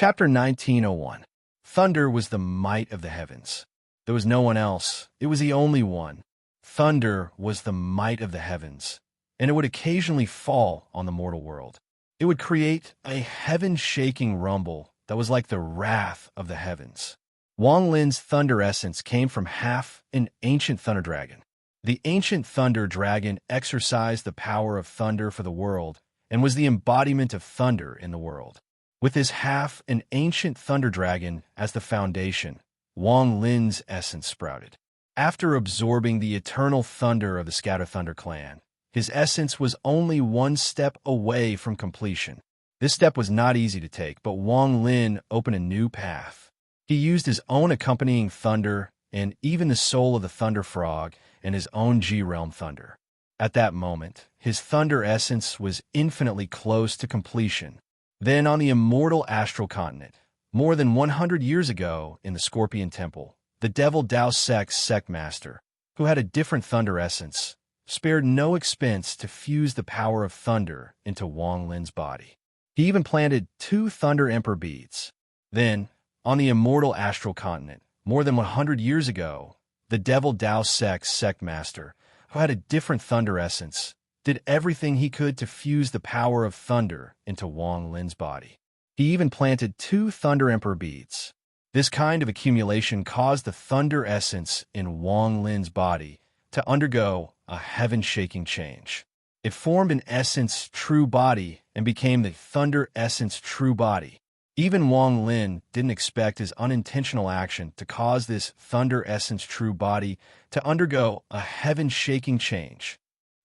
Chapter 1901. Thunder was the might of the heavens. There was no one else. It was the only one. Thunder was the might of the heavens, and it would occasionally fall on the mortal world. It would create a heaven-shaking rumble that was like the wrath of the heavens. Wang Lin's thunder essence came from half an ancient thunder dragon. The ancient thunder dragon exercised the power of thunder for the world and was the embodiment of thunder in the world. With his half an ancient thunder dragon as the foundation, Wang Lin's essence sprouted. After absorbing the eternal thunder of the Scatter Thunder clan, his essence was only one step away from completion. This step was not easy to take, but Wang Lin opened a new path. He used his own accompanying thunder and even the soul of the Thunder Frog and his own G-Realm thunder. At that moment, his thunder essence was infinitely close to completion. Then on the immortal astral continent, more than 100 years ago in the Scorpion Temple, the devil Dao Sek's sect master, who had a different thunder essence, spared no expense to fuse the power of thunder into Wang Lin's body. He even planted 2 Thunder Emperor beads. Then, on the immortal astral continent, more than 100 years ago, the devil Dao Sek's sect master, who had a different thunder essence, did everything he could to fuse the power of thunder into Wang Lin's body. He even planted 2 Thunder Emperor beads. This kind of accumulation caused the thunder essence in Wang Lin's body to undergo a heaven-shaking change. It formed an essence true body and became the thunder essence true body. Even Wang Lin didn't expect his unintentional action to cause this thunder essence true body to undergo a heaven-shaking change.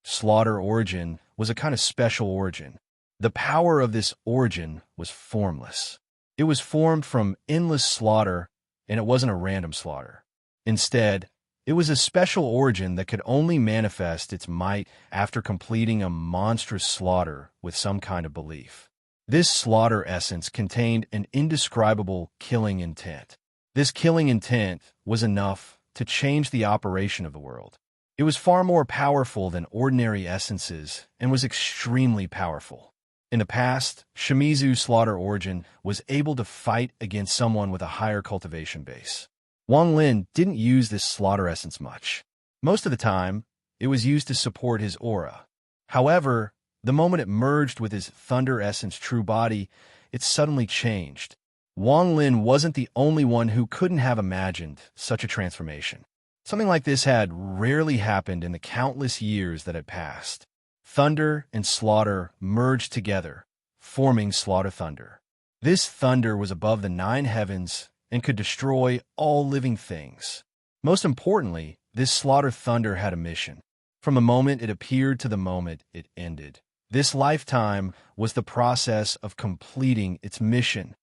Slaughter origin was a kind of special origin. The power of this origin was formless. It was formed from endless slaughter, and it wasn't a random slaughter. Instead, it was a special origin that could only manifest its might after completing a monstrous slaughter with some kind of belief. This slaughter essence contained an indescribable killing intent. This killing intent was enough to change the operation of the world. It was far more powerful than ordinary essences and was extremely powerful. In the past, Shimizu's slaughter origin was able to fight against someone with a higher cultivation base. Wang Lin didn't use this slaughter essence much. Most of the time, it was used to support his aura. However, the moment it merged with his thunder essence true body, it suddenly changed. Wang Lin wasn't the only one who couldn't have imagined such a transformation. Something like this had rarely happened in the countless years that had passed. Thunder and slaughter merged together, forming Slaughter Thunder. This thunder was above the 9 heavens and could destroy all living things. Most importantly, this Slaughter Thunder had a mission. From the moment it appeared to the moment it ended. This lifetime was the process of completing its mission.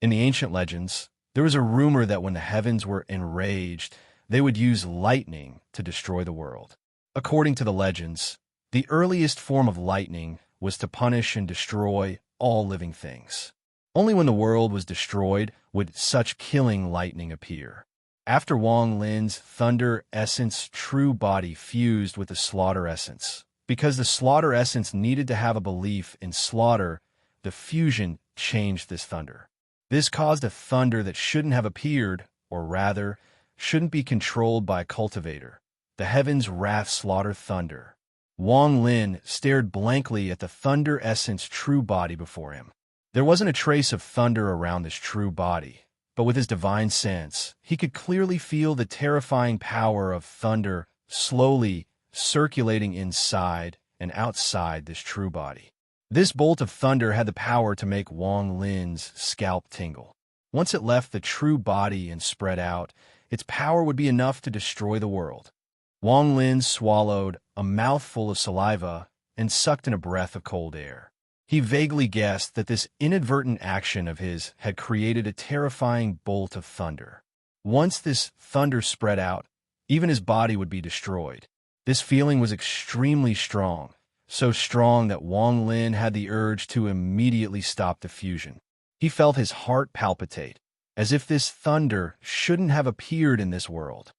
In the ancient legends, there was a rumor that when the heavens were enraged, they would use lightning to destroy the world. According to the legends, the earliest form of lightning was to punish and destroy all living things. Only when the world was destroyed would such killing lightning appear. After Wang Lin's thunder essence true body fused with the slaughter essence, because the slaughter essence needed to have a belief in slaughter, the fusion changed this thunder. This caused a thunder that shouldn't have appeared, or rather, shouldn't be controlled by a cultivator. The heavens' wrath slaughter thunder. Wang Lin stared blankly at the thunder essence true body before him. There wasn't a trace of thunder around this true body, but with his divine sense, he could clearly feel the terrifying power of thunder slowly circulating inside and outside this true body. This bolt of thunder had the power to make Wang Lin's scalp tingle. Once it left the true body and spread out, its power would be enough to destroy the world. Wang Lin swallowed a mouthful of saliva and sucked in a breath of cold air. He vaguely guessed that this inadvertent action of his had created a terrifying bolt of thunder. Once this thunder spread out, even his body would be destroyed. This feeling was extremely strong, so strong that Wang Lin had the urge to immediately stop the fusion. He felt his heart palpitate, as if this thunder shouldn't have appeared in this world.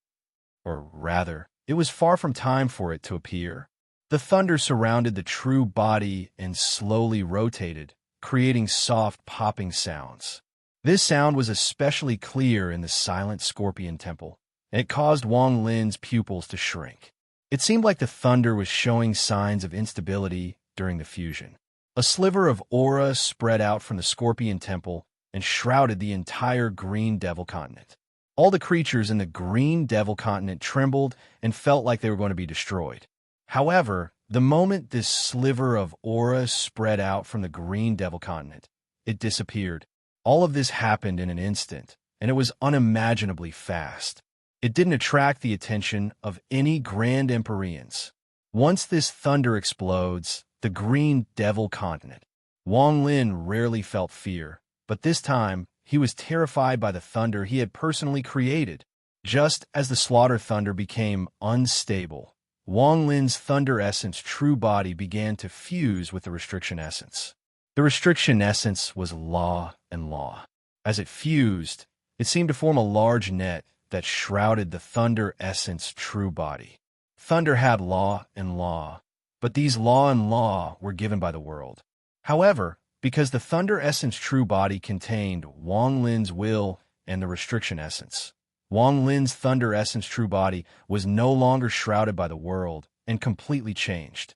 Or rather, it was far from time for it to appear. The thunder surrounded the true body and slowly rotated, creating soft popping sounds. This sound was especially clear in the silent scorpion temple, and it caused Wang Lin's pupils to shrink. It seemed like the thunder was showing signs of instability during the fusion. A sliver of aura spread out from the scorpion temple and shrouded the entire Green Devil continent. All the creatures in the Green Devil continent trembled and felt like they were going to be destroyed. However, the moment this sliver of aura spread out from the Green Devil continent, it disappeared. All of this happened in an instant, and it was unimaginably fast. It didn't attract the attention of any Grand Empyreans. Once this thunder explodes, the Green Devil continent. Wang Lin rarely felt fear, but this time he was terrified by the thunder he had personally created. Just as the slaughter thunder became unstable, Wang Lin's thunder essence true body began to fuse with the restriction essence. The restriction essence was law and law. As it fused, it seemed to form a large net that shrouded the thunder essence true body. Thunder had law and law, but these law and law were given by the world. However, because the thunder essence true body contained Wang Lin's will and the restriction essence, Wang Lin's thunder essence true body was no longer shrouded by the world and completely changed.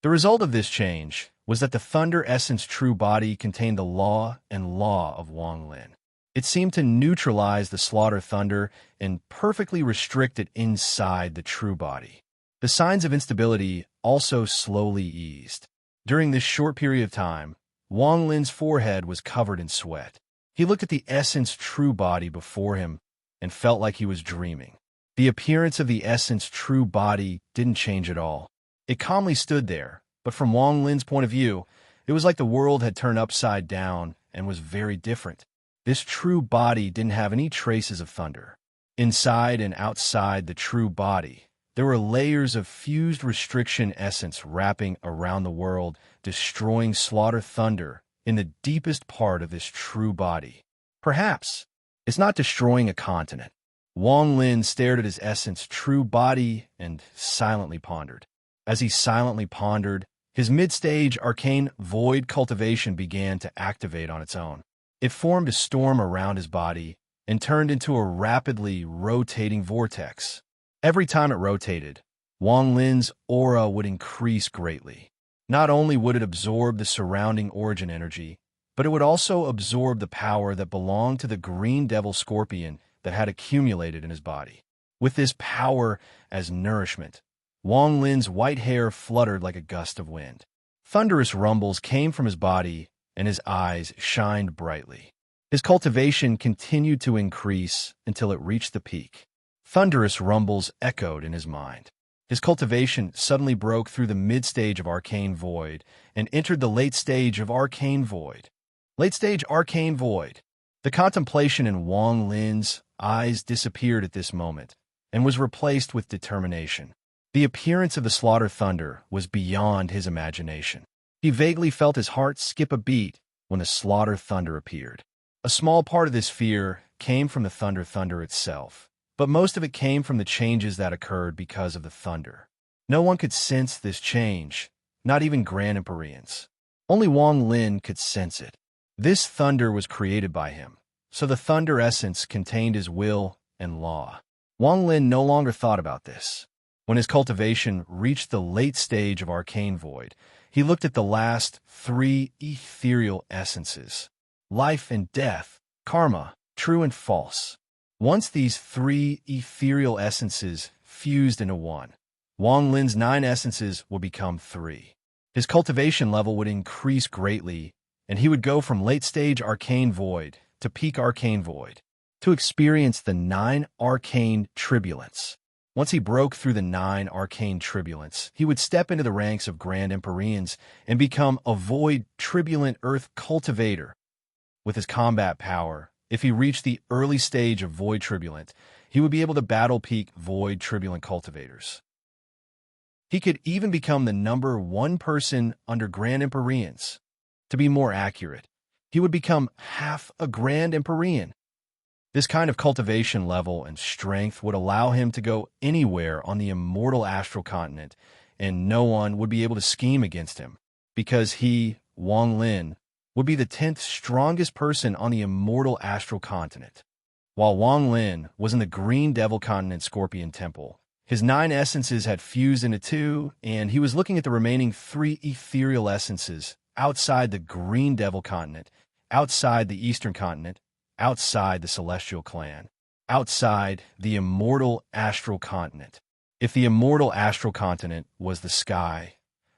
The result of this change was that the thunder essence true body contained the law and law of Wang Lin. It seemed to neutralize the slaughter thunder and perfectly restrict it inside the true body. The signs of instability also slowly eased. During this short period of time, Wang Lin's forehead was covered in sweat. He looked at the essence true body before him and felt like he was dreaming. The appearance of the essence true body didn't change at all. It calmly stood there, but from Wang Lin's point of view, it was like the world had turned upside down and was very different. This true body didn't have any traces of thunder. Inside and outside the true body, there were layers of fused restriction essence wrapping around the world, destroying slaughter thunder in the deepest part of this true body. Perhaps it's not destroying a continent. Wang Lin stared at his essence true body and silently pondered. As he silently pondered, his mid-stage arcane void cultivation began to activate on its own. It formed a storm around his body and turned into a rapidly rotating vortex. Every time it rotated, Wang Lin's aura would increase greatly. Not only would it absorb the surrounding origin energy, but it would also absorb the power that belonged to the Green Devil Scorpion that had accumulated in his body. With this power as nourishment, Wang Lin's white hair fluttered like a gust of wind. Thunderous rumbles came from his body, and his eyes shined brightly. His cultivation continued to increase until it reached the peak. Thunderous rumbles echoed in his mind. His cultivation suddenly broke through the mid-stage of arcane void and entered the late stage of arcane void. Late-stage arcane void. The contemplation in Wang Lin's eyes disappeared at this moment and was replaced with determination. The appearance of the slaughter thunder was beyond his imagination. He vaguely felt his heart skip a beat when the slaughter thunder appeared. A small part of this fear came from the thunder itself, but most of it came from the changes that occurred because of the thunder. No one could sense this change, not even Grand Empyreans. Only Wang Lin could sense it. This thunder was created by him, so the thunder essence contained his will and law. Wang Lin no longer thought about this. When his cultivation reached the late stage of arcane void, he looked at the last 3 ethereal essences: life and death, karma, true and false. Once these 3 ethereal essences fused into one, Wang Lin's 9 essences would become 3. His cultivation level would increase greatly, and he would go from late-stage arcane void to peak arcane void, to experience the 9 arcane tribulants. Once he broke through the 9 arcane tribulants, he would step into the ranks of Grand Empyreans and become a void tribulant earth cultivator. With his combat power, if he reached the early stage of void tribulant, he would be able to battle peak void tribulant cultivators. He could even become the number 1 person under Grand Empyreans. To be more accurate, he would become half a Grand Empyrean. This kind of cultivation level and strength would allow him to go anywhere on the immortal astral continent, and no one would be able to scheme against him, because he Wang Lin, would be the 10th strongest person on the immortal astral continent. While Wang Lin was in the Green Devil Continent Scorpion Temple, his 9 essences had fused into 2, and he was looking at the remaining 3 ethereal essences outside the Green Devil Continent, outside the Eastern Continent, outside the Celestial Clan, outside the immortal astral continent. If the immortal astral continent was the sky,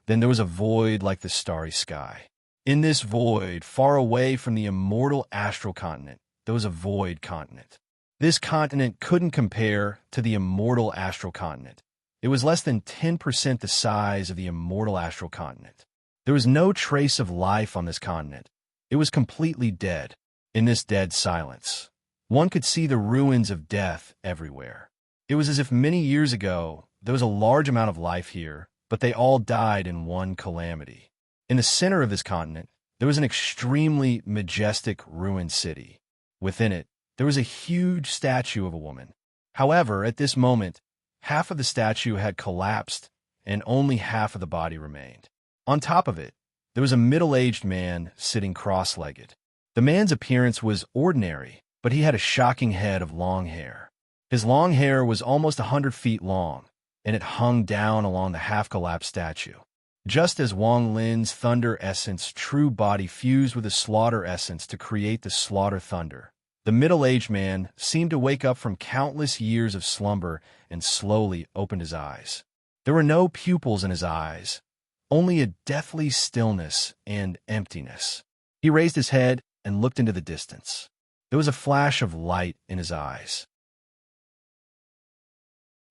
then there was a void like the starry sky. In this void, far away from the immortal astral continent, there was a void continent. This continent couldn't compare to the immortal astral continent. It was less than 10% the size of the immortal astral continent. There was no trace of life on this continent. It was completely dead. In this dead silence, one could see the ruins of death everywhere. It was as if many years ago, there was a large amount of life here, but they all died in one calamity. In the center of this continent, there was an extremely majestic ruined city. Within it, there was a huge statue of a woman. However, at this moment, half of the statue had collapsed and only half of the body remained. On top of it, there was a middle-aged man sitting cross-legged. The man's appearance was ordinary, but he had a shocking head of long hair. His long hair was almost 100 feet long, and it hung down along the half-collapsed statue. Just as Wang Lin's thunder essence true body fused with the slaughter essence to create the slaughter thunder, the middle-aged man seemed to wake up from countless years of slumber and slowly opened his eyes. There were no pupils in his eyes, only a deathly stillness and emptiness. He raised his head and looked into the distance. There was a flash of light in his eyes.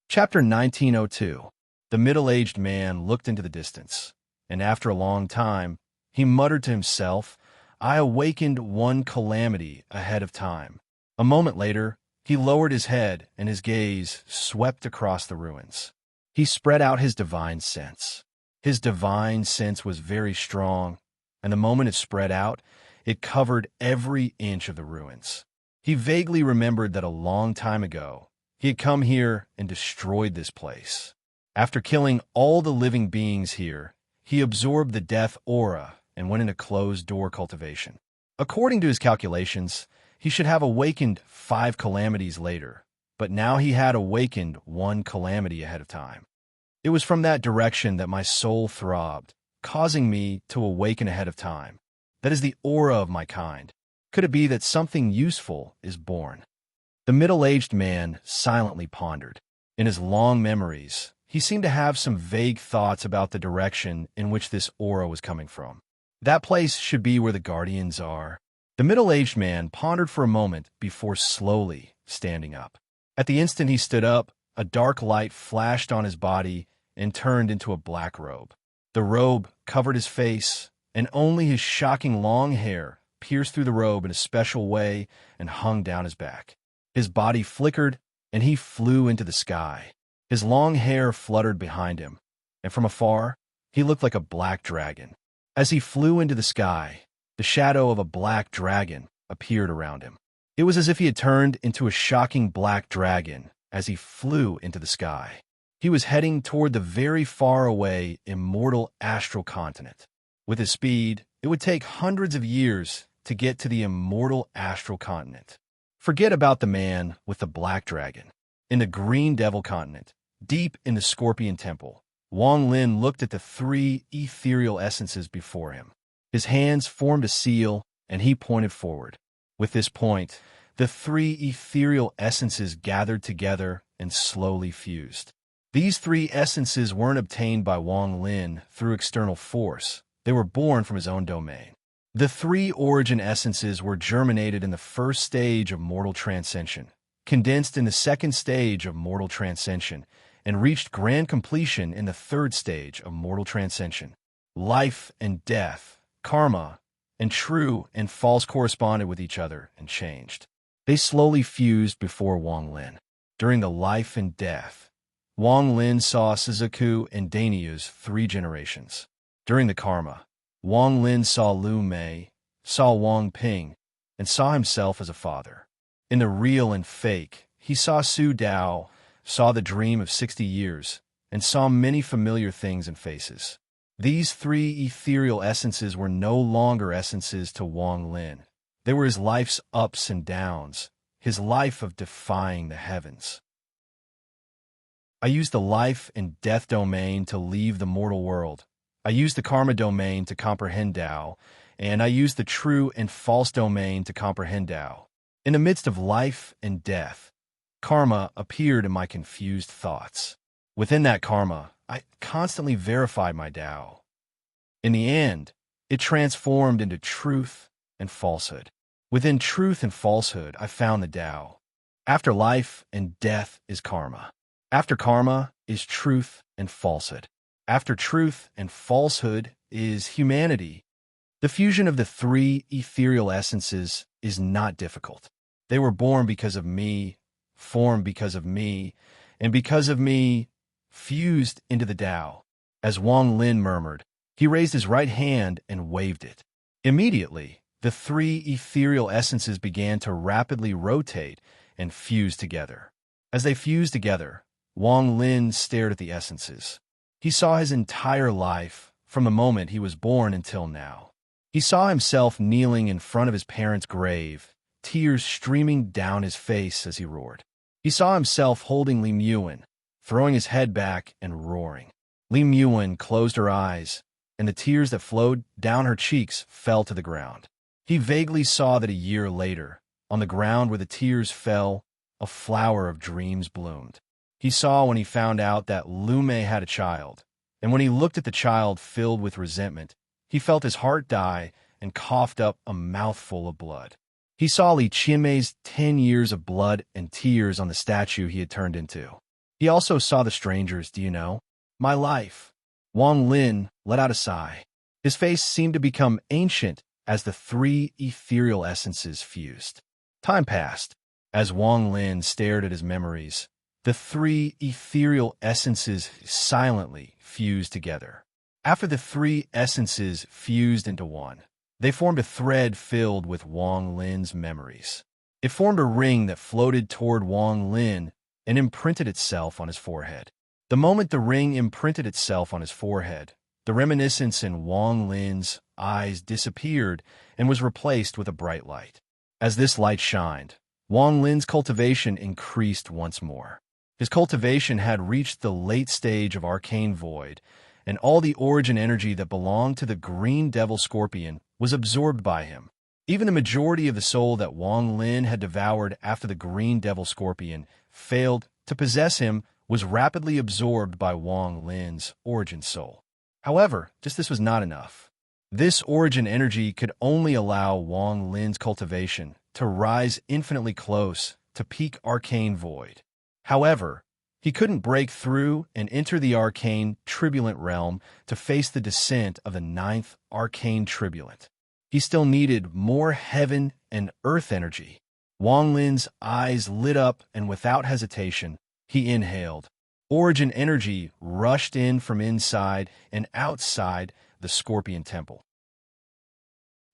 Chapter 1902. The middle-aged man looked into the distance, and after a long time, he muttered to himself, "I awakened one calamity ahead of time." A moment later, he lowered his head and his gaze swept across the ruins. He spread out his divine sense. His divine sense was very strong, and the moment it spread out, it covered every inch of the ruins. He vaguely remembered that a long time ago, he had come here and destroyed this place. After killing all the living beings here, he absorbed the death aura and went into closed-door cultivation. According to his calculations, he should have awakened 5 calamities later, but now he had awakened one calamity ahead of time. It was from that direction that my soul throbbed, causing me to awaken ahead of time. That is the aura of my kind. Could it be that something useful is born? The middle-aged man silently pondered. In his long memories, he seemed to have some vague thoughts about the direction in which this aura was coming from. That place should be where the guardians are. The middle-aged man pondered for a moment before slowly standing up. At the instant he stood up, a dark light flashed on his body and turned into a black robe. The robe covered his face, and only his shocking long hair pierced through the robe in a special way and hung down his back. His body flickered, and he flew into the sky. His long hair fluttered behind him, and from afar, he looked like a black dragon. As he flew into the sky, the shadow of a black dragon appeared around him. It was as if he had turned into a shocking black dragon as he flew into the sky. He was heading toward the very far-away, immortal astral continent. With his speed, it would take hundreds of years to get to the immortal astral continent. Forget about the man with the black dragon. In the Green Devil continent, deep in the Scorpion Temple, Wang Lin looked at the 3 ethereal essences before him. His hands formed a seal, and he pointed forward. With this point, the 3 ethereal essences gathered together and slowly fused. These 3 essences weren't obtained by Wang Lin through external force. They were born from his own domain. The 3 origin essences were germinated in the first stage of mortal transcension, condensed in the second stage of mortal transcension, and reached grand completion in the 3rd stage of mortal transcension. Life and death, karma, and true and false corresponded with each other and changed. They slowly fused before Wang Lin. During the life and death, Wang Lin saw Suzaku and Dainya's 3 generations. During the karma, Wang Lin saw Lu Mei, saw Wang Ping, and saw himself as a father. In the real and fake, he saw Su Dao, saw the dream of 60 years, and saw many familiar things and faces. These three ethereal essences were no longer essences to Wang Lin. They were his life's ups and downs, his life of defying the heavens. I used the life and death domain to leave the mortal world. I used the karma domain to comprehend Tao, and I used the true and false domain to comprehend Tao. In the midst of life and death, karma appeared in my confused thoughts. Within that karma, I constantly verified my Tao. In the end, it transformed into truth and falsehood. Within truth and falsehood, I found the Tao. After life and death is karma. After karma is truth and falsehood. After truth and falsehood is humanity. The fusion of the three ethereal essences is not difficult. They were born because of me, formed because of me, and because of me, fused into the Tao. As Wang Lin murmured, he raised his right hand and waved it. Immediately, the three ethereal essences began to rapidly rotate and fuse together. As they fused together, Wang Lin stared at the essences. He saw his entire life, from the moment he was born until now. He saw himself kneeling in front of his parents' grave, tears streaming down his face as he roared. He saw himself holding Li Muan, throwing his head back and roaring. Li Muan closed her eyes, and the tears that flowed down her cheeks fell to the ground. He vaguely saw that a year later, on the ground where the tears fell, a flower of dreams bloomed. He saw when he found out that Lume had a child, and when he looked at the child filled with resentment, he felt his heart die and coughed up a mouthful of blood. He saw Li Qianmei's 10 years of blood and tears on the statue he had turned into. He also saw the strangers, do you know? My life. Wang Lin let out a sigh. His face seemed to become ancient as the three ethereal essences fused. Time passed. As Wang Lin stared at his memories, the three ethereal essences silently fused together. After the three essences fused into one, they formed a thread filled with Wang Lin's memories. It formed a ring that floated toward Wang Lin and imprinted itself on his forehead. The moment the ring imprinted itself on his forehead, the reminiscence in Wang Lin's eyes disappeared and was replaced with a bright light. As this light shined, Wang Lin's cultivation increased once more. His cultivation had reached the late stage of arcane void, and all the origin energy that belonged to the green devil scorpion was absorbed by him. Even the majority of the soul that Wang Lin had devoured after the green devil scorpion failed to possess him was rapidly absorbed by Wang Lin's origin soul. However, just this was not enough. This origin energy could only allow Wang Lin's cultivation to rise infinitely close to peak arcane void. However, he couldn't break through and enter the arcane turbulent realm to face the descent of the ninth arcane turbulent. He still needed more heaven and earth energy. Wang Lin's eyes lit up, and without hesitation, he inhaled. Origin energy rushed in from inside and outside the Scorpion Temple.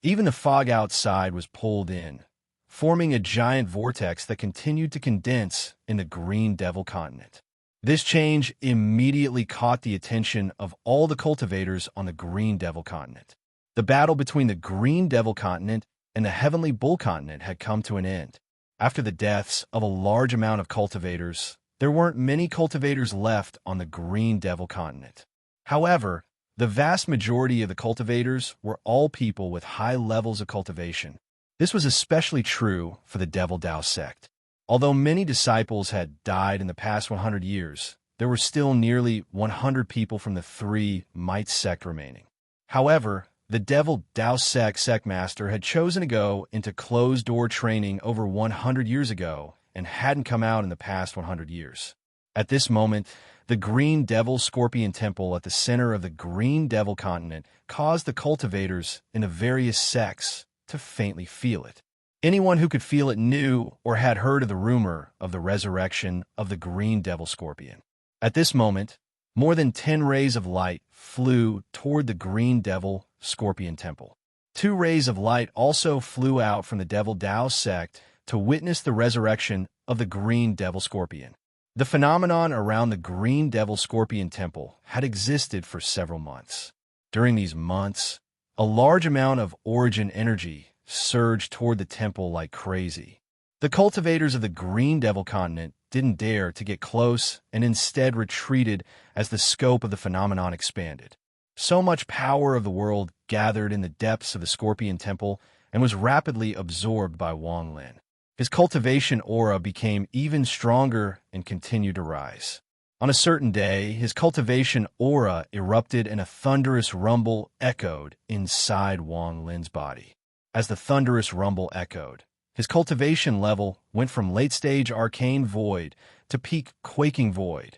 Even the fog outside was pulled in, forming a giant vortex that continued to condense in the Green Devil continent. This change immediately caught the attention of all the cultivators on the Green Devil continent. The battle between the Green Devil continent and the Heavenly Bull continent had come to an end. After the deaths of a large amount of cultivators, there weren't many cultivators left on the Green Devil continent. However, the vast majority of the cultivators were all people with high levels of cultivation. This was especially true for the Devil Dao sect. Although many disciples had died in the past 100 years, there were still nearly 100 people from the three Might sect remaining. However, the Devil Dao sect master had chosen to go into closed-door training over 100 years ago and hadn't come out in the past 100 years. At this moment, the Green Devil Scorpion Temple at the center of the Green Devil continent caused the cultivators in the various sects to faintly feel it. Anyone who could feel it knew or had heard of the rumor of the resurrection of the Green Devil Scorpion. At this moment, more than 10 rays of light flew toward the Green Devil Scorpion Temple. 2 rays of light also flew out from the Devil Dao sect to witness the resurrection of the Green Devil Scorpion. The phenomenon around the Green Devil Scorpion Temple had existed for several months. During these months, a large amount of origin energy surged toward the temple like crazy. The cultivators of the Green Devil continent didn't dare to get close and instead retreated as the scope of the phenomenon expanded. So much power of the world gathered in the depths of the Scorpion Temple and was rapidly absorbed by Wang Lin. His cultivation aura became even stronger and continued to rise. On a certain day, his cultivation aura erupted and a thunderous rumble echoed inside Wang Lin's body. As the thunderous rumble echoed, his cultivation level went from late-stage arcane void to peak quaking void.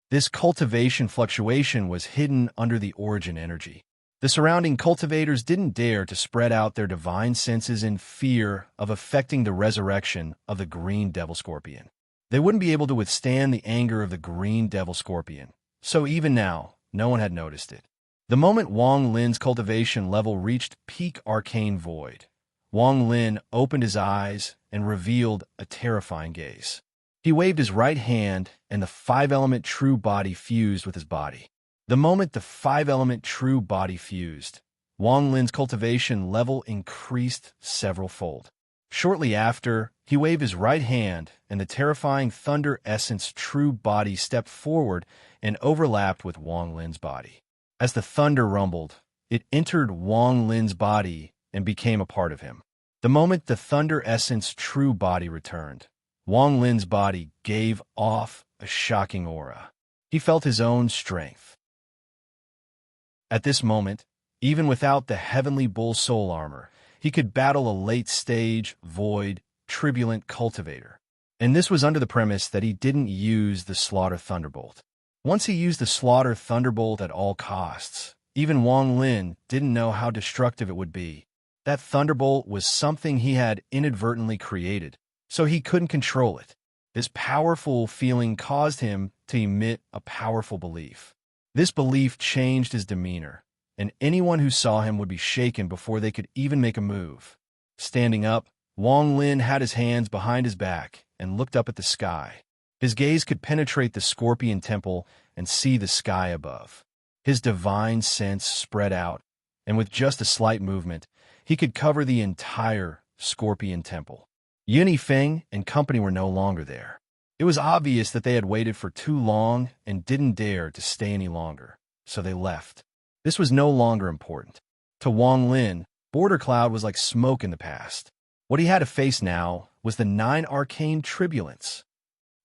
This cultivation fluctuation was hidden under the origin energy. The surrounding cultivators didn't dare to spread out their divine senses in fear of affecting the resurrection of the Green Devil Scorpion. They wouldn't be able to withstand the anger of the Green Devil Scorpion, so even now, no one had noticed it. The moment Wang Lin's cultivation level reached peak arcane void, Wang Lin opened his eyes and revealed a terrifying gaze. He waved his right hand, and the five-element true body fused with his body. The moment the five-element true body fused, Wang Lin's cultivation level increased several-fold. Shortly after, he waved his right hand, and the terrifying Thunder Essence true body stepped forward and overlapped with Wang Lin's body. As the thunder rumbled, it entered Wang Lin's body and became a part of him. The moment the Thunder Essence true body returned, Wang Lin's body gave off a shocking aura. He felt his own strength. At this moment, even without the Heavenly Bull soul armor, he could battle a late-stage, void, turbulent cultivator. And this was under the premise that he didn't use the Slaughter Thunderbolt. Once he used the Slaughter Thunderbolt at all costs, even Wang Lin didn't know how destructive it would be. That Thunderbolt was something he had inadvertently created, so he couldn't control it. This powerful feeling caused him to emit a powerful belief. This belief changed his demeanor, and anyone who saw him would be shaken before they could even make a move. Standing up, Wang Lin had his hands behind his back and looked up at the sky. His gaze could penetrate the Scorpion Temple and see the sky above. His divine sense spread out, and with just a slight movement, he could cover the entire Scorpion Temple. Yuni Feng and company were no longer there. It was obvious that they had waited for too long and didn't dare to stay any longer, so they left. This was no longer important. To Wang Lin, Border Cloud was like smoke in the past. What he had to face now was the 9 arcane tribulants.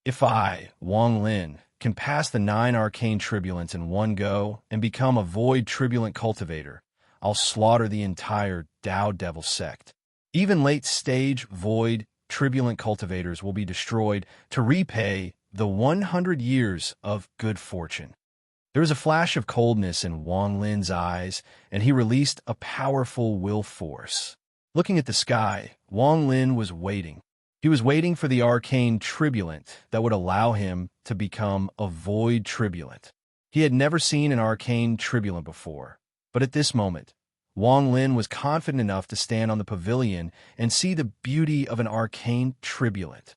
If I, Wang Lin, can pass the 9 arcane tribulants in one go and become a void tribulent cultivator, I'll slaughter the entire Tao Devil sect. Even late-stage, void, tribulent cultivators will be destroyed to repay the 100 years of good fortune. There was a flash of coldness in Wang Lin's eyes, and he released a powerful will force. Looking at the sky, Wang Lin was waiting. He was waiting for the arcane tribulant that would allow him to become a void tribulant. He had never seen an arcane tribulant before, but at this moment, Wang Lin was confident enough to stand on the pavilion and see the beauty of an arcane tribulant.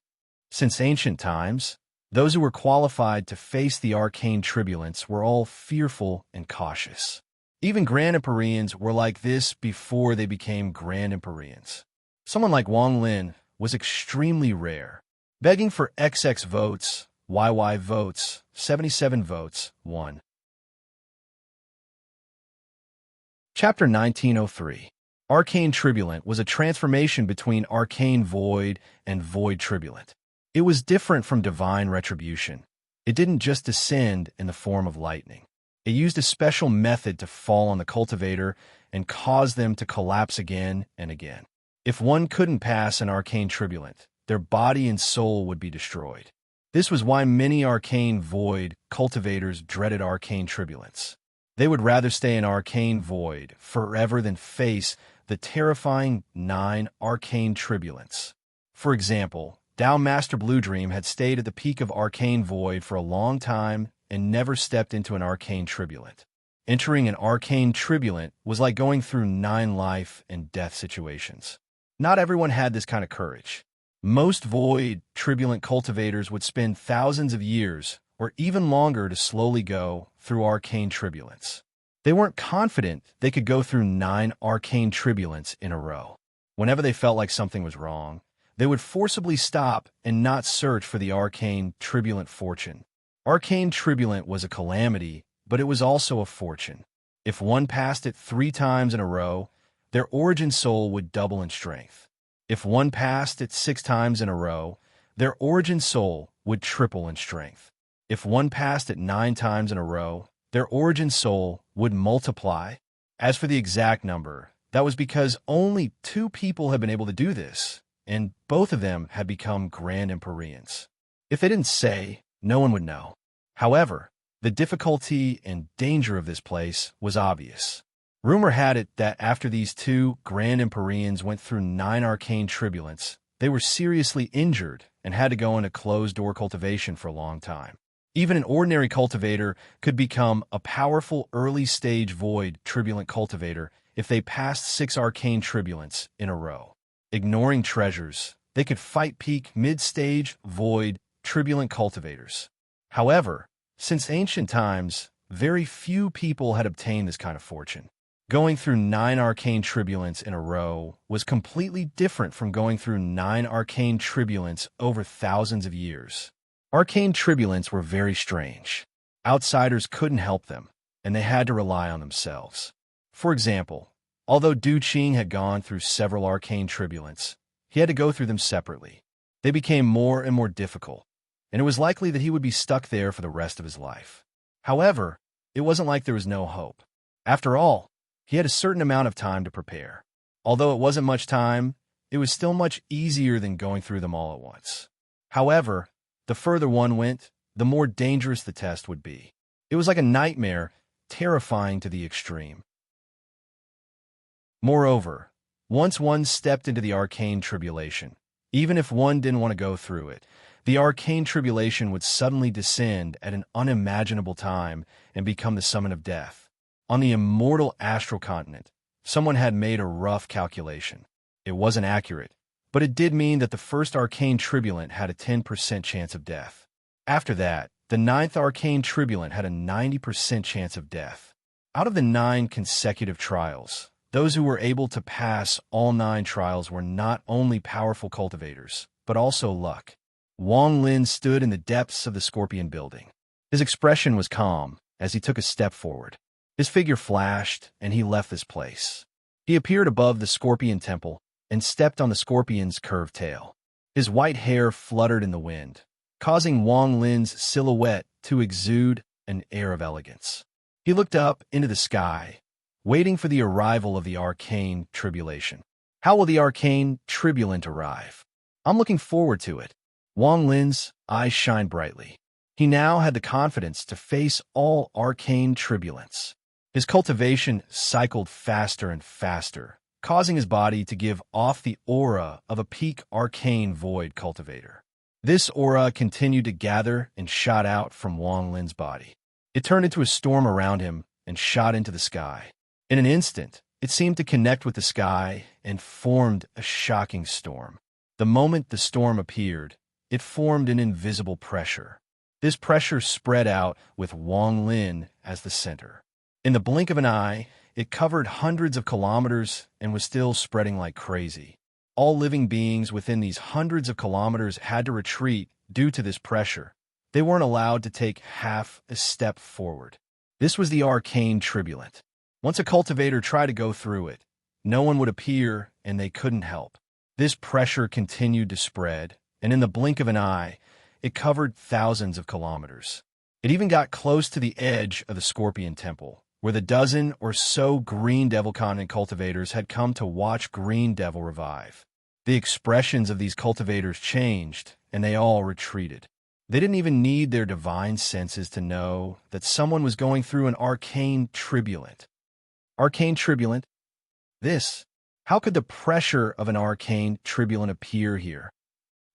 Since ancient times, those who were qualified to face the arcane tribulants were all fearful and cautious. Even Grand Empyreans were like this before they became Grand Empyreans. Someone like Wang Lin was extremely rare. Begging for XX votes, YY votes, 77 votes, won. Chapter 1903. Arcane Tribulant was a transformation between Arcane Void and Void Tribulant. It was different from Divine Retribution. It didn't just descend in the form of lightning. It used a special method to fall on the cultivator and cause them to collapse again and again. If one couldn't pass an Arcane Tribulant, their body and soul would be destroyed. This was why many Arcane Void cultivators dreaded Arcane Tribulants. They would rather stay in Arcane Void forever than face the terrifying 9 Arcane Tribulants. For example, Tao Master Blue Dream had stayed at the peak of Arcane Void for a long time and never stepped into an Arcane Tribulant. Entering an Arcane Tribulant was like going through 9 life and death situations. Not everyone had this kind of courage. Most Void Tribulant cultivators would spend thousands of years or even longer to slowly go through Arcane Tribulants. They weren't confident they could go through 9 arcane tribulants in a row. Whenever they felt like something was wrong, they would forcibly stop and not search for the arcane tribulant fortune. Arcane tribulant was a calamity, but it was also a fortune. If one passed it 3 times in a row, their origin soul would double in strength. If one passed it 6 times in a row, their origin soul would triple in strength. If one passed it 9 times in a row, their origin soul would multiply. As for the exact number, that was because only 2 people had been able to do this, and both of them had become Grand Empyreans. If they didn't say, no one would know. However, the difficulty and danger of this place was obvious. Rumor had it that after these 2 Grand Empyreans went through 9 arcane tribulants, they were seriously injured and had to go into closed-door cultivation for a long time. Even an ordinary cultivator could become a powerful early-stage void tribulant cultivator if they passed 6 arcane tribulants in a row. Ignoring treasures, they could fight peak mid-stage void tribulant cultivators. However, since ancient times, very few people had obtained this kind of fortune. Going through 9 arcane tribulants in a row was completely different from going through 9 arcane tribulants over thousands of years. Arcane tribulants were very strange. Outsiders couldn't help them, and they had to rely on themselves. For example, although Du Qing had gone through several arcane tribulants, he had to go through them separately. They became more and more difficult, and it was likely that he would be stuck there for the rest of his life. However, it wasn't like there was no hope. After all, he had a certain amount of time to prepare. Although it wasn't much time, it was still much easier than going through them all at once. However, the further one went, the more dangerous the test would be. It was like a nightmare, terrifying to the extreme. Moreover, once one stepped into the arcane tribulation, even if one didn't want to go through it, the arcane tribulation would suddenly descend at an unimaginable time and become the summon of death. On the immortal astral continent, someone had made a rough calculation. It wasn't accurate, but it did mean that the first arcane tribulant had a 10% chance of death. After that, the 9th arcane tribulant had a 90% chance of death. Out of the 9 consecutive trials, those who were able to pass all 9 trials were not only powerful cultivators, but also luck. Wang Lin stood in the depths of the Scorpion building. His expression was calm as he took a step forward. His figure flashed, and he left this place. He appeared above the Scorpion temple and stepped on the Scorpion's curved tail. His white hair fluttered in the wind, causing Wang Lin's silhouette to exude an air of elegance. He looked up into the sky, waiting for the arrival of the arcane tribulation. How will the arcane tribulant arrive? I'm looking forward to it. Wang Lin's eyes shined brightly. He now had the confidence to face all arcane tribulants. His cultivation cycled faster and faster, causing his body to give off the aura of a peak arcane void cultivator. This aura continued to gather and shot out from Wang Lin's body. It turned into a storm around him and shot into the sky. In an instant, it seemed to connect with the sky and formed a shocking storm. The moment the storm appeared, it formed an invisible pressure. This pressure spread out with Wang Lin as the center. In the blink of an eye, it covered hundreds of kilometers and was still spreading like crazy. All living beings within these hundreds of kilometers had to retreat due to this pressure. They weren't allowed to take half a step forward. This was the arcane tribulant. Once a cultivator tried to go through it, no one would appear and they couldn't help. This pressure continued to spread, and in the blink of an eye, it covered thousands of kilometers. It even got close to the edge of the Scorpion Temple, where the dozen or so Green Devil Continent cultivators had come to watch Green Devil revive. The expressions of these cultivators changed, and they all retreated. They didn't even need their divine senses to know that someone was going through an arcane tribulant. Arcane tribulant? This. How could the pressure of an arcane tribulant appear here?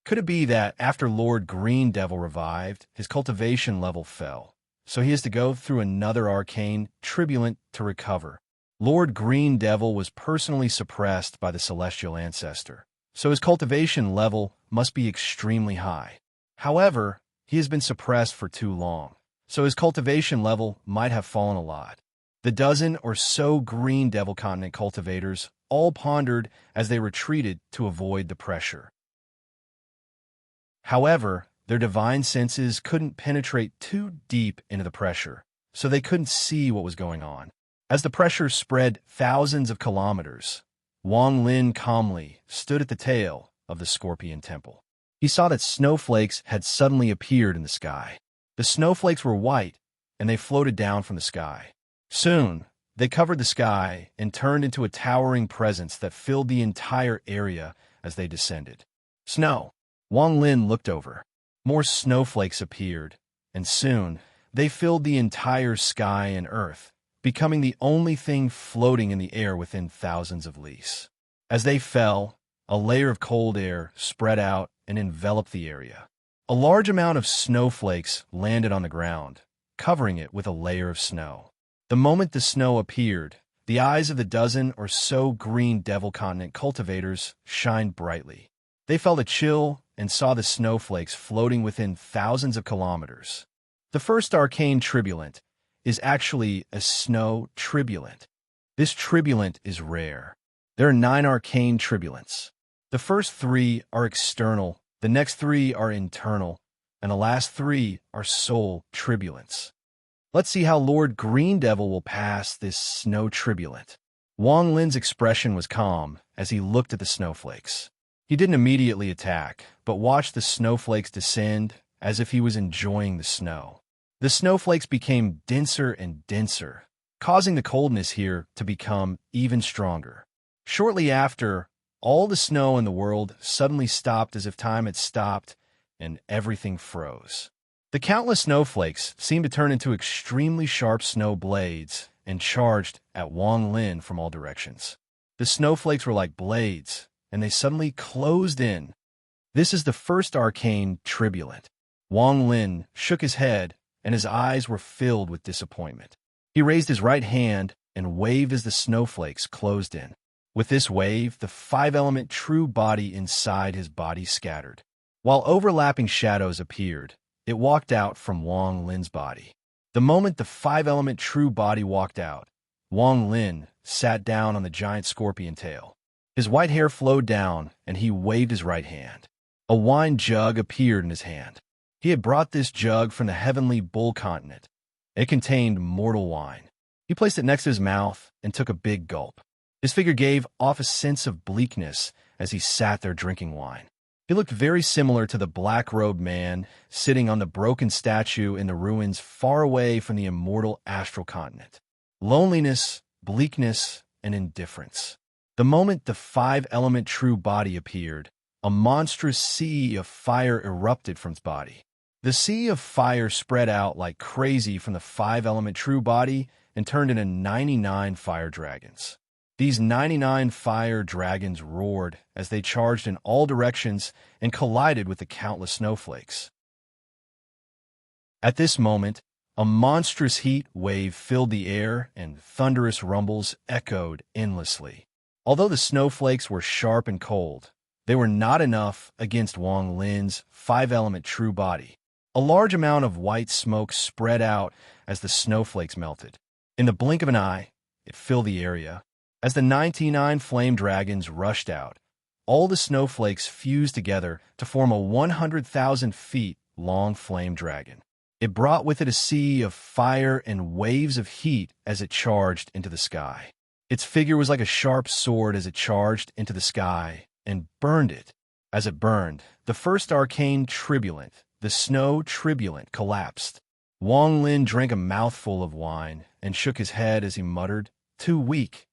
Could it be that after Lord Green Devil revived, his cultivation level fell, so he has to go through another arcane tribulant to recover? Lord Green Devil was personally suppressed by the celestial ancestor, so his cultivation level must be extremely high. However, he has been suppressed for too long, so his cultivation level might have fallen a lot. The dozen or so green devil continent cultivators all pondered as they retreated to avoid the pressure. However, their divine senses couldn't penetrate too deep into the pressure, so they couldn't see what was going on. As the pressure spread thousands of kilometers, Wang Lin calmly stood at the tail of the Scorpion Temple. He saw that snowflakes had suddenly appeared in the sky. The snowflakes were white, and they floated down from the sky. Soon, they covered the sky and turned into a towering presence that filled the entire area as they descended. Snow. Wang Lin looked over. More snowflakes appeared, and soon they filled the entire sky and earth, becoming the only thing floating in the air within thousands of leagues. As they fell, a layer of cold air spread out and enveloped the area. A large amount of snowflakes landed on the ground, covering it with a layer of snow. The moment the snow appeared, the eyes of the dozen or so green devil continent cultivators shined brightly. They felt a chill and saw the snowflakes floating within thousands of kilometers. The first arcane tribulant is actually a snow tribulant. This tribulant is rare. There are 9 arcane tribulants. The first 3 are external, the next 3 are internal, and the last 3 are soul tribulants. Let's see how Lord Green Devil will pass this snow tribulant. Wang Lin's expression was calm as he looked at the snowflakes. He didn't immediately attack, but watched the snowflakes descend as if he was enjoying the snow. The snowflakes became denser and denser, causing the coldness here to become even stronger. Shortly after, all the snow in the world suddenly stopped as if time had stopped, and everything froze. The countless snowflakes seemed to turn into extremely sharp snow blades and charged at Wang Lin from all directions. The snowflakes were like blades, and they suddenly closed in. This is the first arcane tribulant. Wang Lin shook his head, and his eyes were filled with disappointment. He raised his right hand and waved as the snowflakes closed in. With this wave, the 5-element true body inside his body scattered. While overlapping shadows appeared, it walked out from Wang Lin's body. The moment the 5-element true body walked out, Wang Lin sat down on the giant scorpion tail. His white hair flowed down, and he waved his right hand. A wine jug appeared in his hand. He had brought this jug from the heavenly bull continent. It contained mortal wine. He placed it next to his mouth and took a big gulp. His figure gave off a sense of bleakness as he sat there drinking wine. He looked very similar to the black-robed man sitting on the broken statue in the ruins far away from the immortal astral continent. Loneliness, bleakness, and indifference. The moment the 5-element true body appeared, a monstrous sea of fire erupted from its body. The sea of fire spread out like crazy from the 5-element true body and turned into 99 fire dragons. These 99 fire dragons roared as they charged in all directions and collided with the countless snowflakes. At this moment, a monstrous heat wave filled the air and thunderous rumbles echoed endlessly. Although the snowflakes were sharp and cold, they were not enough against Wang Lin's 5-element true body. A large amount of white smoke spread out as the snowflakes melted. In the blink of an eye, it filled the area. As the 99 flame dragons rushed out, all the snowflakes fused together to form a 100,000 feet long flame dragon. It brought with it a sea of fire and waves of heat as it charged into the sky. Its figure was like a sharp sword as it charged into the sky and burned it. As it burned, the first arcane tribulant, the snow tribulant, collapsed. Wang Lin drank a mouthful of wine and shook his head as he muttered, "Too weak."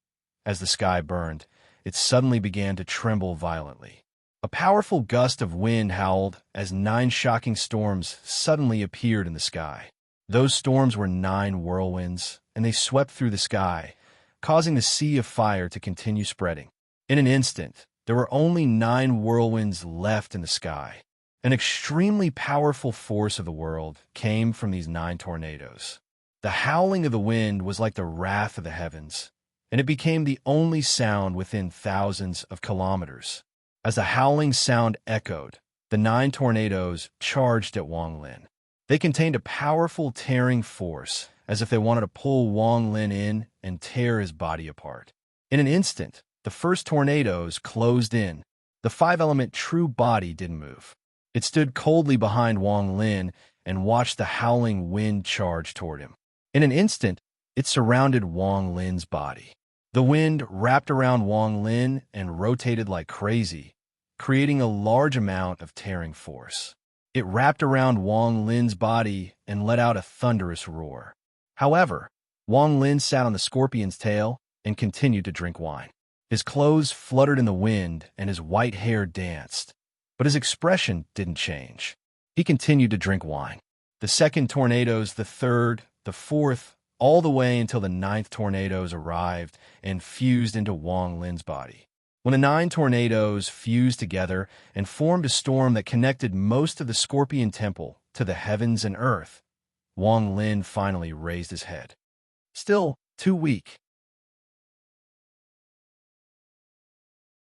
As the sky burned, it suddenly began to tremble violently. A powerful gust of wind howled as 9 shocking storms suddenly appeared in the sky. Those storms were 9 whirlwinds, and they swept through the sky, causing the sea of fire to continue spreading. In an instant, there were only 9 whirlwinds left in the sky. An extremely powerful force of the world came from these 9 tornadoes. The howling of the wind was like the wrath of the heavens, and it became the only sound within thousands of kilometers. As the howling sound echoed, the 9 tornadoes charged at Wang Lin. They contained a powerful tearing force, as if they wanted to pull Wang Lin in and tear his body apart. In an instant, the first tornadoes closed in. The five-element true body didn't move. It stood coldly behind Wang Lin and watched the howling wind charge toward him. In an instant, it surrounded Wang Lin's body. The wind wrapped around Wang Lin and rotated like crazy, creating a large amount of tearing force. It wrapped around Wang Lin's body and let out a thunderous roar. However, Wang Lin sat on the scorpion's tail and continued to drink wine. His clothes fluttered in the wind and his white hair danced, but his expression didn't change. He continued to drink wine. The second tornadoes, the third, the fourth, all the way until the ninth tornadoes arrived and fused into Wang Lin's body. When the 9 tornadoes fused together and formed a storm that connected most of the Scorpion Temple to the heavens and earth, Wang Lin finally raised his head. Still too weak.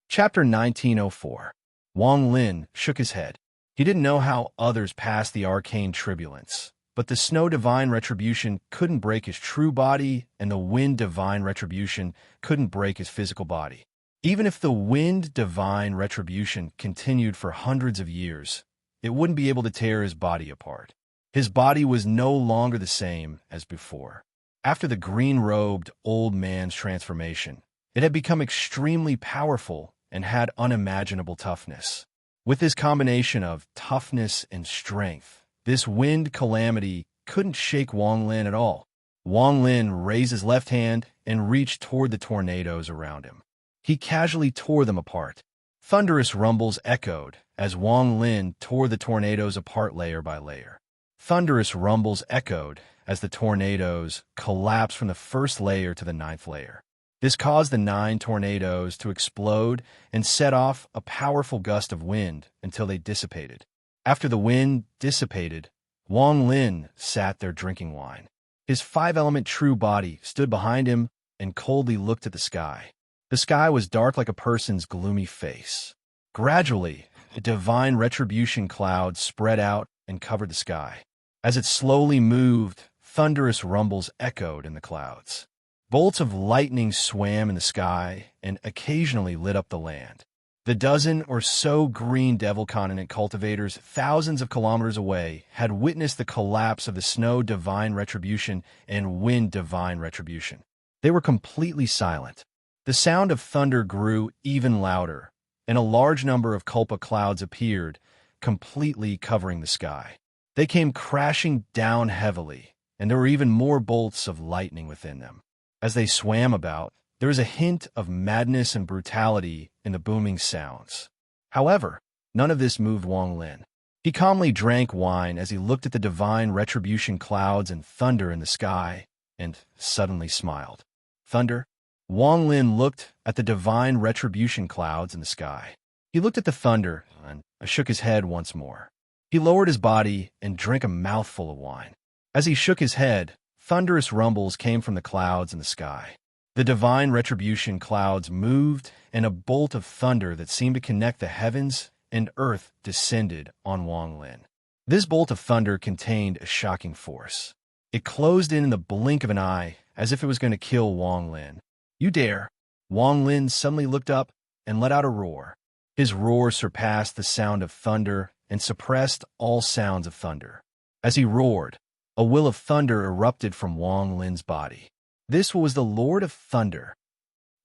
Chapter 1904. Wang Lin shook his head. He didn't know how others passed the arcane turbulence, but the snow divine retribution couldn't break his true body, and the wind divine retribution couldn't break his physical body. Even if the wind divine retribution continued for hundreds of years, it wouldn't be able to tear his body apart. His body was no longer the same as before. After the green-robed old man's transformation, it had become extremely powerful and had unimaginable toughness. With this combination of toughness and strength, this wind calamity couldn't shake Wang Lin at all. Wang Lin raised his left hand and reached toward the tornadoes around him. He casually tore them apart. Thunderous rumbles echoed as Wang Lin tore the tornadoes apart layer by layer. Thunderous rumbles echoed as the tornadoes collapsed from the first layer to the 9th layer. This caused the 9 tornadoes to explode and set off a powerful gust of wind until they dissipated. After the wind dissipated, Wang Lin sat there drinking wine. His 5-element true body stood behind him and coldly looked at the sky. The sky was dark like a person's gloomy face. Gradually, a divine retribution cloud spread out and covered the sky. As it slowly moved, thunderous rumbles echoed in the clouds. Bolts of lightning swam in the sky and occasionally lit up the land. The dozen or so green devil continent cultivators thousands of kilometers away had witnessed the collapse of the snow divine retribution and wind divine retribution. They were completely silent. The sound of thunder grew even louder, and a large number of Kulpa clouds appeared, completely covering the sky. They came crashing down heavily, and there were even more bolts of lightning within them. As they swam about, there was a hint of madness and brutality in the booming sounds. However, none of this moved Wang Lin. He calmly drank wine as he looked at the divine retribution clouds and thunder in the sky, and suddenly smiled. Thunder? Wang Lin looked at the divine retribution clouds in the sky. He looked at the thunder and shook his head once more. He lowered his body and drank a mouthful of wine. As he shook his head, thunderous rumbles came from the clouds in the sky. The divine retribution clouds moved, and a bolt of thunder that seemed to connect the heavens and earth descended on Wang Lin. This bolt of thunder contained a shocking force. It closed in the blink of an eye, as if it was going to kill Wang Lin. "You dare!" Wang Lin suddenly looked up and let out a roar. His roar surpassed the sound of thunder and suppressed all sounds of thunder. As he roared, a will of thunder erupted from Wang Lin's body. This was the Lord of Thunder.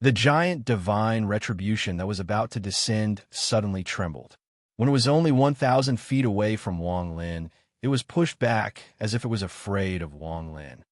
The giant divine retribution that was about to descend suddenly trembled. When it was only 1,000 feet away from Wang Lin, it was pushed back as if it was afraid of Wang Lin.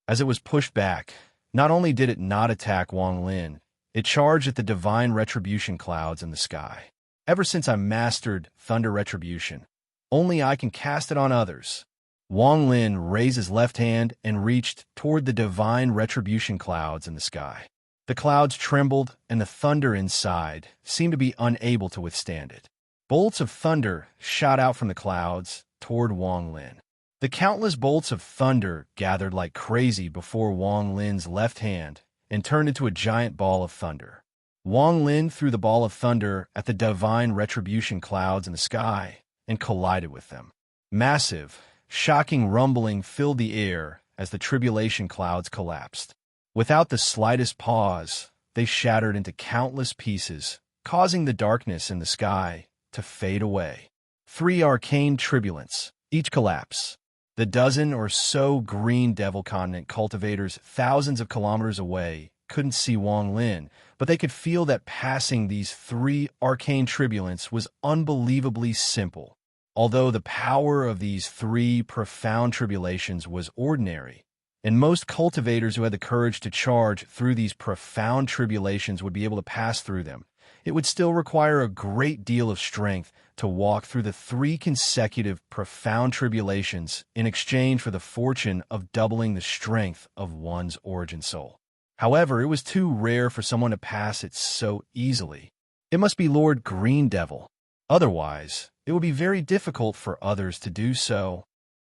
As it was pushed back, not only did it not attack Wang Lin, it charged at the divine retribution clouds in the sky. Ever since I mastered thunder retribution, only I can cast it on others. Wang Lin raised his left hand and reached toward the divine retribution clouds in the sky. The clouds trembled, and the thunder inside seemed to be unable to withstand it. Bolts of thunder shot out from the clouds toward Wang Lin. The countless bolts of thunder gathered like crazy before Wang Lin's left hand and turned into a giant ball of thunder. Wang Lin threw the ball of thunder at the divine retribution clouds in the sky and collided with them. Massive, shocking rumbling filled the air as the tribulation clouds collapsed. Without the slightest pause, they shattered into countless pieces, causing the darkness in the sky to fade away. 3 arcane tribulants, each collapse. The dozen or so green devil continent cultivators thousands of kilometers away couldn't see Wang Lin, but they could feel that passing these 3 arcane tribulants was unbelievably simple. Although the power of these 3 profound tribulations was ordinary, and most cultivators who had the courage to charge through these profound tribulations would be able to pass through them, it would still require a great deal of strength to walk through the 3 consecutive profound tribulations in exchange for the fortune of doubling the strength of one's origin soul. However, it was too rare for someone to pass it so easily. It must be Lord Green Devil. Otherwise, it would be very difficult for others to do so.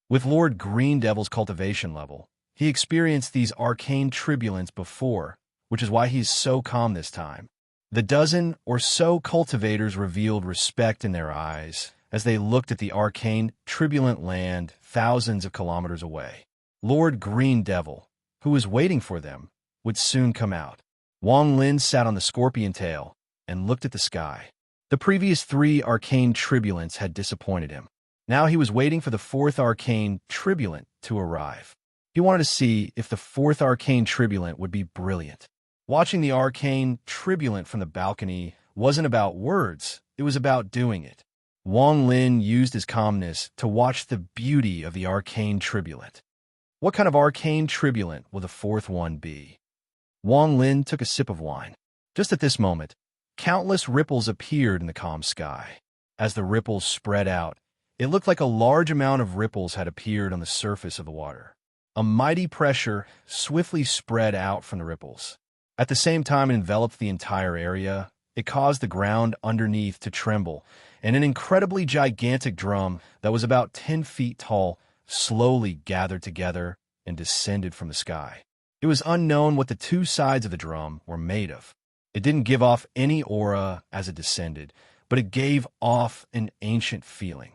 With Lord Green Devil's cultivation level, he experienced these arcane tribulants before, which is why he is so calm this time. The dozen or so cultivators revealed respect in their eyes as they looked at the arcane, turbulent land thousands of kilometers away. Lord Green Devil, who was waiting for them, would soon come out. Wang Lin sat on the scorpion tail and looked at the sky. The previous 3 arcane tribulants had disappointed him. Now he was waiting for the 4th arcane tribulant to arrive. He wanted to see if the 4th arcane tribulant would be brilliant. Watching the arcane tribulant from the balcony wasn't about words, it was about doing it. Wang Lin used his calmness to watch the beauty of the arcane tribulant. What kind of arcane tribulant will the 4th one be? Wang Lin took a sip of wine. Just at this moment, countless ripples appeared in the calm sky. As the ripples spread out, it looked like a large amount of ripples had appeared on the surface of the water. A mighty pressure swiftly spread out from the ripples. At the same time it enveloped the entire area, it caused the ground underneath to tremble, and an incredibly gigantic drum that was about 10 feet tall slowly gathered together and descended from the sky. It was unknown what the 2 sides of the drum were made of. It didn't give off any aura as it descended, but it gave off an ancient feeling.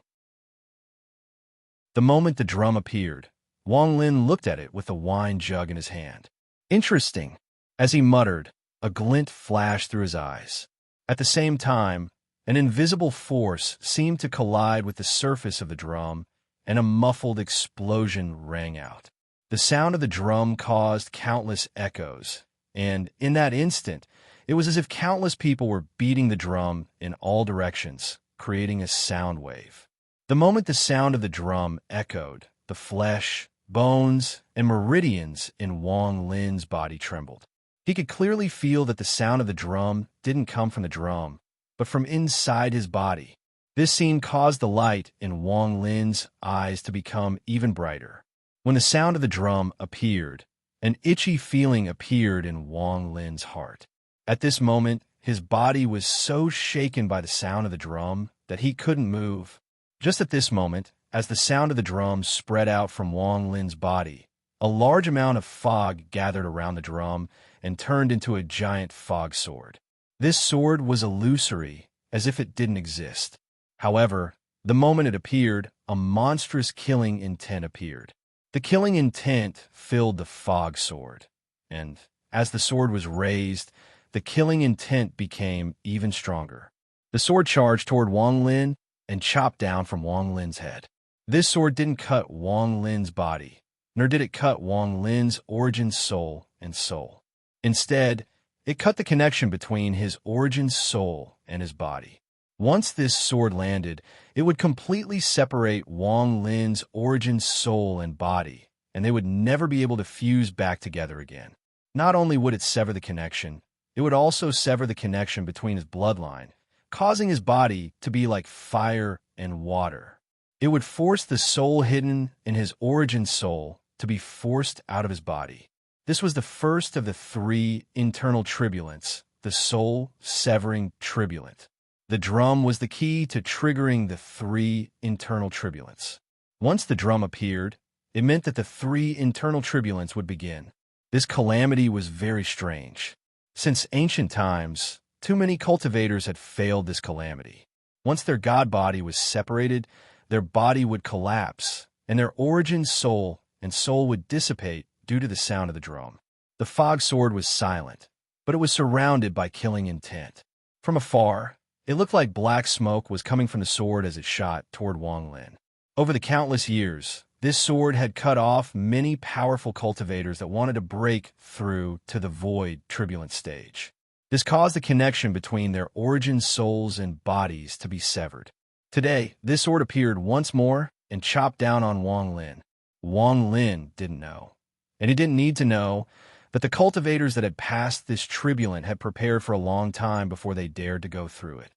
The moment the drum appeared, Wang Lin looked at it with the wine jug in his hand. Interesting. As he muttered, a glint flashed through his eyes. At the same time, an invisible force seemed to collide with the surface of the drum, and a muffled explosion rang out. The sound of the drum caused countless echoes, and in that instant, it was as if countless people were beating the drum in all directions, creating a sound wave. The moment the sound of the drum echoed, the flesh, bones, and meridians in Wang Lin's body trembled. He could clearly feel that the sound of the drum didn't come from the drum, but from inside his body. This scene caused the light in Wang Lin's eyes to become even brighter. When the sound of the drum appeared, an itchy feeling appeared in Wang Lin's heart. At this moment, his body was so shaken by the sound of the drum that he couldn't move. Just at this moment, as the sound of the drum spread out from Wang Lin's body, a large amount of fog gathered around the drum and turned into a giant fog sword. This sword was illusory, as if it didn't exist. However, the moment it appeared, a monstrous killing intent appeared. The killing intent filled the fog sword, and as the sword was raised, the killing intent became even stronger. The sword charged toward Wang Lin and chopped down from Wang Lin's head. This sword didn't cut Wang Lin's body, nor did it cut Wang Lin's origin soul and soul. Instead, it cut the connection between his origin soul and his body. Once this sword landed, it would completely separate Wang Lin's origin soul and body, and they would never be able to fuse back together again. Not only would it sever the connection, it would also sever the connection between his bloodline, causing his body to be like fire and water. It would force the soul hidden in his origin soul to be forced out of his body. This was the first of the 3 internal tribulants, the soul-severing tribulant. The drum was the key to triggering the 3 internal tribulants. Once the drum appeared, it meant that the 3 internal tribulants would begin. This calamity was very strange. Since ancient times, too many cultivators had failed this calamity. Once their god body was separated, their body would collapse, and their origin soul and soul would dissipate due to the sound of the drum. The fog sword was silent, but it was surrounded by killing intent. From afar, it looked like black smoke was coming from the sword as it shot toward Wang Lin. Over the countless years, this sword had cut off many powerful cultivators that wanted to break through to the void turbulent stage. This caused the connection between their origin souls and bodies to be severed. Today, this sword appeared once more and chopped down on Wang Lin. Wang Lin didn't know, and he didn't need to know, that the cultivators that had passed this turbulent had prepared for a long time before they dared to go through it.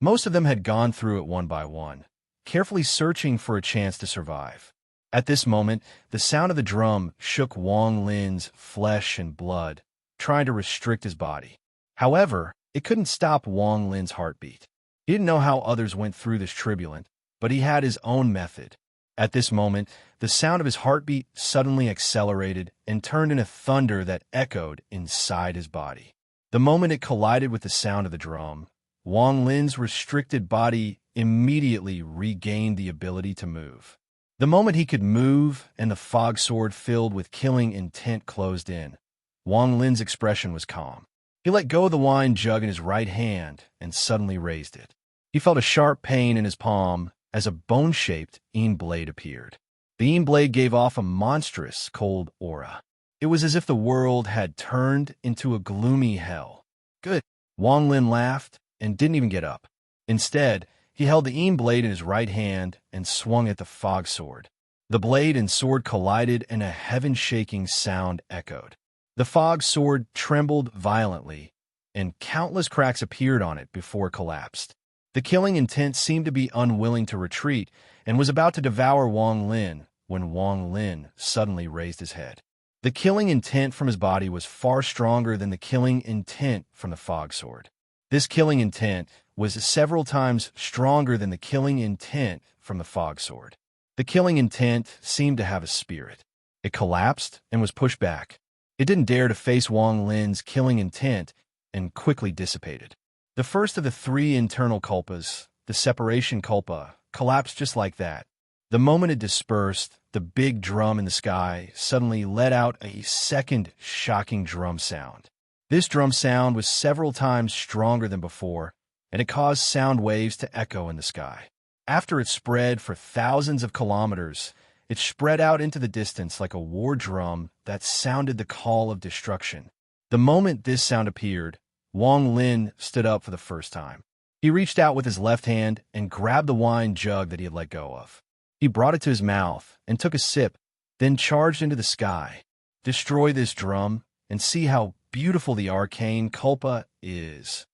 Most of them had gone through it one by one, carefully searching for a chance to survive. At this moment, the sound of the drum shook Wang Lin's flesh and blood, trying to restrict his body. However, it couldn't stop Wang Lin's heartbeat. He didn't know how others went through this turbulent, but he had his own method. At this moment, the sound of his heartbeat suddenly accelerated and turned into thunder that echoed inside his body. The moment it collided with the sound of the drum, Wang Lin's restricted body immediately regained the ability to move. The moment he could move and the fog sword filled with killing intent closed in, Wang Lin's expression was calm. He let go of the wine jug in his right hand and suddenly raised it. He felt a sharp pain in his palm as a bone-shaped blade appeared. The blade gave off a monstrous, cold aura. It was as if the world had turned into a gloomy hell. Good. Wang Lin laughed and didn't even get up. Instead, he held the blade in his right hand and swung at the fog sword. The blade and sword collided and a heaven-shaking sound echoed. The fog sword trembled violently, and countless cracks appeared on it before it collapsed. The killing intent seemed to be unwilling to retreat and was about to devour Wang Lin when Wang Lin suddenly raised his head. The killing intent from his body was far stronger than the killing intent from the fog sword. This killing intent was several times stronger than the killing intent from the fog sword. The killing intent seemed to have a spirit. It collapsed and was pushed back. It didn't dare to face Wang Lin's killing intent and quickly dissipated. The first of the three internal culpas, the separation culpa, collapsed just like that. The moment it dispersed, the big drum in the sky suddenly let out a second shocking drum sound. This drum sound was several times stronger than before, and it caused sound waves to echo in the sky. After it spread for thousands of kilometers, it spread out into the distance like a war drum that sounded the call of destruction. The moment this sound appeared, Wang Lin stood up for the first time. He reached out with his left hand and grabbed the wine jug that he had let go of. He brought it to his mouth and took a sip, then charged into the sky. Destroy this drum and see how beautiful the arcane culpa is.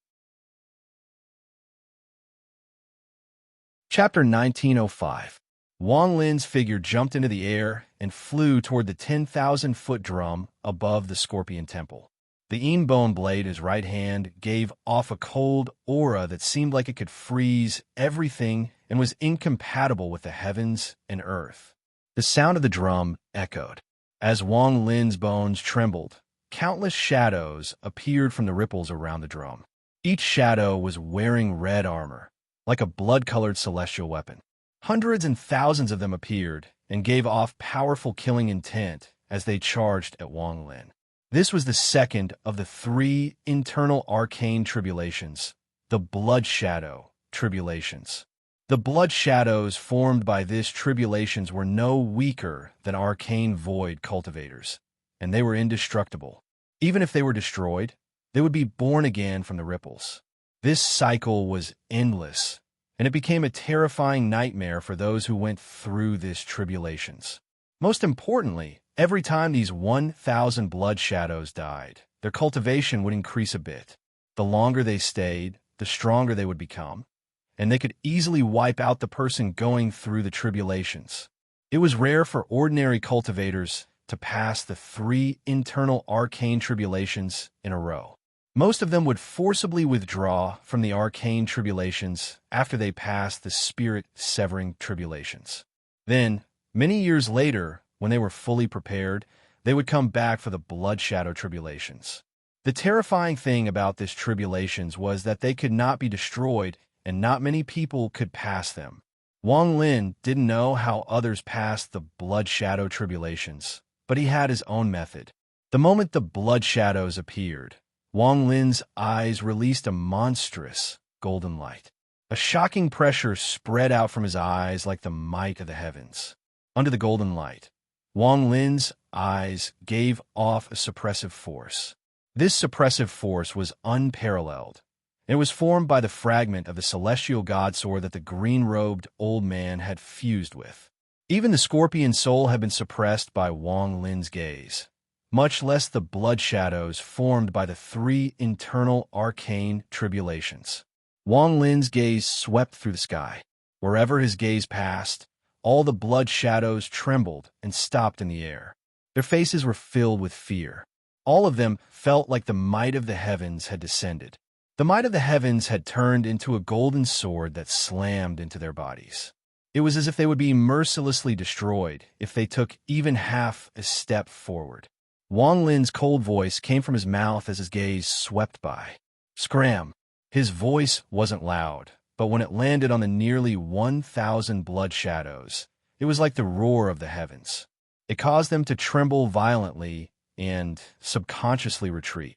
Chapter 1905. Wang Lin's figure jumped into the air and flew toward the 10,000-foot drum above the Scorpion Temple. The bone blade in his right hand gave off a cold aura that seemed like it could freeze everything and was incompatible with the heavens and earth. The sound of the drum echoed. As Wang Lin's bones trembled, countless shadows appeared from the ripples around the drum. Each shadow was wearing red armor, like a blood-colored celestial weapon. Hundreds and thousands of them appeared and gave off powerful killing intent as they charged at Wang Lin. This was the second of the three internal arcane tribulations, the Blood Shadow tribulations. The blood shadows formed by this tribulations were no weaker than arcane void cultivators, and they were indestructible. Even if they were destroyed, they would be born again from the ripples. This cycle was endless, and it became a terrifying nightmare for those who went through this tribulations. Most importantly, every time these 1,000 blood shadows died, their cultivation would increase a bit. The longer they stayed, the stronger they would become, and they could easily wipe out the person going through the tribulations. It was rare for ordinary cultivators to pass the three internal arcane tribulations in a row. Most of them would forcibly withdraw from the arcane tribulations after they passed the spirit-severing tribulations. Then, many years later, when they were fully prepared, they would come back for the blood shadow tribulations. The terrifying thing about this tribulations was that they could not be destroyed, and not many people could pass them. Wang Lin didn't know how others passed the blood shadow tribulations, but he had his own method. The moment the blood shadows appeared, Wang Lin's eyes released a monstrous golden light. A shocking pressure spread out from his eyes like the might of the heavens. Under the golden light, Wang Lin's eyes gave off a suppressive force. This suppressive force was unparalleled. It was formed by the fragment of the celestial god sword that the green-robed old man had fused with. Even the scorpion soul had been suppressed by Wang Lin's gaze, much less the blood shadows formed by the three internal arcane tribulations. Wang Lin's gaze swept through the sky. Wherever his gaze passed, all the blood shadows trembled and stopped in the air. Their faces were filled with fear. All of them felt like the might of the heavens had descended. The might of the heavens had turned into a golden sword that slammed into their bodies. It was as if they would be mercilessly destroyed if they took even half a step forward. Wang Lin's cold voice came from his mouth as his gaze swept by. Scram! His voice wasn't loud, but when it landed on the nearly 1,000 blood shadows, it was like the roar of the heavens. It caused them to tremble violently and subconsciously retreat.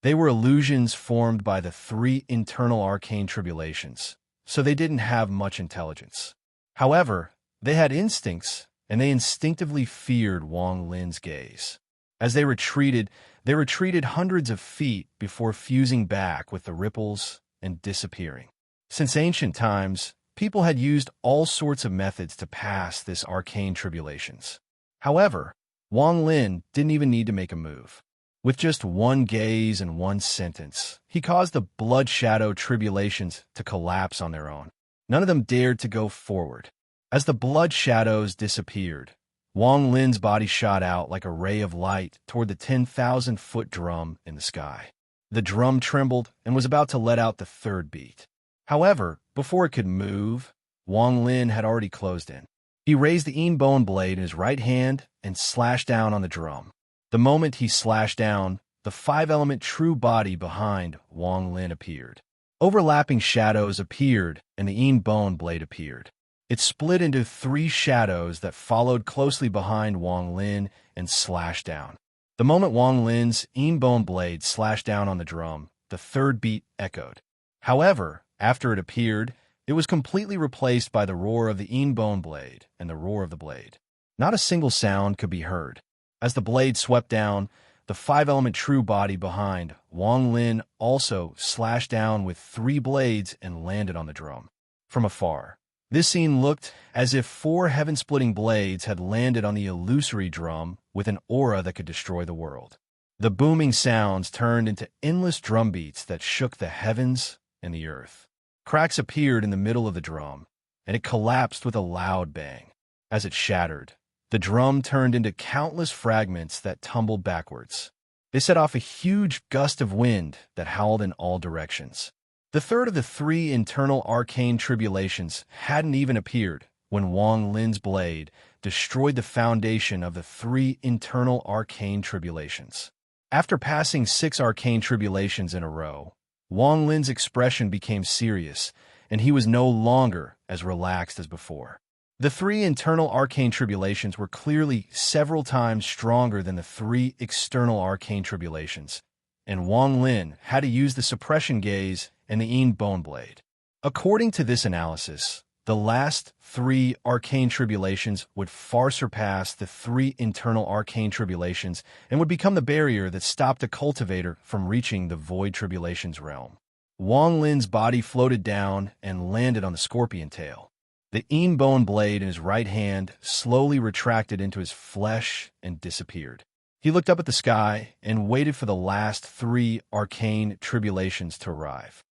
They were illusions formed by the three internal arcane tribulations, so they didn't have much intelligence. However, they had instincts, and they instinctively feared Wang Lin's gaze. As they retreated hundreds of feet before fusing back with the ripples and disappearing. Since ancient times, people had used all sorts of methods to pass this arcane tribulations. However, Wang Lin didn't even need to make a move. With just one gaze and one sentence, he caused the blood shadow tribulations to collapse on their own. None of them dared to go forward. As the blood shadows disappeared, Wang Lin's body shot out like a ray of light toward the 10,000-foot drum in the sky. The drum trembled and was about to let out the third beat. However, before it could move, Wang Lin had already closed in. He raised the bone blade in his right hand and slashed down on the drum. The moment he slashed down, the five-element true body behind Wang Lin appeared. Overlapping shadows appeared, and the bone blade appeared. It split into three shadows that followed closely behind Wang Lin and slashed down. The moment Wang Lin's bone blade slashed down on the drum, the third beat echoed. However, after it appeared, it was completely replaced by the roar of the bone blade and the roar of the blade. Not a single sound could be heard. As the blade swept down, the five-element true body behind Wang Lin also slashed down with three blades and landed on the drum. From afar, this scene looked as if four heaven-splitting blades had landed on the illusory drum with an aura that could destroy the world. The booming sounds turned into endless drum beats that shook the heavens and the earth. Cracks appeared in the middle of the drum, and it collapsed with a loud bang. As it shattered, the drum turned into countless fragments that tumbled backwards. They set off a huge gust of wind that howled in all directions. The third of the three internal arcane tribulations hadn't even appeared when Wang Lin's blade destroyed the foundation of the three internal arcane tribulations. After passing 6 arcane tribulations in a row, Wang Lin's expression became serious, and he was no longer as relaxed as before. The three internal arcane tribulations were clearly several times stronger than the three external arcane tribulations, and Wang Lin had to use the suppression gaze and the bone blade. According to this analysis, the last 3 arcane tribulations would far surpass the 3 internal arcane tribulations and would become the barrier that stopped a cultivator from reaching the void tribulations realm. Wang Lin's body floated down and landed on the scorpion tail. The bone blade in his right hand slowly retracted into his flesh and disappeared. He looked up at the sky and waited for the last 3 arcane tribulations to arrive.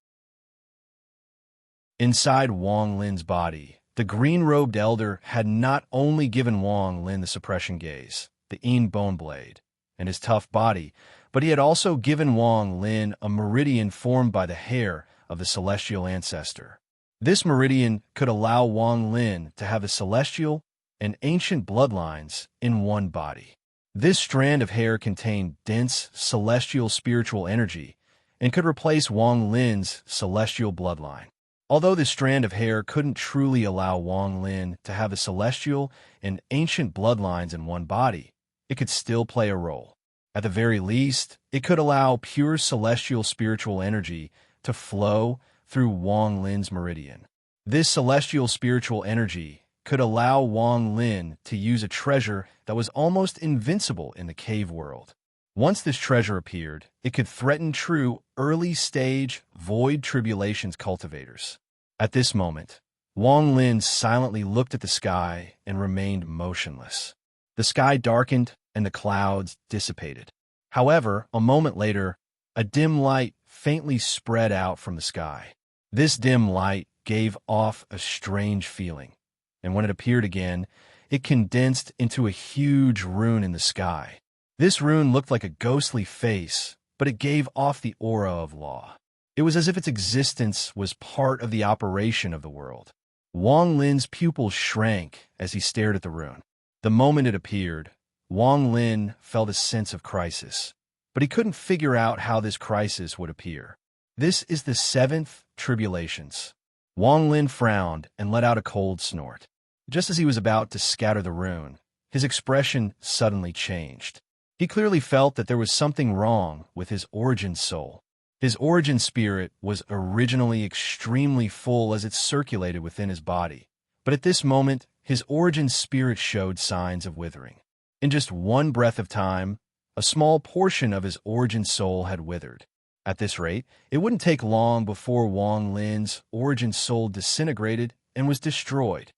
Inside Wang Lin's body, the green-robed elder had not only given Wang Lin the suppression gaze, the bone blade, and his tough body, but he had also given Wang Lin a meridian formed by the hair of the celestial ancestor. This meridian could allow Wang Lin to have the celestial and ancient bloodlines in one body. This strand of hair contained dense celestial spiritual energy and could replace Wang Lin's celestial bloodline. Although this strand of hair couldn't truly allow Wang Lin to have the celestial and ancient bloodlines in one body, it could still play a role. At the very least, it could allow pure celestial spiritual energy to flow through Wang Lin's meridian. This celestial spiritual energy could allow Wang Lin to use a treasure that was almost invincible in the cave world. Once this treasure appeared, it could threaten true early-stage void tribulations cultivators. At this moment, Wang Lin silently looked at the sky and remained motionless. The sky darkened and the clouds dissipated. However, a moment later, a dim light faintly spread out from the sky. This dim light gave off a strange feeling, and when it appeared again, it condensed into a huge rune in the sky. This rune looked like a ghostly face, but it gave off the aura of law. It was as if its existence was part of the operation of the world. Wang Lin's pupils shrank as he stared at the rune. The moment it appeared, Wang Lin felt a sense of crisis, but he couldn't figure out how this crisis would appear. This is the seventh tribulations. Wang Lin frowned and let out a cold snort. Just as he was about to scatter the rune, his expression suddenly changed. He clearly felt that there was something wrong with his origin soul. His origin spirit was originally extremely full as it circulated within his body, but at this moment, his origin spirit showed signs of withering. In just one breath of time, a small portion of his origin soul had withered. At this rate, it wouldn't take long before Wang Lin's origin soul disintegrated and was destroyed.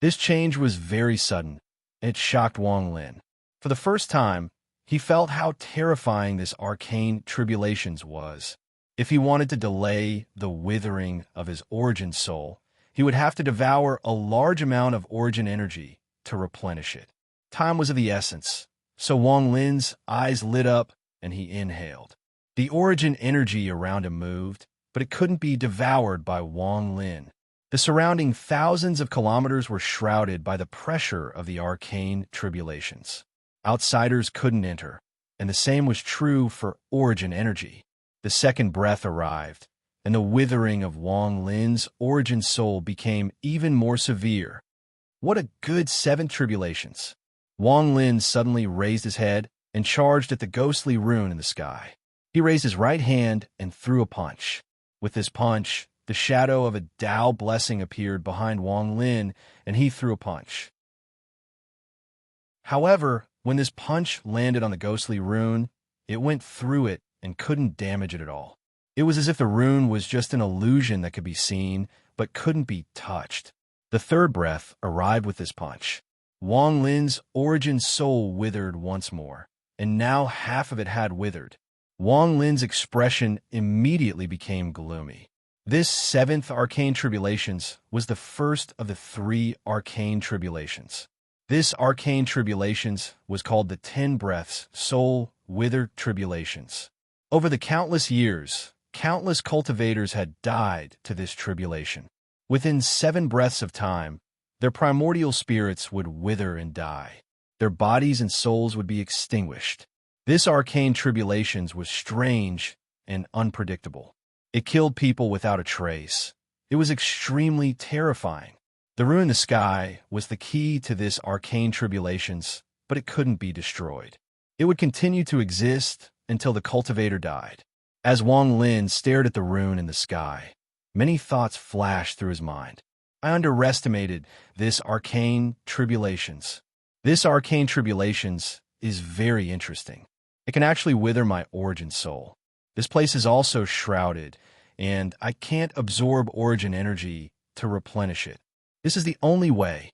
This change was very sudden. It shocked Wang Lin. For the first time, he felt how terrifying this arcane tribulations was. If he wanted to delay the withering of his origin soul, he would have to devour a large amount of origin energy to replenish it. Time was of the essence, so Wang Lin's eyes lit up and he inhaled. The origin energy around him moved, but it couldn't be devoured by Wang Lin. The surrounding thousands of kilometers were shrouded by the pressure of the arcane tribulations. Outsiders couldn't enter, and the same was true for origin energy. The second breath arrived, and the withering of Wang Lin's origin soul became even more severe. What a good 7 tribulations! Wang Lin suddenly raised his head and charged at the ghostly rune in the sky. He raised his right hand and threw a punch. With this punch, the shadow of a Dao blessing appeared behind Wang Lin, and he threw a punch. However, when this punch landed on the ghostly rune, it went through it and couldn't damage it at all. It was as if the rune was just an illusion that could be seen, but couldn't be touched. The third breath arrived with this punch. Wang Lin's origin soul withered once more, and now half of it had withered. Wang Lin's expression immediately became gloomy. This 7th arcane tribulations was the first of the 3 arcane tribulations. This arcane tribulations was called the 10 breaths soul withered tribulations. Over the countless years, countless cultivators had died to this tribulation. Within 7 breaths of time, their primordial spirits would wither and die. Their bodies and souls would be extinguished. This arcane tribulations was strange and unpredictable. It killed people without a trace. It was extremely terrifying. The rune in the sky was the key to this arcane tribulations, but it couldn't be destroyed. It would continue to exist until the cultivator died. As Wang Lin stared at the rune in the sky, many thoughts flashed through his mind. I underestimated this arcane tribulations. This arcane tribulations is very interesting. It can actually wither my origin soul. This place is also shrouded, and I can't absorb origin energy to replenish it. This is the only way.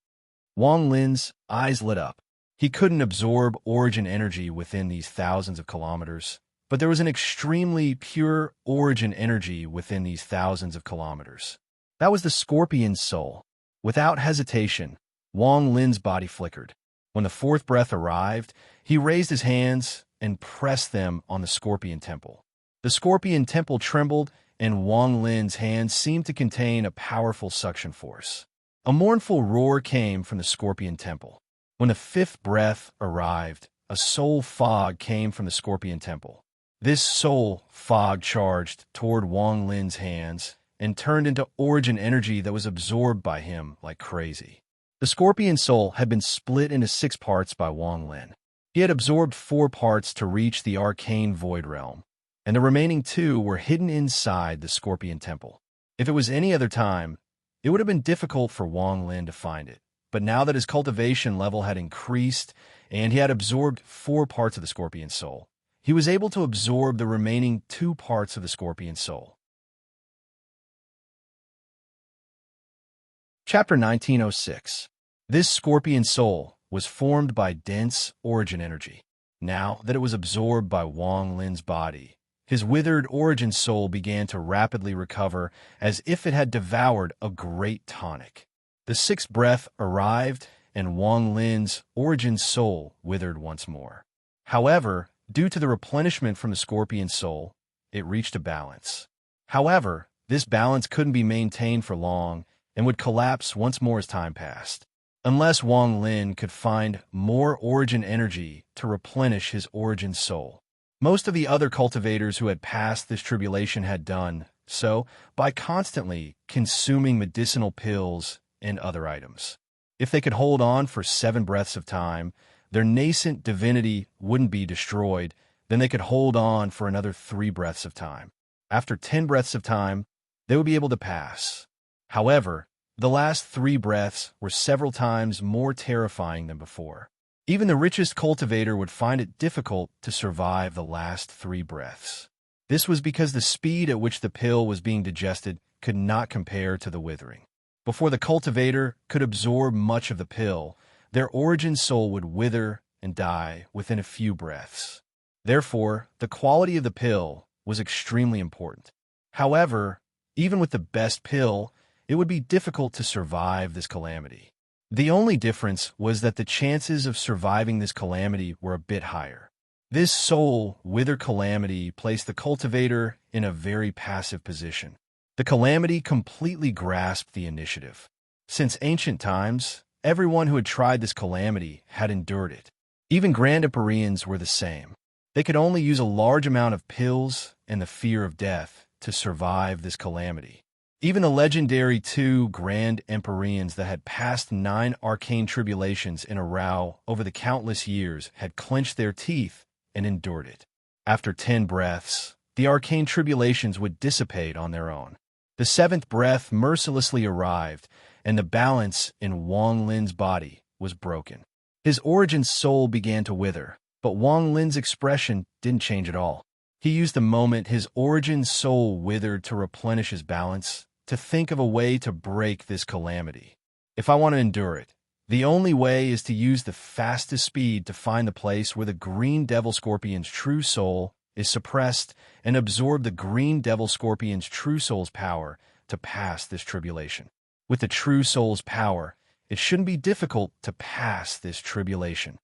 Wang Lin's eyes lit up. He couldn't absorb origin energy within these thousands of kilometers, but there was an extremely pure origin energy within these thousands of kilometers. That was the scorpion's soul. Without hesitation, Wang Lin's body flickered. When the 4th breath arrived, he raised his hands and pressed them on the scorpion temple. The scorpion temple trembled, and Wang Lin's hands seemed to contain a powerful suction force. A mournful roar came from the scorpion temple. When the 5th breath arrived, a soul fog came from the scorpion temple. This soul fog charged toward Wang Lin's hands and turned into origin energy that was absorbed by him like crazy. The scorpion soul had been split into 6 parts by Wang Lin. He had absorbed 4 parts to reach the arcane void realm, and the remaining 2 were hidden inside the scorpion temple. If it was any other time, it would have been difficult for Wang Lin to find it. But now that his cultivation level had increased and he had absorbed 4 parts of the scorpion soul, he was able to absorb the remaining 2 parts of the scorpion soul. Chapter 1906. This scorpion soul was formed by dense origin energy. Now that it was absorbed by Wang Lin's body, his withered origin soul began to rapidly recover as if it had devoured a great tonic. The 6th breath arrived, and Wang Lin's origin soul withered once more. However, due to the replenishment from the scorpion soul, it reached a balance. However, this balance couldn't be maintained for long and would collapse once more as time passed, unless Wang Lin could find more origin energy to replenish his origin soul. Most of the other cultivators who had passed this tribulation had done so by constantly consuming medicinal pills and other items. If they could hold on for 7 breaths of time, their nascent divinity wouldn't be destroyed. Then they could hold on for another 3 breaths of time. After 10 breaths of time, they would be able to pass. However, the last 3 breaths were several times more terrifying than before. Even the richest cultivator would find it difficult to survive the last 3 breaths. This was because the speed at which the pill was being digested could not compare to the withering. Before the cultivator could absorb much of the pill, their origin soul would wither and die within a few breaths. Therefore, the quality of the pill was extremely important. However, even with the best pill, it would be difficult to survive this calamity. The only difference was that the chances of surviving this calamity were a bit higher. This soul wither calamity placed the cultivator in a very passive position. The calamity completely grasped the initiative. Since ancient times, everyone who had tried this calamity had endured it. Even Grand Empyreans were the same. They could only use a large amount of pills and the fear of death to survive this calamity. Even the legendary 2 Grand Empyreans that had passed 9 arcane tribulations in a row over the countless years had clenched their teeth and endured it. After 10 breaths, the arcane tribulations would dissipate on their own. The 7th breath mercilessly arrived, and the balance in Wang Lin's body was broken. His origin soul began to wither, but Wang Lin's expression didn't change at all. He used the moment his origin soul withered to replenish his balance, to think of a way to break this calamity. If I want to endure it, the only way is to use the fastest speed to find the place where the Green Devil Scorpion's true soul is suppressed and absorb the Green Devil Scorpion's true soul's power to pass this tribulation. With the true soul's power, it shouldn't be difficult to pass this tribulation.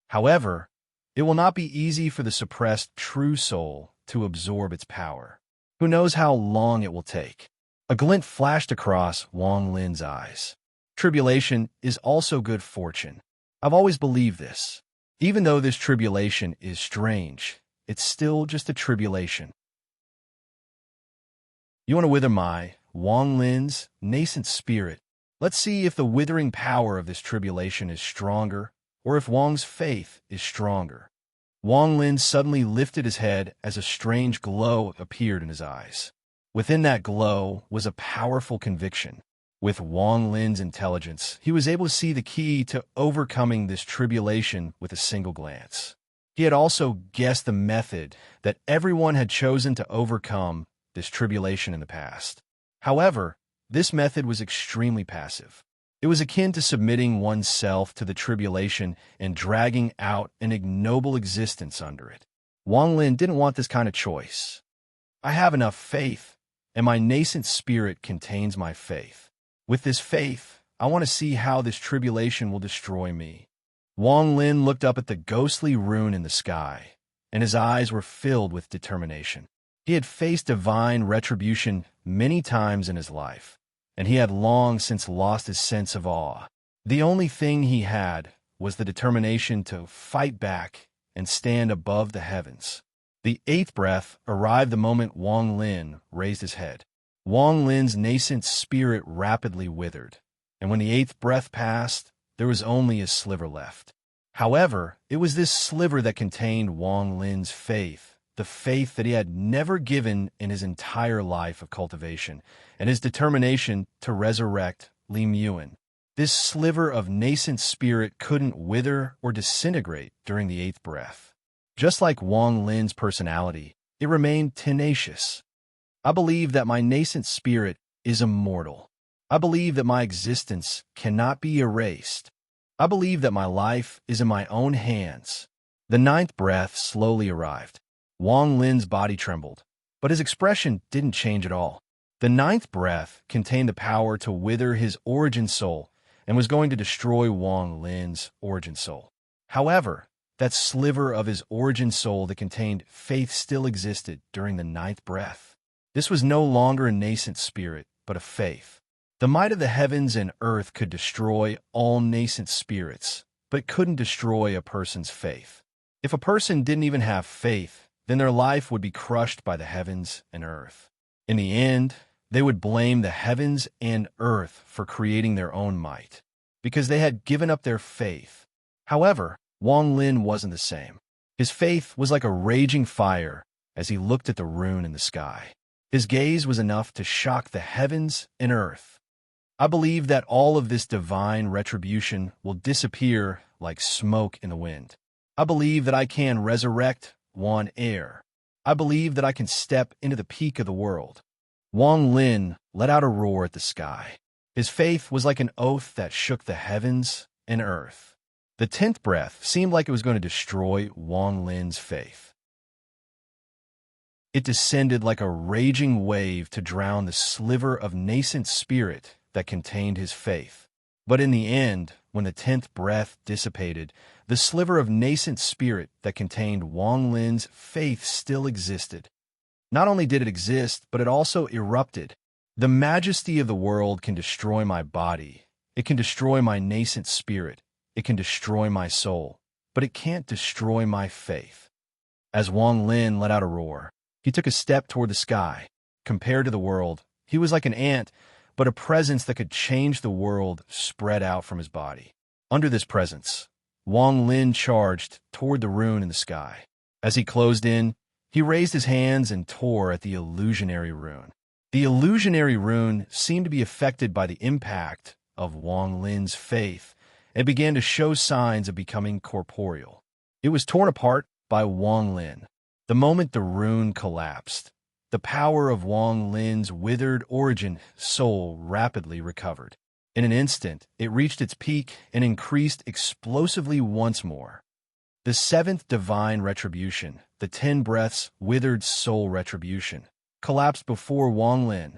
However, it will not be easy for the suppressed true soul to absorb its power. Who knows how long it will take? A glint flashed across Wang Lin's eyes. Tribulation is also good fortune. I've always believed this. Even though this tribulation is strange, it's still just a tribulation. You want to wither my, Wang Lin's, nascent spirit? Let's see if the withering power of this tribulation is stronger, or if Wang's faith is stronger. Wang Lin suddenly lifted his head as a strange glow appeared in his eyes. Within that glow was a powerful conviction. With Wang Lin's intelligence, he was able to see the key to overcoming this tribulation with a single glance. He had also guessed the method that everyone had chosen to overcome this tribulation in the past. However, this method was extremely passive. It was akin to submitting oneself to the tribulation and dragging out an ignoble existence under it. Wang Lin didn't want this kind of choice. I have enough faith, and my nascent spirit contains my faith. With this faith, I want to see how this tribulation will destroy me. Wang Lin looked up at the ghostly rune in the sky, and his eyes were filled with determination. He had faced divine retribution many times in his life, and he had long since lost his sense of awe. The only thing he had was the determination to fight back and stand above the heavens. The 8th breath arrived the moment Wang Lin raised his head. Wang Lin's nascent spirit rapidly withered, and when the eighth breath passed, there was only a sliver left. However, it was this sliver that contained Wang Lin's faith, the faith that he had never given in his entire life of cultivation, and his determination to resurrect Li Muan. This sliver of nascent spirit couldn't wither or disintegrate during the eighth breath. Just like Wang Lin's personality, it remained tenacious. I believe that my nascent spirit is immortal. I believe that my existence cannot be erased. I believe that my life is in my own hands. The ninth breath slowly arrived. Wang Lin's body trembled, but his expression didn't change at all. The ninth breath contained the power to wither his origin soul and was going to destroy Wang Lin's origin soul. However, that sliver of his origin soul that contained faith still existed during the ninth breath. This was no longer a nascent spirit, but a faith. The might of the heavens and earth could destroy all nascent spirits, but couldn't destroy a person's faith. If a person didn't even have faith, then their life would be crushed by the heavens and earth. In the end, they would blame the heavens and earth for creating their own might, because they had given up their faith. However, Wang Lin wasn't the same. His faith was like a raging fire as he looked at the rune in the sky. His gaze was enough to shock the heavens and earth. I believe that all of this divine retribution will disappear like smoke in the wind. I believe that I can resurrect Wan Air. I believe that I can step into the peak of the world. Wang Lin let out a roar at the sky. His faith was like an oath that shook the heavens and earth. The 10th breath seemed like it was going to destroy Wang Lin's faith. It descended like a raging wave to drown the sliver of nascent spirit that contained his faith. But in the end, when the 10th breath dissipated, the sliver of nascent spirit that contained Wang Lin's faith still existed. Not only did it exist, but it also erupted. The majesty of the world can destroy my body. It can destroy my nascent spirit. It can destroy my soul. But it can't destroy my faith. As Wang Lin let out a roar, he took a step toward the sky. Compared to the world, he was like an ant, but a presence that could change the world spread out from his body. Under this presence, Wang Lin charged toward the rune in the sky. As he closed in, he raised his hands and tore at the illusionary rune. The illusionary rune seemed to be affected by the impact of Wang Lin's faith and began to show signs of becoming corporeal. It was torn apart by Wang Lin. The moment the rune collapsed, the power of Wang Lin's withered origin soul rapidly recovered. In an instant, it reached its peak and increased explosively once more. The 7th divine retribution, the 10 breaths withered soul retribution, collapsed before Wang Lin.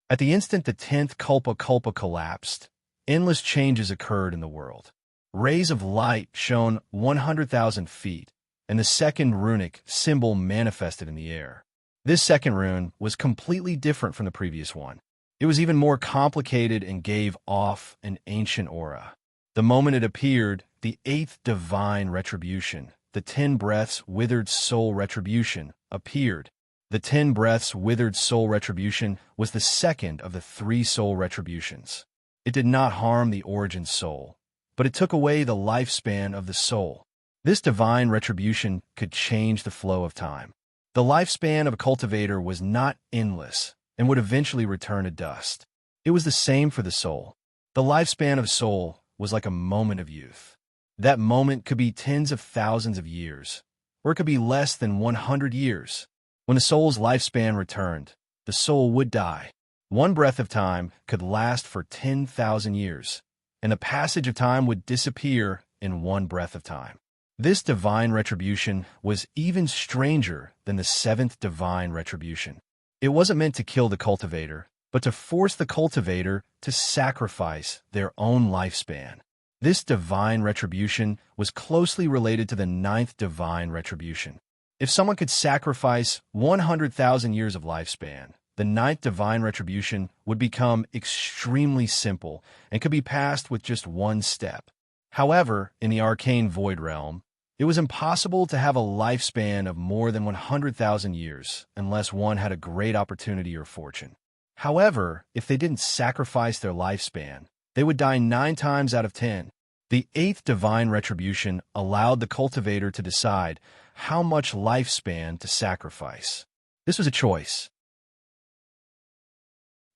At the instant the 10th Kulpa collapsed, endless changes occurred in the world. Rays of light shone 100,000 feet, and the second runic symbol manifested in the air. This second rune was completely different from the previous one. It was even more complicated and gave off an ancient aura. The moment it appeared, the 8th divine retribution, the 10 breaths withered soul retribution, appeared. The 10 breaths withered soul retribution was the second of the 3 soul retributions. It did not harm the origin soul, but it took away the lifespan of the soul. This divine retribution could change the flow of time. The lifespan of a cultivator was not endless and would eventually return to dust. It was the same for the soul. The lifespan of soul was like a moment of youth. That moment could be tens of thousands of years, or it could be less than 100 years. When the soul's lifespan returned, the soul would die. One breath of time could last for 10,000 years, and the passage of time would disappear in one breath of time. This divine retribution was even stranger than the 7th divine retribution. It wasn't meant to kill the cultivator, but to force the cultivator to sacrifice their own lifespan. This divine retribution was closely related to the 9th divine retribution. If someone could sacrifice 100,000 years of lifespan, the 9th divine retribution would become extremely simple and could be passed with just one step. However, in the arcane void realm, it was impossible to have a lifespan of more than 100,000 years unless one had a great opportunity or fortune. However, if they didn't sacrifice their lifespan, they would die 9 times out of 10. The 8th divine retribution allowed the cultivator to decide how much lifespan to sacrifice. This was a choice.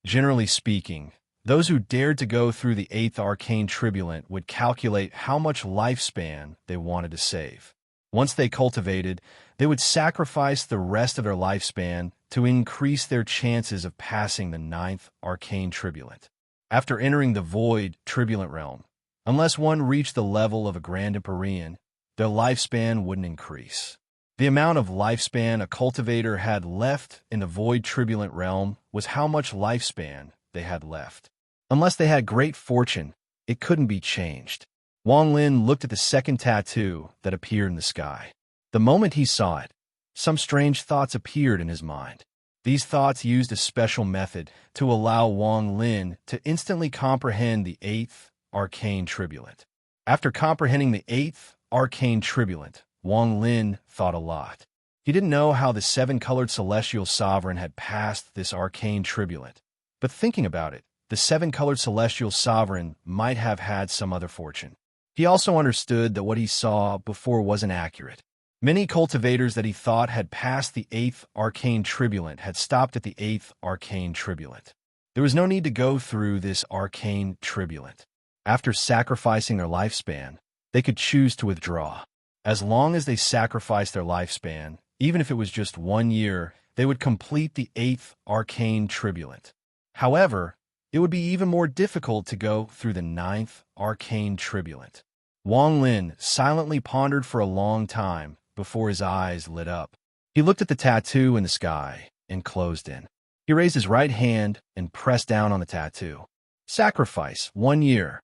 Generally speaking, those who dared to go through the 8th arcane tribulant would calculate how much lifespan they wanted to save. Once they cultivated, they would sacrifice the rest of their lifespan to increase their chances of passing the 9th arcane tribulant. After entering the void tribulant realm, unless one reached the level of a Grand Empyrean, their lifespan wouldn't increase. The amount of lifespan a cultivator had left in the void tribulant realm was how much lifespan they had left. Unless they had great fortune, it couldn't be changed. Wang Lin looked at the second tattoo that appeared in the sky. The moment he saw it, some strange thoughts appeared in his mind. These thoughts used a special method to allow Wang Lin to instantly comprehend the 8th arcane tribulant. After comprehending the 8th arcane tribulant, Wang Lin thought a lot. He didn't know how the 7-colored celestial sovereign had passed this arcane tribulant, but thinking about it, the 7-colored celestial sovereign might have had some other fortune. He also understood that what he saw before wasn't accurate. Many cultivators that he thought had passed the 8th arcane tribulant had stopped at the 8th arcane tribulant. There was no need to go through this arcane tribulant. After sacrificing their lifespan, they could choose to withdraw. As long as they sacrificed their lifespan, even if it was just 1 year, they would complete the 8th arcane tribulant. However, it would be even more difficult to go through the 9th arcane tribulant. Wang Lin silently pondered for a long time before his eyes lit up. He looked at the tattoo in the sky and closed in. He raised his right hand and pressed down on the tattoo. Sacrifice, 1 year.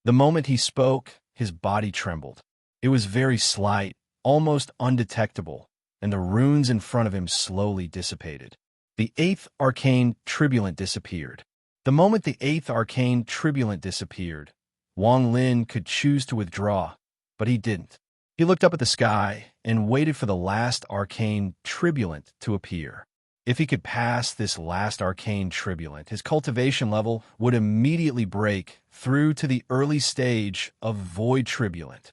The moment he spoke, his body trembled. It was very slight, almost undetectable, and the runes in front of him slowly dissipated. The 8th arcane tribulant disappeared. The moment the 8th arcane tribulant disappeared, Wang Lin could choose to withdraw, but he didn't. He looked up at the sky and waited for the last arcane tribulant to appear. If he could pass this last arcane tribulant, his cultivation level would immediately break through to the early stage of void tribulant.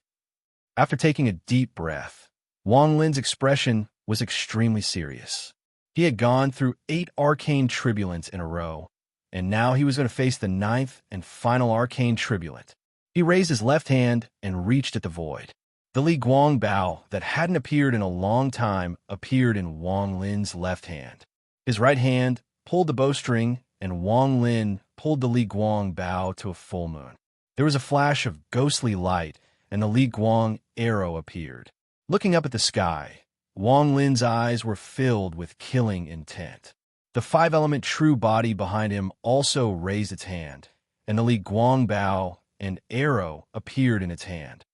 After taking a deep breath, Wang Lin's expression was extremely serious. He had gone through 8 arcane tribulants in a row, and now he was going to face the 9th and final arcane tribulant. He raised his left hand and reached at the void. The Li Guang Bao that hadn't appeared in a long time appeared in Wang Lin's left hand. His right hand pulled the bowstring, and Wang Lin pulled the Li Guang Bao to a full moon. There was a flash of ghostly light, and the Li Guang arrow appeared. Looking up at the sky, Wang Lin's eyes were filled with killing intent. The 5-element true body behind him also raised its hand, and the Li Guang Bao and arrow appeared in its hand.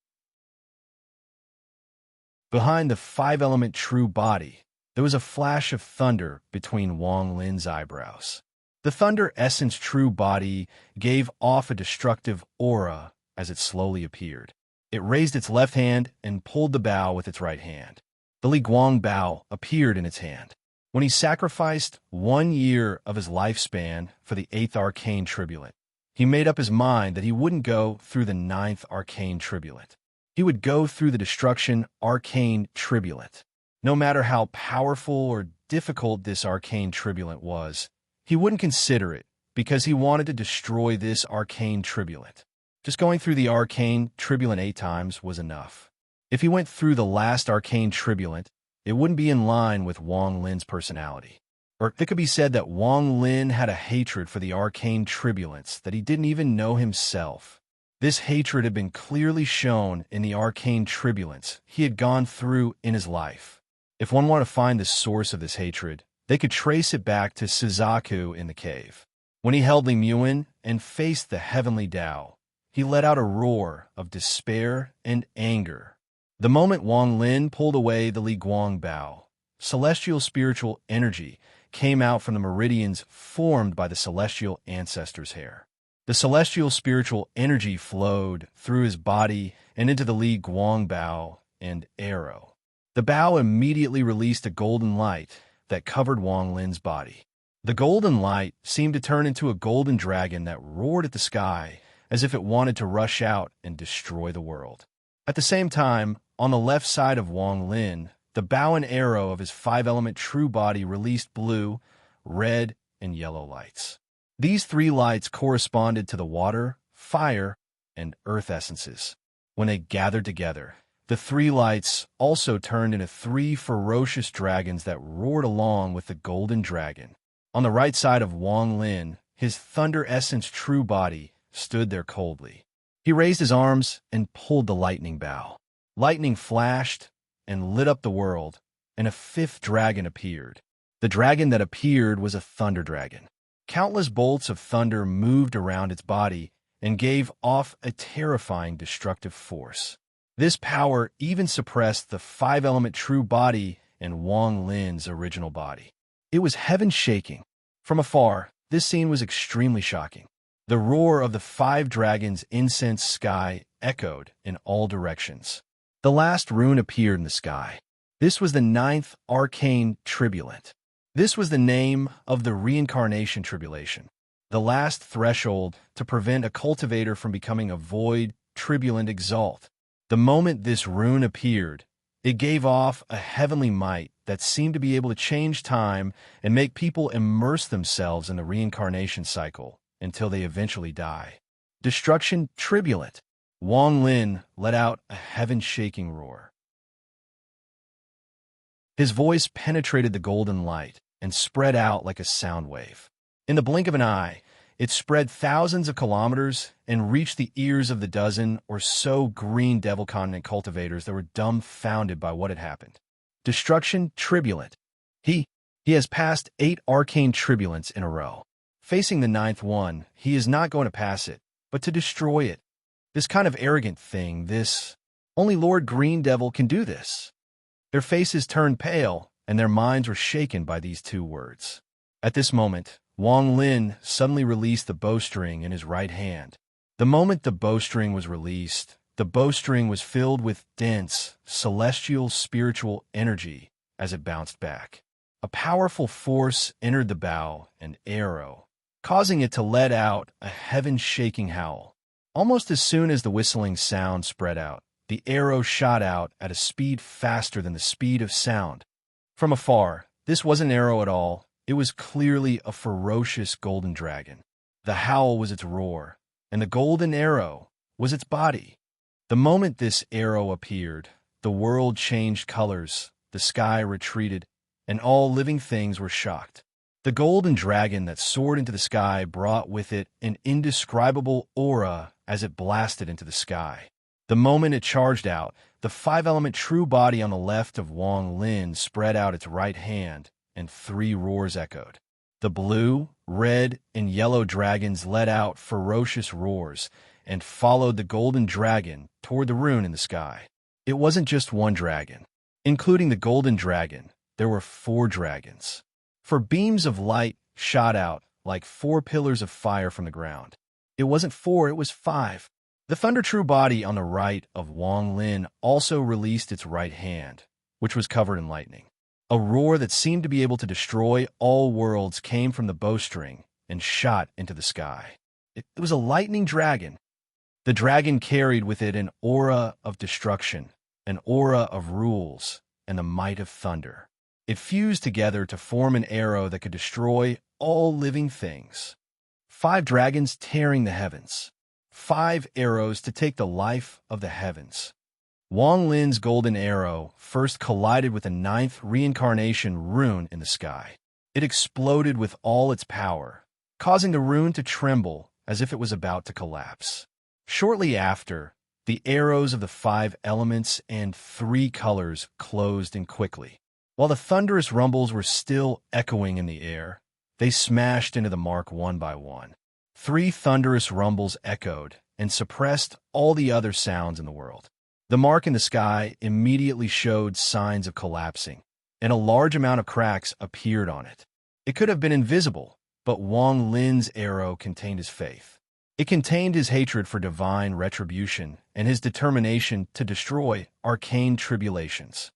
Behind the 5-element true body, there was a flash of thunder between Wang Lin's eyebrows. The thunder essence true body gave off a destructive aura as it slowly appeared. It raised its left hand and pulled the bow with its right hand. The Li Guang Bao appeared in its hand. When he sacrificed 1 year of his lifespan for the 8th arcane tribulant, he made up his mind that he wouldn't go through the 9th arcane tribulant. He would go through the destruction arcane tribulant. No matter how powerful or difficult this arcane tribulant was, he wouldn't consider it because he wanted to destroy this arcane tribulant. Just going through the arcane tribulant 8 times was enough. If he went through the last arcane tribulant, it wouldn't be in line with Wang Lin's personality. Or it could be said that Wang Lin had a hatred for the arcane tribulants that he didn't even know himself. This hatred had been clearly shown in the arcane tribulants he had gone through in his life. If one wanted to find the source of this hatred, they could trace it back to Suzaku in the cave. When he held Li Muin and faced the heavenly Tao, he let out a roar of despair and anger. The moment Wang Lin pulled away the Li Guang Bao, celestial spiritual energy came out from the meridians formed by the celestial ancestors' hair. The celestial spiritual energy flowed through his body and into the Li Guang Bao and arrow. The Bao immediately released a golden light that covered Wang Lin's body. The golden light seemed to turn into a golden dragon that roared at the sky as if it wanted to rush out and destroy the world. At the same time, on the left side of Wang Lin, the bow and arrow of his five-element true body released blue, red, and yellow lights. These three lights corresponded to the water, fire, and earth essences. When they gathered together, the three lights also turned into three ferocious dragons that roared along with the golden dragon. On the right side of Wang Lin, his thunder essence true body stood there coldly. He raised his arms and pulled the lightning bow. Lightning flashed and lit up the world, and a fifth dragon appeared. The dragon that appeared was a thunder dragon. Countless bolts of thunder moved around its body and gave off a terrifying destructive force. This power even suppressed the five-element true body and Wang Lin's original body. It was heaven-shaking. From afar, this scene was extremely shocking. The roar of the five dragons' incense sky echoed in all directions. The last rune appeared in the sky. This was the ninth arcane tribulant. This was the name of the reincarnation tribulation, the last threshold to prevent a cultivator from becoming a void tribulant exalt. The moment this rune appeared, it gave off a heavenly might that seemed to be able to change time and make people immerse themselves in the reincarnation cycle until they eventually die. Destruction tribulant. Wang Lin let out a heaven-shaking roar. His voice penetrated the golden light and spread out like a sound wave. In the blink of an eye, it spread thousands of kilometers and reached the ears of the dozen or so green devil continent cultivators that were dumbfounded by what had happened. Destruction tribulant. He has passed 8 arcane tribulants in a row. Facing the ninth one, he is not going to pass it, but to destroy it. This kind of arrogant thing, this... Only Lord Green Devil can do this. Their faces turned pale, and their minds were shaken by these 2 words. At this moment, Wang Lin suddenly released the bowstring in his right hand. The moment the bowstring was released, the bowstring was filled with dense, celestial spiritual energy as it bounced back. A powerful force entered the bow and arrow, causing it to let out a heaven-shaking howl. Almost as soon as the whistling sound spread out, the arrow shot out at a speed faster than the speed of sound. From afar, this wasn't an arrow at all. It was clearly a ferocious golden dragon. The howl was its roar, and the golden arrow was its body. The moment this arrow appeared, the world changed colors, the sky retreated, and all living things were shocked. The golden dragon that soared into the sky brought with it an indescribable aura as it blasted into the sky. The moment it charged out, the five-element true body on the left of Wang Lin spread out its right hand, and 3 roars echoed. The blue, red, and yellow dragons let out ferocious roars and followed the golden dragon toward the rune in the sky. It wasn't just one dragon. Including the golden dragon, there were 4 dragons. 4 beams of light shot out like 4 pillars of fire from the ground. It wasn't 4, it was 5. The thunder true body on the right of Wang Lin also released its right hand, which was covered in lightning. A roar that seemed to be able to destroy all worlds came from the bowstring and shot into the sky. It was a lightning dragon. The dragon carried with it an aura of destruction, an aura of rules, and the might of thunder. It fused together to form an arrow that could destroy all living things. 5 dragons tearing the heavens. 5 arrows to take the life of the heavens. Wang Lin's golden arrow first collided with the 9th reincarnation rune in the sky. It exploded with all its power, causing the rune to tremble as if it was about to collapse. Shortly after, the arrows of the 5 elements and 3 colors closed in quickly. While the thunderous rumbles were still echoing in the air, they smashed into the mark one by one. 3 thunderous rumbles echoed and suppressed all the other sounds in the world. The mark in the sky immediately showed signs of collapsing, and a large amount of cracks appeared on it. It could have been invisible, but Wang Lin's arrow contained his faith. It contained his hatred for divine retribution and his determination to destroy arcane tribulations.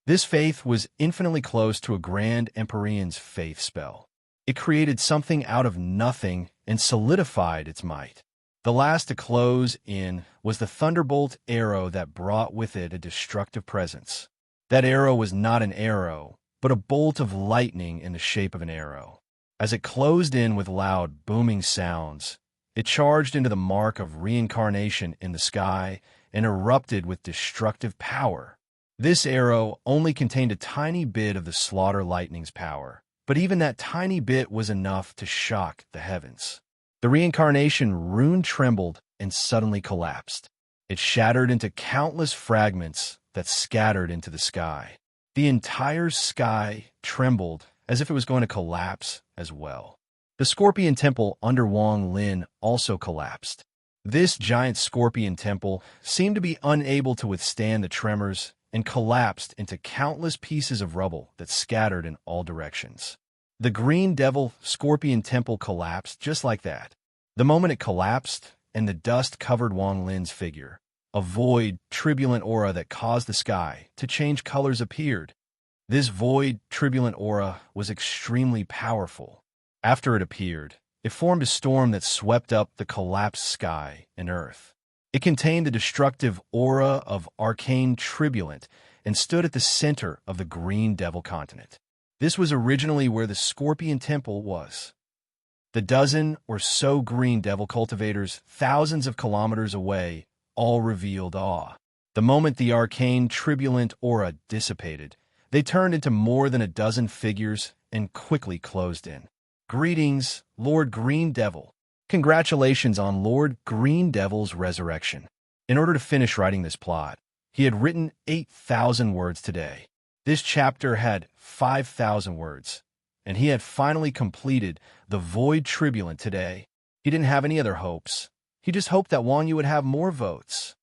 This faith was infinitely close to a Grand Empyrean's faith spell. It created something out of nothing and solidified its might. The last to close in was the thunderbolt arrow that brought with it a destructive presence. That arrow was not an arrow, but a bolt of lightning in the shape of an arrow. As it closed in with loud, booming sounds, it charged into the mark of reincarnation in the sky and erupted with destructive power. This arrow only contained a tiny bit of the slaughter lightning's power, but even that tiny bit was enough to shock the heavens. The reincarnation rune trembled and suddenly collapsed. It shattered into countless fragments that scattered into the sky. The entire sky trembled as if it was going to collapse as well. The scorpion temple under Wang Lin also collapsed. This giant scorpion temple seemed to be unable to withstand the tremors and collapsed into countless pieces of rubble that scattered in all directions. The green devil scorpion temple collapsed just like that. The moment it collapsed and the dust covered Wang Lin's figure, a void, turbulent aura that caused the sky to change colors appeared. This void, turbulent aura was extremely powerful. After it appeared, it formed a storm that swept up the collapsed sky and earth. It contained the destructive aura of arcane turbulent and stood at the center of the green devil continent. This was originally where the scorpion temple was. The dozen or so green devil cultivators thousands of kilometers away all revealed awe. The moment the arcane turbulent aura dissipated, they turned into more than a dozen figures and quickly closed in. Greetings, Lord Green Devil. Congratulations on Lord Green Devil's resurrection. In order to finish writing this plot, he had written 8,000 words today. This chapter had 5,000 words, and he had finally completed the Void Turbulent today. He didn't have any other hopes. He just hoped that Wang Yu would have more votes.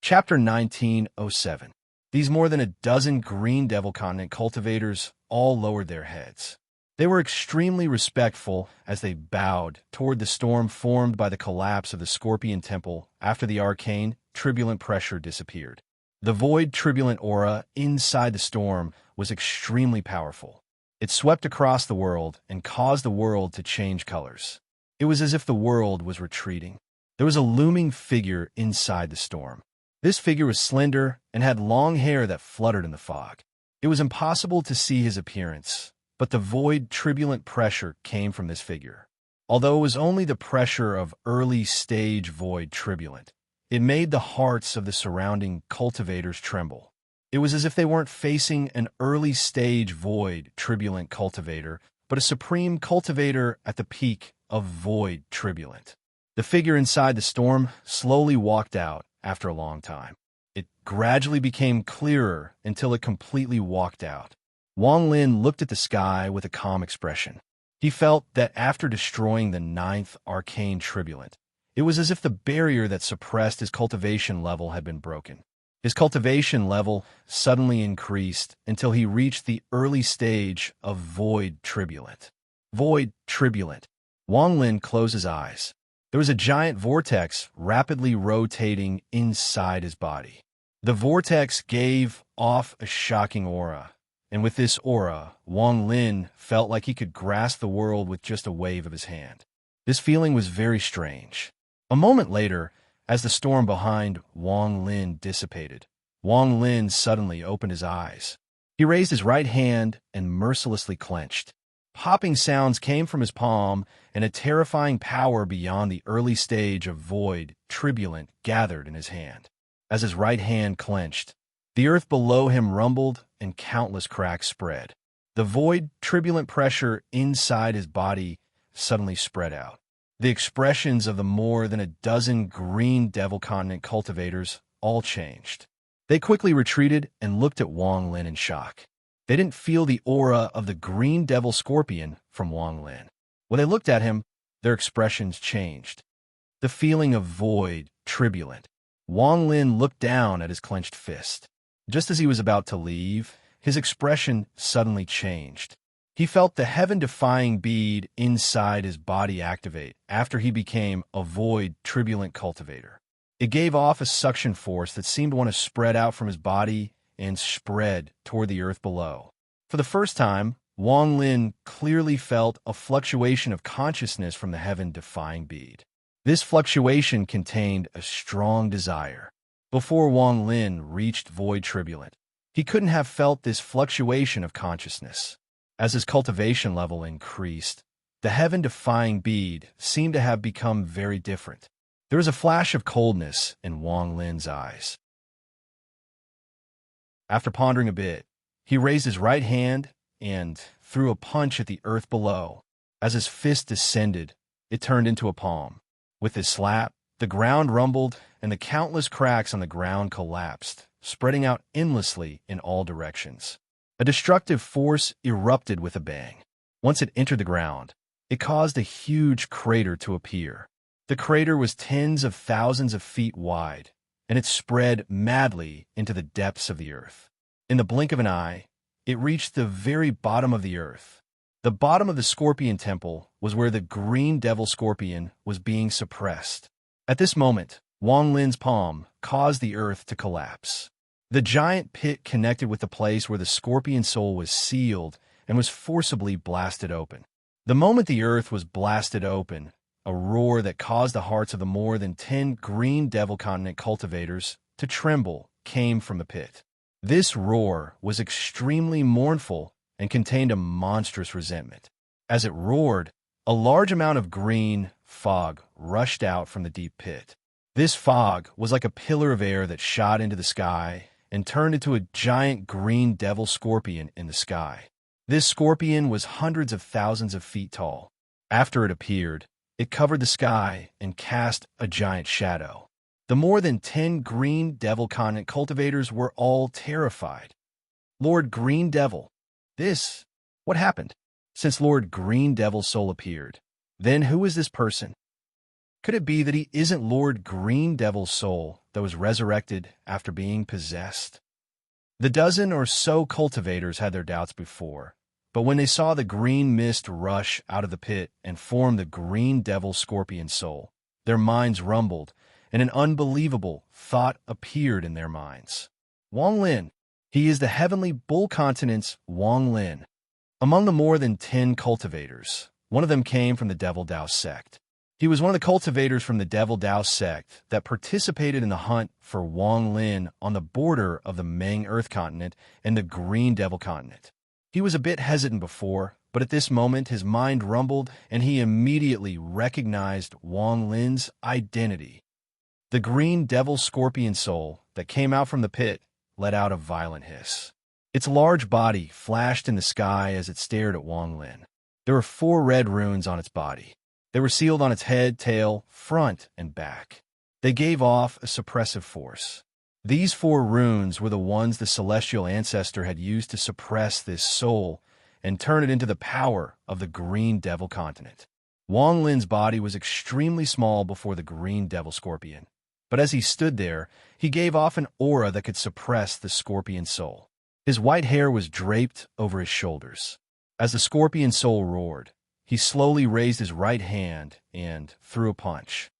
Chapter 1907. These more than a dozen Green Devil Continent cultivators all lowered their heads. They were extremely respectful as they bowed toward the storm formed by the collapse of the Scorpion Temple after the arcane, turbulent pressure disappeared. The void, turbulent aura inside the storm was extremely powerful. It swept across the world and caused the world to change colors. It was as if the world was retreating. There was a looming figure inside the storm. This figure was slender and had long hair that fluttered in the fog. It was impossible to see his appearance, but the void, turbulent pressure came from this figure. Although it was only the pressure of early-stage void turbulent, it made the hearts of the surrounding cultivators tremble. It was as if they weren't facing an early-stage void turbulent cultivator, but a supreme cultivator at the peak of void turbulent. The figure inside the storm slowly walked out after a long time. It gradually became clearer until it completely walked out. Wang Lin looked at the sky with a calm expression. He felt that after destroying the 9th arcane turbulent, it was as if the barrier that suppressed his cultivation level had been broken. His cultivation level suddenly increased until he reached the early stage of void turbulent. Void turbulent. Wang Lin closed his eyes. There was a giant vortex rapidly rotating inside his body. The vortex gave off a shocking aura, and with this aura, Wang Lin felt like he could grasp the world with just a wave of his hand. This feeling was very strange. A moment later, as the storm behind Wang Lin dissipated, Wang Lin suddenly opened his eyes. He raised his right hand and mercilessly clenched. Popping sounds came from his palm, and a terrifying power beyond the early stage of void, turbulent, gathered in his hand. As his right hand clenched, the earth below him rumbled and countless cracks spread. The void, turbulent pressure inside his body suddenly spread out. The expressions of the more than a dozen Green Devil Continent cultivators all changed. They quickly retreated and looked at Wang Lin in shock. They didn't feel the aura of the Green Devil Scorpion from Wang Lin. When they looked at him, their expressions changed. The feeling of void, turbulent. Wang Lin looked down at his clenched fist. Just as he was about to leave, his expression suddenly changed. He felt the heaven-defying bead inside his body activate after he became a void, turbulent cultivator. It gave off a suction force that seemed to want to spread out from his body and spread toward the earth below. For the first time, Wang Lin clearly felt a fluctuation of consciousness from the heaven-defying bead. This fluctuation contained a strong desire. Before Wang Lin reached void tribulent, he couldn't have felt this fluctuation of consciousness. As his cultivation level increased, the heaven-defying bead seemed to have become very different. There was a flash of coldness in Wang Lin's eyes. After pondering a bit, he raised his right hand and threw a punch at the earth below. As his fist descended, it turned into a palm. With his slap, the ground rumbled and the countless cracks on the ground collapsed, spreading out endlessly in all directions. A destructive force erupted with a bang. Once it entered the ground, it caused a huge crater to appear. The crater was tens of thousands of feet wide, and it spread madly into the depths of the earth. In the blink of an eye, it reached the very bottom of the earth. The bottom of the Scorpion Temple was where the green devil scorpion was being suppressed. At this moment, Wang Lin's palm caused the earth to collapse. The giant pit connected with the place where the scorpion soul was sealed and was forcibly blasted open. The moment the earth was blasted open, a roar that caused the hearts of the more than 10 green devil continent cultivators to tremble came from the pit. This roar was extremely mournful and contained a monstrous resentment. As it roared, a large amount of green fog rushed out from the deep pit. This fog was like a pillar of air that shot into the sky and turned into a giant green devil scorpion in the sky. This scorpion was hundreds of thousands of feet tall. After it appeared, it covered the sky and cast a giant shadow. The more than 10 green devil continent cultivators were all terrified. Lord Green Devil, what happened? Since Lord Green Devil's soul appeared, then who is this person? Could it be that he isn't Lord Green Devil's soul that was resurrected after being possessed? The dozen or so cultivators had their doubts before, but when they saw the green mist rush out of the pit and form the green devil scorpion soul, their minds rumbled, and an unbelievable thought appeared in their minds. Wang Lin. He is the heavenly bull continent's Wang Lin. Among the more than 10 cultivators, one of them came from the Devil Dao sect. He was one of the cultivators from the Devil Dao sect that participated in the hunt for Wang Lin on the border of the Meng Earth continent and the Green Devil continent. He was a bit hesitant before, but at this moment his mind rumbled and he immediately recognized Wang Lin's identity. The Green Devil Scorpion soul that came out from the pit let out a violent hiss. Its large body flashed in the sky as it stared at Wang Lin. There were 4 red runes on its body. They were sealed on its head, tail, front, and back. They gave off a suppressive force. These 4 runes were the ones the celestial ancestor had used to suppress this soul and turn it into the power of the Green Devil continent. Wang Lin's body was extremely small before the Green Devil Scorpion, but as he stood there, he gave off an aura that could suppress the scorpion soul. His white hair was draped over his shoulders. As the scorpion soul roared, he slowly raised his right hand and threw a punch.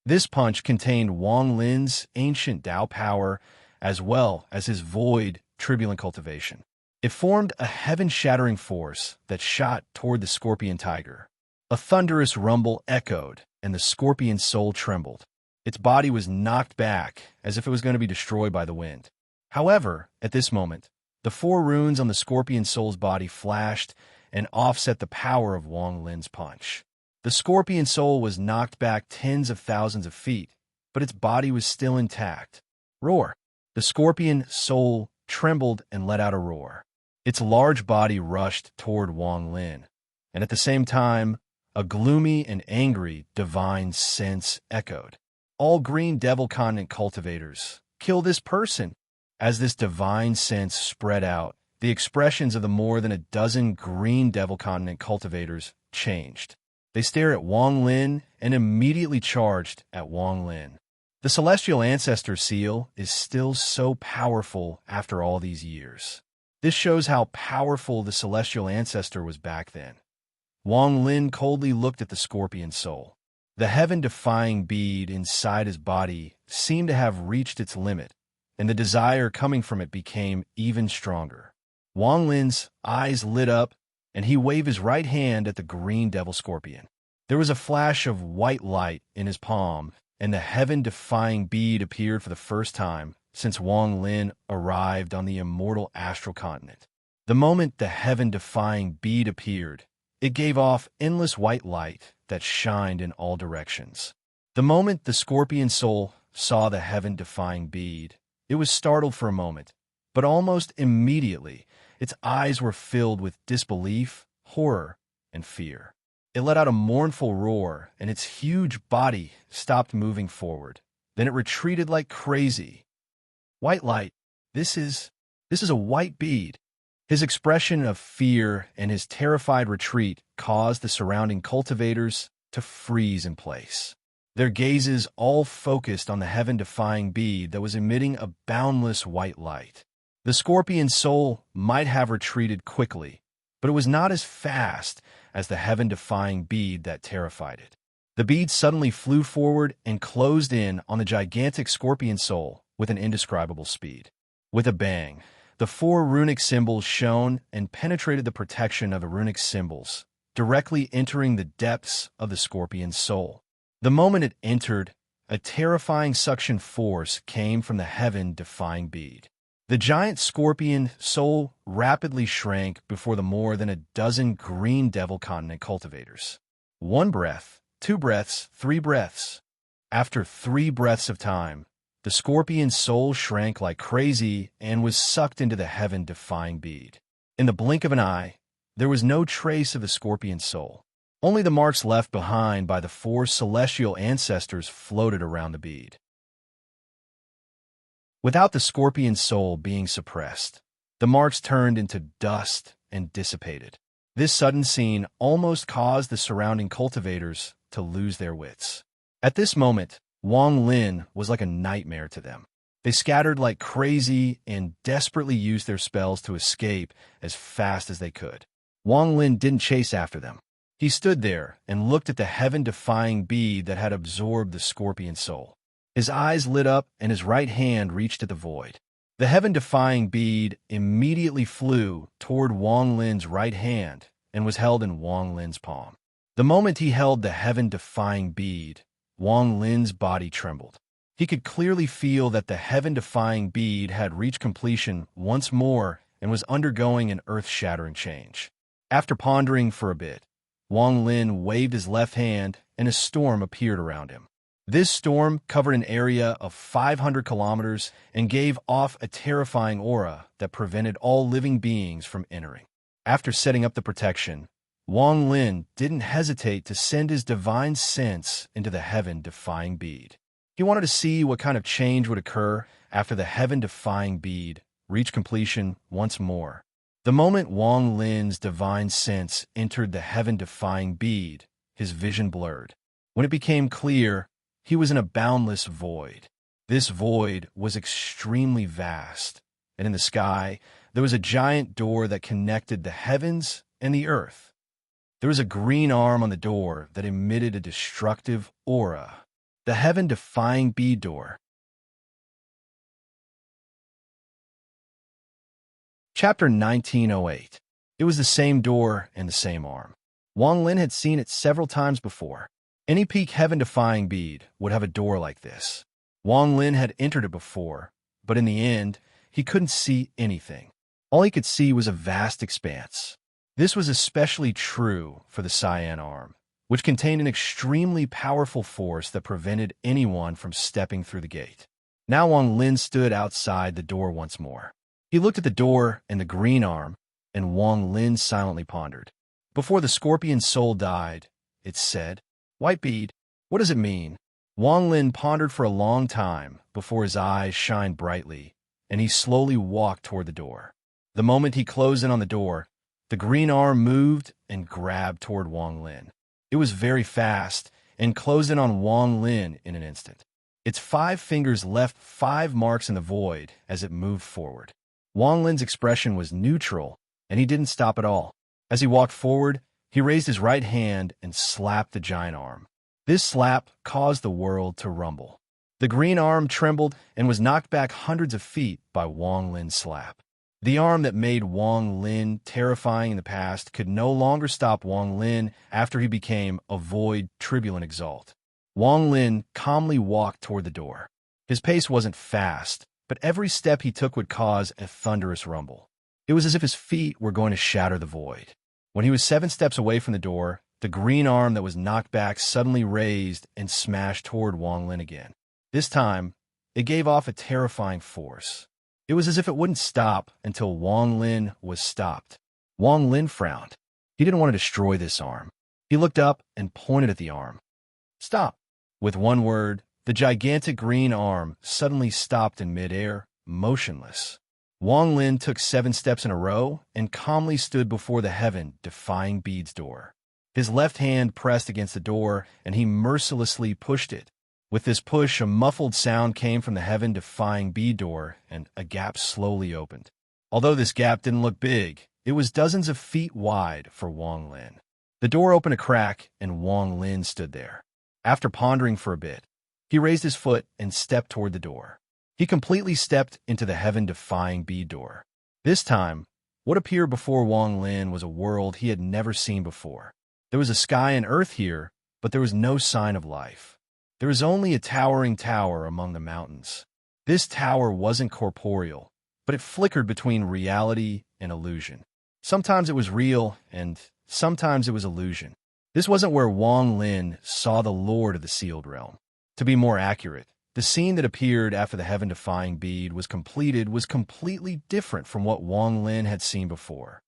This punch contained Wang Lin's ancient Dao power as well as his void, turbulent cultivation. It formed a heaven-shattering force that shot toward the scorpion tiger. A thunderous rumble echoed, and the scorpion soul trembled. Its body was knocked back as if it was going to be destroyed by the wind. However, at this moment, the 4 runes on the scorpion soul's body flashed and offset the power of Wang Lin's punch. The scorpion soul was knocked back tens of thousands of feet, but its body was still intact. Roar! The scorpion soul trembled and let out a roar. Its large body rushed toward Wang Lin, and at the same time, a gloomy and angry divine sense echoed. All Green Devil continent cultivators, kill this person! As this divine sense spread out, the expressions of the more than a dozen Green Devil continent cultivators changed. They stared at Wang Lin and immediately charged at Wang Lin. The Celestial Ancestor seal is still so powerful after all these years. This shows how powerful the Celestial Ancestor was back then. Wang Lin coldly looked at the scorpion soul. The heaven-defying bead inside his body seemed to have reached its limit, and the desire coming from it became even stronger. Wang Lin's eyes lit up, and he waved his right hand at the green devil scorpion. There was a flash of white light in his palm, and the heaven-defying bead appeared for the first time since Wang Lin arrived on the immortal astral continent. The moment the heaven-defying bead appeared, it gave off endless white light that shined in all directions. The moment the scorpion soul saw the heaven-defying bead, it was startled for a moment, but almost immediately its eyes were filled with disbelief, horror, and fear. It let out a mournful roar, and its huge body stopped moving forward. Then it retreated like crazy. White light. This is a white bead. His expression of fear and his terrified retreat caused the surrounding cultivators to freeze in place. Their gazes all focused on the heaven-defying bead that was emitting a boundless white light. The scorpion soul might have retreated quickly, but it was not as fast as the heaven-defying bead that terrified it. The bead suddenly flew forward and closed in on the gigantic scorpion soul with an indescribable speed. With a bang, the 4 runic symbols shone and penetrated the protection of the runic symbols, directly entering the depths of the scorpion's soul. The moment it entered, a terrifying suction force came from the heaven-defying bead. The giant scorpion soul rapidly shrank before the more than a dozen green devil continent cultivators. 1 breath, 2 breaths, 3 breaths. After 3 breaths of time, the scorpion soul shrank like crazy and was sucked into the heaven-defying bead. In the blink of an eye, there was no trace of the scorpion soul. Only the marks left behind by the 4 celestial ancestors floated around the bead. Without the scorpion soul being suppressed, the marks turned into dust and dissipated. This sudden scene almost caused the surrounding cultivators to lose their wits. At this moment, Wang Lin was like a nightmare to them. They scattered like crazy and desperately used their spells to escape as fast as they could. Wang Lin didn't chase after them. He stood there and looked at the heaven-defying bead that had absorbed the scorpion soul. His eyes lit up and his right hand reached at the void. The heaven-defying bead immediately flew toward Wang Lin's right hand and was held in Wang Lin's palm. The moment he held the heaven-defying bead, Wang Lin's body trembled. He could clearly feel that the heaven-defying bead had reached completion once more and was undergoing an earth-shattering change. After pondering for a bit, Wang Lin waved his left hand and a storm appeared around him. This storm covered an area of 500 kilometers and gave off a terrifying aura that prevented all living beings from entering. After setting up the protection, Wang Lin didn't hesitate to send his divine sense into the heaven-defying bead. He wanted to see what kind of change would occur after the heaven-defying bead reached completion once more. The moment Wang Lin's divine sense entered the heaven-defying bead, his vision blurred. When it became clear, he was in a boundless void. This void was extremely vast, and in the sky, there was a giant door that connected the heavens and the earth. There was a green arm on the door that emitted a destructive aura. The heaven-defying bead door. Chapter 1908. It was the same door and the same arm. Wang Lin had seen it several times before. Any peak heaven-defying bead would have a door like this. Wang Lin had entered it before, but in the end, he couldn't see anything. All he could see was a vast expanse. This was especially true for the cyan arm, which contained an extremely powerful force that prevented anyone from stepping through the gate. Now Wang Lin stood outside the door once more. He looked at the door and the green arm, and Wang Lin silently pondered. Before the scorpion soul died, it said, "White bead, what does it mean?" Wang Lin pondered for a long time before his eyes shined brightly, and he slowly walked toward the door. The moment he closed in on the door, the green arm moved and grabbed toward Wang Lin. It was very fast and closed in on Wang Lin in an instant. Its 5 fingers left 5 marks in the void as it moved forward. Wang Lin's expression was neutral, and he didn't stop at all. As he walked forward, he raised his right hand and slapped the giant arm. This slap caused the world to rumble. The green arm trembled and was knocked back hundreds of feet by Wang Lin's slap. The arm that made Wang Lin terrifying in the past could no longer stop Wang Lin after he became avoid, tribulent, exalt. Wang Lin calmly walked toward the door. His pace wasn't fast, but every step he took would cause a thunderous rumble. It was as if his feet were going to shatter the void. When he was 7 steps away from the door, the green arm that was knocked back suddenly raised and smashed toward Wang Lin again. This time, it gave off a terrifying force. It was as if it wouldn't stop until Wang Lin was stopped. Wang Lin frowned. He didn't want to destroy this arm. He looked up and pointed at the arm. Stop! With one word, the gigantic green arm suddenly stopped in midair, motionless. Wang Lin took 7 steps in a row and calmly stood before the heaven-defying bead's door. His left hand pressed against the door, and he mercilessly pushed it. With this push, a muffled sound came from the heaven-defying bead door, and a gap slowly opened. Although this gap didn't look big, it was dozens of feet wide for Wang Lin. The door opened a crack, and Wang Lin stood there. After pondering for a bit, he raised his foot and stepped toward the door. He completely stepped into the heaven-defying bead door. This time, what appeared before Wang Lin was a world he had never seen before. There was a sky and earth here, but there was no sign of life. There was only a towering tower among the mountains. This tower wasn't corporeal, but it flickered between reality and illusion. Sometimes it was real, and sometimes it was illusion. This wasn't where Wang Lin saw the Lord of the Sealed Realm. To be more accurate, the scene that appeared after the heaven-defying bead was completed was completely different from what Wang Lin had seen before.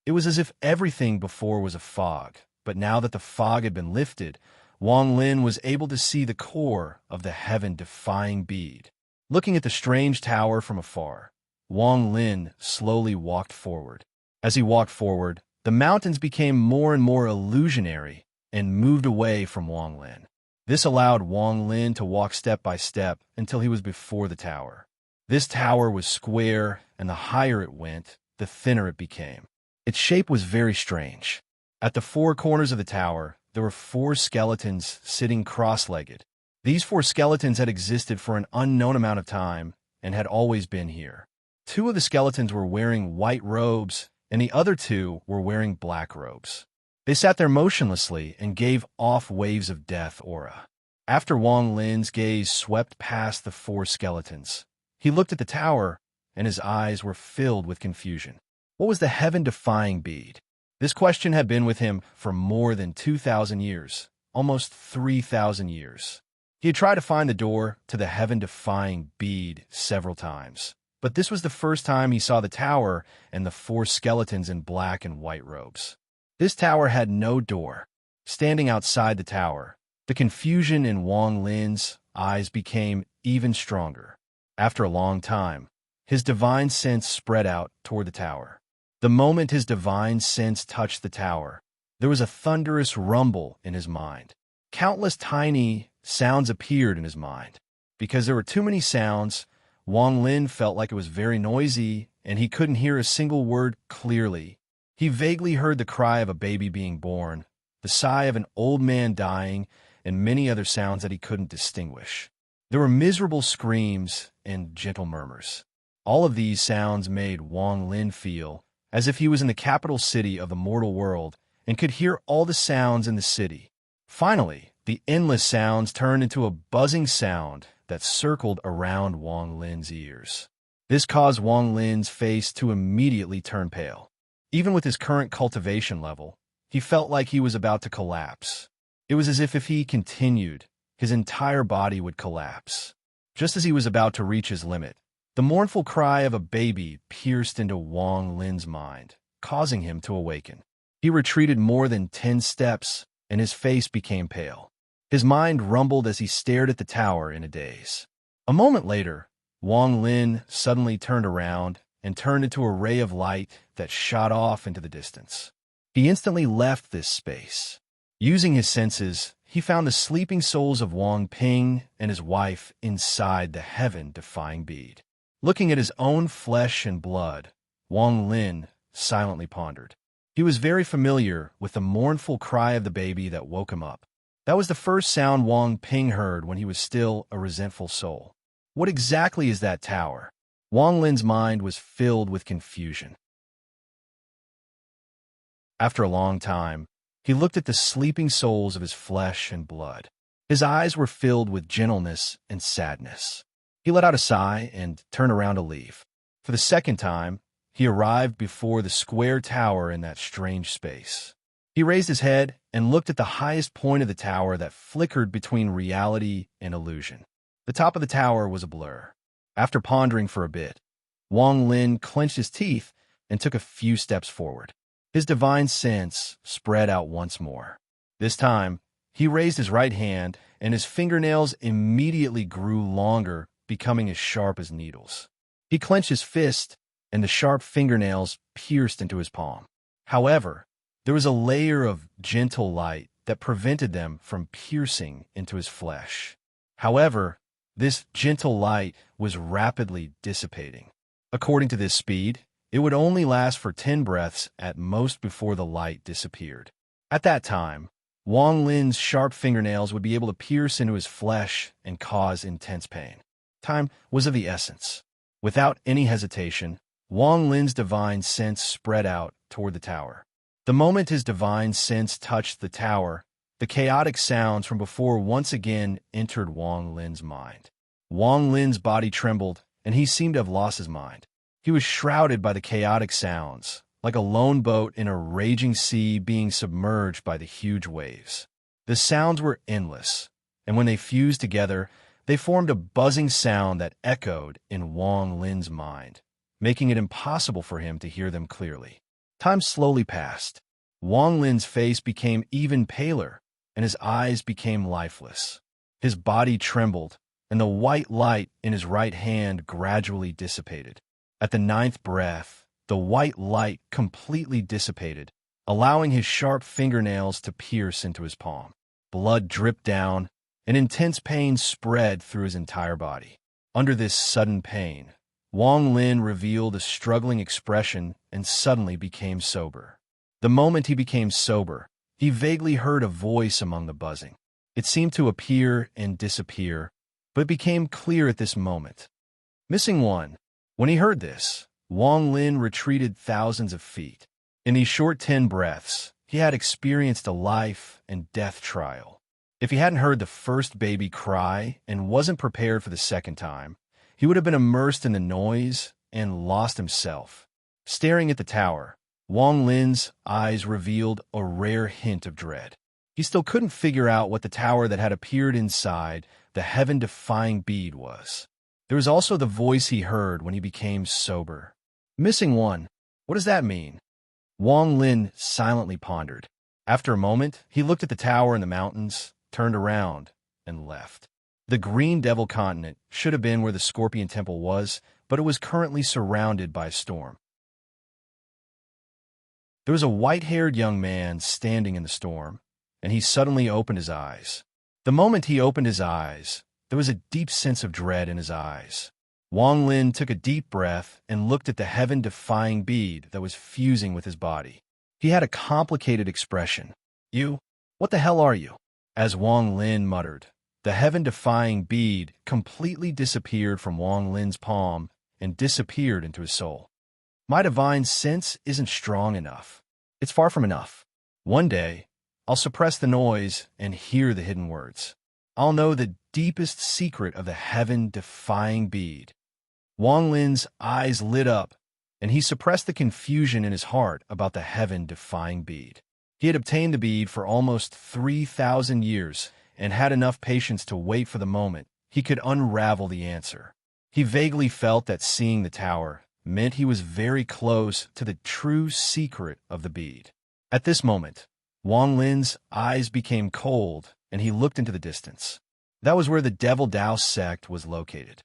It was as if everything before was a fog, but now that the fog had been lifted, Wang Lin was able to see the core of the heaven-defying bead. Looking at the strange tower from afar, Wang Lin slowly walked forward. As he walked forward, the mountains became more and more illusionary and moved away from Wang Lin. This allowed Wang Lin to walk step by step until he was before the tower. This tower was square, and the higher it went, the thinner it became. Its shape was very strange. At the 4 corners of the tower, there were 4 skeletons sitting cross-legged. These 4 skeletons had existed for an unknown amount of time and had always been here. 2 of the skeletons were wearing white robes, and the other 2 were wearing black robes. They sat there motionlessly and gave off waves of death aura. After Wang Lin's gaze swept past the 4 skeletons, he looked at the tower, and his eyes were filled with confusion. What was the heaven-defying bead? This question had been with him for more than 2,000 years, almost 3,000 years. He had tried to find the door to the heaven-defying bead several times, but this was the first time he saw the tower and the 4 skeletons in black and white robes. This tower had no door. Standing outside the tower, the confusion in Wang Lin's eyes became even stronger. After a long time, his divine sense spread out toward the tower. The moment his divine sense touched the tower, there was a thunderous rumble in his mind. Countless tiny sounds appeared in his mind. Because there were too many sounds, Wang Lin felt like it was very noisy, and he couldn't hear a single word clearly. He vaguely heard the cry of a baby being born, the sigh of an old man dying, and many other sounds that he couldn't distinguish. There were miserable screams and gentle murmurs. All of these sounds made Wang Lin feel as if he was in the capital city of the mortal world and could hear all the sounds in the city. Finally, the endless sounds turned into a buzzing sound that circled around Wang Lin's ears. This caused Wang Lin's face to immediately turn pale. Even with his current cultivation level, he felt like he was about to collapse. It was as if he continued, his entire body would collapse. Just as he was about to reach his limit, the mournful cry of a baby pierced into Wang Lin's mind, causing him to awaken. He retreated more than 10 steps, and his face became pale. His mind rumbled as he stared at the tower in a daze. A moment later, Wang Lin suddenly turned around and turned into a ray of light that shot off into the distance. He instantly left this space. Using his senses, he found the sleeping souls of Wang Ping and his wife inside the heaven-defying bead. Looking at his own flesh and blood, Wang Lin silently pondered. He He was very familiar with the mournful cry of the baby that woke him up. That was the first sound Wang Ping heard when he was still a resentful soul. What exactly is that tower? Wang Lin's mind was filled with confusion. After a long time, he looked at the sleeping souls of his flesh and blood. His eyes were filled with gentleness and sadness. He let out a sigh and turned around to leave. For the second time, he arrived before the square tower in that strange space. He raised his head and looked at the highest point of the tower that flickered between reality and illusion. The top of the tower was a blur. After pondering for a bit, Wang Lin clenched his teeth and took a few steps forward. His divine sense spread out once more. This time, he raised his right hand, and his fingernails immediately grew longer, becoming as sharp as needles. He clenched his fist, and the sharp fingernails pierced into his palm. However, there was a layer of gentle light that prevented them from piercing into his flesh. However, this gentle light was rapidly dissipating. According to this speed, it would only last for 10 breaths at most before the light disappeared. At that time, Wang Lin's sharp fingernails would be able to pierce into his flesh and cause intense pain. Time was of the essence. Without any hesitation, Wang Lin's divine sense spread out toward the tower. The moment his divine sense touched the tower, the chaotic sounds from before once again entered Wang Lin's mind. Wang Lin's body trembled, and he seemed to have lost his mind. He was shrouded by the chaotic sounds, like a lone boat in a raging sea being submerged by the huge waves. The sounds were endless, and when they fused together, they formed a buzzing sound that echoed in Wang Lin's mind, making it impossible for him to hear them clearly. Time slowly passed. Wang Lin's face became even paler, and his eyes became lifeless. His body trembled, and the white light in his right hand gradually dissipated. At the 9th breath, the white light completely dissipated, allowing his sharp fingernails to pierce into his palm. Blood dripped down, and intense pain spread through his entire body. Under this sudden pain, Wang Lin revealed a struggling expression and suddenly became sober. The moment he became sober, he vaguely heard a voice among the buzzing. It seemed to appear and disappear, but became clear at this moment. Missing one. When he heard this, Wang Lin retreated thousands of feet. In these short 10 breaths, he had experienced a life and death trial. If he hadn't heard the first baby cry and wasn't prepared for the second time, he would have been immersed in the noise and lost himself. Staring at the tower, Wang Lin's eyes revealed a rare hint of dread. He still couldn't figure out what the tower that had appeared inside the heaven-defying bead was. There was also the voice he heard when he became sober. Missing one. What does that mean? Wang Lin silently pondered. After a moment, he looked at the tower in the mountains, turned around, and left. The Green Devil continent should have been where the Scorpion Temple was, but it was currently surrounded by a storm. There was a white-haired young man standing in the storm, and he suddenly opened his eyes. The moment he opened his eyes, there was a deep sense of dread in his eyes. Wang Lin took a deep breath and looked at the heaven-defying bead that was fusing with his body. He had a complicated expression. You? What the hell are you? As Wang Lin muttered, the heaven-defying bead completely disappeared from Wang Lin's palm and disappeared into his soul. My divine sense isn't strong enough. It's far from enough. One day, I'll suppress the noise and hear the hidden words. I'll know the deepest secret of the heaven-defying bead. Wang Lin's eyes lit up, and he suppressed the confusion in his heart about the heaven-defying bead. He had obtained the bead for almost 3,000 years and had enough patience to wait for the moment he could unravel the answer. He vaguely felt that seeing the tower meant he was very close to the true secret of the bead. At this moment, Wang Lin's eyes became cold, and he looked into the distance. That was where the Devil Dao sect was located.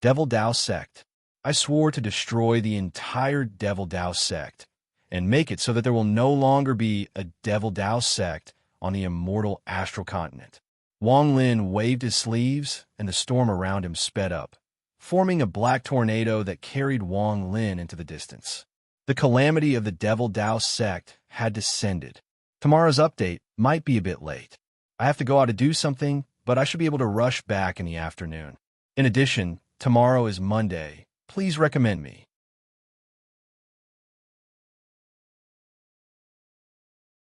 Devil Dao sect. I swore to destroy the entire Devil Dao sect and make it so that there will no longer be a Devil Dao sect on the immortal astral continent. Wang Lin waved his sleeves, and the storm around him sped up, forming a black tornado that carried Wang Lin into the distance. The calamity of the Devil Dao sect had descended. Tomorrow's update might be a bit late. I have to go out to do something, but I should be able to rush back in the afternoon. In addition, tomorrow is Monday. Please recommend me.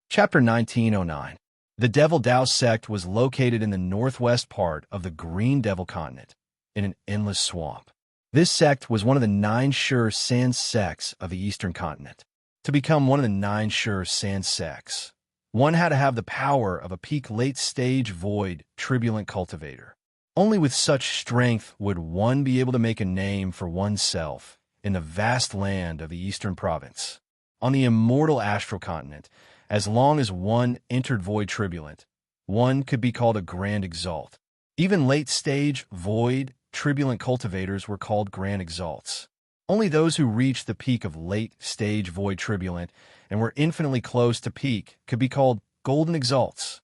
Chapter 1909. The Devil Dao sect was located in the northwest part of the Green Devil continent, in an endless swamp. This sect was one of the 9 sure sand sects of the eastern continent. To become one of the 9 sure sand sects, one had to have the power of a peak late-stage void turbulent cultivator. Only with such strength would one be able to make a name for oneself in the vast land of the eastern province. On the immortal astral continent, as long as one entered void turbulent, one could be called a grand exalt. Even late-stage void turbulent cultivators were called grand exalts. Only those who reached the peak of late-stage void turbulent and were infinitely close to peak could be called golden exalts.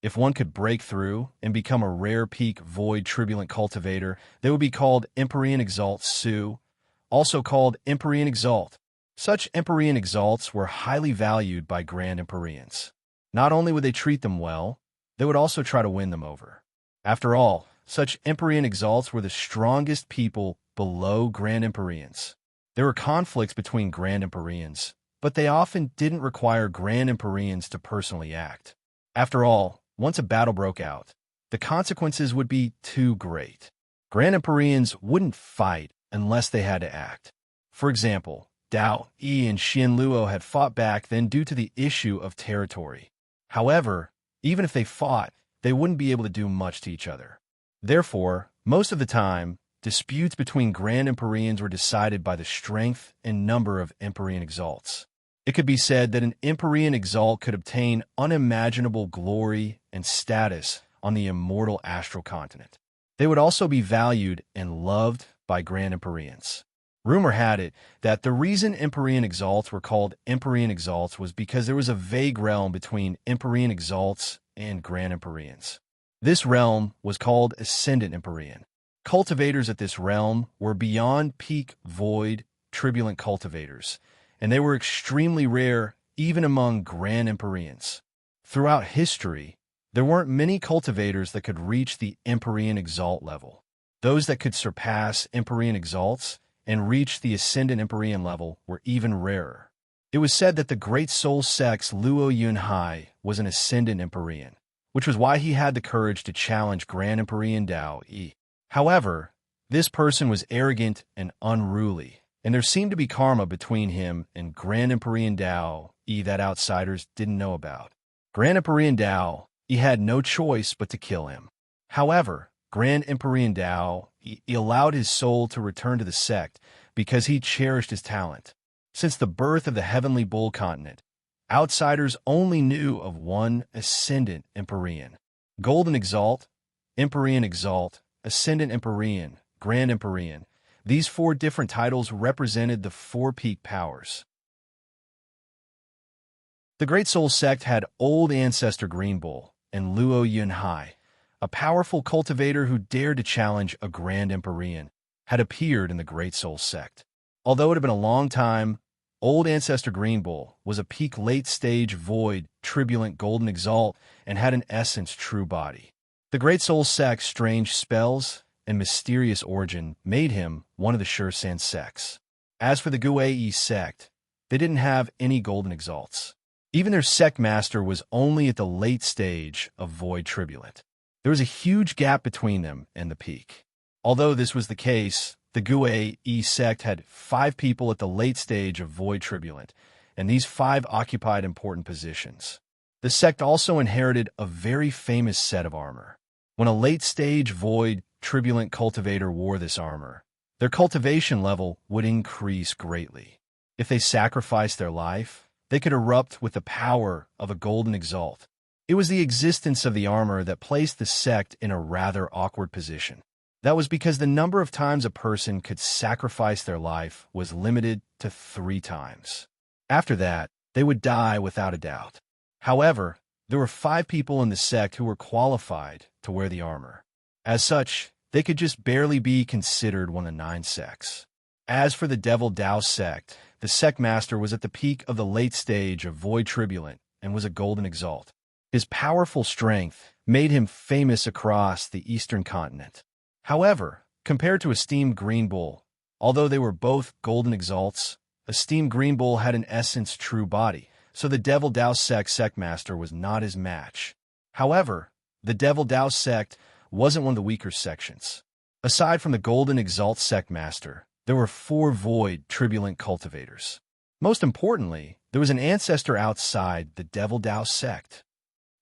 If one could break through and become a rare peak void turbulent cultivator, they would be called Empyrean Exalt Su, also called Empyrean Exalt. Such Empyrean Exalts were highly valued by Grand Empyreans. Not only would they treat them well, they would also try to win them over. After all, such Empyrean Exalts were the strongest people below Grand Empyreans. There were conflicts between Grand Empyreans, but they often didn't require Grand Empyreans to personally act. After all, once a battle broke out, the consequences would be too great. Grand Empyreans wouldn't fight unless they had to act. For example, Dao, Yi, and Xian Luo had fought back then due to the issue of territory. However, even if they fought, they wouldn't be able to do much to each other. Therefore, most of the time, disputes between Grand Empyreans were decided by the strength and number of Empyrean Exalts. It could be said that an Empyrean Exalt could obtain unimaginable glory and status on the immortal astral continent. They would also be valued and loved by Grand Empyreans. Rumor had it that the reason Empyrean Exalts were called Empyrean Exalts was because there was a vague realm between Empyrean Exalts and Grand Empyreans. This realm was called Ascendant Empyrean. Cultivators at this realm were beyond peak void turbulent cultivators, and they were extremely rare even among Grand Empyreans. Throughout history, there weren't many cultivators that could reach the Empyrean Exalt level. Those that could surpass Empyrean Exalts and reach the Ascendant Empyrean level were even rarer. It was said that the Great Soul Sect's Luo Yunhai was an Ascendant Empyrean, which was why he had the courage to challenge Grand Empyrean Dao Yi. However, this person was arrogant and unruly, and there seemed to be karma between him and Grand Empyrean Dao Yi that outsiders didn't know about. Grand Empyrean Dao Yi had no choice but to kill him. However, Grand Empyrean Dao Yi allowed his soul to return to the sect because he cherished his talent. Since the birth of the Heavenly Bull continent, outsiders only knew of one Ascendant Empyrean. Golden Exalt, Empyrean Exalt, Ascendant Empyrean, Grand Empyrean. These 4 different titles represented the 4 peak powers. The Great Soul Sect had Old Ancestor Green Bull and Luo Yunhai, a powerful cultivator who dared to challenge a Grand Empyrean, had appeared in the Great Soul Sect. Although it had been a long time, Old Ancestor Green Bull was a peak late-stage void, turbulent golden exalt and had an essence true body. The Great Soul Sect's strange spells and mysterious origin made him one of the sure sand sects. As for the Guei sect, they didn't have any golden exalts. Even their sect master was only at the late stage of void turbulent. There was a huge gap between them and the peak. Although this was the case, the Guei sect had 5 people at the late stage of void turbulent, and these 5 occupied important positions. The sect also inherited a very famous set of armor. When a late-stage void turbulent cultivator wore this armor, their cultivation level would increase greatly. If they sacrificed their life, they could erupt with the power of a golden exalt. It was the existence of the armor that placed the sect in a rather awkward position. That was because the number of times a person could sacrifice their life was limited to 3 times. After that, they would die without a doubt. However, there were 5 people in the sect who were qualified to wear the armor. As such, they could just barely be considered one of the 9 sects. As for the Devil Dao sect, the sect master was at the peak of the late stage of Void Tribulant and was a golden exalt. His powerful strength made him famous across the eastern continent. However, compared to Esteemed Green Bull, although they were both golden exalts, Esteemed Green Bull had an essence true body, so the Devil Dao sect master was not his match. However, the Devil Dao sect wasn't one of the weaker sections. Aside from the golden exalt sect master, there were 4 void tribulant cultivators. Most importantly, there was an ancestor outside the Devil Dao sect.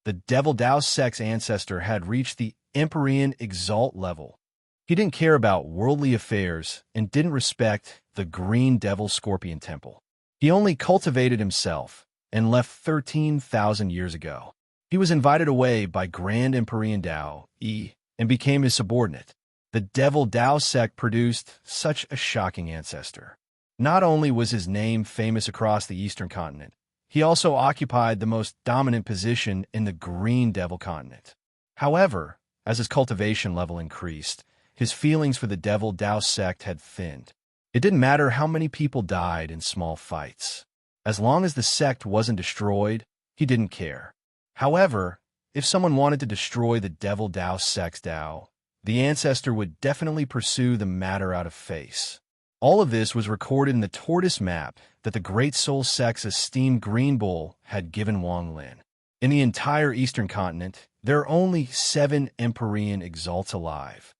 The Devil Dao sect's ancestor had reached the Empyrean exalt level. He didn't care about worldly affairs and didn't respect the Green Devil Scorpion Temple. He only cultivated himself and left 13,000 years ago. He was invited away by Grand Empyrean Dao E and became his subordinate. The Devil Dao sect produced such a shocking ancestor. Not only was his name famous across the eastern continent, he also occupied the most dominant position in the Green Devil continent. However, as his cultivation level increased, his feelings for the Devil Dao sect had thinned. It didn't matter how many people died in small fights. As long as the sect wasn't destroyed, he didn't care. However, if someone wanted to destroy the Devil Dao sect's Dao, the ancestor would definitely pursue the matter out of face. All of this was recorded in the tortoise map that the Great Soul sect's esteemed Green Bull had given Wang Lin. In the entire eastern continent, there are only 7 Empyrean exalts alive.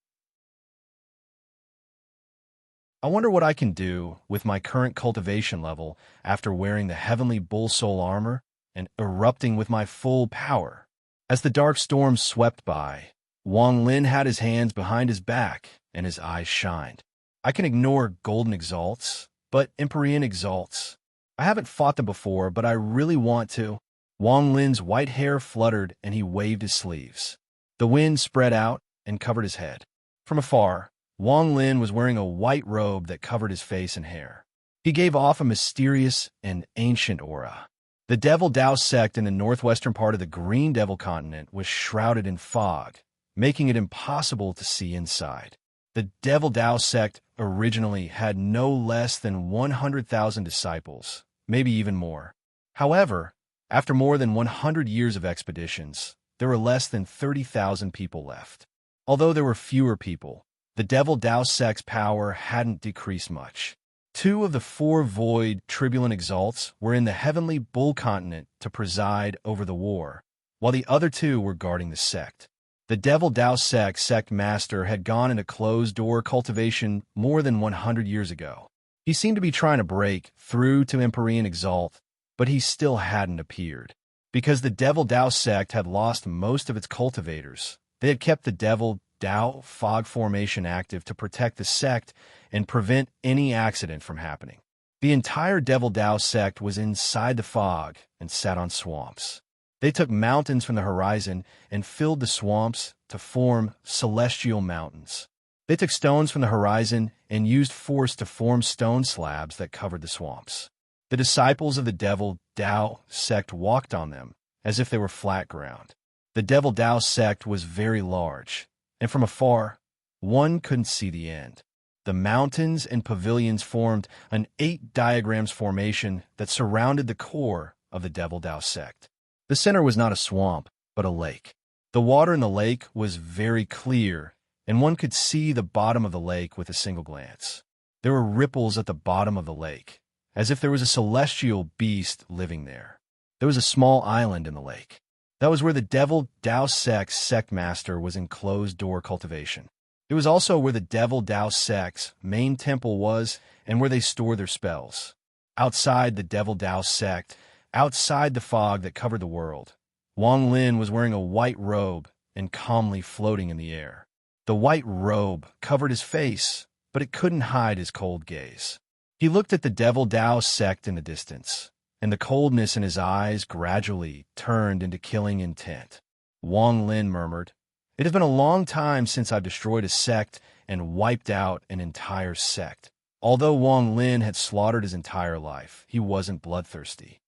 I wonder what I can do with my current cultivation level after wearing the Heavenly Bull Soul armor and erupting with my full power. As the dark storm swept by, Wang Lin had his hands behind his back and his eyes shined. I can ignore golden exalts, but Empyrean exalts. I haven't fought them before, but I really want to. Wang Lin's white hair fluttered and he waved his sleeves. The wind spread out and covered his head. From afar, Wang Lin was wearing a white robe that covered his face and hair. He gave off a mysterious and ancient aura. The Devil Dao sect in the northwestern part of the Green Devil continent was shrouded in fog, making it impossible to see inside. The Devil Dao sect originally had no less than 100,000 disciples, maybe even more. However, after more than 100 years of expeditions, there were less than 30,000 people left. Although there were fewer people, the Devil Dao sect's power hadn't decreased much. 2 of the 4 void tribulant exalts were in the Heavenly Bull continent to preside over the war, while the other 2 were guarding the sect. The Devil Dao sect master had gone into closed-door cultivation more than 100 years ago. He seemed to be trying to break through to Empyrean exalt, but he still hadn't appeared. Because the Devil Dao sect had lost most of its cultivators, they had kept the Devil Dao fog formation active to protect the sect and prevent any accident from happening. The entire Devil Dao sect was inside the fog and sat on swamps. They took mountains from the horizon and filled the swamps to form celestial mountains. They took stones from the horizon and used force to form stone slabs that covered the swamps. The disciples of the Devil Dao sect walked on them as if they were flat ground. The Devil Dao sect was very large, and from afar, one couldn't see the end. The mountains and pavilions formed an 8 diagrams formation that surrounded the core of the Devil Dao sect. The center was not a swamp, but a lake. The water in the lake was very clear, and one could see the bottom of the lake with a single glance. There were ripples at the bottom of the lake, as if there was a celestial beast living there. There was a small island in the lake. That was where the Devil Dao sect master was in closed-door cultivation. It was also where the Devil Dao sect's main temple was and where they store their spells. Outside the Devil Dao sect, outside the fog that covered the world, Wang Lin was wearing a white robe and calmly floating in the air. The white robe covered his face, but it couldn't hide his cold gaze. He looked at the Devil Dao sect in the distance, and the coldness in his eyes gradually turned into killing intent. Wang Lin murmured, "It has been a long time since I've destroyed a sect and wiped out an entire sect." Although Wang Lin had slaughtered his entire life, he wasn't bloodthirsty.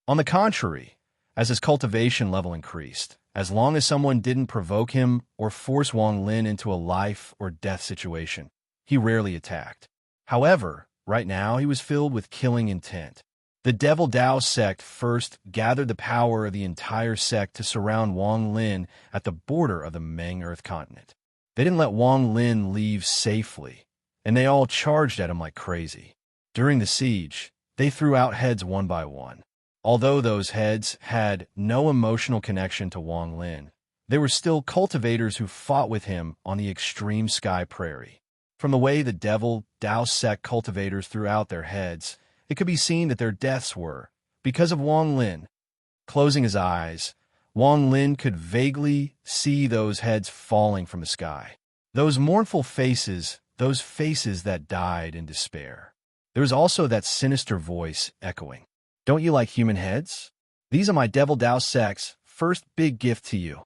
On the contrary, as his cultivation level increased, as long as someone didn't provoke him or force Wang Lin into a life or death situation, he rarely attacked. However, right now he was filled with killing intent. The Devil Dao sect first gathered the power of the entire sect to surround Wang Lin at the border of the Meng Earth continent. They didn't let Wang Lin leave safely, and they all charged at him like crazy. During the siege, they threw out heads one by one. Although those heads had no emotional connection to Wang Lin, they were still cultivators who fought with him on the extreme sky prairie. From the way the Devil Dao sect cultivators threw out their heads, it could be seen that their deaths were because of Wang Lin. Closing his eyes, Wang Lin could vaguely see those heads falling from the sky. Those mournful faces, those faces that died in despair. There was also that sinister voice echoing. Don't you like human heads? These are my Devil Dao sect's first big gift to you.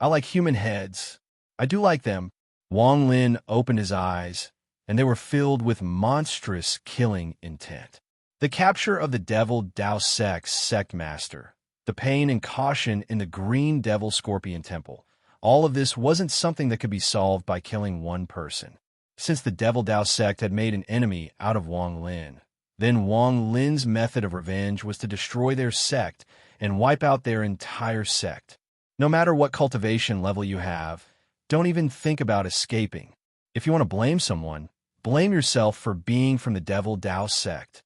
I like human heads. I do like them. Wang Lin opened his eyes, and they were filled with monstrous killing intent. The capture of the Devil Dao sect's sect master, the pain and caution in the Green Devil Scorpion Temple, all of this wasn't something that could be solved by killing one person. Since the Devil Dao sect had made an enemy out of Wang Lin, then Wang Lin's method of revenge was to destroy their sect and wipe out their entire sect. No matter what cultivation level you have, don't even think about escaping. If you want to blame someone, blame yourself for being from the Devil Dao sect.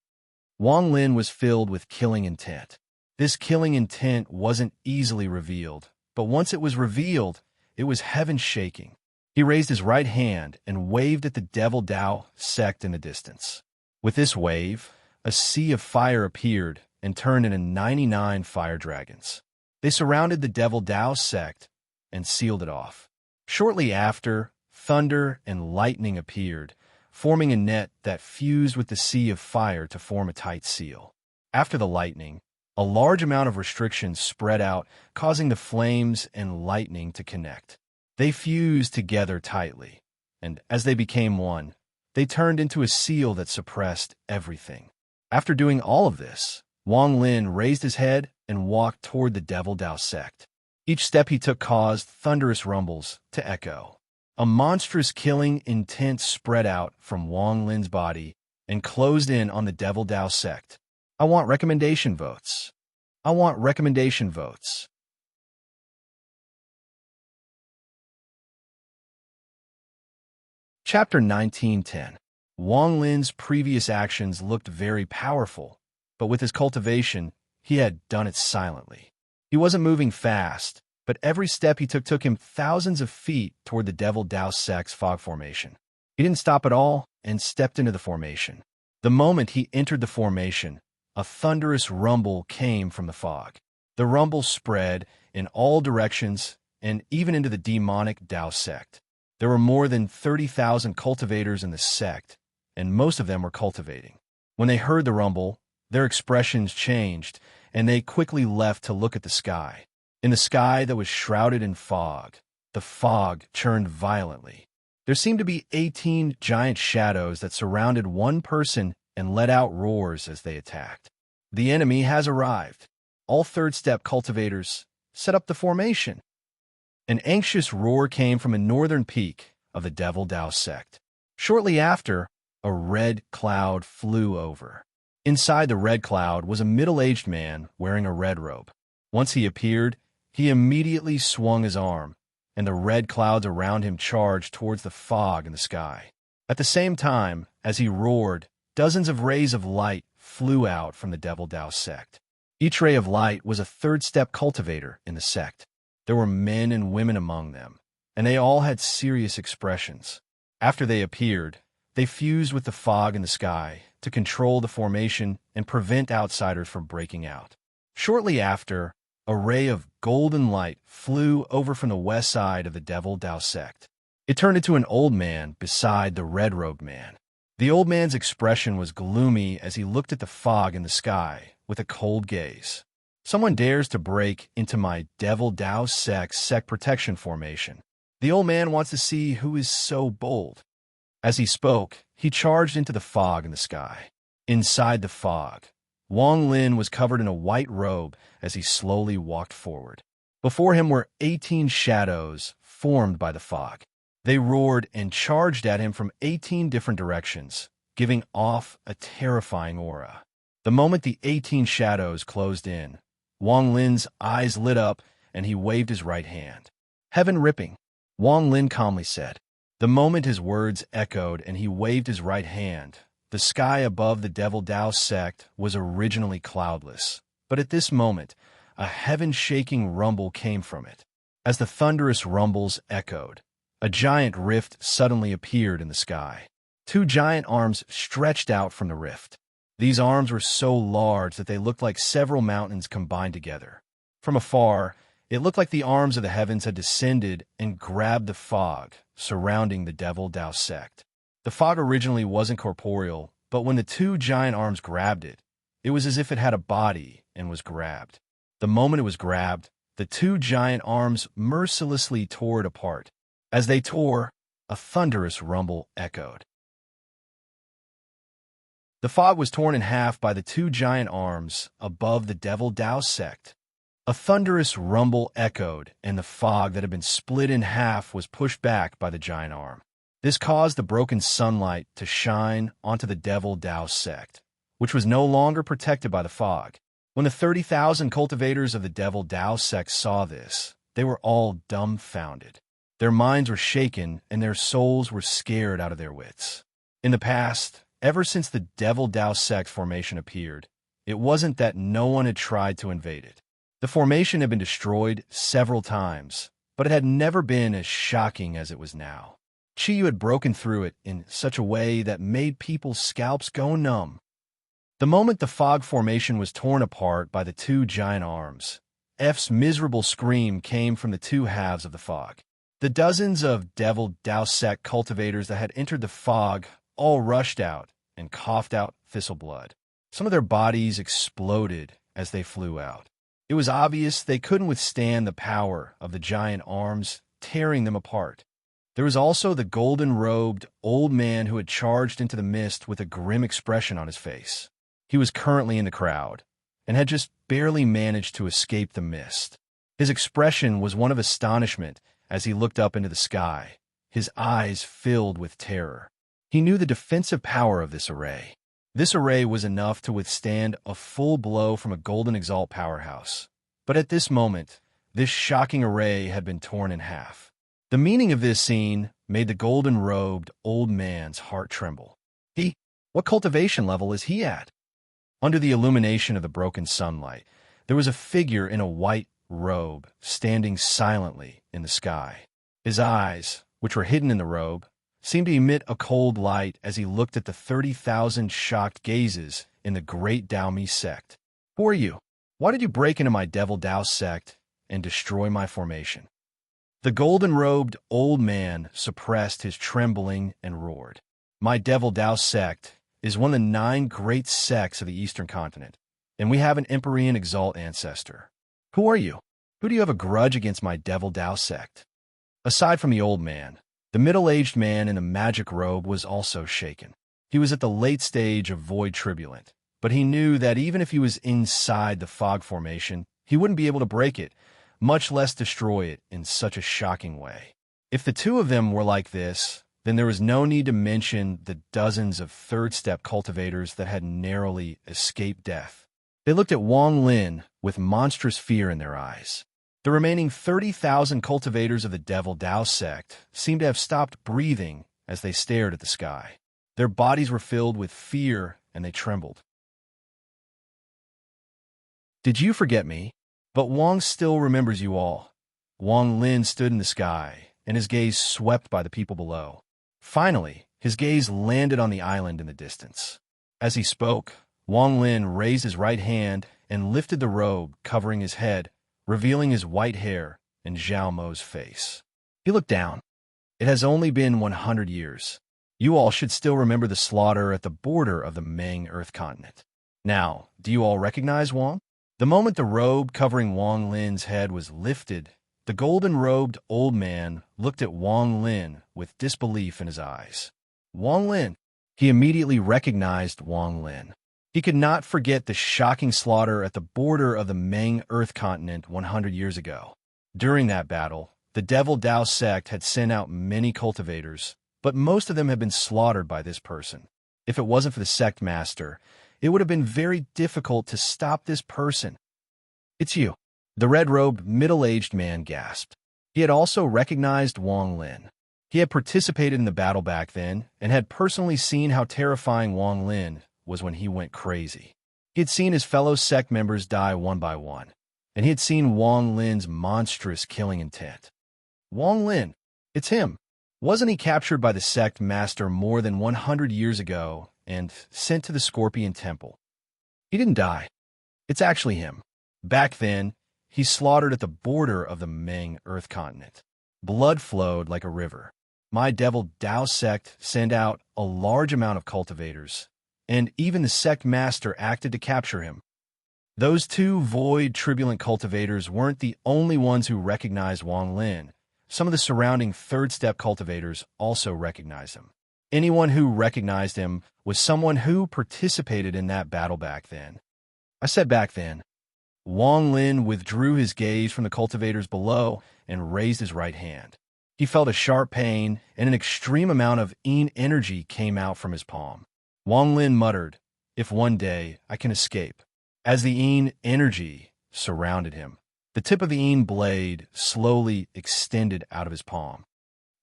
Wang Lin was filled with killing intent. This killing intent wasn't easily revealed, but once it was revealed, it was heaven-shaking. He raised his right hand and waved at the Devil Dao sect in the distance. With this wave, a sea of fire appeared and turned into 99 fire dragons. They surrounded the Devil Dao sect and sealed it off. Shortly after, thunder and lightning appeared, forming a net that fused with the sea of fire to form a tight seal. After the lightning, a large amount of restrictions spread out, causing the flames and lightning to connect. They fused together tightly, and as they became one, they turned into a seal that suppressed everything. After doing all of this, Wang Lin raised his head and walked toward the Devil Dao sect. Each step he took caused thunderous rumbles to echo. A monstrous killing intent spread out from Wang Lin's body and closed in on the Devil Dao sect. I want recommendation votes. I want recommendation votes. Chapter 1910. Wang Lin's previous actions looked very powerful, but with his cultivation, he had done it silently. He wasn't moving fast, but every step he took him thousands of feet toward the Devil Dao sect's fog formation. He didn't stop at all and stepped into the formation. The moment he entered the formation, a thunderous rumble came from the fog. The rumble spread in all directions and even into the demonic Dao sect. There were more than 30,000 cultivators in the sect, and most of them were cultivating. When they heard the rumble, their expressions changed, and they quickly left to look at the sky. In the sky that was shrouded in fog, the fog churned violently. There seemed to be 18 giant shadows that surrounded one person and let out roars as they attacked. The enemy has arrived. All third-step cultivators set up the formation. An anxious roar came from a northern peak of the Devil Dao sect. Shortly after, a red cloud flew over. Inside the red cloud was a middle-aged man wearing a red robe. Once he appeared, he immediately swung his arm, and the red clouds around him charged towards the fog in the sky. At the same time, as he roared, dozens of rays of light flew out from the Devil Dao sect. Each ray of light was a third-step cultivator in the sect. There were men and women among them, and they all had serious expressions. After they appeared, they fused with the fog in the sky to control the formation and prevent outsiders from breaking out. Shortly after, a ray of golden light flew over from the west side of the Devil Dao sect. It turned into an old man beside the red-robed man. The old man's expression was gloomy as he looked at the fog in the sky with a cold gaze. Someone dares to break into my Devil Dao sect protection formation. The old man wants to see who is so bold. As he spoke, he charged into the fog in the sky. Inside the fog, Wang Lin was covered in a white robe as he slowly walked forward. Before him were 18 shadows formed by the fog. They roared and charged at him from 18 different directions, giving off a terrifying aura. The moment the 18 shadows closed in, Wang Lin's eyes lit up and he waved his right hand. "Heaven ripping," Wang Lin calmly said. The moment his words echoed and he waved his right hand, the sky above the Devil Dao sect was originally cloudless, but at this moment, a heaven-shaking rumble came from it. As the thunderous rumbles echoed, a giant rift suddenly appeared in the sky. Two giant arms stretched out from the rift. These arms were so large that they looked like several mountains combined together. From afar, it looked like the arms of the heavens had descended and grabbed the fog surrounding the Devil Dao sect. The fog originally wasn't corporeal, but when the two giant arms grabbed it, it was as if it had a body and was grabbed. The moment it was grabbed, the two giant arms mercilessly tore it apart. As they tore, a thunderous rumble echoed. The fog was torn in half by the two giant arms above the Devil Dao sect. A thunderous rumble echoed, and the fog that had been split in half was pushed back by the giant arm. This caused the broken sunlight to shine onto the Devil Dao sect, which was no longer protected by the fog. When the 30,000 cultivators of the Devil Dao sect saw this, they were all dumbfounded. Their minds were shaken, and their souls were scared out of their wits. In the past, ever since the Devil Dao sect formation appeared, it wasn't that no one had tried to invade it. The formation had been destroyed several times, but it had never been as shocking as it was now. Chiyu had broken through it in such a way that made people's scalps go numb. The moment the fog formation was torn apart by the two giant arms, F's miserable scream came from the two halves of the fog. The dozens of Devil Dao sect cultivators that had entered the fog all rushed out and coughed out thistle blood. Some of their bodies exploded as they flew out. It was obvious they couldn't withstand the power of the giant arms tearing them apart. There was also the golden-robed old man who had charged into the mist with a grim expression on his face. He was currently in the crowd and had just barely managed to escape the mist. His expression was one of astonishment as he looked up into the sky, his eyes filled with terror. He knew the defensive power of this array. This array was enough to withstand a full blow from a Golden Exalt powerhouse. But at this moment, this shocking array had been torn in half. The meaning of this scene made the golden-robed old man's heart tremble. What cultivation level is he at? Under the illumination of the broken sunlight, there was a figure in a white robe standing silently in the sky. His eyes, which were hidden in the robe, seemed to emit a cold light as he looked at the 30,000 shocked gazes in the great Daomi sect. "Who are you? Why did you break into my Devil Dao sect and destroy my formation?" The golden-robed old man suppressed his trembling and roared. "My Devil Dao sect is one of the 9 great sects of the Eastern continent, and we have an Empyrean Exalt ancestor. Who are you? Who do you have a grudge against my Devil Dao sect?" Aside from the old man, the middle-aged man in the magic robe was also shaken. He was at the late stage of void turbulent, but he knew that even if he was inside the fog formation, he wouldn't be able to break it, much less destroy it in such a shocking way. If the two of them were like this, then there was no need to mention the dozens of third-step cultivators that had narrowly escaped death. They looked at Wang Lin with monstrous fear in their eyes. The remaining 30,000 cultivators of the Devil Dao sect seemed to have stopped breathing as they stared at the sky. Their bodies were filled with fear and they trembled. "Did you forget me? But Wang still remembers you all." Wang Lin stood in the sky, and his gaze swept by the people below. Finally, his gaze landed on the island in the distance. As he spoke, Wang Lin raised his right hand and lifted the robe covering his head, revealing his white hair and Zhao Mo's face. He looked down. "It has only been 100 years. You all should still remember the slaughter at the border of the Meng Earth continent. Now, do you all recognize Wang?" The moment the robe covering Wang Lin's head was lifted, the golden-robed old man looked at Wang Lin with disbelief in his eyes. "Wang Lin." He immediately recognized Wang Lin. He could not forget the shocking slaughter at the border of the Meng Earth continent 100 years ago. During that battle, The Devil Dao sect had sent out many cultivators, but most of them had been slaughtered by this person. If it wasn't for the sect master, it would have been very difficult to stop this person. "It's you," the red-robed, middle-aged man gasped. He had also recognized Wang Lin. He had participated in the battle back then and had personally seen how terrifying Wang Lin was when he went crazy. He had seen his fellow sect members die one by one, and he had seen Wang Lin's monstrous killing intent. Wang Lin, it's him. Wasn't he captured by the sect master more than 100 years ago and sent to the Scorpion Temple? He didn't die. It's actually him. Back then, he slaughtered at the border of the Ming Earth continent. Blood flowed like a river. My Devil Dao sect sent out a large amount of cultivators, and even the sect master acted to capture him. Those two void turbulent cultivators weren't the only ones who recognized Wang Lin. Some of the surrounding third-step cultivators also recognized him. Anyone who recognized him was someone who participated in that battle back then. I said back then. Wang Lin withdrew his gaze from the cultivators below and raised his right hand. He felt a sharp pain, and an extreme amount of yin energy came out from his palm. Wang Lin muttered, "If one day I can escape." As the yin energy surrounded him, the tip of the yin blade slowly extended out of his palm.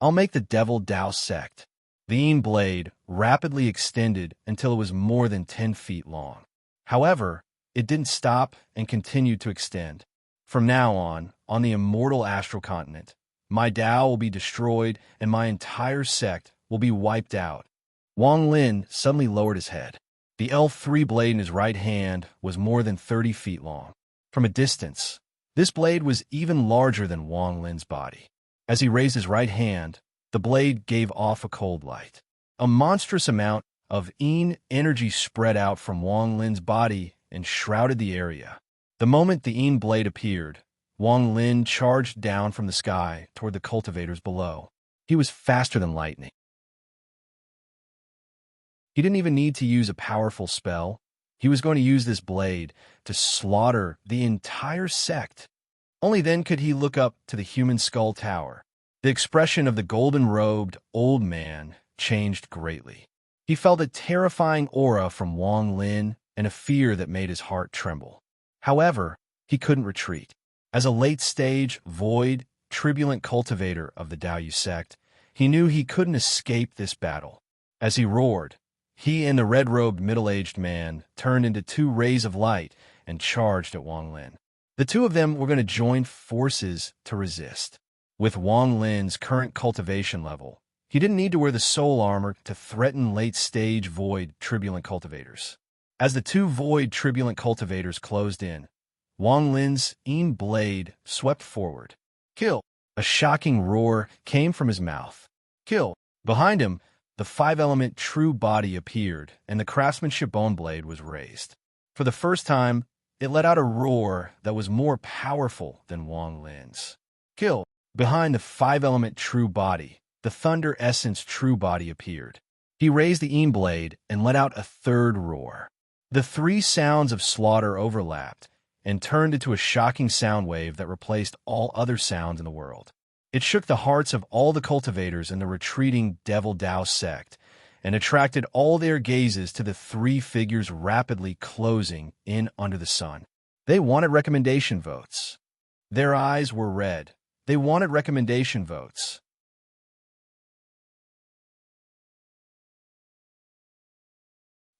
"I'll make the Devil Dao sect." The yin blade rapidly extended until it was more than 10 feet long. However, it didn't stop and continued to extend. From now on the immortal astral continent, my Dao will be destroyed and my entire sect will be wiped out. Wang Lin suddenly lowered his head. The L3 blade in his right hand was more than 30 feet long. From a distance, this blade was even larger than Wang Lin's body. As he raised his right hand, the blade gave off a cold light. A monstrous amount of yin energy spread out from Wang Lin's body and shrouded the area. The moment the yin blade appeared, Wang Lin charged down from the sky toward the cultivators below. He was faster than lightning. He didn't even need to use a powerful spell. He was going to use this blade to slaughter the entire sect. Only then could he look up to the human skull tower. The expression of the golden-robed old man changed greatly. He felt a terrifying aura from Wang Lin and a fear that made his heart tremble. However, he couldn't retreat. As a late-stage, void, turbulent cultivator of the Daoyu sect, he knew he couldn't escape this battle. As he roared, he and the red-robed middle-aged man turned into two rays of light and charged at Wang Lin. The two of them were going to join forces to resist. With Wang Lin's current cultivation level, he didn't need to wear the soul armor to threaten late-stage void turbulent cultivators. As the two void turbulent cultivators closed in, Wang Lin's yin blade swept forward. "Kill!" A shocking roar came from his mouth. "Kill!" Behind him, the five-element true body appeared, and the craftsmanship bone blade was raised. For the first time, it let out a roar that was more powerful than Wang Lin's. "Kill!" Behind the five-element true body, the thunder essence true body appeared. He raised the yin blade and let out a third roar. The three sounds of slaughter overlapped and turned into a shocking sound wave that replaced all other sounds in the world. It shook the hearts of all the cultivators in the retreating Devil Dao sect and attracted all their gazes to the three figures rapidly closing in under the sun. They wanted recommendation votes. Their eyes were red. They wanted recommendation votes.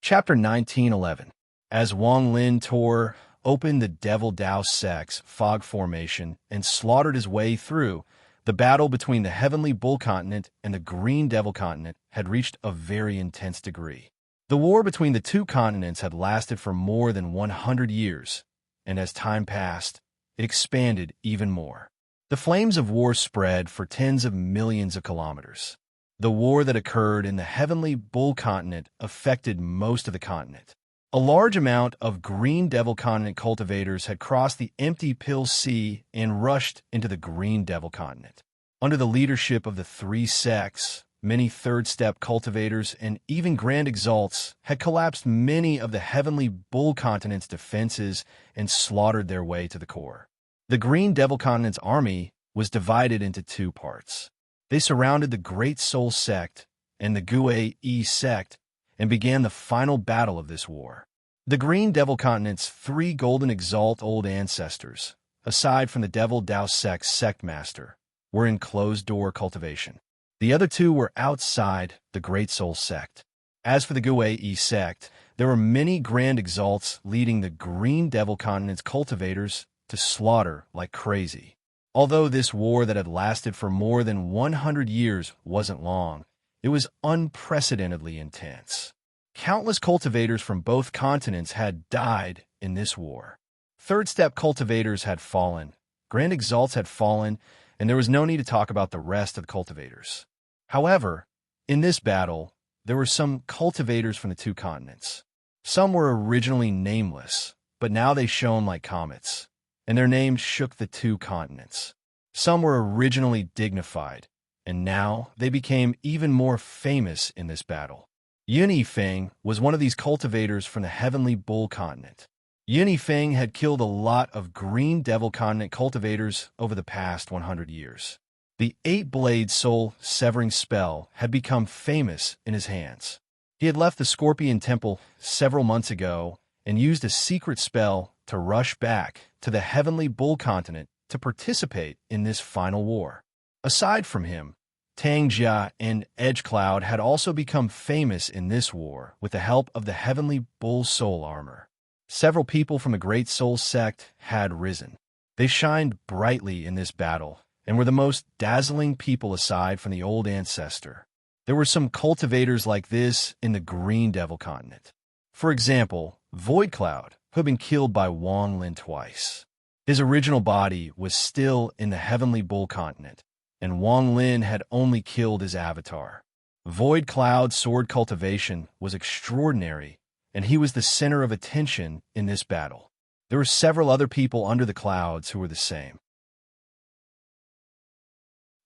Chapter 1911. As Wang Lin tore open the Devil Dao sect's fog formation and slaughtered his way through, the battle between the Heavenly Bull Continent and the Green Devil Continent had reached a very intense degree. The war between the two continents had lasted for more than 100 years, and as time passed, it expanded even more. The flames of war spread for tens of millions of kilometers. The war that occurred in the Heavenly Bull Continent affected most of the continent. A large amount of Green Devil Continent cultivators had crossed the empty Pill Sea and rushed into the Green Devil Continent. Under the leadership of the three sects, many third-step cultivators and even Grand Exalts had collapsed many of the Heavenly Bull Continent's defenses and slaughtered their way to the core. The Green Devil Continent's army was divided into two parts. They surrounded the Great Soul sect and the Gue sect and began the final battle of this war. The Green Devil Continent's three golden exalt old ancestors, aside from the Devil Dao sect's sect master, were in closed-door cultivation. The other two were outside the Great Soul sect. As for the Gue sect, there were many grand exalts leading the Green Devil Continent's cultivators to slaughter like crazy. Although this war that had lasted for more than 100 years wasn't long, it was unprecedentedly intense. Countless cultivators from both continents had died in this war. Third step cultivators had fallen, grand exalts had fallen, and there was no need to talk about the rest of the cultivators. However, in this battle, there were some cultivators from the two continents. Some were originally nameless, but now they shone like comets, and their names shook the two continents. Some were originally dignified, and now they became even more famous in this battle. Yunifeng was one of these cultivators from the Heavenly Bull continent. Yunifeng had killed a lot of Green Devil Continent cultivators over the past 100 years. The eight-blade soul-severing spell had become famous in his hands. He had left the Scorpion Temple several months ago and used a secret spell to rush back to the Heavenly Bull continent to participate in this final war. Aside from him, Tangjia and Edgecloud had also become famous in this war with the help of the Heavenly Bull soul armor. Several people from the Great Soul sect had risen. They shined brightly in this battle and were the most dazzling people aside from the old ancestor. There were some cultivators like this in the Green Devil continent. For example, Void Cloud, who had been killed by Wang Lin twice. His original body was still in the Heavenly Bull continent, and Wang Lin had only killed his avatar. Void Cloud's sword cultivation was extraordinary, and he was the center of attention in this battle. There were several other people under the clouds who were the same.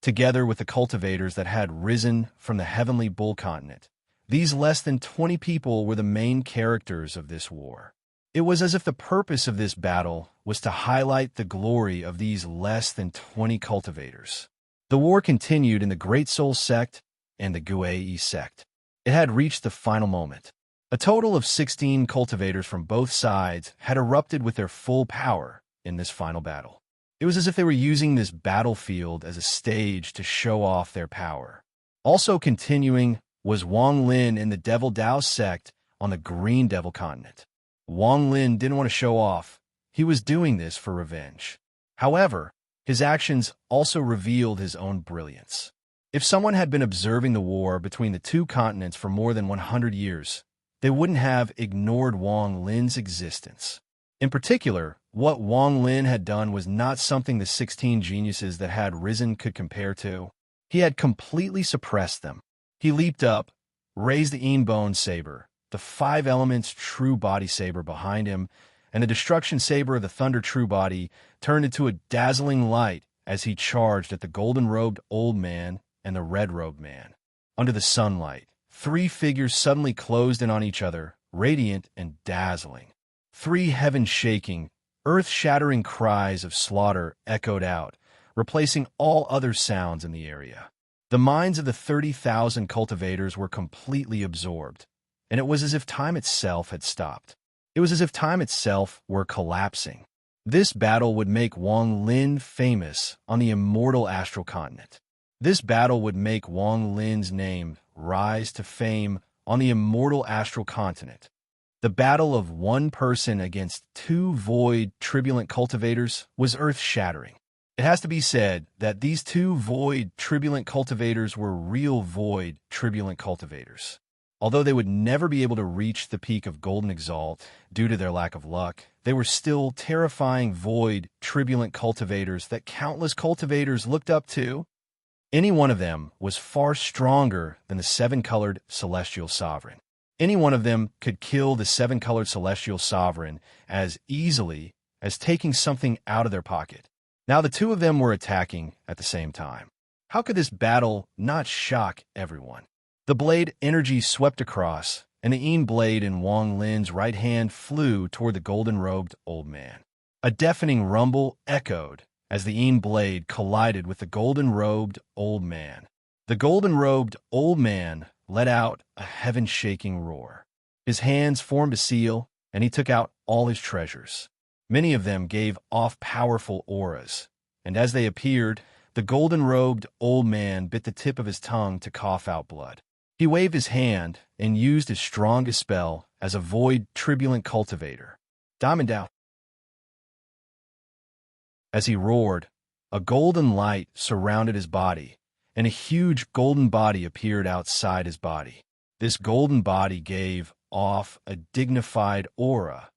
Together with the cultivators that had risen from the Heavenly Bull continent, these less than 20 people were the main characters of this war. It was as if the purpose of this battle was to highlight the glory of these less than 20 cultivators. The war continued in the Great Soul sect and the Gue sect. It had reached the final moment. A total of 16 cultivators from both sides had erupted with their full power in this final battle. It was as if they were using this battlefield as a stage to show off their power. Also continuing was Wang Lin in the Devil Dao sect on the Green Devil continent. Wang Lin didn't want to show off. He was doing this for revenge. However, his actions also revealed his own brilliance. If someone had been observing the war between the two continents for more than 100 years, they wouldn't have ignored Wang Lin's existence. In particular, what Wang Lin had done was not something the 16 geniuses that had risen could compare to. He had completely suppressed them. He leaped up, raised the Bone Saber, the Five Elements True Body Saber behind him, and the Destruction Saber of the Thunder True Body turned into a dazzling light as he charged at the golden-robed old man and the red-robed man. Under the sunlight, three figures suddenly closed in on each other, radiant and dazzling. Three heaven-shaking, earth-shattering cries of slaughter echoed out, replacing all other sounds in the area. The minds of the 30,000 cultivators were completely absorbed, and it was as if time itself had stopped. It was as if time itself were collapsing. This battle would make Wang Lin famous on the immortal astral continent. This battle would make Wang Lin's name rise to fame on the immortal astral continent. The battle of one person against two void, turbulent cultivators was earth-shattering. It has to be said that these two void, turbulent cultivators were real void, turbulent cultivators. Although they would never be able to reach the peak of Golden Exalt due to their lack of luck, they were still terrifying void, turbulent cultivators that countless cultivators looked up to. Any one of them was far stronger than the seven-colored Celestial Sovereign. Any one of them could kill the seven-colored Celestial Sovereign as easily as taking something out of their pocket. Now the two of them were attacking at the same time. How could this battle not shock everyone? The blade energy swept across, and the blade in Wang Lin's right hand flew toward the golden-robed old man. A deafening rumble echoed as the Een blade collided with the golden-robed old man. The golden-robed old man let out a heaven-shaking roar. His hands formed a seal, and he took out all his treasures. Many of them gave off powerful auras, and as they appeared, the golden-robed old man bit the tip of his tongue to cough out blood. He waved his hand and used his strongest spell as a void turbulent cultivator. Diamond out. As he roared, a golden light surrounded his body, and a huge golden body appeared outside his body. This golden body gave off a dignified aura,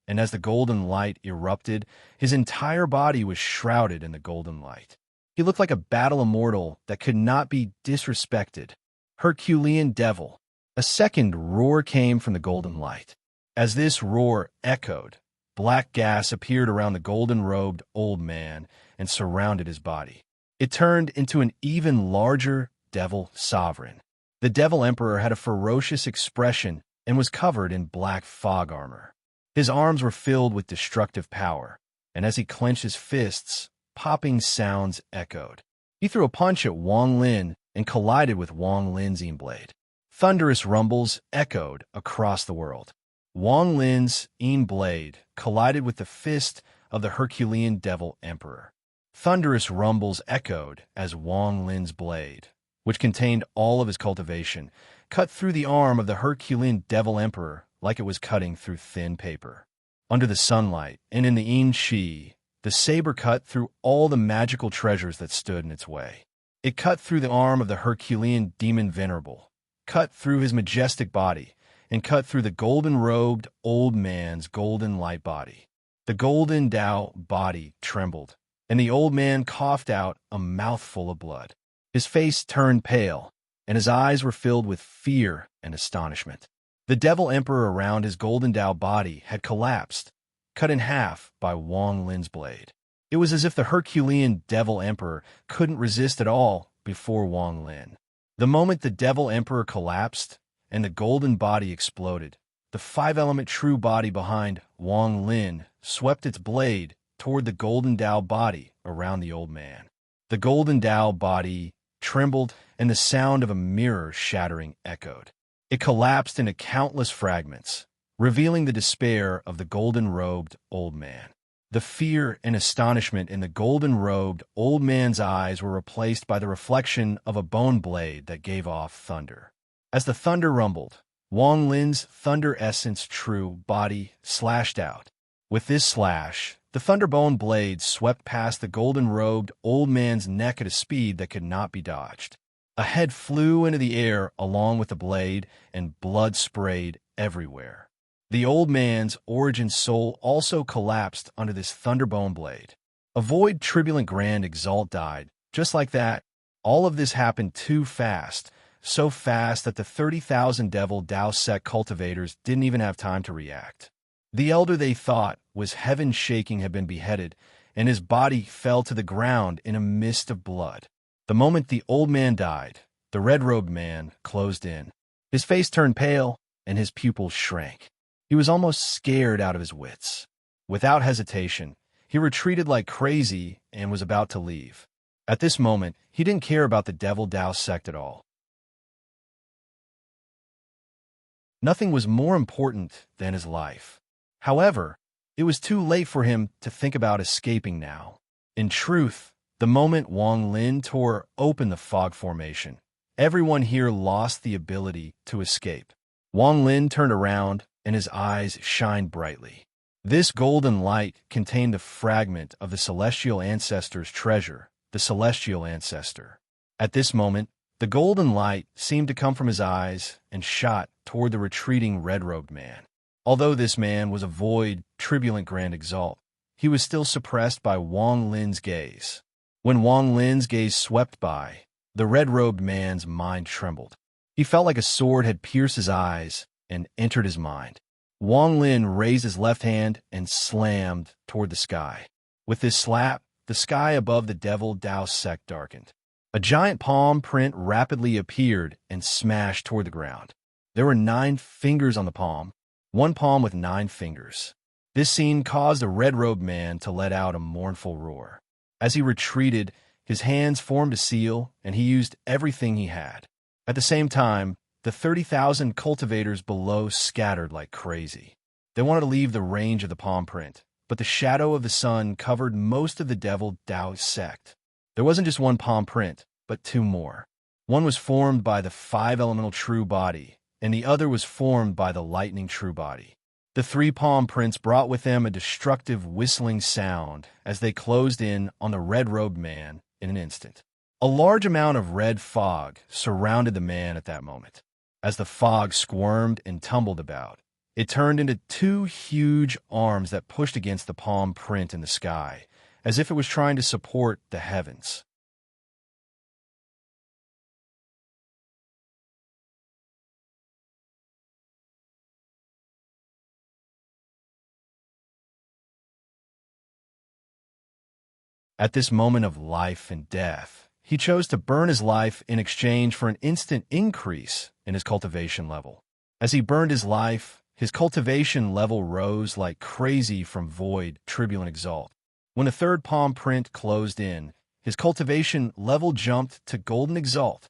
and as the golden light erupted, his entire body was shrouded in the golden light. He looked like a battle immortal that could not be disrespected. Herculean devil. A second roar came from the golden light. As this roar echoed, black gas appeared around the golden-robed old man and surrounded his body. It turned into an even larger devil sovereign. The devil emperor had a ferocious expression and was covered in black fog armor. His arms were filled with destructive power, and as he clenched his fists, popping sounds echoed. He threw a punch at Wang Lin and collided with Wang Lin's Een blade. Thunderous rumbles echoed across the world. Wang Lin's Een blade collided with the fist of the Herculean devil emperor. Thunderous rumbles echoed as Wang Lin's blade, which contained all of his cultivation, cut through the arm of the Herculean devil emperor like it was cutting through thin paper. Under the sunlight and in the Een Shi, the saber cut through all the magical treasures that stood in its way. It cut through the arm of the Herculean demon venerable, cut through his majestic body, and cut through the golden-robed old man's golden light body. The golden Tao body trembled, and the old man coughed out a mouthful of blood. His face turned pale, and his eyes were filled with fear and astonishment. The devil emperor around his golden Tao body had collapsed, cut in half by Wang Lin's blade. It was as if the Herculean devil emperor couldn't resist at all before Wang Lin. The moment the devil emperor collapsed and the golden body exploded, the five-element true body behind Wang Lin swept its blade toward the golden Tao body around the old man. The golden Tao body trembled, and the sound of a mirror shattering echoed. It collapsed into countless fragments, revealing the despair of the golden-robed old man. The fear and astonishment in the golden-robed old man's eyes were replaced by the reflection of a bone blade that gave off thunder. As the thunder rumbled, Wang Lin's thunder essence true body slashed out. With this slash, the thunderbone blade swept past the golden-robed old man's neck at a speed that could not be dodged. A head flew into the air along with the blade, and blood sprayed everywhere. The old man's origin soul also collapsed under this thunderbone blade. A void turbulent grand exalt died. Just like that, all of this happened too fast, so fast that the 30,000 devil Tao sect cultivators didn't even have time to react. The elder they thought was heaven-shaking had been beheaded, and his body fell to the ground in a mist of blood. The moment the old man died, the red-robed man closed in. His face turned pale, and his pupils shrank. He was almost scared out of his wits. Without hesitation, he retreated like crazy and was about to leave. At this moment, he didn't care about the devil Tao sect at all. Nothing was more important than his life. However, it was too late for him to think about escaping now. In truth, the moment Wang Lin tore open the fog formation, everyone here lost the ability to escape. Wang Lin turned around, and his eyes shined brightly. This golden light contained the fragment of the celestial ancestor's treasure, the celestial ancestor. At this moment, the golden light seemed to come from his eyes and shot toward the retreating red-robed man. Although this man was a void, turbulent grand exalt, he was still suppressed by Wang Lin's gaze. When Wang Lin's gaze swept by, the red-robed man's mind trembled. He felt like a sword had pierced his eyes and entered his mind. Wang Lin raised his left hand and slammed toward the sky. With this slap, the sky above the devil Tao sect darkened. A giant palm print rapidly appeared and smashed toward the ground. There were 9 fingers on the palm, one palm with 9 fingers. This scene caused the red-robed man to let out a mournful roar. As he retreated, his hands formed a seal, and he used everything he had. At the same time, the 30,000 cultivators below scattered like crazy. They wanted to leave the range of the palm print, but the shadow of the sun covered most of the Devil Dao sect. There wasn't just one palm print, but two more. One was formed by the five-elemental true body, and the other was formed by the lightning true body. The three palm prints brought with them a destructive whistling sound as they closed in on the red-robed man in an instant. A large amount of red fog surrounded the man at that moment. As the fog squirmed and tumbled about, it turned into two huge arms that pushed against the palm print in the sky, as if it was trying to support the heavens. At this moment of life and death, he chose to burn his life in exchange for an instant increase in his cultivation level. As he burned his life, his cultivation level rose like crazy from void, tribule, and exalt. When the third palm print closed in, his cultivation level jumped to golden exalt.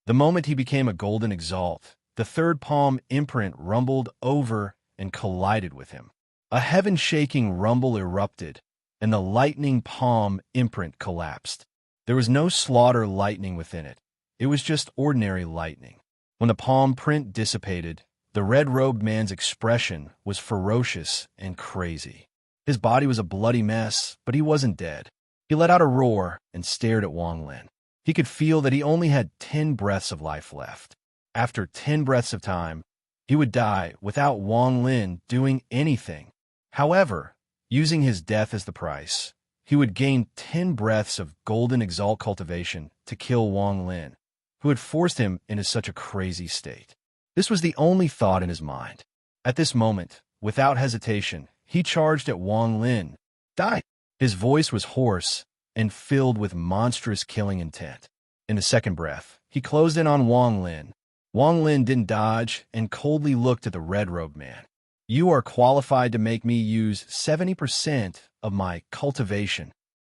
The moment he became a golden exalt, the third palm imprint rumbled over and collided with him. A heaven-shaking rumble erupted, and the lightning palm imprint collapsed. There was no slaughter lightning within it. It was just ordinary lightning. When the palm print dissipated, the red-robed man's expression was ferocious and crazy. His body was a bloody mess, but he wasn't dead. He let out a roar and stared at Wang Lin. He could feel that he only had 10 breaths of life left. After 10 breaths of time, he would die without Wang Lin doing anything. However, using his death as the price, he would gain 10 breaths of golden exalt cultivation to kill Wang Lin, who had forced him into such a crazy state. This was the only thought in his mind. At this moment, without hesitation, he charged at Wang Lin. Die! His voice was hoarse and filled with monstrous killing intent. In the second breath, he closed in on Wang Lin. Wang Lin didn't dodge and coldly looked at the red-robed man. You are qualified to make me use 70% of my cultivation,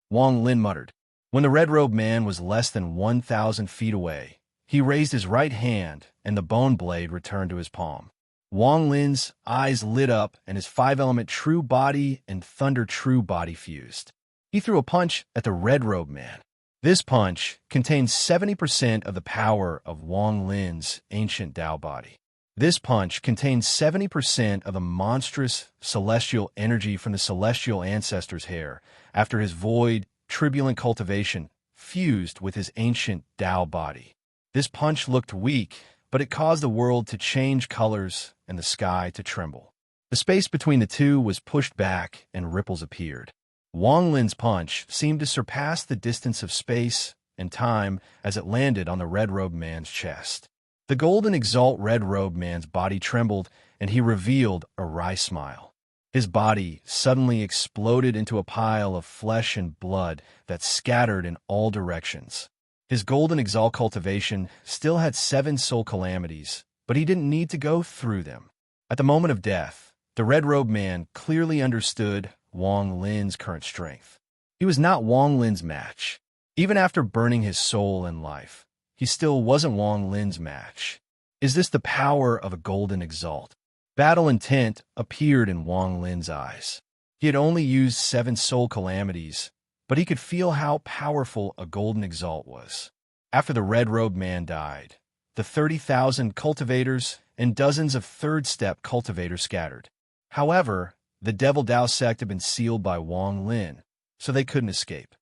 Wang Lin muttered. When the red-robed man was less than 1,000 feet away, he raised his right hand and the bone blade returned to his palm. Wang Lin's eyes lit up and his five-element true body and thunder true body fused. He threw a punch at the red-robed man. This punch contained 70% of the power of Wang Lin's ancient Dao body. This punch contained 70% of the monstrous celestial energy from the celestial ancestor's hair after his void, turbulent cultivation fused with his ancient Dao body. This punch looked weak, but it caused the world to change colors and the sky to tremble. The space between the two was pushed back and ripples appeared. Wang Lin's punch seemed to surpass the distance of space and time as it landed on the red-robed man's chest. The golden exalt red-robed man's body trembled, and he revealed a wry smile. His body suddenly exploded into a pile of flesh and blood that scattered in all directions. His golden exalt cultivation still had 7 soul calamities, but he didn't need to go through them. At the moment of death, the red-robed man clearly understood Wang Lin's current strength. He was not Wang Lin's match. Even after burning his soul and life, he still wasn't Wang Lin's match. Is this the power of a golden exalt? Battle intent appeared in Wang Lin's eyes. He had only used 7 soul calamities, but he could feel how powerful a golden exalt was. After the red-robed man died, the 30,000 cultivators and dozens of third-step cultivators scattered. However, the Devil Dao sect had been sealed by Wang Lin, so they couldn't escape.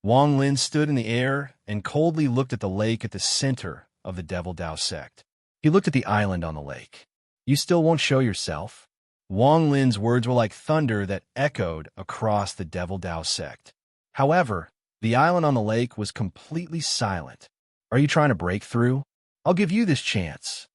Wang Lin stood in the air and coldly looked at the lake at the center of the Devil Dao sect. He looked at the island on the lake. You still won't show yourself? Wang Lin's words were like thunder that echoed across the Devil Dao sect. However, the island on the lake was completely silent. Are you trying to break through? I'll give you this chance.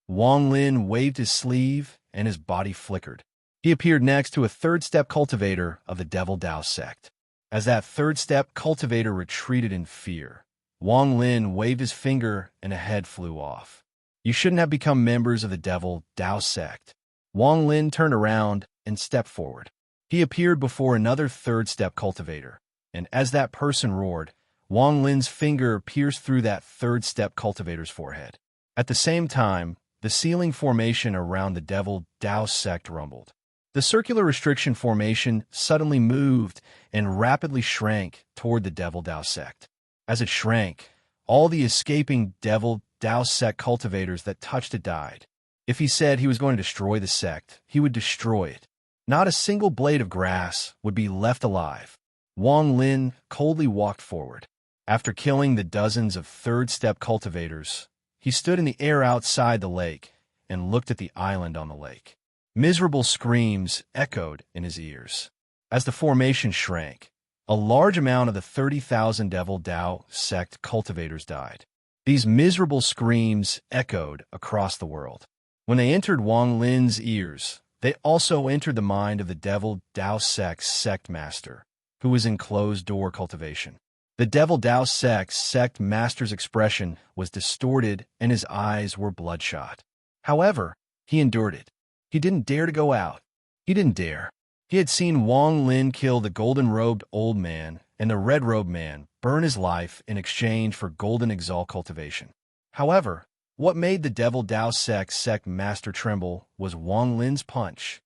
Wang Lin waved his sleeve and his body flickered. He appeared next to a third-step cultivator of the Devil Dao sect. As that third-step cultivator retreated in fear, Wang Lin waved his finger and a head flew off. You shouldn't have become members of the Devil Dao sect. Wang Lin turned around and stepped forward. He appeared before another third-step cultivator, and as that person roared, Wang Lin's finger pierced through that third-step cultivator's forehead. At the same time, the ceiling formation around the Devil Dao sect rumbled. The circular restriction formation suddenly moved and rapidly shrank toward the Devil Dao sect. As it shrank, all the escaping Devil Dao sect cultivators that touched it died. If he said he was going to destroy the sect, he would destroy it. Not a single blade of grass would be left alive. Wang Lin coldly walked forward. After killing the dozens of third-step cultivators, he stood in the air outside the lake and looked at the island on the lake. Miserable screams echoed in his ears. As the formation shrank, a large amount of the 30,000 Devil Dao sect cultivators died. These miserable screams echoed across the world. When they entered Wang Lin's ears, they also entered the mind of the Devil Dao sect's sect master, who was in closed-door cultivation. The Devil Dao sect's sect master's expression was distorted and his eyes were bloodshot. However, he endured it. He didn't dare to go out. He didn't dare. He had seen Wang Lin kill the golden-robed old man and the red-robed man burn his life in exchange for golden exalt cultivation. However, what made the Devil Dao sect's sect master tremble was Wang Lin's punch.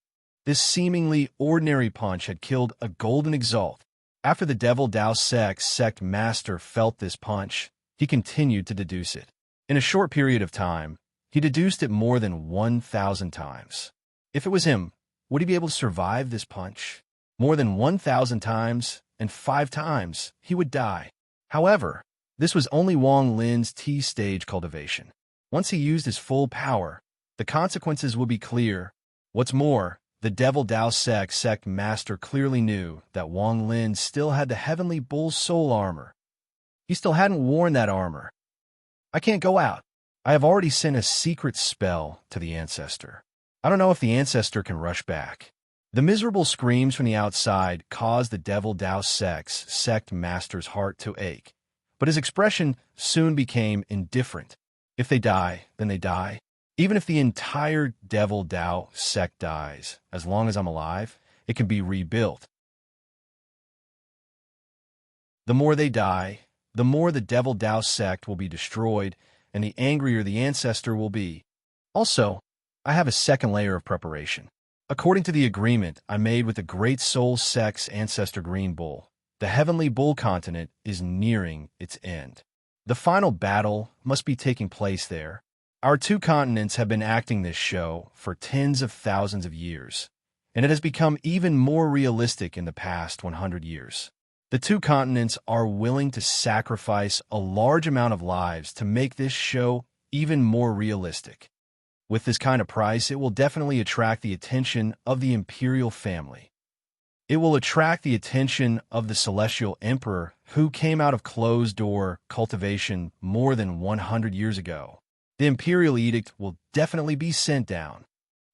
This seemingly ordinary punch had killed a golden exalt. After the Devil Dao sect's sect master felt this punch, he continued to deduce it. In a short period of time, he deduced it more than 1,000 times. If it was him, would he be able to survive this punch? More than 1,000 times, and 5 times, he would die. However, this was only Wang Lin's T-stage cultivation. Once he used his full power, the consequences would be clear. What's more, the Devil Dao sect master clearly knew that Wang Lin still had the Heavenly Bull soul armor. He still hadn't worn that armor. I can't go out. I have already sent a secret spell to the ancestor. I don't know if the ancestor can rush back. The miserable screams from the outside caused the Devil Dao sect's sect master's heart to ache, but his expression soon became indifferent. If they die, then they die. Even if the entire Devil Dao sect dies, as long as I'm alive, it can be rebuilt. The more they die, the more the Devil Dao sect will be destroyed, and the angrier the ancestor will be. Also, I have a second layer of preparation. According to the agreement I made with the Great Soul sect's ancestor Green Bull, the Heavenly Bull continent is nearing its end. The final battle must be taking place there. Our 2 continents have been acting this show for tens of thousands of years, and it has become even more realistic in the past 100 years. The 2 continents are willing to sacrifice a large amount of lives to make this show even more realistic. With this kind of price, it will definitely attract the attention of the imperial family. It will attract the attention of the Celestial Emperor, who came out of closed-door cultivation more than 100 years ago. The imperial edict will definitely be sent down.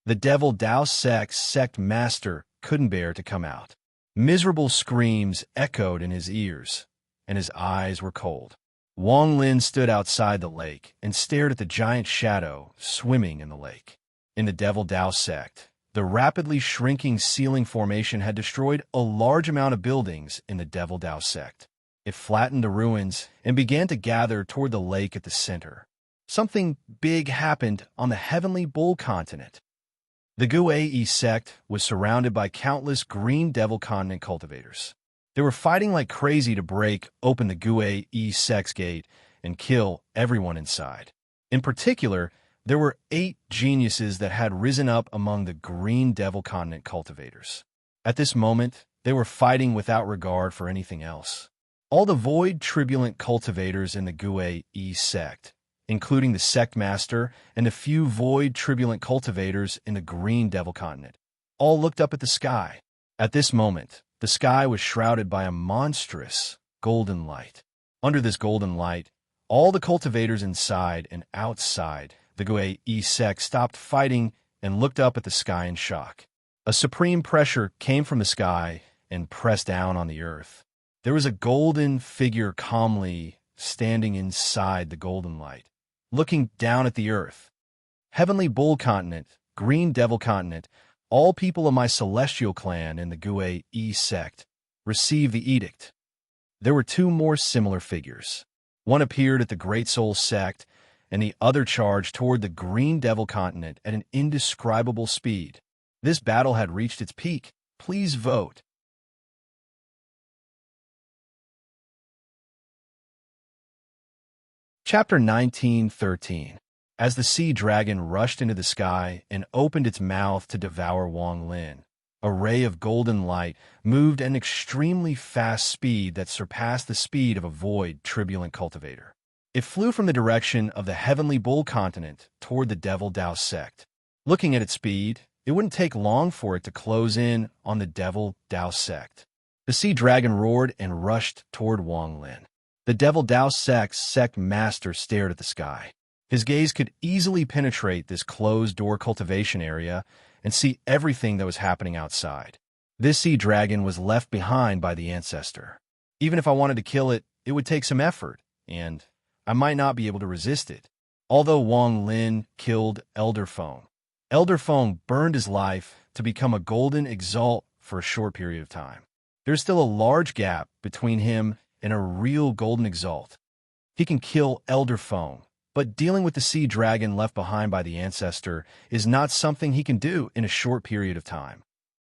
The Devil Dao sect's sect master couldn't bear to come out. Miserable screams echoed in his ears, and his eyes were cold. Wang Lin stood outside the lake and stared at the giant shadow swimming in the lake. In the Devil Dao sect, the rapidly shrinking ceiling formation had destroyed a large amount of buildings in the Devil Dao sect. It flattened the ruins and began to gather toward the lake at the center. Something big happened on the Heavenly Bull continent. The Gue sect was surrounded by countless Green Devil continent cultivators. They were fighting like crazy to break open the Gue sect's gate and kill everyone inside. In particular, there were 8 geniuses that had risen up among the Green Devil continent cultivators. At this moment, they were fighting without regard for anything else. All the void turbulent cultivators in the Gue sect, including the sect master and a few void turbulent cultivators in the Green Devil continent, all looked up at the sky. At this moment, the sky was shrouded by a monstrous golden light. Under this golden light, all the cultivators inside and outside the Gue sect stopped fighting and looked up at the sky in shock. A supreme pressure came from the sky and pressed down on the earth. There was a golden figure calmly standing inside the golden light, looking down at the earth. Heavenly Bull continent, Green Devil continent, All people of my celestial clan in the Gue sect receive the edict. There were two more similar figures. One appeared at the Great Soul sect, and the other charged toward the Green Devil continent at an indescribable speed. This battle had reached its peak. Please vote. Chapter 19:13. As the sea dragon rushed into the sky and opened its mouth to devour Wang Lin, a ray of golden light moved at an extremely fast speed that surpassed the speed of a void turbulent cultivator. It flew from the direction of the Heavenly Bull continent toward the Devil Dao sect. Looking at its speed, it wouldn't take long for it to close in on the Devil Dao sect. The sea dragon roared and rushed toward Wang Lin. The Devil Dao sect master stared at the sky. His gaze could easily penetrate this closed-door cultivation area and see everything that was happening outside. This sea dragon was left behind by the ancestor. Even if I wanted to kill it, it would take some effort, and I might not be able to resist it. Although Wang Lin killed Elder Feng burned his life to become a golden exalt for a short period of time. There's still a large gap between him and a real golden exalt. He can kill Elder Feng, but dealing with the sea dragon left behind by the ancestor is not something he can do in a short period of time.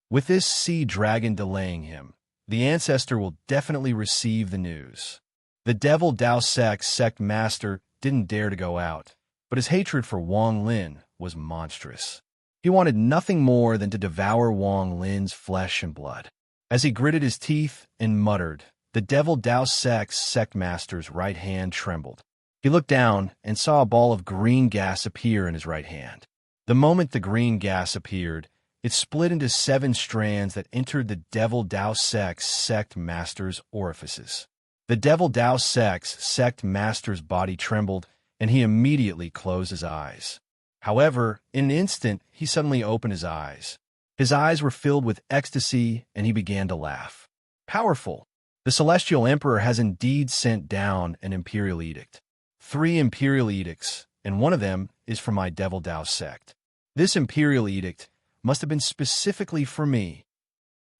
With this sea dragon delaying him, the ancestor will definitely receive the news. The Devil Dao sect master didn't dare to go out, but his hatred for Wang Lin was monstrous. He wanted nothing more than to devour Wang Lin's flesh and blood. As he gritted his teeth and muttered, the Devil Dao sect master's right hand trembled. He looked down and saw a ball of green gas appear in his right hand. The moment the green gas appeared, it split into 7 strands that entered the Devil Dao sect master's orifices. The Devil Dao sect master's body trembled, and he immediately closed his eyes. However, in an instant, he suddenly opened his eyes. His eyes were filled with ecstasy, and he began to laugh. Powerful! The Celestial Emperor has indeed sent down an imperial edict. 3 imperial edicts, and one of them is for my Devil Dao sect. This imperial edict must have been specifically for me.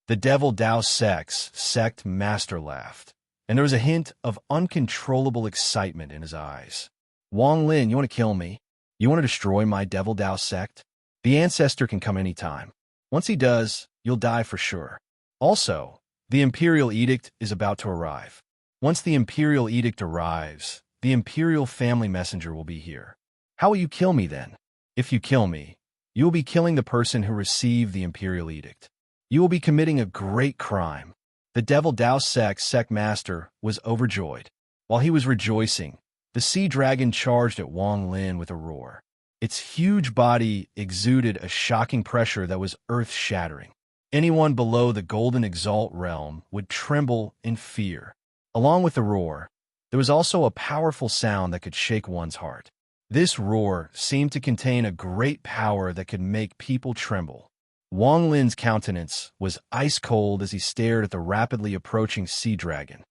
The Devil Dao sect master laughed, and there was a hint of uncontrollable excitement in his eyes. Wang Lin, you want to kill me? You want to destroy my Devil Dao sect? The ancestor can come anytime. Once he does, you'll die for sure. Also, the imperial edict is about to arrive. Once the imperial edict arrives, the imperial family messenger will be here. How will you kill me then? If you kill me, you will be killing the person who received the imperial edict. You will be committing a great crime. The Devil Dao sect master was overjoyed. While he was rejoicing, the sea dragon charged at Wang Lin with a roar. Its huge body exuded a shocking pressure that was earth-shattering. Anyone below the Golden Exalt realm would tremble in fear. Along with the roar, there was also a powerful sound that could shake one's heart. This roar seemed to contain a great power that could make people tremble. Wang Lin's countenance was ice-cold as he stared at the rapidly approaching sea dragon.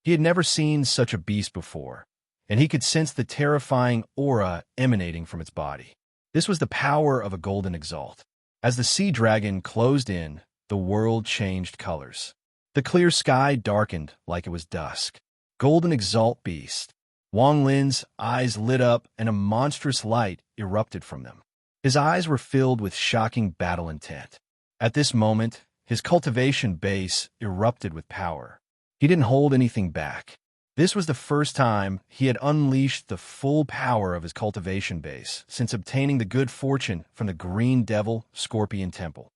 He had never seen such a beast before, and he could sense the terrifying aura emanating from its body. This was the power of a golden exalt. As the sea dragon closed in, the world changed colors. The clear sky darkened like it was dusk. Golden exalt beast. Wang Lin's eyes lit up and a monstrous light erupted from them. His eyes were filled with shocking battle intent. At this moment, his cultivation base erupted with power. He didn't hold anything back. This was the first time he had unleashed the full power of his cultivation base since obtaining the good fortune from the Green Devil Scorpion Temple.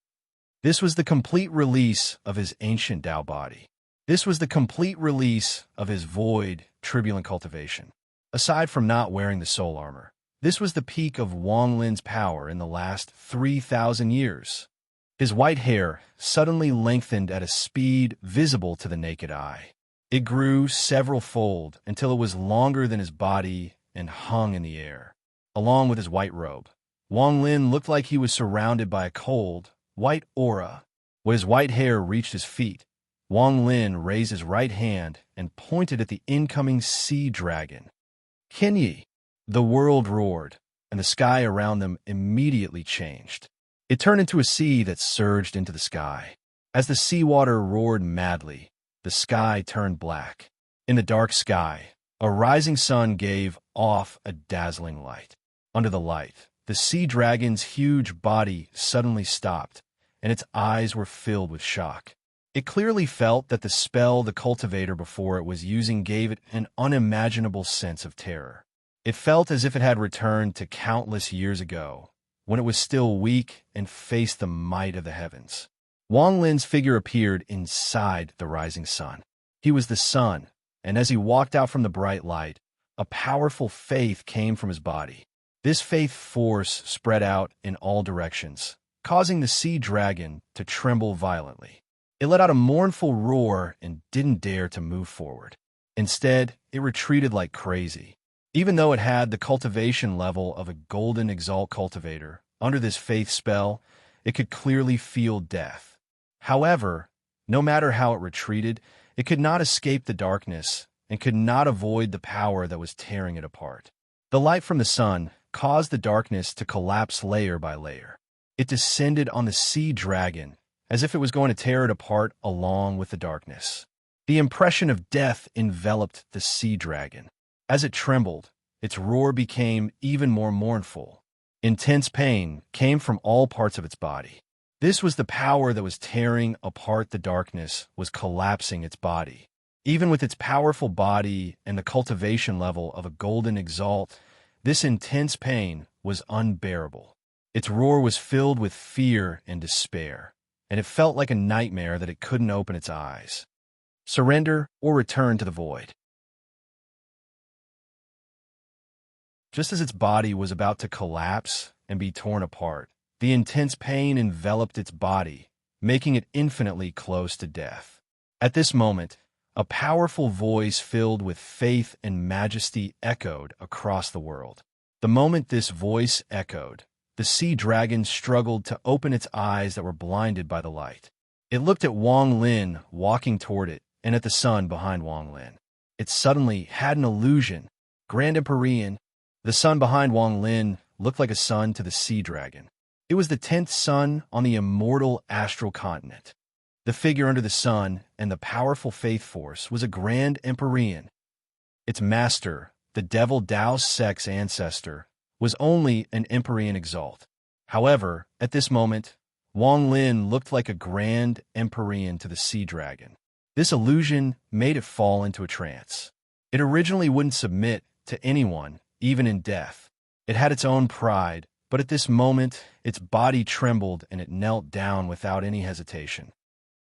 This was the complete release of his ancient Dao body. This was the complete release of his void, turbulent cultivation. Aside from not wearing the soul armor, this was the peak of Wang Lin's power in the last 3,000 years. His white hair suddenly lengthened at a speed visible to the naked eye. It grew several-fold until it was longer than his body and hung in the air. Along with his white robe, Wang Lin looked like he was surrounded by a cold, white aura. When his white hair reached his feet, Wang Lin raised his right hand and pointed at the incoming sea dragon. "Can ye?" The world roared. and the sky around them immediately changed. It turned into a sea that surged into the sky. As the seawater roared madly, the sky turned black. In the dark sky, a rising sun gave off a dazzling light. Under the light, the sea dragon's huge body suddenly stopped, and its eyes were filled with shock. It clearly felt that the spell the cultivator before it was using gave it an unimaginable sense of terror. It felt as if it had returned to countless years ago, when it was still weak and faced the might of the heavens. Wang Lin's figure appeared inside the rising sun. He was the sun, and as he walked out from the bright light, a powerful faith came from his body. This faith force spread out in all directions, causing the sea dragon to tremble violently. It let out a mournful roar and didn't dare to move forward. Instead, it retreated like crazy. Even though it had the cultivation level of a golden exalt cultivator, under this faith spell, it could clearly feel death. However, no matter how it retreated, it could not escape the darkness and could not avoid the power that was tearing it apart. The light from the sun caused the darkness to collapse layer by layer. It descended on the sea dragon as if it was going to tear it apart along with the darkness. The impression of death enveloped the sea dragon. As it trembled, its roar became even more mournful. Intense pain came from all parts of its body. This was the power that was tearing apart the darkness, was collapsing its body. Even with its powerful body and the cultivation level of a golden exalt, this intense pain was unbearable. Its roar was filled with fear and despair, and it felt like a nightmare that it couldn't open its eyes. Surrender or return to the void. Just as its body was about to collapse and be torn apart, the intense pain enveloped its body, making it infinitely close to death. At this moment, a powerful voice filled with faith and majesty echoed across the world. The moment this voice echoed, the sea dragon struggled to open its eyes that were blinded by the light. It looked at Wang Lin walking toward it and at the sun behind Wang Lin. It suddenly had an illusion. Grand Empyrean, the sun behind Wang Lin looked like a sun to the sea dragon. It was the 10th sun on the immortal astral continent. The figure under the sun and the powerful faith force was a Grand Empyrean. Its master, the devil Dao Sek's ancestor, was only an Empyrean exalt. However, at this moment, Wang Lin looked like a Grand Empyrean to the sea dragon. This illusion made it fall into a trance. It originally wouldn't submit to anyone, even in death. It had its own pride, but at this moment, its body trembled and it knelt down without any hesitation.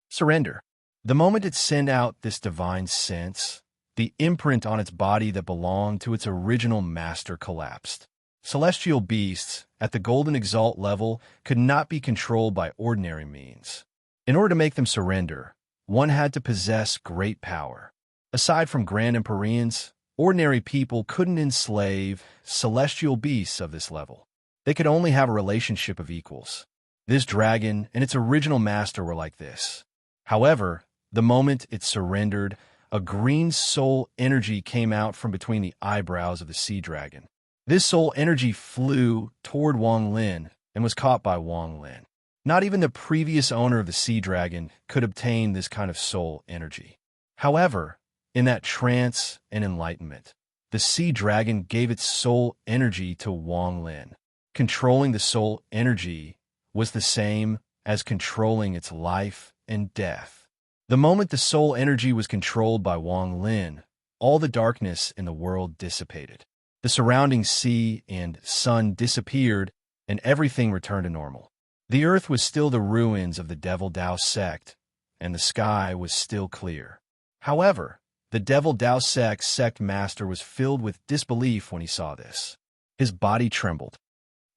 Surrender. The moment it sent out this divine sense, the imprint on its body that belonged to its original master collapsed. Celestial beasts, at the golden exalt level, could not be controlled by ordinary means. In order to make them surrender, one had to possess great power. Aside from Grand Empyreans, ordinary people couldn't enslave celestial beasts of this level. They could only have a relationship of equals. This dragon and its original master were like this. However, the moment it surrendered, a green soul energy came out from between the eyebrows of the sea dragon. This soul energy flew toward Wang Lin and was caught by Wang Lin. Not even the previous owner of the sea dragon could obtain this kind of soul energy. However, in that trance and enlightenment, the sea dragon gave its soul energy to Wang Lin. Controlling the soul energy was the same as controlling its life and death. The moment the soul energy was controlled by Wang Lin, all the darkness in the world dissipated. The surrounding sea and sun disappeared, and everything returned to normal. The earth was still the ruins of the Devil Dao sect, and the sky was still clear. However, the Devil Dao sect master was filled with disbelief when he saw this. His body trembled.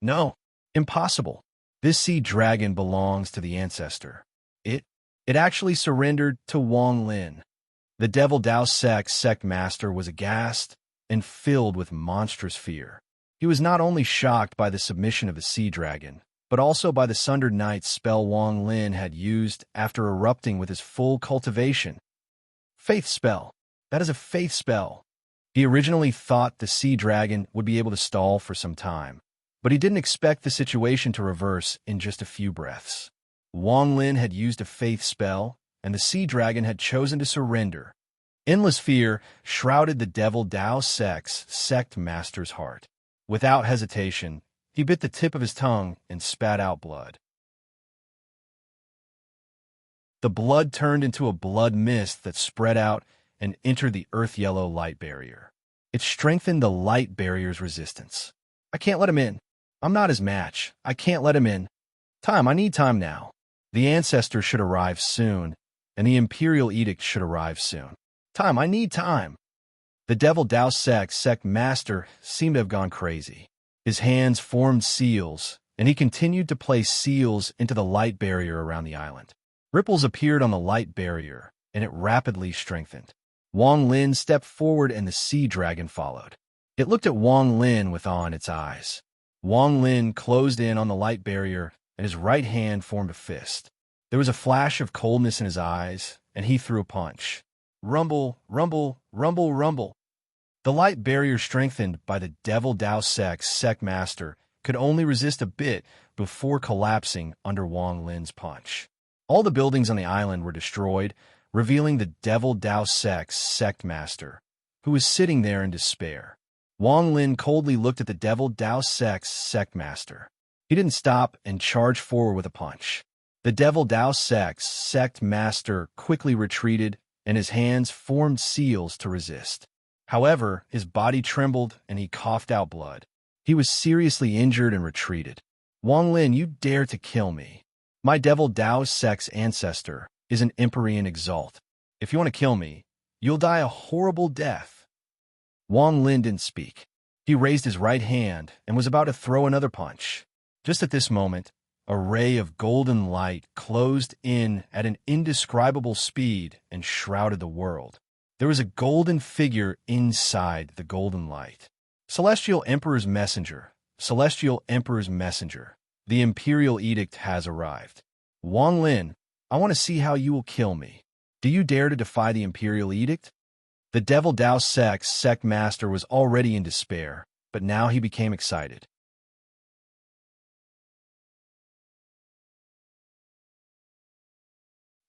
No, impossible. This sea dragon belongs to the ancestor. It actually surrendered to Wang Lin. The Devil Dao sect master was aghast and filled with monstrous fear. He was not only shocked by the submission of the sea dragon, but also by the Sundered Knight's spell Wang Lin had used after erupting with his full cultivation. Faith spell. That is a faith spell. He originally thought the sea dragon would be able to stall for some time, But he didn't expect the situation to reverse in just a few breaths. Wang Lin had used a faith spell, and the sea dragon had chosen to surrender. Endless fear shrouded the devil Dao sect master's heart. Without hesitation, he bit the tip of his tongue and spat out blood. The blood turned into a blood mist that spread out and entered the earth-yellow light barrier. It strengthened the light barrier's resistance. I can't let him in. I'm not his match. I can't let him in. I need time now. The ancestor should arrive soon, and the imperial edict should arrive soon. I need time. The devil Dao sect master seemed to have gone crazy. His hands formed seals, and he continued to place seals into the light barrier around the island. Ripples appeared on the light barrier, and it rapidly strengthened. Wang Lin stepped forward and the sea dragon followed. It looked at Wang Lin with awe in its eyes. Wang Lin closed in on the light barrier, and his right hand formed a fist. There was a flash of coldness in his eyes, and he threw a punch. Rumble, rumble, rumble, rumble. The light barrier strengthened by the devil Dao sect master could only resist a bit before collapsing under Wang Lin's punch. All the buildings on the island were destroyed, revealing the devil Dao sect master, who was sitting there in despair. Wang Lin coldly looked at the devil Dao sect master. He didn't stop and charged forward with a punch. The devil Dao sect master quickly retreated, and his hands formed seals to resist. However, his body trembled and he coughed out blood. He was seriously injured and retreated. Wang Lin, you dare to kill me. My devil Dao sect's ancestor is an Empyrean exalt. If you want to kill me, you'll die a horrible death. Wang Lin didn't speak. He raised his right hand and was about to throw another punch. Just at this moment, a ray of golden light closed in at an indescribable speed and shrouded the world. There was a golden figure inside the golden light. Celestial Emperor's messenger, Celestial Emperor's messenger. The Imperial Edict has arrived. Wang Lin, I want to see how you will kill me. Do you dare to defy the Imperial Edict? The devil Dao sect master was already in despair, but now he became excited.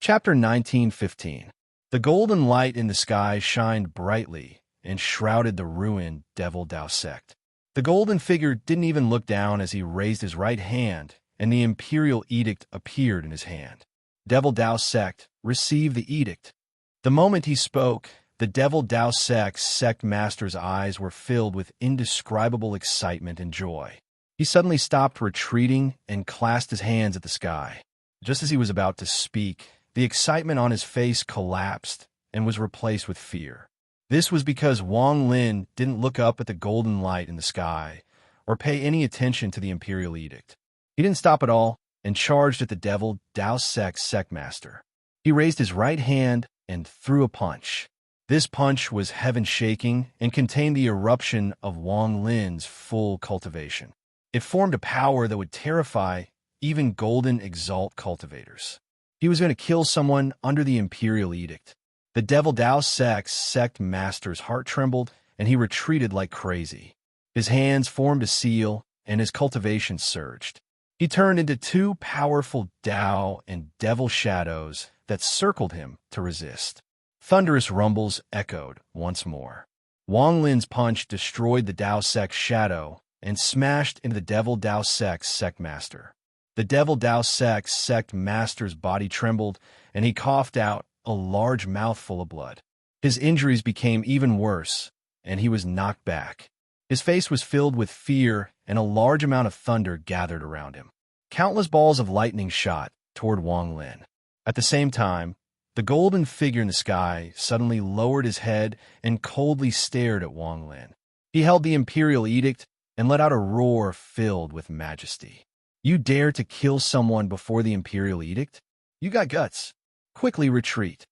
Chapter 19:15. The golden light in the sky shined brightly and shrouded the ruined devil Dao sect. The golden figure didn't even look down as he raised his right hand, and the imperial edict appeared in his hand. Devil Dao sect, receive the edict. The moment he spoke, the devil Dao sect master's eyes were filled with indescribable excitement and joy. He suddenly stopped retreating and clasped his hands at the sky. Just as he was about to speak, the excitement on his face collapsed and was replaced with fear. This was because Wang Lin didn't look up at the golden light in the sky or pay any attention to the imperial edict. He didn't stop at all and charged at the devil Dao sect master. He raised his right hand and threw a punch. This punch was heaven-shaking and contained the eruption of Wang Lin's full cultivation. It formed a power that would terrify even golden exalt cultivators. He was going to kill someone under the imperial edict. The devil Dao sect master's heart trembled, and he retreated like crazy. His hands formed a seal, and his cultivation surged. He turned into two powerful Dao and devil shadows that circled him to resist. Thunderous rumbles echoed once more. Wang Lin's punch destroyed the Dao sect shadow and smashed into the devil Dao sect master. The devil Dao sect master's body trembled, and he coughed out a large mouthful of blood. His injuries became even worse, and he was knocked back. His face was filled with fear, and a large amount of thunder gathered around him. Countless balls of lightning shot toward Wang Lin. At the same time, the golden figure in the sky suddenly lowered his head and coldly stared at Wang Lin. He held the imperial edict and let out a roar filled with majesty. You dare to kill someone before the imperial edict? You got guts. Quickly retreat.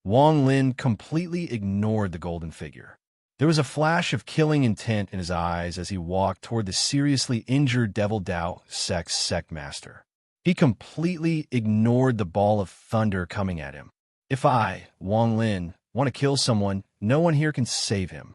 Wang Lin completely ignored the golden figure. There was a flash of killing intent in his eyes as he walked toward the seriously injured devil Dao sect master. He completely ignored the ball of thunder coming at him. If I, Wang Lin, want to kill someone, no one here can save him.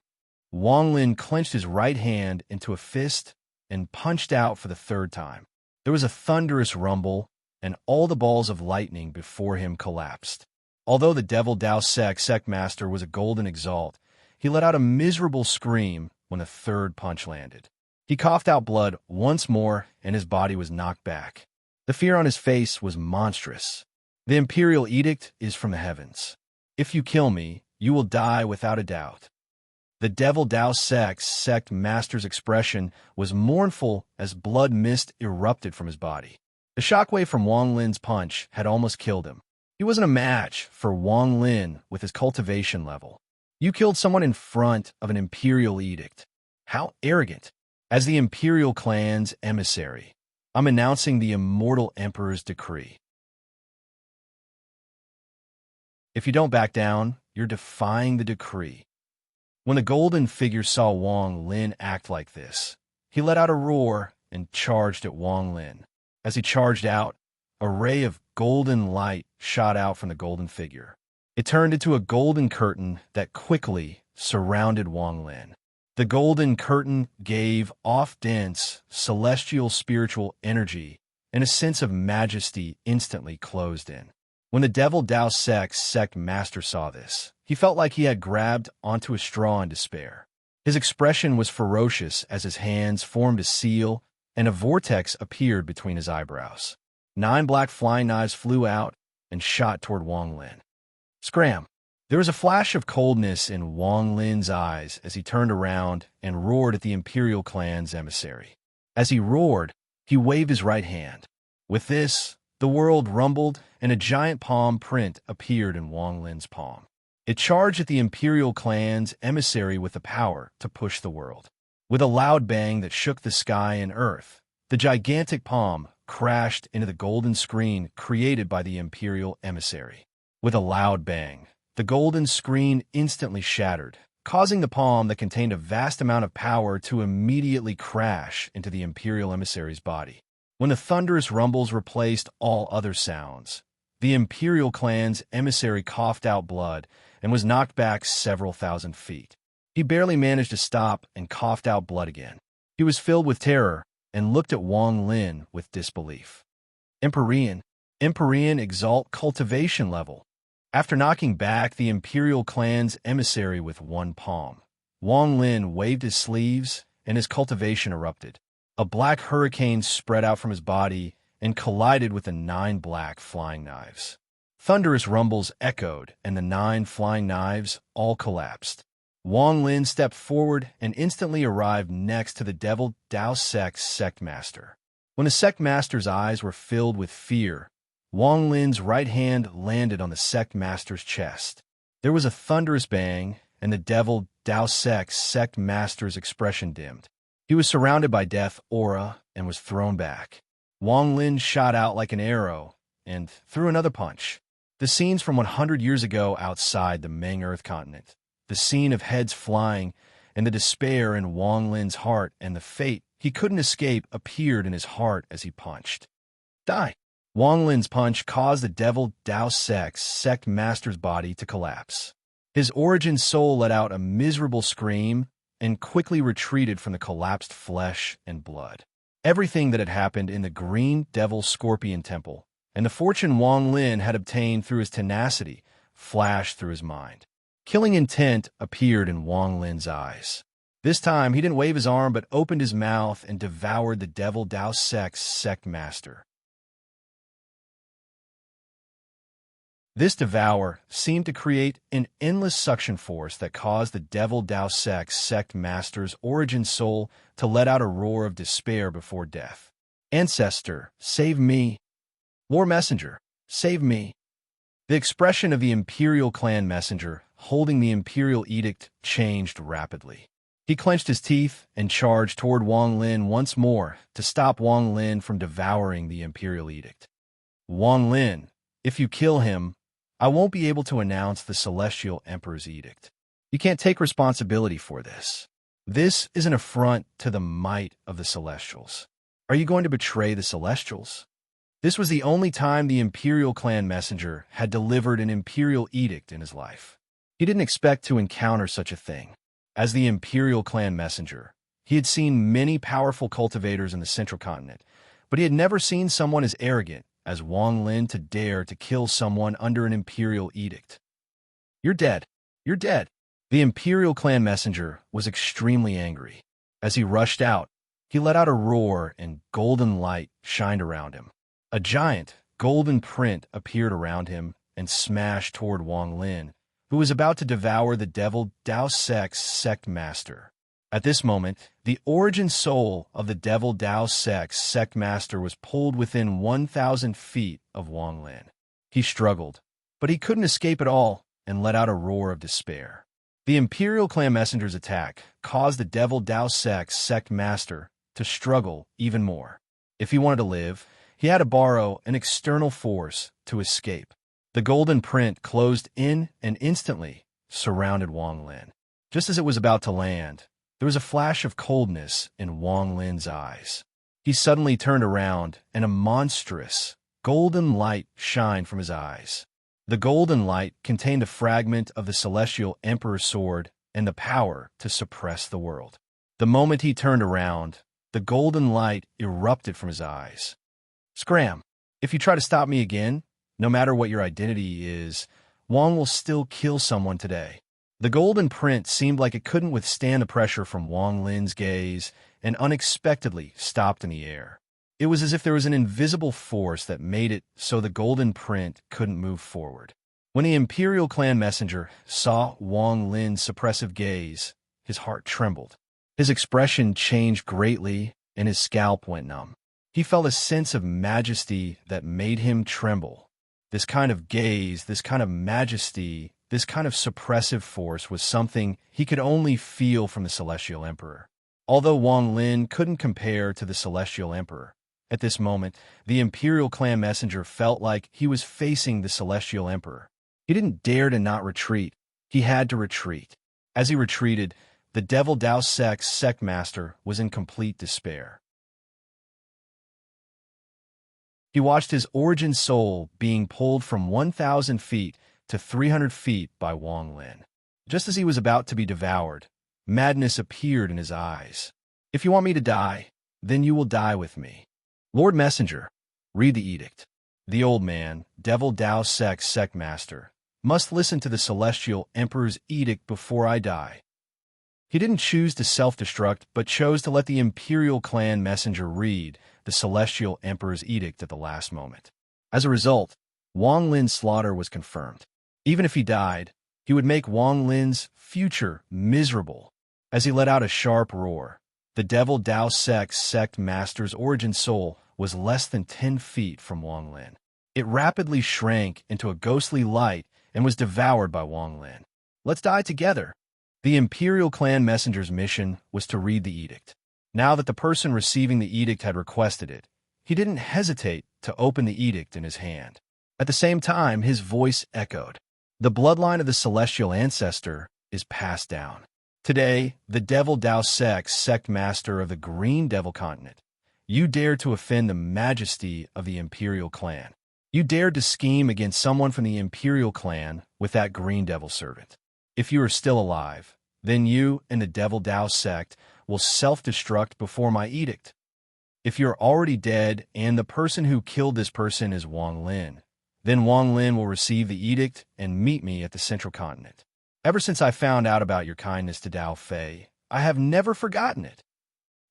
Wang Lin clenched his right hand into a fist and punched out for the third time. There was a thunderous rumble, and all the balls of lightning before him collapsed. Although the devil Dao Sect Master was a golden exalt, he let out a miserable scream when the third punch landed. He coughed out blood once more, and his body was knocked back. The fear on his face was monstrous. The imperial edict is from the heavens. If you kill me, you will die without a doubt. The devil Dao Sect Master's expression was mournful as blood mist erupted from his body. The shockwave from Wang Lin's punch had almost killed him. He wasn't a match for Wang Lin with his cultivation level. You killed someone in front of an imperial edict. How arrogant. As the imperial clan's emissary, I'm announcing the immortal emperor's decree. If you don't back down, you're defying the decree. When the golden figure saw Wang Lin act like this, he let out a roar and charged at Wang Lin. As he charged out, a ray of golden light shot out from the golden figure. It turned into a golden curtain that quickly surrounded Wang Lin. The golden curtain gave off dense, celestial spiritual energy, and a sense of majesty instantly closed in. When the devil Dao Sect Master saw this, he felt like he had grabbed onto a straw in despair. His expression was ferocious as his hands formed a seal and a vortex appeared between his eyebrows. 9 black flying knives flew out and shot toward Wang Lin. Scram! There was a flash of coldness in Wang Lin's eyes as he turned around and roared at the imperial clan's emissary. As he roared, he waved his right hand. With this, the world rumbled and a giant palm print appeared in Wang Lin's palm. It charged at the imperial clan's emissary with the power to push the world. With a loud bang that shook the sky and earth, the gigantic palm crashed into the golden screen created by the imperial emissary. With a loud bang, the golden screen instantly shattered, causing the palm that contained a vast amount of power to immediately crash into the imperial emissary's body. When the thunderous rumbles replaced all other sounds, the imperial clan's emissary coughed out blood and was knocked back several thousand feet. He barely managed to stop and coughed out blood again. He was filled with terror and looked at Wang Lin with disbelief. Empyrean exalt cultivation level. After knocking back the imperial clan's emissary with one palm, Wang Lin waved his sleeves and his cultivation erupted. A black hurricane spread out from his body and collided with the 9 black flying knives. Thunderous rumbles echoed and the 9 flying knives all collapsed. Wang Lin stepped forward and instantly arrived next to the devil Dao Sect Master. When the Sect Master's eyes were filled with fear, Wang Lin's right hand landed on the Sect Master's chest. There was a thunderous bang, and the devil Dao Sect Master's expression dimmed. He was surrounded by death aura and was thrown back. Wang Lin shot out like an arrow and threw another punch. The scenes from 100 years ago outside the Meng Earth continent, the scene of heads flying and the despair in Wang Lin's heart and the fate he couldn't escape appeared in his heart as he punched. Die! Wang Lin's punch caused the devil Dao Sect Master's body to collapse. His origin soul let out a miserable scream and quickly retreated from the collapsed flesh and blood. Everything that had happened in the Green Devil Scorpion Temple and the fortune Wang Lin had obtained through his tenacity flashed through his mind. Killing intent appeared in Wang Lin's eyes. This time, he didn't wave his arm but opened his mouth and devoured the devil Dao Sect Master. This devour seemed to create an endless suction force that caused the devil Dao Sect Master's origin soul to let out a roar of despair before death. Ancestor, save me. War Messenger, save me. The expression of the Imperial Clan messenger holding the Imperial Edict changed rapidly. He clenched his teeth and charged toward Wang Lin once more to stop Wang Lin from devouring the Imperial Edict. Wang Lin, if you kill him, I won't be able to announce the Celestial Emperor's edict. You can't take responsibility for this. This is an affront to the might of the Celestials. Are you going to betray the Celestials? This was the only time the Imperial Clan messenger had delivered an Imperial edict in his life. He didn't expect to encounter such a thing. As the Imperial Clan messenger, He had seen many powerful cultivators in the central continent, but he had never seen someone as arrogant as Wang Lin to dare to kill someone under an imperial edict. "You're dead. You're dead." The imperial clan messenger was extremely angry. As he rushed out, he let out a roar and golden light shined around him. A giant, golden print appeared around him and smashed toward Wang Lin, who was about to devour the devil Dao Sect's sect master. At this moment, the origin soul of the devil Dao Sect's sect master was pulled within 1,000 feet of Wang Lin. He struggled, but he couldn't escape at all and let out a roar of despair. The imperial clan messenger's attack caused the devil Dao Sect's sect master to struggle even more. If he wanted to live, he had to borrow an external force to escape. The golden print closed in and instantly surrounded Wang Lin. Just as it was about to land, there was a flash of coldness in Wang Lin's eyes. He suddenly turned around, and a monstrous, golden light shined from his eyes. The golden light contained a fragment of the celestial emperor's sword and the power to suppress the world. The moment he turned around, the golden light erupted from his eyes. "Scram! If you try to stop me again, no matter what your identity is, Wang will still kill someone today." The golden print seemed like it couldn't withstand the pressure from Wang Lin's gaze and unexpectedly stopped in the air. It was as if there was an invisible force that made it so the golden print couldn't move forward. When the imperial clan messenger saw Wang Lin's suppressive gaze, his heart trembled. His expression changed greatly and his scalp went numb. He felt a sense of majesty that made him tremble. This kind of gaze, this kind of majesty, this kind of suppressive force was something he could only feel from the Celestial Emperor. Although Wang Lin couldn't compare to the Celestial Emperor, at this moment, the Imperial Clan Messenger felt like he was facing the Celestial Emperor. He didn't dare to not retreat. He had to retreat. As he retreated, the Devil Dao Sect's sect master was in complete despair. He watched his origin soul being pulled from 1,000 feet to 300 feet by Wang Lin. Just as he was about to be devoured, madness appeared in his eyes. "If you want me to die, then you will die with me. Lord Messenger, read the edict. The old man, Devil Dao Sect's sect master, must listen to the Celestial Emperor's edict before I die." He didn't choose to self-destruct, but chose to let the Imperial Clan Messenger read the Celestial Emperor's edict at the last moment. As a result, Wang Lin's slaughter was confirmed. Even if he died, he would make Wang Lin's future miserable. As he let out a sharp roar, the Devil Dao Sect's sect master's origin soul was less than 10 feet from Wang Lin. It rapidly shrank into a ghostly light and was devoured by Wang Lin. "Let's die together." The Imperial Clan Messenger's mission was to read the edict. Now that the person receiving the edict had requested it, he didn't hesitate to open the edict in his hand. At the same time, his voice echoed. "The bloodline of the celestial ancestor is passed down. Today, the Devil Dao Sect's sect master of the Green Devil Continent, you dared to offend the majesty of the Imperial Clan. You dared to scheme against someone from the Imperial Clan with that Green Devil servant. If you are still alive, then you and the Devil Dao Sect will self-destruct before my edict. If you're already dead and the person who killed this person is Wang Lin, then Wang Lin will receive the edict and meet me at the Central Continent. Ever since I found out about your kindness to Dao Fei, I have never forgotten it."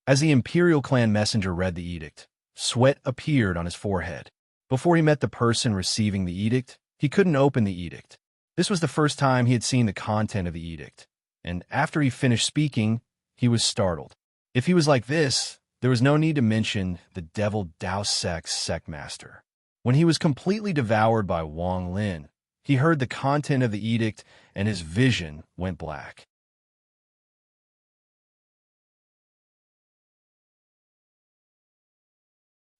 As the Imperial Clan Messenger read the edict, sweat appeared on his forehead. Before he met the person receiving the edict, he couldn't open the edict. This was the first time he had seen the content of the edict, and after he finished speaking, he was startled. If he was like this, there was no need to mention the Devil Dao Sect's sect master. When he was completely devoured by Wang Lin, he heard the content of the edict and his vision went black.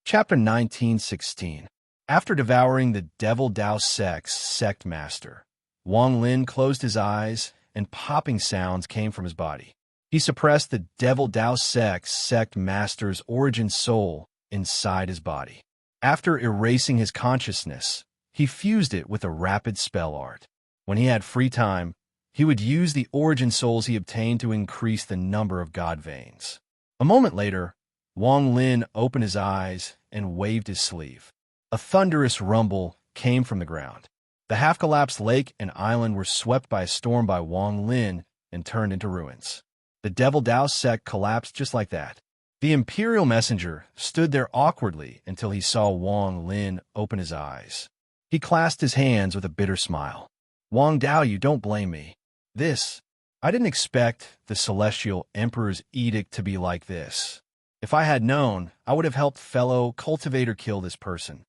Chapter 19:16. After devouring the Devil Dao Sect's sect master, Wang Lin closed his eyes and popping sounds came from his body. He suppressed the Devil Dao Sect's sect master's origin soul inside his body. After erasing his consciousness, he fused it with a rapid spell art. When he had free time, he would use the origin souls he obtained to increase the number of God veins. A moment later, Wang Lin opened his eyes and waved his sleeve. A thunderous rumble came from the ground. The half-collapsed lake and island were swept by a storm by Wang Lin and turned into ruins. The Devil Dao sect collapsed just like that. The Imperial Messenger stood there awkwardly until he saw Wang Lin open his eyes. He clasped his hands with a bitter smile. Wang Dao, you don't blame me. I didn't expect the Celestial Emperor's edict to be like this. If I had known, I would have helped fellow cultivator kill this person.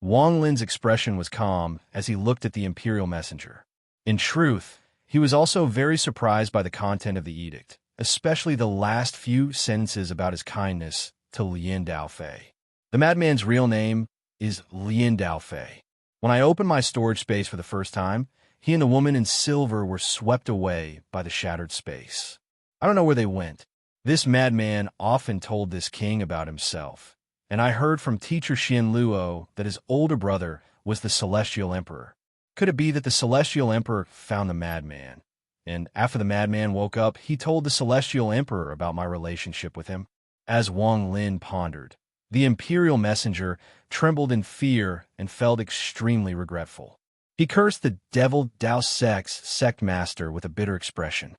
Wang Lin's expression was calm as he looked at the Imperial Messenger. In truth, he was also very surprised by the content of the edict, especially the last few sentences about his kindness to Lien Daofei. The madman's real name is Lien Daofei. When I opened my storage space for the first time, he and the woman in silver were swept away by the shattered space. I don't know where they went. This madman often told this king about himself, and I heard from teacher Xian Luo that his older brother was the Celestial Emperor. Could it be that the Celestial Emperor found the madman? And after the madman woke up, he told the Celestial Emperor about my relationship with him? As Wang Lin pondered, the Imperial Messenger trembled in fear and felt extremely regretful. He cursed the Devil Dao sect master with a bitter expression.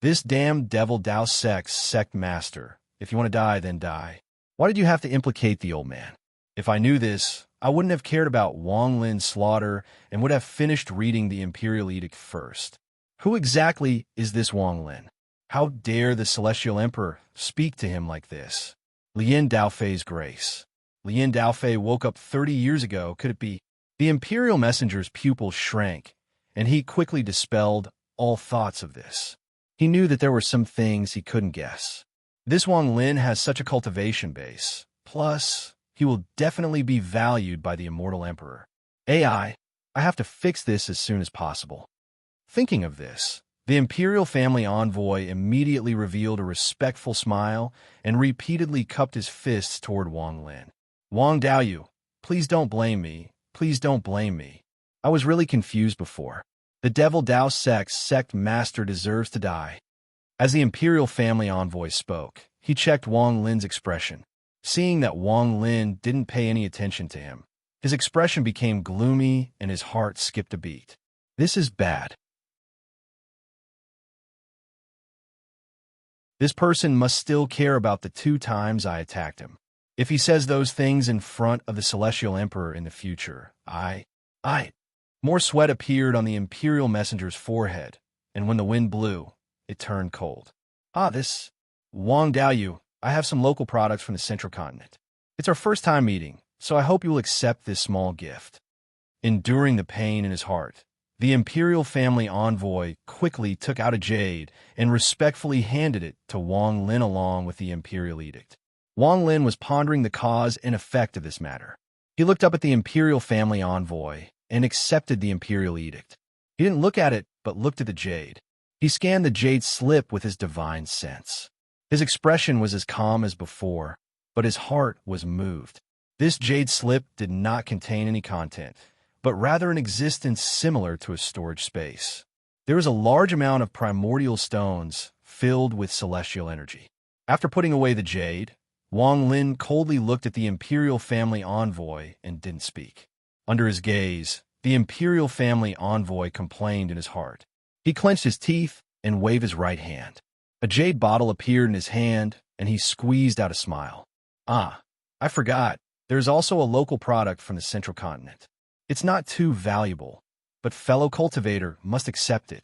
This damned Devil Dao sect master. If you want to die, then die. Why did you have to implicate the old man? If I knew this, I wouldn't have cared about Wang Lin's slaughter and would have finished reading the Imperial Edict first. Who exactly is this Wang Lin? How dare the Celestial Emperor speak to him like this? Lien Daofei's grace. Lien Daofei woke up 30 years ago. Could it be? The Imperial Messenger's pupils shrank, and he quickly dispelled all thoughts of this. He knew that there were some things he couldn't guess. This Wang Lin has such a cultivation base. Plus, he will definitely be valued by the Immortal Emperor. I have to fix this as soon as possible. Thinking of this, the Imperial family envoy immediately revealed a respectful smile and repeatedly cupped his fists toward Wang Lin. Wang Daoyu, please don't blame me. Please don't blame me. I was really confused before. The Devil Dao sect master deserves to die. As the Imperial family envoy spoke, he checked Wang Lin's expression. Seeing that Wang Lin didn't pay any attention to him, his expression became gloomy and his heart skipped a beat. This is bad. This person must still care about the 2 times I attacked him. If he says those things in front of the Celestial Emperor in the future, More sweat appeared on the Imperial Messenger's forehead, and when the wind blew, it turned cold. This Wang Daoyu, I have some local products from the Central Continent. It's our first time meeting, so I hope you will accept this small gift. Enduring the pain in his heart, the Imperial family envoy quickly took out a jade and respectfully handed it to Wang Lin along with the Imperial Edict. Wang Lin was pondering the cause and effect of this matter. He looked up at the Imperial family envoy and accepted the Imperial Edict. He didn't look at it, but looked at the jade. He scanned the jade slip with his divine sense. His expression was as calm as before, but his heart was moved. This jade slip did not contain any content, but rather an existence similar to a storage space. There was a large amount of primordial stones filled with celestial energy. After putting away the jade, Wang Lin coldly looked at the Imperial family envoy and didn't speak. Under his gaze, the Imperial family envoy complained in his heart. He clenched his teeth and waved his right hand. A jade bottle appeared in his hand, and he squeezed out a smile. I forgot. There's also a local product from the Central Continent. It's not too valuable, but fellow cultivator must accept it.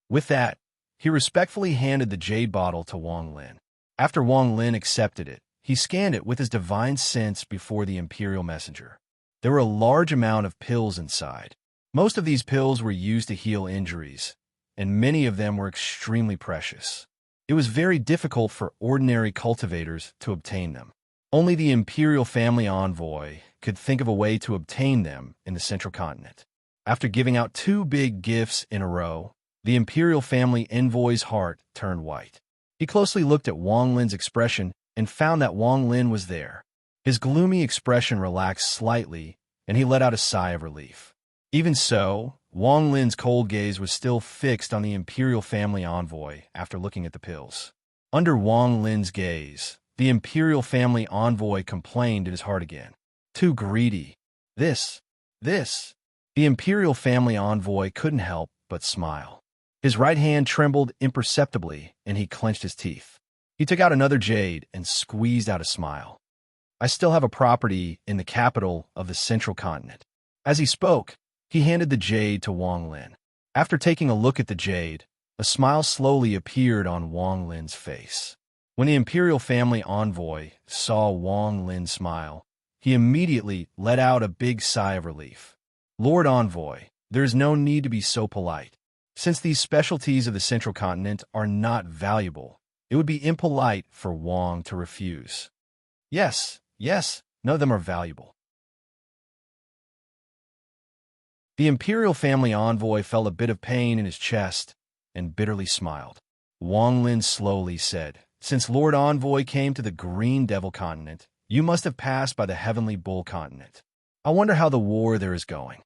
With that, he respectfully handed the jade bottle to Wang Lin. After Wang Lin accepted it, he scanned it with his divine sense before the Imperial Messenger. There were a large amount of pills inside. Most of these pills were used to heal injuries, and many of them were extremely precious. It was very difficult for ordinary cultivators to obtain them. Only the Imperial family envoy could think of a way to obtain them in the Central Continent. After giving out 2 big gifts in a row, the Imperial family envoy's heart turned white. He closely looked at Wang Lin's expression and found that Wang Lin was there. His gloomy expression relaxed slightly, and he let out a sigh of relief. Even so, Wang Lin's cold gaze was still fixed on the Imperial family envoy after looking at the pills. Under Wang Lin's gaze, the imperial family envoy complained in his heart again. Too greedy. This. The imperial family envoy couldn't help but smile. His right hand trembled imperceptibly, and he clenched his teeth. He took out another jade and squeezed out a smile. I still have a property in the capital of the central continent. As he spoke, he handed the jade to Wang Lin. After taking a look at the jade, a smile slowly appeared on Wang Lin's face. When the imperial family envoy saw Wang Lin smile, he immediately let out a big sigh of relief. Lord Envoy, there is no need to be so polite. Since these specialties of the central continent are not valuable, it would be impolite for Wang to refuse. Yes, none of them are valuable. The imperial family envoy felt a bit of pain in his chest and bitterly smiled. Wang Lin slowly said, "Since Lord Envoy came to the Green Devil continent, you must have passed by the Heavenly Bull continent. I wonder how the war there is going."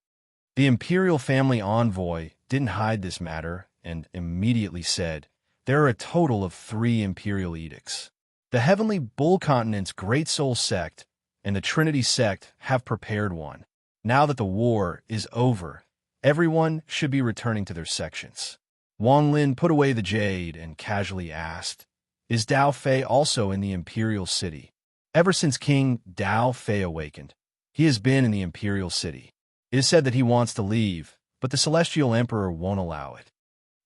The imperial family envoy didn't hide this matter and immediately said, "There are a total of 3 imperial edicts. The Heavenly Bull continent's Great Soul sect and the Trinity sect have prepared one. Now that the war is over, everyone should be returning to their sections." Wang Lin put away the jade and casually asked, "Is Dao Fei also in the imperial city?" Ever since King Dao Fei awakened, he has been in the imperial city. It is said that he wants to leave, but the Celestial Emperor won't allow it.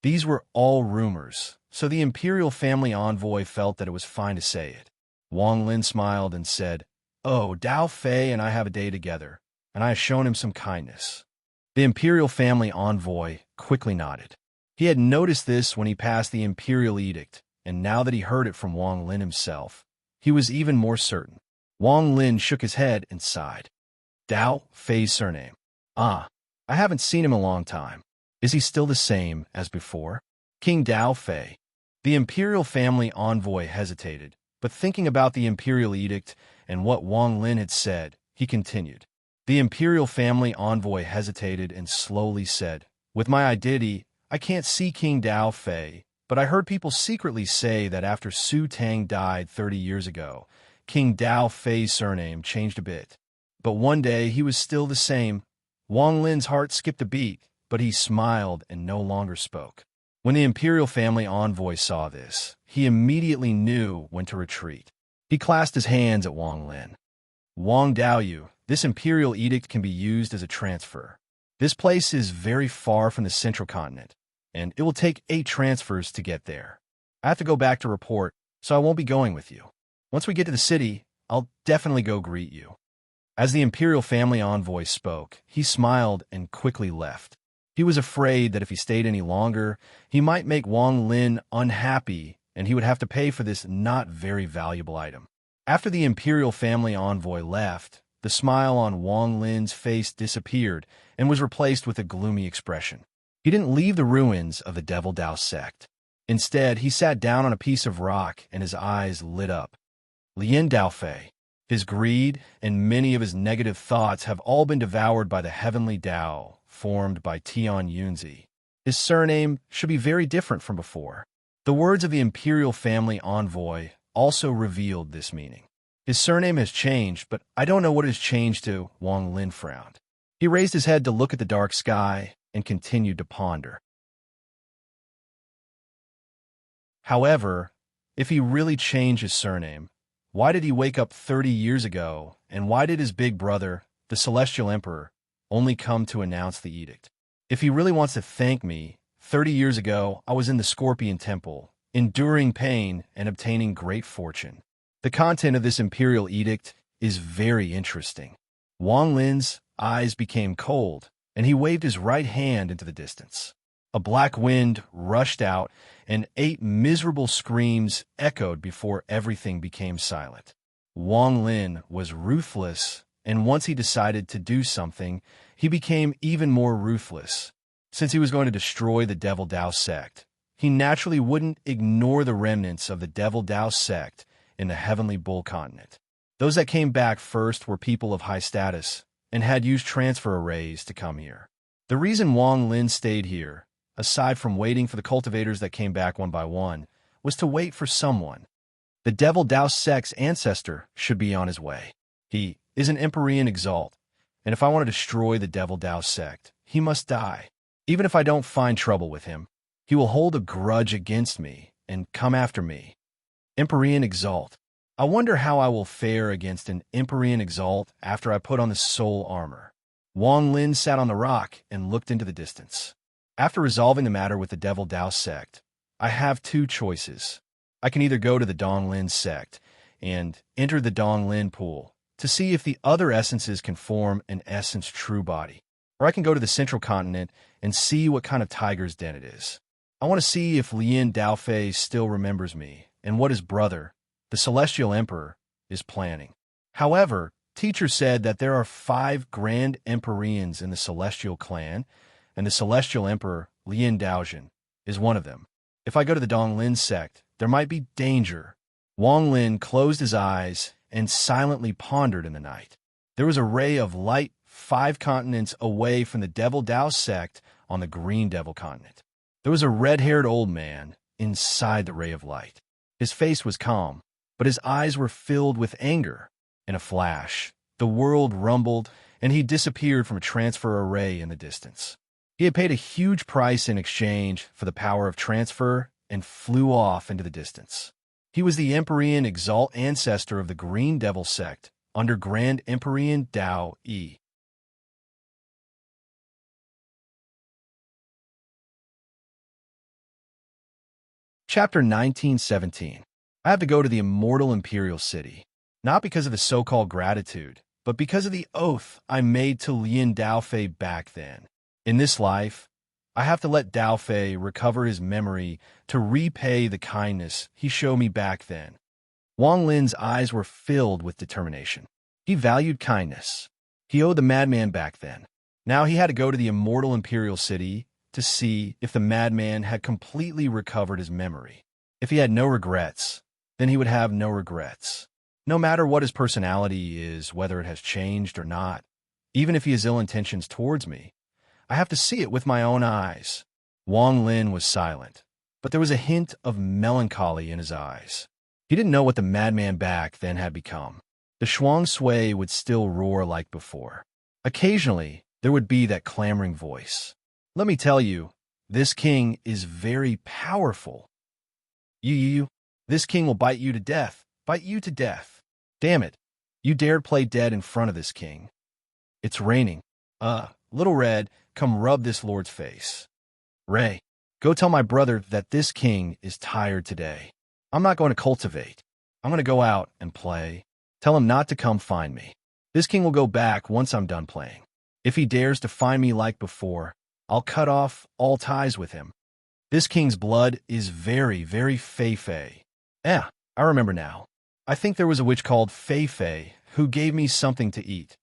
These were all rumors, so the imperial family envoy felt that it was fine to say it. Wang Lin smiled and said, "Oh, Dao Fei and I have a day together, and I have shown him some kindness." The imperial family envoy quickly nodded. He had noticed this when he passed the imperial edict, and now that he heard it from Wang Lin himself, he was even more certain. Wang Lin shook his head and sighed. Dao Fei's surname. I haven't seen him in a long time. Is he still the same as before? King Dao Fei. The imperial family envoy hesitated, but thinking about the imperial edict and what Wang Lin had said, he continued. The imperial family envoy hesitated and slowly said, "With my identity, I can't see King Dao Fei, but I heard people secretly say that after Su Tang died 30 years ago, King Dao Fei's surname changed a bit. But one day he was still the same." Wang Lin's heart skipped a beat, but he smiled and no longer spoke. When the imperial family envoy saw this, he immediately knew when to retreat. He clasped his hands at Wang Lin. "Wang Daoyu, this imperial edict can be used as a transfer. This place is very far from the central continent, and it will take 8 transfers to get there. I have to go back to report, so I won't be going with you. Once we get to the city, I'll definitely go greet you." As the imperial family envoy spoke, he smiled and quickly left. He was afraid that if he stayed any longer, he might make Wang Lin unhappy and he would have to pay for this not very valuable item. After the imperial family envoy left, the smile on Wang Lin's face disappeared and was replaced with a gloomy expression. He didn't leave the ruins of the Devil Dao sect. Instead, he sat down on a piece of rock and his eyes lit up. Lien Dao Fei. His greed and many of his negative thoughts have all been devoured by the heavenly Tao formed by Tian Yunzi. His surname should be very different from before. The words of the imperial family envoy also revealed this meaning. His surname has changed, but I don't know what it has changed to. Wang Lin frowned. He raised his head to look at the dark sky and continued to ponder. However, if he really changed his surname, why did he wake up 30 years ago, and why did his big brother, the Celestial Emperor, only come to announce the edict? If he really wants to thank me, 30 years ago I was in the Scorpion Temple, enduring pain and obtaining great fortune. The content of this imperial edict is very interesting. Wang Lin's eyes became cold, and he waved his right hand into the distance. A black wind rushed out, and 8 miserable screams echoed before everything became silent. Wang Lin was ruthless, and once he decided to do something, he became even more ruthless. Since he was going to destroy the Devil Dao sect, he naturally wouldn't ignore the remnants of the Devil Dao sect in the Heavenly Bull continent. Those that came back first were people of high status and had used transfer arrays to come here. The reason Wang Lin stayed here, aside from waiting for the cultivators that came back one by one, was to wait for someone. The Devil Dao sect's ancestor should be on his way. He is an Empyrean Exalt, and if I want to destroy the Devil Dao sect, he must die. Even if I don't find trouble with him, he will hold a grudge against me and come after me. Empyrean Exalt. I wonder how I will fare against an Empyrean Exalt after I put on the soul armor. Wang Lin sat on the rock and looked into the distance. After resolving the matter with the Devil Dao sect, I have two choices. I can either go to the Donglin sect and enter the Donglin pool to see if the other essences can form an essence true body, or I can go to the central continent and see what kind of tiger's den it is. I want to see if Lien Daofei still remembers me and what his brother, the Celestial Emperor, is planning. However, teacher said that there are 5 Grand Empyreans in the Celestial clan, and the Celestial Emperor, Lien Daojin, is one of them. If I go to the Donglin sect, there might be danger. Wang Lin closed his eyes and silently pondered in the night. There was a ray of light 5 continents away from the Devil Dao sect on the Green Devil continent. There was a red-haired old man inside the ray of light. His face was calm, but his eyes were filled with anger. In a flash, the world rumbled, and he disappeared from a transfer array in the distance. He had paid a huge price in exchange for the power of transfer and flew off into the distance. He was the Empyrean Exalt ancestor of the Green Devil sect under Grand Empyrean Dao Yi. Chapter 1917. I have to go to the immortal imperial city, not because of the so-called gratitude, but because of the oath I made to Lien Daofei back then. In this life, I have to let Daofei recover his memory to repay the kindness he showed me back then. Wang Lin's eyes were filled with determination. He valued kindness. He owed the madman back then. Now he had to go to the immortal imperial city to see if the madman had completely recovered his memory. If he had no regrets, then he would have no regrets. No matter what his personality is, whether it has changed or not, even if he has ill intentions towards me, I have to see it with my own eyes. Wang Lin was silent, but there was a hint of melancholy in his eyes. He didn't know what the madman back then had become. The Shuang Sui would still roar like before. Occasionally, there would be that clamoring voice. Let me tell you, this king is very powerful. You, this king will bite you to death, bite you to death. Damn it, you dared play dead in front of this king. It's raining. Little Red, come rub this lord's face. Ray, go tell my brother that this king is tired today. I'm not going to cultivate. I'm going to go out and play. Tell him not to come find me. This king will go back once I'm done playing. If he dares to find me like before, I'll cut off all ties with him. This king's blood is very, very fei-fei. I remember now. I think there was a witch called Fei-fei who gave me something to eat.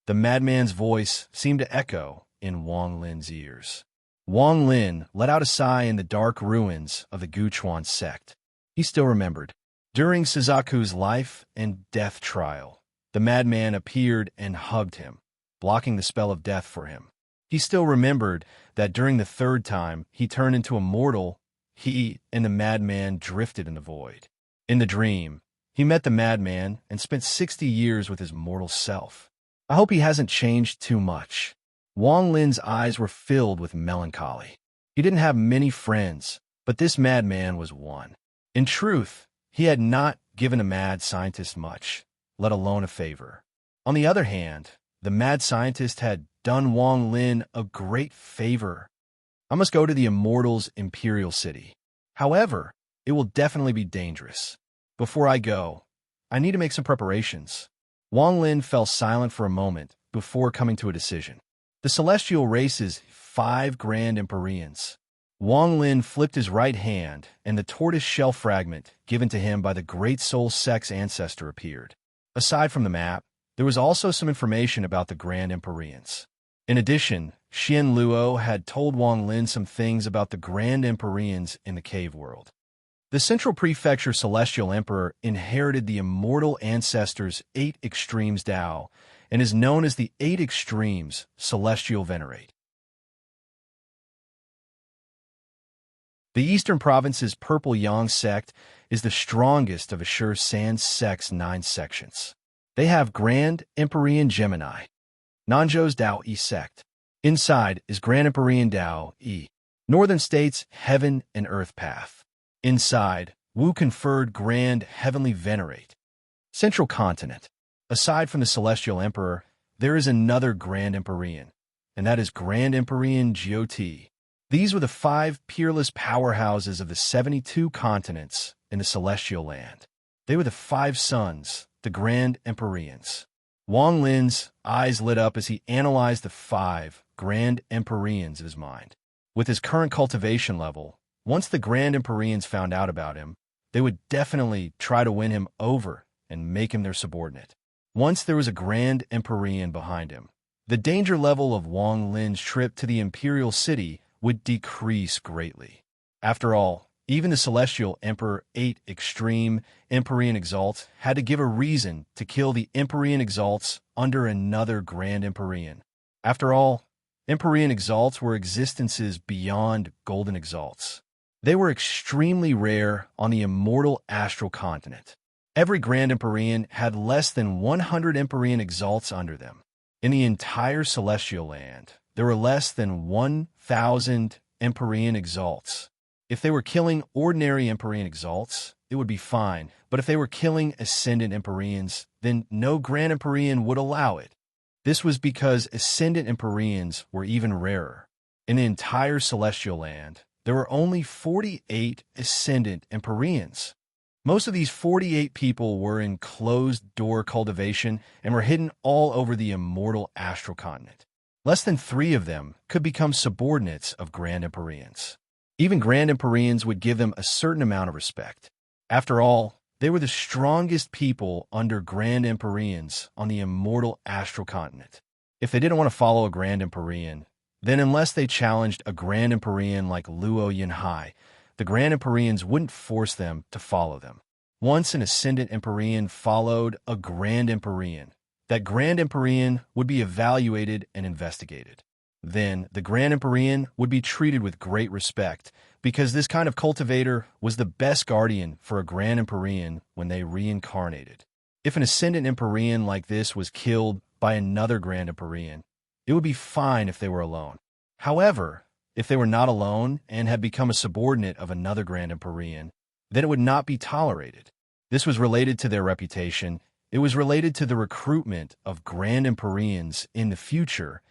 The madman's voice seemed to echo in Wang Lin's ears. Wang Lin let out a sigh in the dark ruins of the Guchuan sect. He still remembered. During Suzaku's life and death trial, the madman appeared and hugged him, blocking the spell of death for him. He still remembered that during the 3rd time he turned into a mortal, he and the madman drifted in the void. In the dream, he met the madman and spent 60 years with his mortal self. I hope he hasn't changed too much. Wang Lin's eyes were filled with melancholy. He didn't have many friends, but this madman was one. In truth, he had not given a mad scientist much, let alone a favor. On the other hand, the mad scientist had done Wang Lin a great favor. I must go to the Immortals' Imperial City. However, it will definitely be dangerous. Before I go, I need to make some preparations. Wang Lin fell silent for a moment before coming to a decision. The celestial race's 5 Grand Empyreans. Wang Lin flipped his right hand, and the tortoise shell fragment given to him by the Great Soul Sect's ancestor appeared. Aside from the map, there was also some information about the Grand Empyreans. In addition, Xian Luo had told Wang Lin some things about the Grand Empyreans in the cave world. The Central Prefecture Celestial Emperor inherited the immortal ancestors' 8 Extremes Dao and is known as the 8 Extremes Celestial Venerate. The Eastern Province's Purple Yang sect is the strongest of Ashur San's sect's 9 sections. They have Grand Empyrean Gemini, Nanzhou's Dao E sect. Inside is Grand Empyrean Dao E, Northern States Heaven and Earth Path. Inside, Wu conferred Grand Heavenly Venerate. Central Continent. Aside from the Celestial Emperor, there is another Grand Empyrean, and that is Grand Empyrean Jioti. These were the 5 peerless powerhouses of the 72 continents in the Celestial Land. They were the 5 sons, the Grand Empyreans. Wang Lin's eyes lit up as he analyzed the 5 Grand Empyreans in his mind. With his current cultivation level, once the Grand Empyreans found out about him, they would definitely try to win him over and make him their subordinate. Once there was a Grand Empyrean behind him, the danger level of Wang Lin's trip to the Imperial City would decrease greatly. After all, even the Celestial Emperor 8 Extreme Empyrean Exalts had to give a reason to kill the Empyrean Exalts under another Grand Empyrean. After all, Empyrean Exalts were existences beyond Golden Exalts. They were extremely rare on the immortal astral continent. Every Grand Empyrean had less than 100 Empyrean Exalts under them. In the entire Celestial Land, there were less than 1,000 Empyrean Exalts. If they were killing ordinary Empyrean Exalts, it would be fine, but if they were killing Ascendant Empyreans, then no Grand Empyrean would allow it. This was because Ascendant Empyreans were even rarer. In the entire Celestial Land, there were only 48 Ascendant Empyreans. Most of these 48 people were in closed-door cultivation and were hidden all over the immortal astral continent. Less than 3 of them could become subordinates of Grand Empyreans. Even Grand Empyreans would give them a certain amount of respect. After all, they were the strongest people under Grand Empyreans on the immortal astral continent. If they didn't want to follow a Grand Empyrean, then unless they challenged a Grand Empyrean like Luo Yinhai, the Grand Empyreans wouldn't force them to follow them. Once an Ascendant Empyrean followed a Grand Empyrean, that Grand Empyrean would be evaluated and investigated. Then the Grand Empyrean would be treated with great respect, because this kind of cultivator was the best guardian for a Grand Empyrean when they reincarnated. If an Ascendant Empyrean like this was killed by another Grand Empyrean, it would be fine if they were alone. However, if they were not alone and had become a subordinate of another Grand Empyrean, then it would not be tolerated. This was related to their reputation. It was related to the recruitment of Grand Empyreans in the future,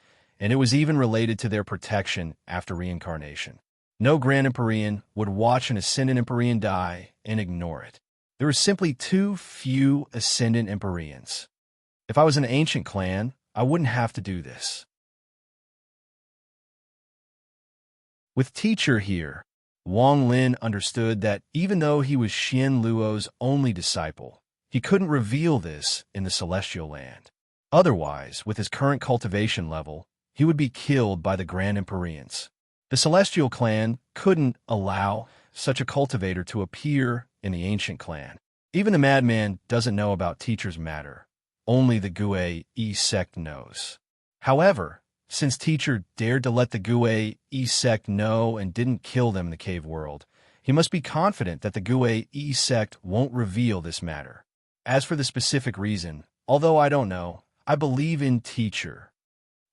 and it was even related to their protection after reincarnation. No Grand Empyrean would watch an Ascendant Empyrean die and ignore it. There were simply too few Ascendant Empyreans. If I was an ancient clan, I wouldn't have to do this. With Teacher here, Wang Lin understood that even though he was Xian Luo's only disciple, he couldn't reveal this in the Celestial Land. Otherwise, with his current cultivation level, he would be killed by the Grand Empyreans. The Celestial Clan couldn't allow such a cultivator to appear in the Ancient Clan. Even the madman doesn't know about Teacher's matter. Only the Gue E sect knows. However, since Teacher dared to let the Gue E sect know and didn't kill them in the cave world, he must be confident that the Gue E sect won't reveal this matter. As for the specific reason, although I don't know, I believe in Teacher.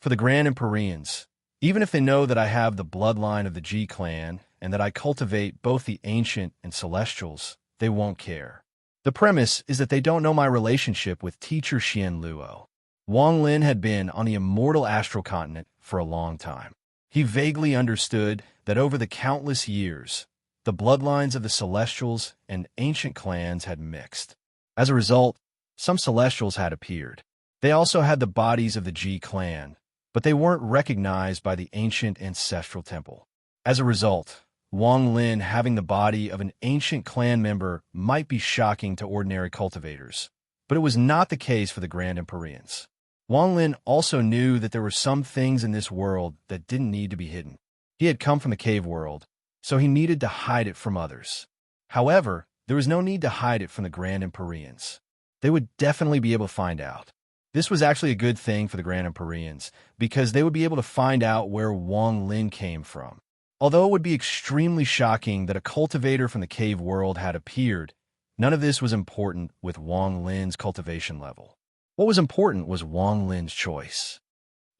For the Grand Empyreans, even if they know that I have the bloodline of the G clan and that I cultivate both the Ancient and Celestials, they won't care. The premise is that they don't know my relationship with Teacher Xian Luo. Wang Lin had been on the immortal astral continent for a long time. He vaguely understood that over the countless years, the bloodlines of the Celestials and Ancient clans had mixed. As a result, some Celestials had appeared. They also had the bodies of the G clan, but they weren't recognized by the ancient ancestral temple. As a result, Wang Lin having the body of an ancient clan member might be shocking to ordinary cultivators, but it was not the case for the Grand Empyreans. Wang Lin also knew that there were some things in this world that didn't need to be hidden. He had come from the cave world, so he needed to hide it from others. However, there was no need to hide it from the Grand Empyreans. They would definitely be able to find out. This was actually a good thing for the Grand Empyreans, because they would be able to find out where Wang Lin came from. Although it would be extremely shocking that a cultivator from the cave world had appeared, none of this was important with Wang Lin's cultivation level. What was important was Wang Lin's choice.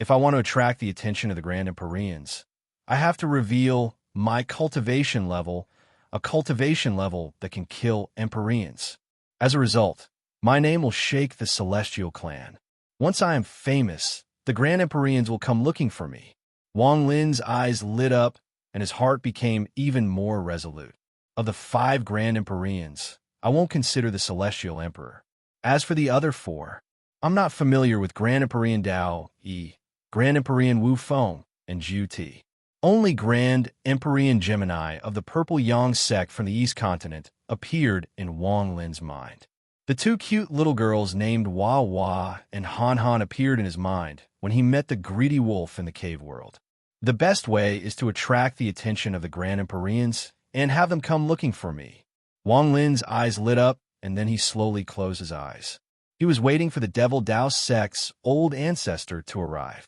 If I want to attract the attention of the Grand Empyreans, I have to reveal my cultivation level, a cultivation level that can kill Empyreans. As a result, my name will shake the Celestial clan. Once I am famous, the Grand Empyreans will come looking for me. Wang Lin's eyes lit up, and his heart became even more resolute. Of the 5 Grand Empyreans, I won't consider the Celestial Emperor. As for the other 4, I'm not familiar with Grand Empyrean Dao Yi, Grand Empyrean Wu Feng, and Zhu Ti. Only Grand Empyrean Gemini of the Purple Yang sect from the East Continent appeared in Wang Lin's mind. The 2 cute little girls named Hua Hua and Han Han appeared in his mind when he met the greedy wolf in the cave world. The best way is to attract the attention of the Grand Empyreans and have them come looking for me. Wang Lin's eyes lit up, and then he slowly closed his eyes. He was waiting for the Devil Dao sect's old ancestor to arrive.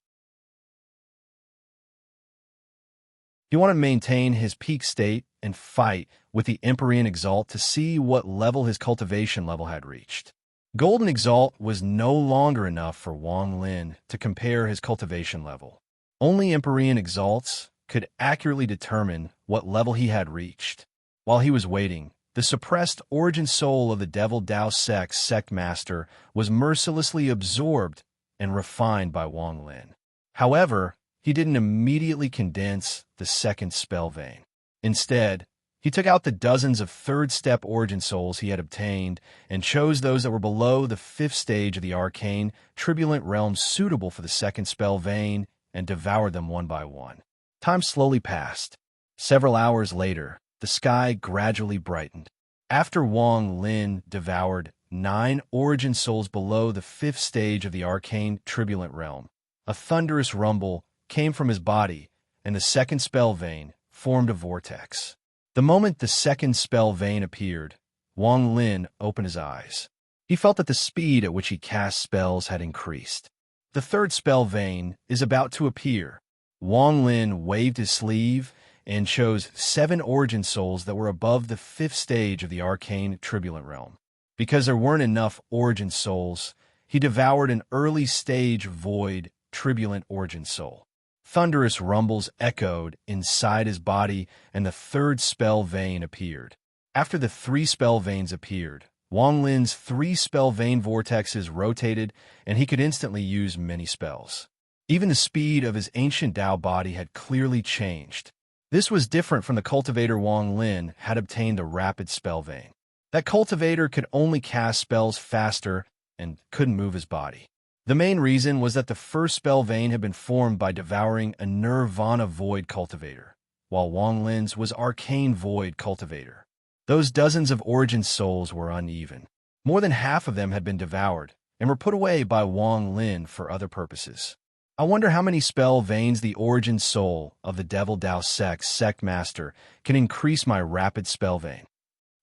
He wanted to maintain his peak state and fight with the Empyrean Exalt to see what level his cultivation level had reached. Golden Exalt was no longer enough for Wang Lin to compare his cultivation level. Only Empyrean Exalts could accurately determine what level he had reached. While he was waiting, the suppressed origin soul of the Devil Dao sect's sect master was mercilessly absorbed and refined by Wang Lin. However, he didn't immediately condense the second spell vein. Instead, he took out the dozens of third-step origin souls he had obtained and chose those that were below the 5th stage of the arcane, turbulent realm suitable for the second spell vein and devoured them one by one. Time slowly passed. Several hours later, the sky gradually brightened. After Wang Lin devoured 9 origin souls below the 5th stage of the arcane, turbulent realm, a thunderous rumble came from his body, and the second spell vein formed a vortex. The moment the second spell vein appeared, Wang Lin opened his eyes. He felt that the speed at which he cast spells had increased. The third spell vein is about to appear. Wang Lin waved his sleeve and chose 7 origin souls that were above the 5th stage of the arcane turbulent realm. Because there weren't enough origin souls, he devoured an early stage void turbulent origin soul. Thunderous rumbles echoed inside his body, and the third spell vein appeared. After the 3 spell veins appeared, Wang Lin's 3 spell vein vortexes rotated, and he could instantly use many spells. Even the speed of his ancient Dao body had clearly changed. This was different from the cultivator Wang Lin had obtained the rapid spell vein. That cultivator could only cast spells faster and couldn't move his body. The main reason was that the first spell vein had been formed by devouring a Nirvana Void cultivator, while Wang Lin's was Arcane Void cultivator. Those dozens of origin souls were uneven. More than half of them had been devoured and were put away by Wang Lin for other purposes. I wonder how many spell veins the origin soul of the Devil Dao sect's sect master can increase my rapid spell vein.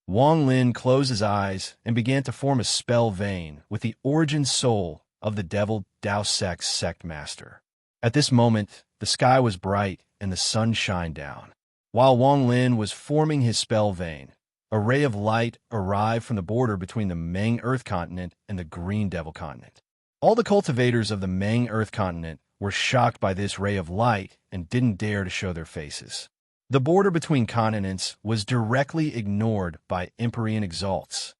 Wang Lin closed his eyes and began to form a spell vein with the origin soul of the Devil Dao sect's sect master. At this moment, the sky was bright and the sun shined down. While Wang Lin was forming his spell vein, a ray of light arrived from the border between the Meng Earth continent and the Green Devil continent. All the cultivators of the Meng Earth continent were shocked by this ray of light and didn't dare to show their faces. The border between continents was directly ignored by Empyrean Exalts.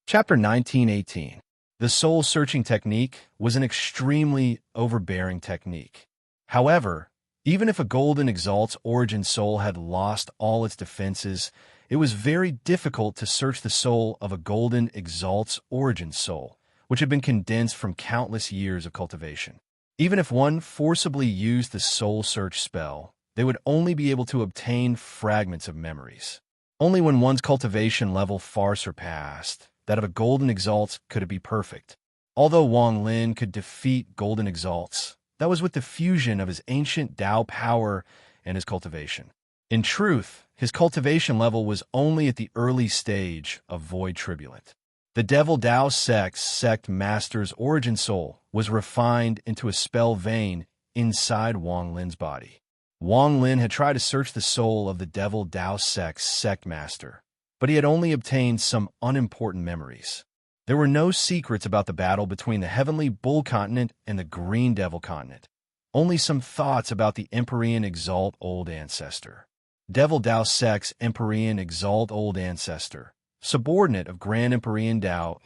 Chapter 1918. The soul-searching technique was an extremely overbearing technique. However, even if a Golden Exalt's origin soul had lost all its defenses, it was very difficult to search the soul of a Golden Exalt's origin soul, which had been condensed from countless years of cultivation. Even if one forcibly used the soul search spell, they would only be able to obtain fragments of memories. Only when one's cultivation level far surpassed that of a Golden Exalt could it be perfect. Although Wang Lin could defeat Golden Exalts, that was with the fusion of his ancient Dao power and his cultivation. In truth, his cultivation level was only at the early stage of Void Turbulent. The Devil Dao sect master's origin soul was refined into a spell vein inside Wang Lin's body. Wang Lin had tried to search the soul of the Devil Dao sect master, but he had only obtained some unimportant memories. There were no secrets about the battle between the Heavenly Bull Continent and the Green Devil Continent, only some thoughts about the Empyrean Exalt Old Ancestor. Devil Dao sect's Empyrean Exalt Old Ancestor, subordinate of Grand Empyrean Dao.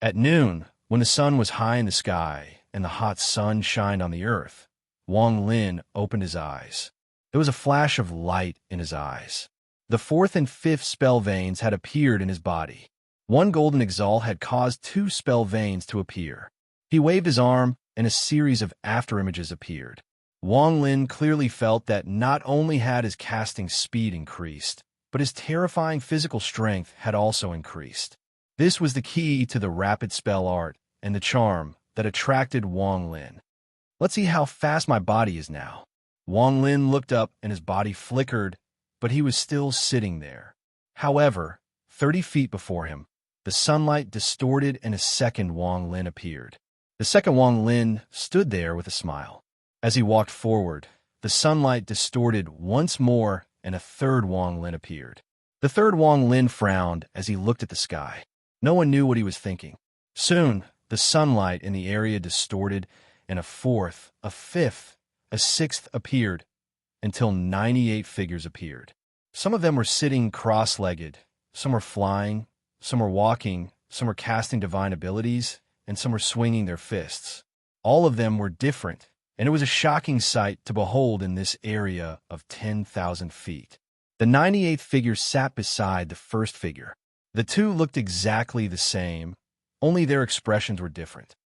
At noon, when the sun was high in the sky and the hot sun shined on the earth, Wang Lin opened his eyes. There was a flash of light in his eyes. The fourth and fifth spell veins had appeared in his body. One golden exalt had caused two spell veins to appear. He waved his arm, and a series of afterimages appeared. Wang Lin clearly felt that not only had his casting speed increased, but his terrifying physical strength had also increased. This was the key to the rapid spell art and the charm that attracted Wang Lin. Let's see how fast my body is now. Wang Lin looked up and his body flickered, but he was still sitting there. However, 30 feet before him, the sunlight distorted and a second Wang Lin appeared. The second Wang Lin stood there with a smile. As he walked forward, the sunlight distorted once more and a third Wang Lin appeared. The third Wang Lin frowned as he looked at the sky. No one knew what he was thinking. Soon, the sunlight in the area distorted, and a fourth, a fifth, a sixth appeared, until 98 figures appeared. Some of them were sitting cross-legged, some were flying, some were walking, some were casting divine abilities, and some were swinging their fists. All of them were different, and it was a shocking sight to behold in this area of 10,000 feet. The 98th figure sat beside the first figure. The two looked exactly the same, only their expressions were different.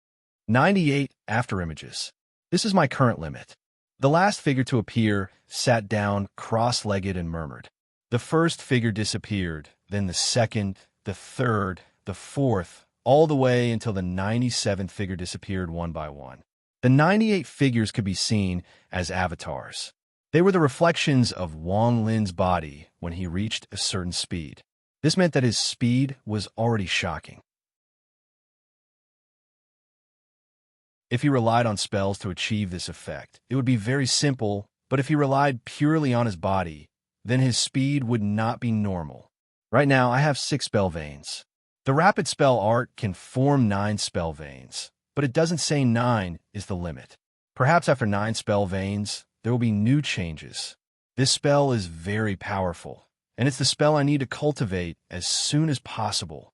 98 afterimages. This is my current limit. The last figure to appear sat down cross-legged and murmured. The first figure disappeared, then the second, the third, the fourth, all the way until the 97th figure disappeared one by one. The 98 figures could be seen as avatars. They were the reflections of Wang Lin's body when he reached a certain speed. This meant that his speed was already shocking. If he relied on spells to achieve this effect, it would be very simple, but if he relied purely on his body, then his speed would not be normal. Right now, I have 6 spell veins. The rapid spell art can form 9 spell veins, but it doesn't say 9 is the limit. Perhaps after 9 spell veins, there will be new changes. This spell is very powerful, and it's the spell I need to cultivate as soon as possible.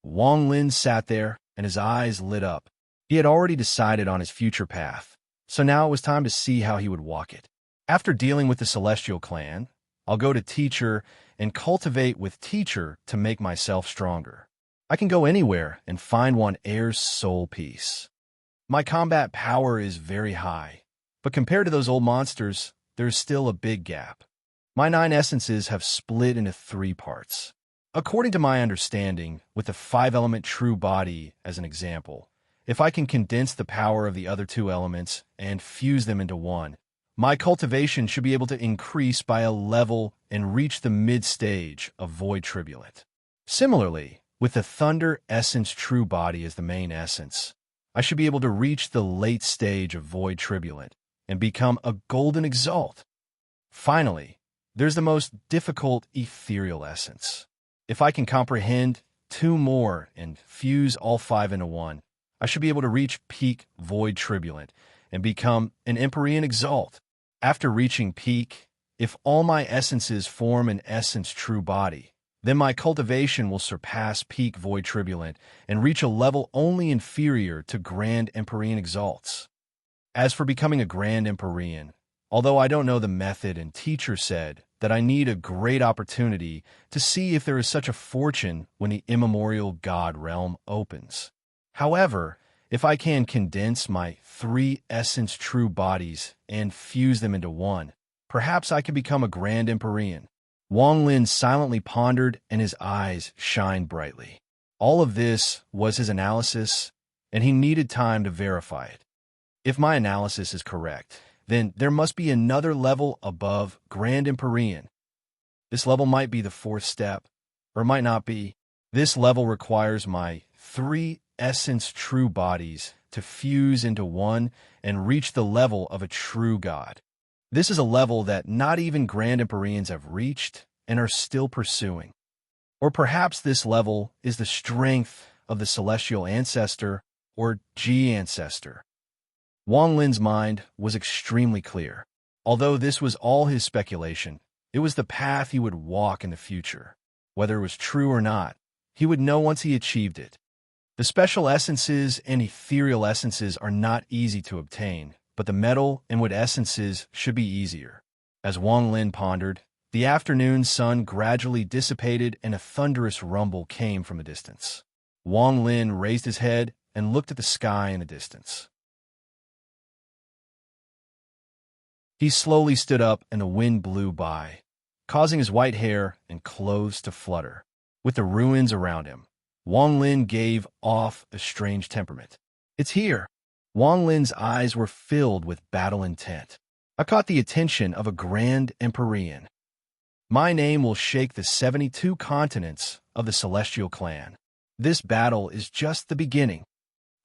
Wang Lin sat there, and his eyes lit up. He had already decided on his future path, so now it was time to see how he would walk it. After dealing with the Celestial Clan, I'll go to Teacher and cultivate with Teacher to make myself stronger. I can go anywhere and find one heir's soul piece. My combat power is very high, but compared to those old monsters, there's still a big gap. My 9 essences have split into 3 parts. According to my understanding, with the 5-element true body as an example, if I can condense the power of the other 2 elements and fuse them into one, my cultivation should be able to increase by a level and reach the mid-stage of Void Tribulant. Similarly, with the Thunder Essence True Body as the main essence, I should be able to reach the late stage of Void Tribulant and become a Golden Exalt. Finally, there's the most difficult Ethereal Essence. If I can comprehend 2 more and fuse all 5 into one, I should be able to reach peak Void Tribulant and become an Empyrean Exalt. After reaching peak, if all my essences form an Essence True Body, then my cultivation will surpass peak Void Tribulant and reach a level only inferior to Grand Empyrean Exalts. As for becoming a Grand Empyrean, although I don't know the method and Teacher said that I need a great opportunity to see if there is such a fortune when the immemorial God realm opens. However, if I can condense my 3 essence true bodies and fuse them into one, perhaps I can become a Grand Empyrean. Wang Lin silently pondered and his eyes shined brightly. All of this was his analysis, and he needed time to verify it. If my analysis is correct, then there must be another level above Grand Empyrean. This level might be the 4th step, or it might not be. This level requires my three essence true bodies to fuse into one and reach the level of a true god. This is a level that not even Grand Empyreans have reached and are still pursuing. Or perhaps this level is the strength of the celestial ancestor or G-ancestor. Wang Lin's mind was extremely clear. Although this was all his speculation, it was the path he would walk in the future. Whether it was true or not, he would know once he achieved it. The special essences and ethereal essences are not easy to obtain, but the metal and wood essences should be easier. As Wang Lin pondered, the afternoon sun gradually dissipated and a thunderous rumble came from a distance. Wang Lin raised his head and looked at the sky in the distance. He slowly stood up and the wind blew by, causing his white hair and clothes to flutter. With the ruins around him, Wang Lin gave off a strange temperament. "It's here." Wang Lin's eyes were filled with battle intent. "I caught the attention of a Grand Empyrean. My name will shake the 72 continents of the Celestial Clan. This battle is just the beginning."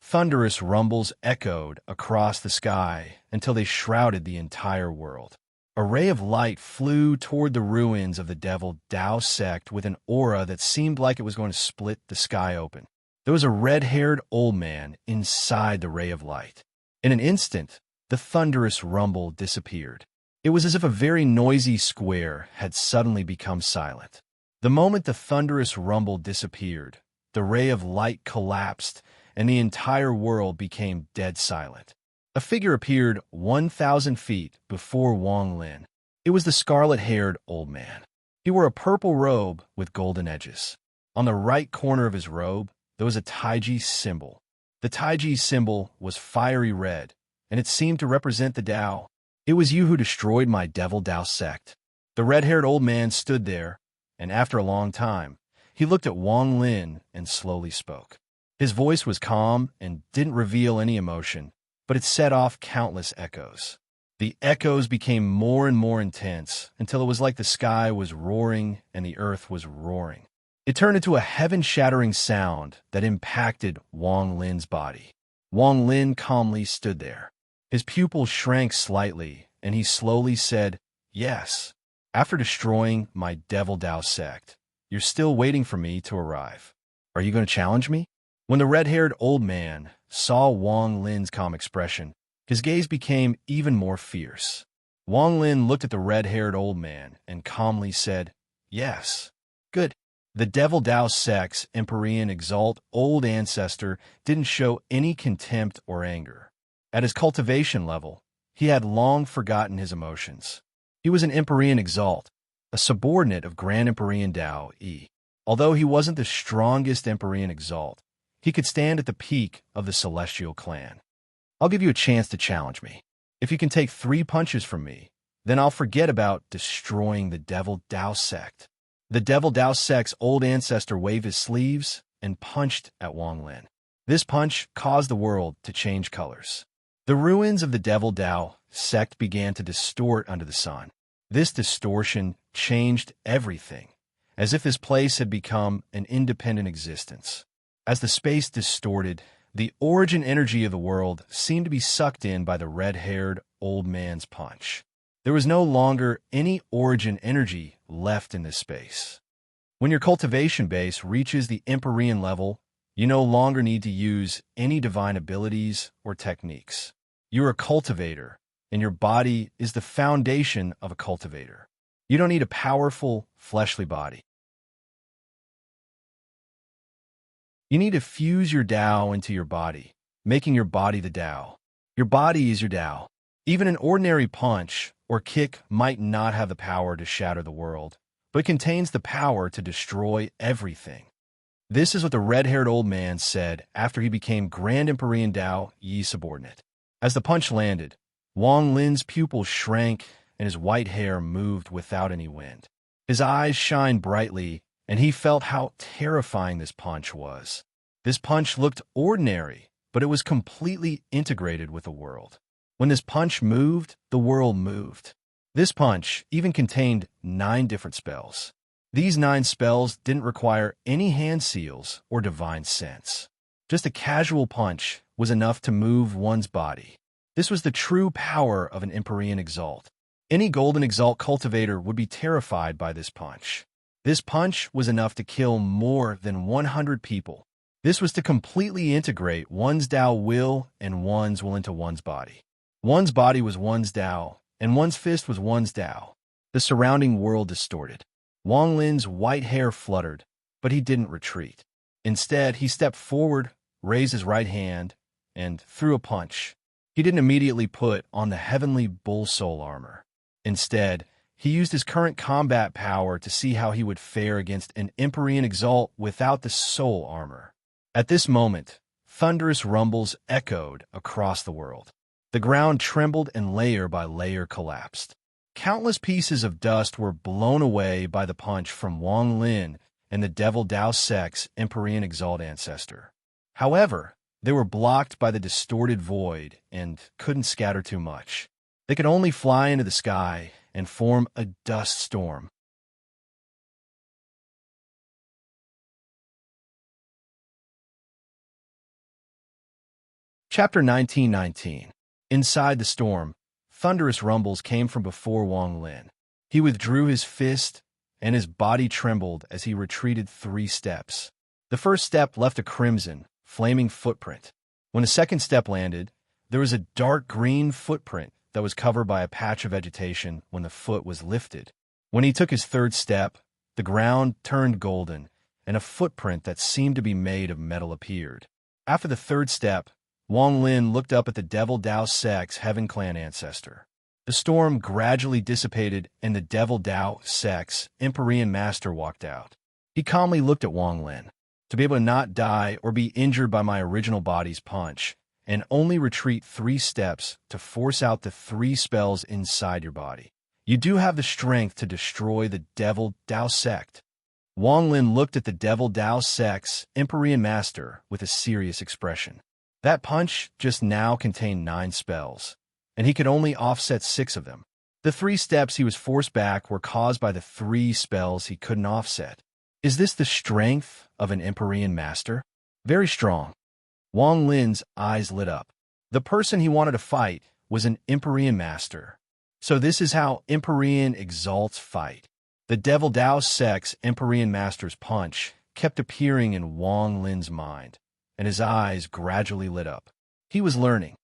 Thunderous rumbles echoed across the sky until they shrouded the entire world. A ray of light flew toward the ruins of the Devil Dao sect with an aura that seemed like it was going to split the sky open. There was a red-haired old man inside the ray of light. In an instant, the thunderous rumble disappeared. It was as if a very noisy square had suddenly become silent. The moment the thunderous rumble disappeared, the ray of light collapsed and the entire world became dead silent. A figure appeared 1,000 feet before Wang Lin. It was the scarlet-haired old man. He wore a purple robe with golden edges. On the right corner of his robe, there was a Taiji symbol. The Taiji symbol was fiery red, and it seemed to represent the Tao. "It was you who destroyed my Devil Dao sect." The red-haired old man stood there, and after a long time, he looked at Wang Lin and slowly spoke. His voice was calm and didn't reveal any emotion, but it set off countless echoes. The echoes became more and more intense until it was like the sky was roaring and the earth was roaring. It turned into a heaven-shattering sound that impacted Wang Lin's body. Wang Lin calmly stood there. His pupils shrank slightly, and he slowly said, "Yes. After destroying my Devil Dao sect, you're still waiting for me to arrive. Are you going to challenge me?" When the red-haired old man saw Wang Lin's calm expression, his gaze became even more fierce. Wang Lin looked at the red-haired old man and calmly said, "Yes. Good." The Devil Dao sect's Empyrean Exalt old ancestor didn't show any contempt or anger. At his cultivation level, he had long forgotten his emotions. He was an Empyrean Exalt, a subordinate of Grand Empyrean Dao E. Although he wasn't the strongest Empyrean Exalt, he could stand at the peak of the Celestial Clan. "I'll give you a chance to challenge me. If you can take 3 punches from me, then I'll forget about destroying the Devil Dao sect." The Devil Dao sect's old ancestor waved his sleeves and punched at Wang Lin. This punch caused the world to change colors. The ruins of the Devil Dao sect began to distort under the sun. This distortion changed everything, as if this place had become an independent existence. As the space distorted, the origin energy of the world seemed to be sucked in by the red-haired old man's punch. There was no longer any origin energy left in this space. When your cultivation base reaches the Empyrean level, you no longer need to use any divine abilities or techniques. You're a cultivator, and your body is the foundation of a cultivator. You don't need a powerful, fleshly body. You need to fuse your Tao into your body, making your body the Tao. Your body is your Tao. Even an ordinary punch or kick might not have the power to shatter the world, but it contains the power to destroy everything. This is what the red-haired old man said after he became Grand Empyrean Dao Yi subordinate. As the punch landed, Wang Lin's pupils shrank and his white hair moved without any wind. His eyes shined brightly, and he felt how terrifying this punch was. This punch looked ordinary, but it was completely integrated with the world. When this punch moved, the world moved. This punch even contained 9 different spells. These 9 spells didn't require any hand seals or divine sense. Just a casual punch was enough to move one's body. This was the true power of an Empyrean Exalt. Any Golden Exalt cultivator would be terrified by this punch. This punch was enough to kill more than 100 people. This was to completely integrate one's Tao will and one's will into one's body. One's body was one's Tao, and one's fist was one's Tao. The surrounding world distorted. Wang Lin's white hair fluttered, but he didn't retreat. Instead, he stepped forward, raised his right hand, and threw a punch. He didn't immediately put on the heavenly bull soul armor. Instead, he used his current combat power to see how he would fare against an Empyrean Exalt without the soul armor. At this moment, thunderous rumbles echoed across the world. The ground trembled and layer by layer collapsed. Countless pieces of dust were blown away by the punch from Wang Lin and the Devil Dao Sect's Empyrean Exalt ancestor. However, they were blocked by the distorted void and couldn't scatter too much. They could only fly into the sky and form a dust storm. Chapter 1919. Inside the storm, thunderous rumbles came from before Wang Lin. He withdrew his fist, and his body trembled as he retreated 3 steps. The first step left a crimson, flaming footprint. When the second step landed, there was a dark green footprint that was covered by a patch of vegetation when the foot was lifted. When he took his third step, the ground turned golden, and a footprint that seemed to be made of metal appeared. After the third step, Wang Lin looked up at the Devil Dao Sect's Heaven Clan ancestor. The storm gradually dissipated, and the Devil Dao Sect's Empyrean Master walked out. He calmly looked at Wang Lin. To be able to not die or be injured by my original body's punch, and only retreat 3 steps to force out the 3 spells inside your body. You do have the strength to destroy the Devil Dao Sect. Wang Lin looked at the Devil Dao Sect's Empyrean Master with a serious expression. That punch just now contained 9 spells, and he could only offset 6 of them. The 3 steps he was forced back were caused by the 3 spells he couldn't offset. Is this the strength of an Empyrean Master? Very strong. Wang Lin's eyes lit up. The person he wanted to fight was an Empyrean Master. So this is how Empyrean Exalts fight. The Devil Dao Sect's Empyrean Master's punch kept appearing in Wang Lin's mind, and his eyes gradually lit up. He was learning.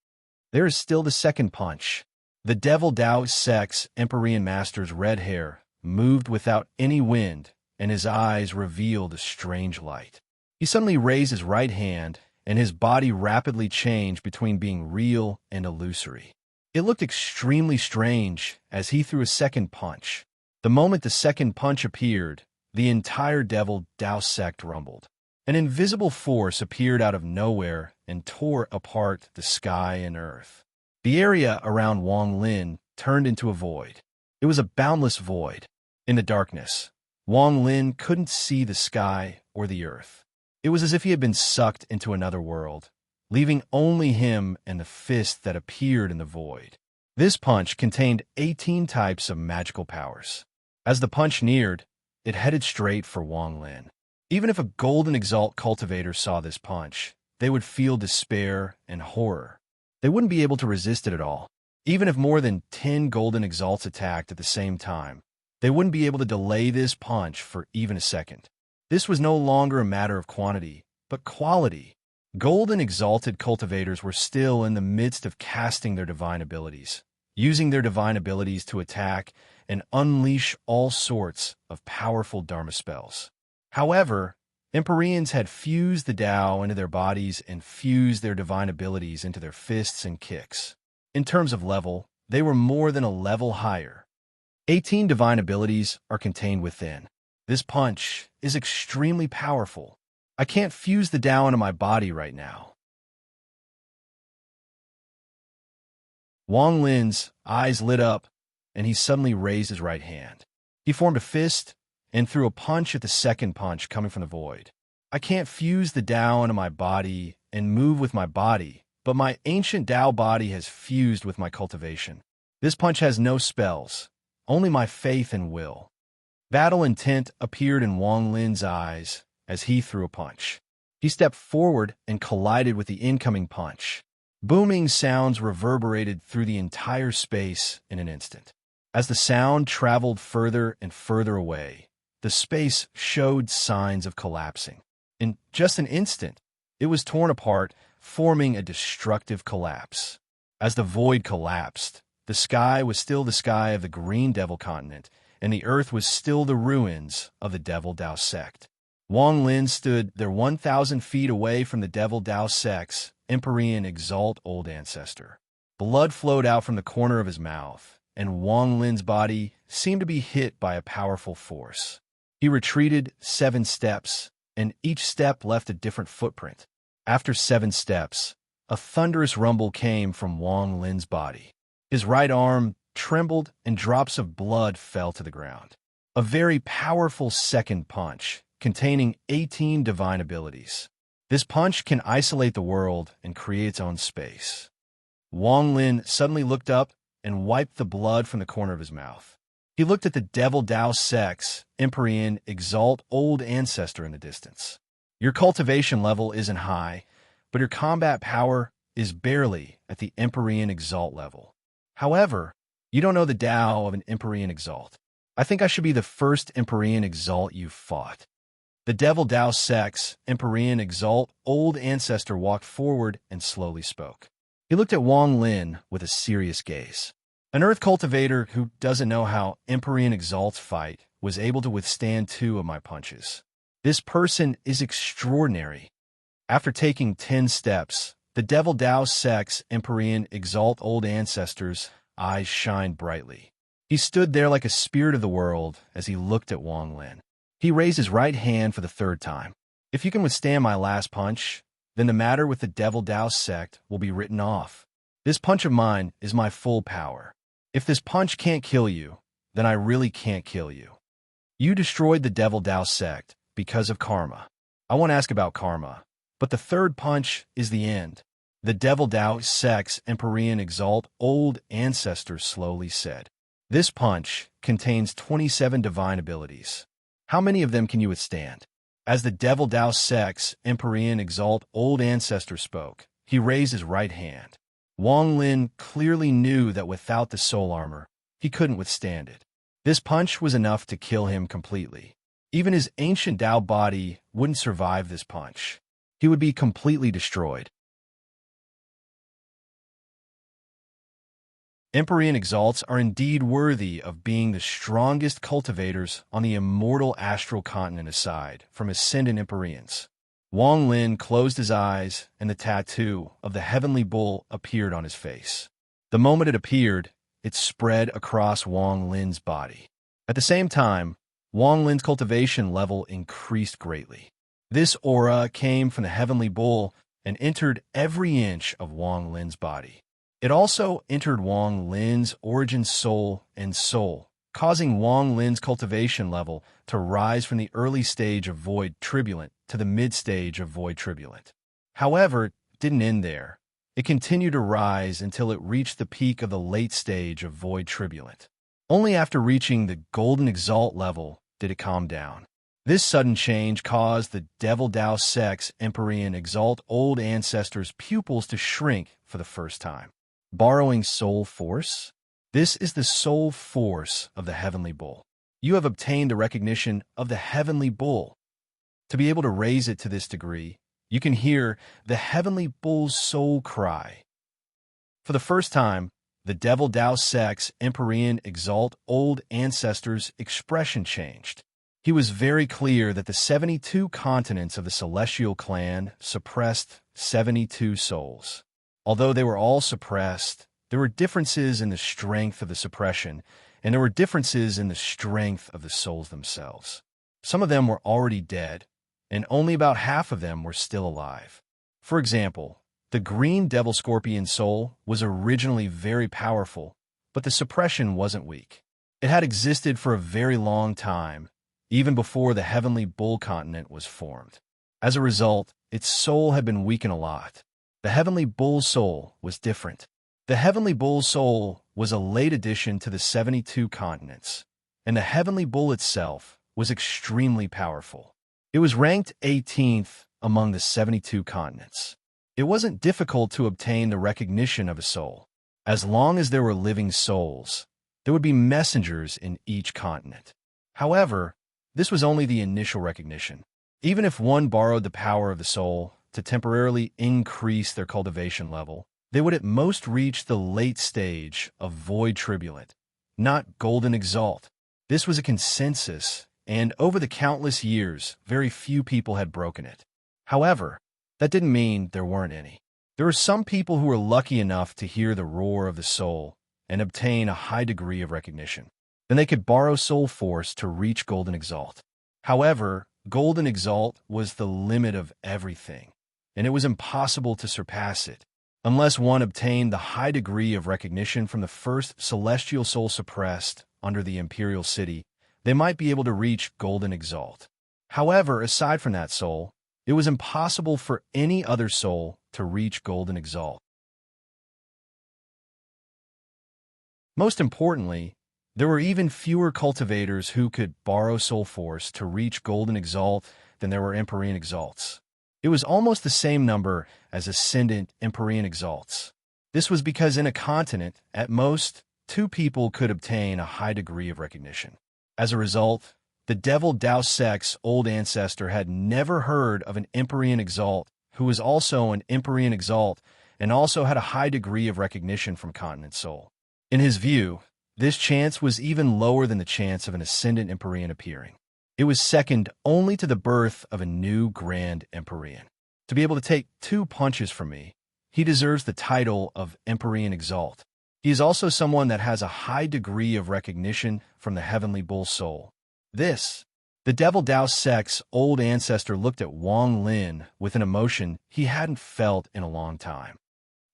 There is still the second punch. The Devil Dao Sect's Empyrean Master's red hair moved without any wind, and his eyes revealed a strange light. He suddenly raised his right hand, and his body rapidly changed between being real and illusory. It looked extremely strange as he threw a second punch. The moment the second punch appeared, the entire Devil Dao Sect rumbled. An invisible force appeared out of nowhere and tore apart the sky and earth. The area around Wang Lin turned into a void. It was a boundless void. In the darkness, Wang Lin couldn't see the sky or the earth. It was as if he had been sucked into another world, leaving only him and the fist that appeared in the void. This punch contained 18 types of magical powers. As the punch neared, it headed straight for Wang Lin. Even if a Golden Exalt cultivator saw this punch, they would feel despair and horror. They wouldn't be able to resist it at all. Even if more than 10 Golden Exalts attacked at the same time, they wouldn't be able to delay this punch for even a second. This was no longer a matter of quantity, but quality. Golden Exalted cultivators were still in the midst of casting their divine abilities, using their divine abilities to attack and unleash all sorts of powerful Dharma spells. However, Empyreans had fused the Tao into their bodies and fused their divine abilities into their fists and kicks. In terms of level, they were more than a level higher. 18 divine abilities are contained within. This punch is extremely powerful. I can't fuse the Tao into my body right now. Wang Lin's eyes lit up, and he suddenly raised his right hand. He formed a fist and threw a punch at the second punch coming from the void. I can't fuse the Tao into my body and move with my body, but my ancient Tao body has fused with my cultivation. This punch has no spells, only my faith and will. Battle intent appeared in Wang Lin's eyes as he threw a punch. He stepped forward and collided with the incoming punch. Booming sounds reverberated through the entire space in an instant. As the sound traveled further and further away, the space showed signs of collapsing. In just an instant, it was torn apart, forming a destructive collapse. As the void collapsed, the sky was still the sky of the Green Devil continent, and the earth was still the ruins of the Devil Dao sect. Wang Lin stood there 1,000 feet away from the Devil Dao sect's Empyrean Exalt Old Ancestor. Blood flowed out from the corner of his mouth, and Wang Lin's body seemed to be hit by a powerful force. He retreated 7 steps, and each step left a different footprint. After 7 steps, a thunderous rumble came from Wang Lin's body. His right arm trembled, and drops of blood fell to the ground. A very powerful second punch, containing 18 divine abilities. This punch can isolate the world and create its own space. Wang Lin suddenly looked up and wiped the blood from the corner of his mouth. He looked at the Devil Dao sect's Empyrean Exalt Old Ancestor in the distance. Your cultivation level isn't high, but your combat power is barely at the Empyrean Exalt level. However, you don't know the Dao of an Empyrean Exalt. I think I should be the first Empyrean Exalt you've fought. The Devil Dao sect's Empyrean Exalt Old Ancestor walked forward and slowly spoke. He looked at Wang Lin with a serious gaze. An earth cultivator who doesn't know how Empyrean Exalts fight was able to withstand 2 of my punches. This person is extraordinary. After taking 10 steps, the Devil Dao sect's Empyrean Exalt Old Ancestor's eyes shined brightly. He stood there like a spirit of the world as he looked at Wang Lin. He raised his right hand for the 3rd time. If you can withstand my last punch, then the matter with the Devil Dao sect will be written off. This punch of mine is my full power. If this punch can't kill you, then I really can't kill you. You destroyed the Devil Dao sect because of karma. I won't ask about karma, but the 3rd punch is the end. The Devil Dao sect's Empyrean Exalt Old Ancestor slowly said. This punch contains 27 divine abilities. How many of them can you withstand? As the Devil Dao sect's Empyrean Exalt Old Ancestor spoke, he raised his right hand. Wang Lin clearly knew that without the soul armor, he couldn't withstand it. This punch was enough to kill him completely. Even his ancient Dao body wouldn't survive this punch. He would be completely destroyed. Empyrean Exalts are indeed worthy of being the strongest cultivators on the immortal astral continent aside from ascendant Empyreans. Wang Lin closed his eyes, and the tattoo of the heavenly bull appeared on his face. The moment it appeared, it spread across Wang Lin's body. At the same time, Wang Lin's cultivation level increased greatly. This aura came from the heavenly bull and entered every inch of Wang Lin's body. It also entered Wang Lin's origin soul and soul, causing Wang Lin's cultivation level to rise from the early stage of void tribulent to the mid-stage of void tribulent. However, it didn't end there. It continued to rise until it reached the peak of the late stage of void tribulent. Only after reaching the golden exalt level did it calm down. This sudden change caused the Devil Dao sect's Empyrean Exalt Old Ancestor's pupils to shrink for the first time. Borrowing soul force? This is the soul force of the heavenly bull. You have obtained the recognition of the heavenly bull. To be able to raise it to this degree, you can hear the heavenly bull's soul cry. For the first time, the Devil Dao sect's Empyrean Exalt Old Ancestor's expression changed. He was very clear that the 72 continents of the Celestial Clan suppressed 72 souls. Although they were all suppressed, there were differences in the strength of the suppression, and there were differences in the strength of the souls themselves. Some of them were already dead, and only about half of them were still alive. For example, the Green Devil Scorpion soul was originally very powerful, but the suppression wasn't weak. It had existed for a very long time, even before the Heavenly Bull continent was formed. As a result, its soul had been weakened a lot. The Heavenly Bull soul was different. The Heavenly Bull soul was a late addition to the 72 continents, and the Heavenly Bull itself was extremely powerful. It was ranked 18th among the 72 continents. It wasn't difficult to obtain the recognition of a soul. As long as there were living souls, there would be messengers in each continent. However, this was only the initial recognition. Even if one borrowed the power of the soul to temporarily increase their cultivation level, they would at most reach the late stage of void tribulant, not golden exalt. This was a consensus, and over the countless years, very few people had broken it. However, that didn't mean there weren't any. There were some people who were lucky enough to hear the roar of the soul and obtain a high degree of recognition. Then they could borrow soul force to reach golden exalt. However, golden exalt was the limit of everything, and it was impossible to surpass it. Unless one obtained the high degree of recognition from the first celestial soul suppressed under the imperial city, they might be able to reach golden exalt. However, aside from that soul, it was impossible for any other soul to reach golden exalt. Most importantly, there were even fewer cultivators who could borrow soul force to reach golden exalt than there were empyrean exalts. It was almost the same number as ascendant empyrean exalts. This was because in a continent, at most, 2 people could obtain a high degree of recognition. As a result, the devil Dao Sek's old ancestor had never heard of an empyrean exalt who was also an empyrean exalt and also had a high degree of recognition from continent soul. In his view, this chance was even lower than the chance of an ascendant empyrean appearing. It was second only to the birth of a new grand empyrean. To be able to take 2 punches from me, he deserves the title of empyrean exalt. He is also someone that has a high degree of recognition from the heavenly bull soul. The devil Dao Sek's old ancestor looked at Wang Lin with an emotion he hadn't felt in a long time.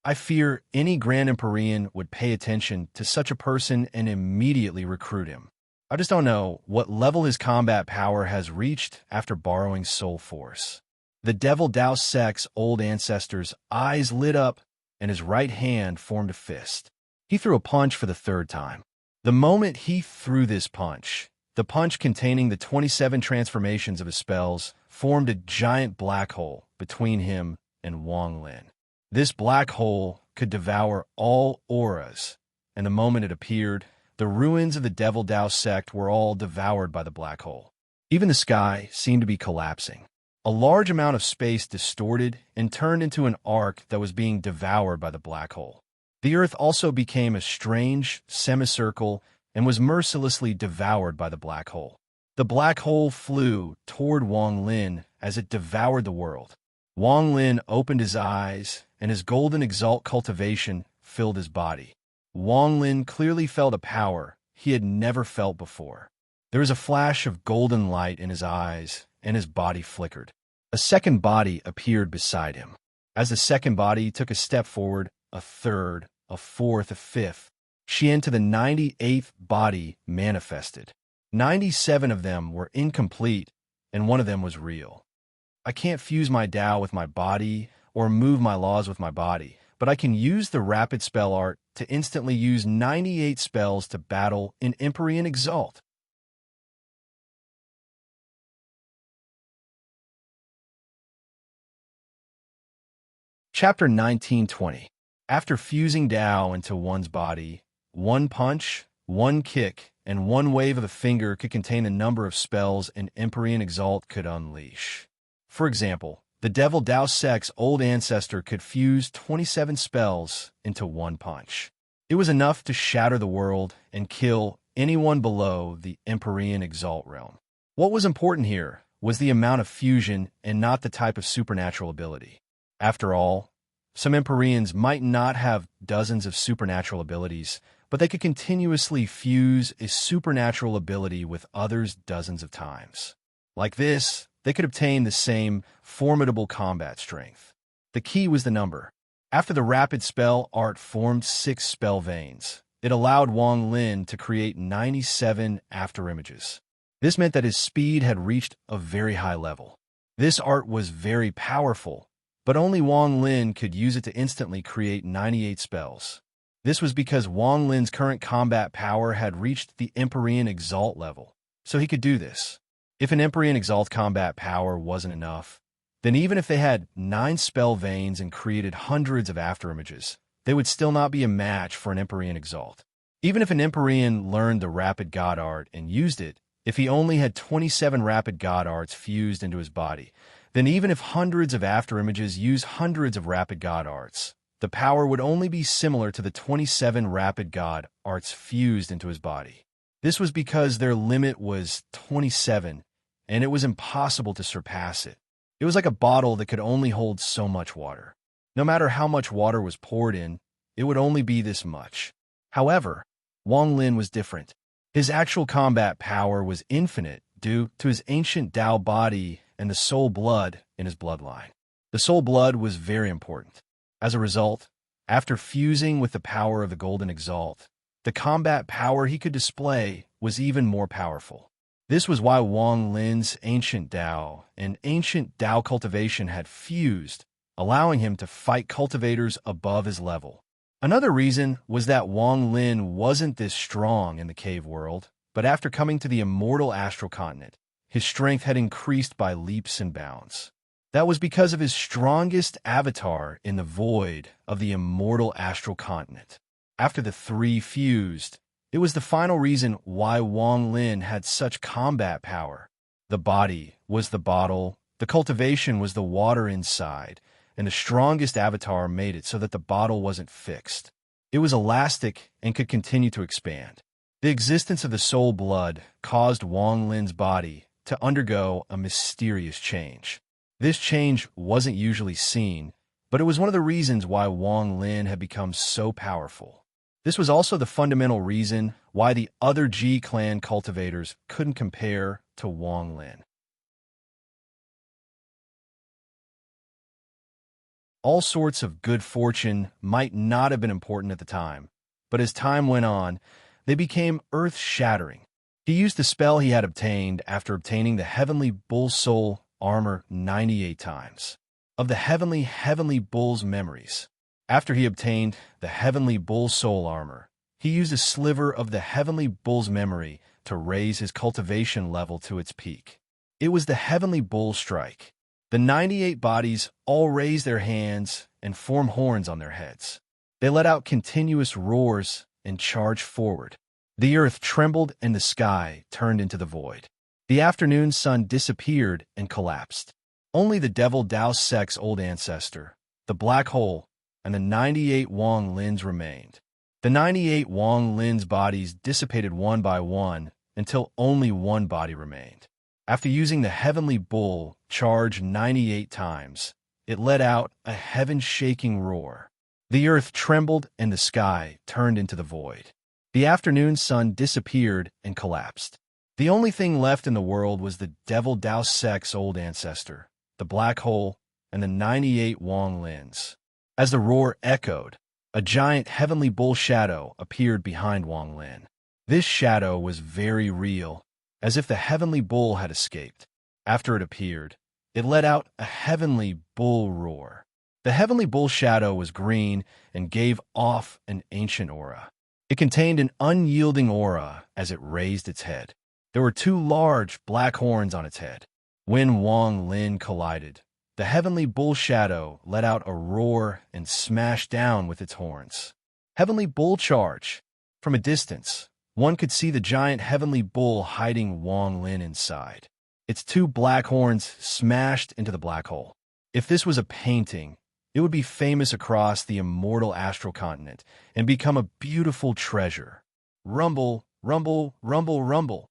I fear any Grand Empyrean would pay attention to such a person and immediately recruit him. I just don't know what level his combat power has reached after borrowing soul force. The devil Dao Sek's old ancestor's eyes lit up and his right hand formed a fist. He threw a punch for the 3rd time. The moment he threw this punch, the punch containing the 27 transformations of his spells formed a giant black hole between him and Wang Lin. This black hole could devour all auras, and the moment it appeared, the ruins of the devil Dao sect were all devoured by the black hole. Even the sky seemed to be collapsing. A large amount of space distorted and turned into an arc that was being devoured by the black hole. The earth also became a strange semicircle and was mercilessly devoured by the black hole. The black hole flew toward Wang Lin as it devoured the world. Wang Lin opened his eyes, and his golden exalt cultivation filled his body. Wang Lin clearly felt a power he had never felt before. There was a flash of golden light in his eyes, and his body flickered. A second body appeared beside him. As the second body took a step forward, a third, a fourth, a fifth, Qian to the 98th body manifested. 97 of them were incomplete, and one of them was real. I can't fuse my Tao with my body or move my laws with my body, but I can use the rapid spell art to instantly use 98 spells to battle in Empyrean Exalt. Chapter 1920. After fusing Tao into one's body, one punch, one kick, and one wave of the finger could contain a number of spells an Empyrean Exalt could unleash. For example, the devil Dao Sek's old ancestor could fuse 27 spells into one punch. It was enough to shatter the world and kill anyone below the Empyrean Exalt realm. What was important here was the amount of fusion and not the type of supernatural ability. After all, some Empyreans might not have dozens of supernatural abilities, but they could continuously fuse a supernatural ability with others dozens of times. Like this, they could obtain the same formidable combat strength. The key was the number. After the rapid spell art formed 6 spell veins, it allowed Wang Lin to create 97 afterimages. This meant that his speed had reached a very high level. This art was very powerful, but only Wang Lin could use it to instantly create 98 spells. This was because Wang Lin's current combat power had reached the Empyrean Exalt level, so he could do this. If an Empyrean Exalt combat power wasn't enough, then even if they had 9 spell veins and created hundreds of afterimages, they would still not be a match for an Empyrean Exalt. Even if an Empyrean learned the Rapid God Art and used it, if he only had 27 Rapid God Arts fused into his body, then even if hundreds of afterimages use hundreds of Rapid God Arts, the power would only be similar to the 27 Rapid God Arts fused into his body. This was because their limit was 27, and it was impossible to surpass it. It was like a bottle that could only hold so much water. No matter how much water was poured in, it would only be this much. However, Wang Lin was different. His actual combat power was infinite due to his ancient Tao body and the soul blood in his bloodline. The soul blood was very important. As a result, after fusing with the power of the Golden Exalt, the combat power he could display was even more powerful. This was why Wang Lin's ancient Tao and ancient Tao cultivation had fused, allowing him to fight cultivators above his level. Another reason was that Wang Lin wasn't this strong in the cave world, but after coming to the immortal astral continent, his strength had increased by leaps and bounds. That was because of his strongest avatar in the void of the immortal astral continent. After the 3 fused, it was the final reason why Wang Lin had such combat power. The body was the bottle, the cultivation was the water inside, and the strongest avatar made it so that the bottle wasn't fixed. It was elastic and could continue to expand. The existence of the soul blood caused Wang Lin's body to undergo a mysterious change. This change wasn't usually seen, but it was one of the reasons why Wang Lin had become so powerful. This was also the fundamental reason why the other G clan cultivators couldn't compare to Wang Lin. All sorts of good fortune might not have been important at the time, but as time went on, they became earth-shattering. He used the spell he had obtained after obtaining the Heavenly Bull Soul armor 98 times. Of the Heavenly Bull's memories, after he obtained the Heavenly Bull Soul armor, he used a sliver of the Heavenly Bull's memory to raise his cultivation level to its peak. It was the Heavenly Bull Strike. The 98 bodies all raised their hands and formed horns on their heads. They let out continuous roars and charged forward. The earth trembled and the sky turned into the void. The afternoon sun disappeared and collapsed. Only the Devil Dao Sect's old ancestor, the black hole, and the 98 Wang Lins remained. The 98 Wang Lins bodies dissipated one by one until only one body remained. After using the Heavenly Bull charge 98 times, it let out a heaven-shaking roar. The earth trembled and the sky turned into the void. The afternoon sun disappeared and collapsed. The only thing left in the world was the Devil Dao Sect's old ancestor, the black hole, and the 98 Wang Lins. As the roar echoed, a giant Heavenly Bull shadow appeared behind Wang Lin. This shadow was very real, as if the Heavenly Bull had escaped. After it appeared, it let out a Heavenly Bull roar. The Heavenly Bull shadow was green and gave off an ancient aura. It contained an unyielding aura as it raised its head. There were 2 large black horns on its head. When Wang Lin collided, the Heavenly Bull shadow let out a roar and smashed down with its horns. Heavenly Bull charge. From a distance, one could see the giant Heavenly Bull hiding Wang Lin inside. Its 2 black horns smashed into the black hole. If this was a painting, it would be famous across the immortal astral continent and become a beautiful treasure. Rumble, rumble, rumble, rumble.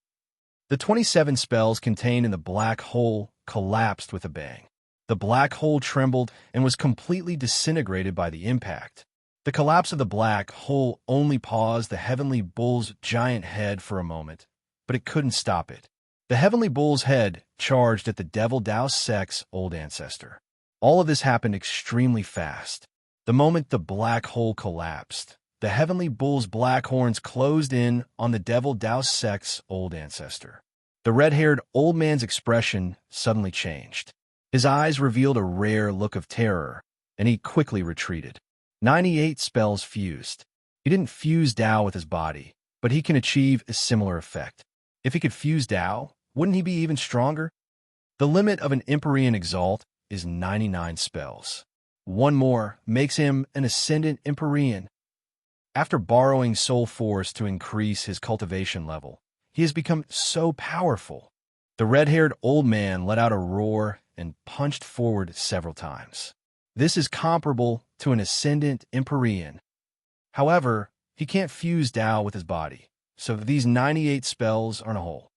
The 27 spells contained in the black hole collapsed with a bang. The black hole trembled and was completely disintegrated by the impact. The collapse of the black hole only paused the Heavenly Bull's giant head for a moment, but it couldn't stop it. The Heavenly Bull's head charged at the Devil Dao Sect's old ancestor. All of this happened extremely fast. The moment the black hole collapsed, the Heavenly Bull's black horns closed in on the Devil Dao Sect's old ancestor. The red-haired old man's expression suddenly changed. His eyes revealed a rare look of terror, and he quickly retreated. 98 spells fused. He didn't fuse Tao with his body, but he can achieve a similar effect. If he could fuse Tao, wouldn't he be even stronger? The limit of an Empyrean Exalt is 99 spells. One more makes him an Ascendant Empyrean. After borrowing Soul Force to increase his cultivation level, he has become so powerful. The red-haired old man let out a roar and punched forward several times. This is comparable to an Ascendant Empyrean. However, he can't fuse Tao with his body, so these 98 spells are in a hole.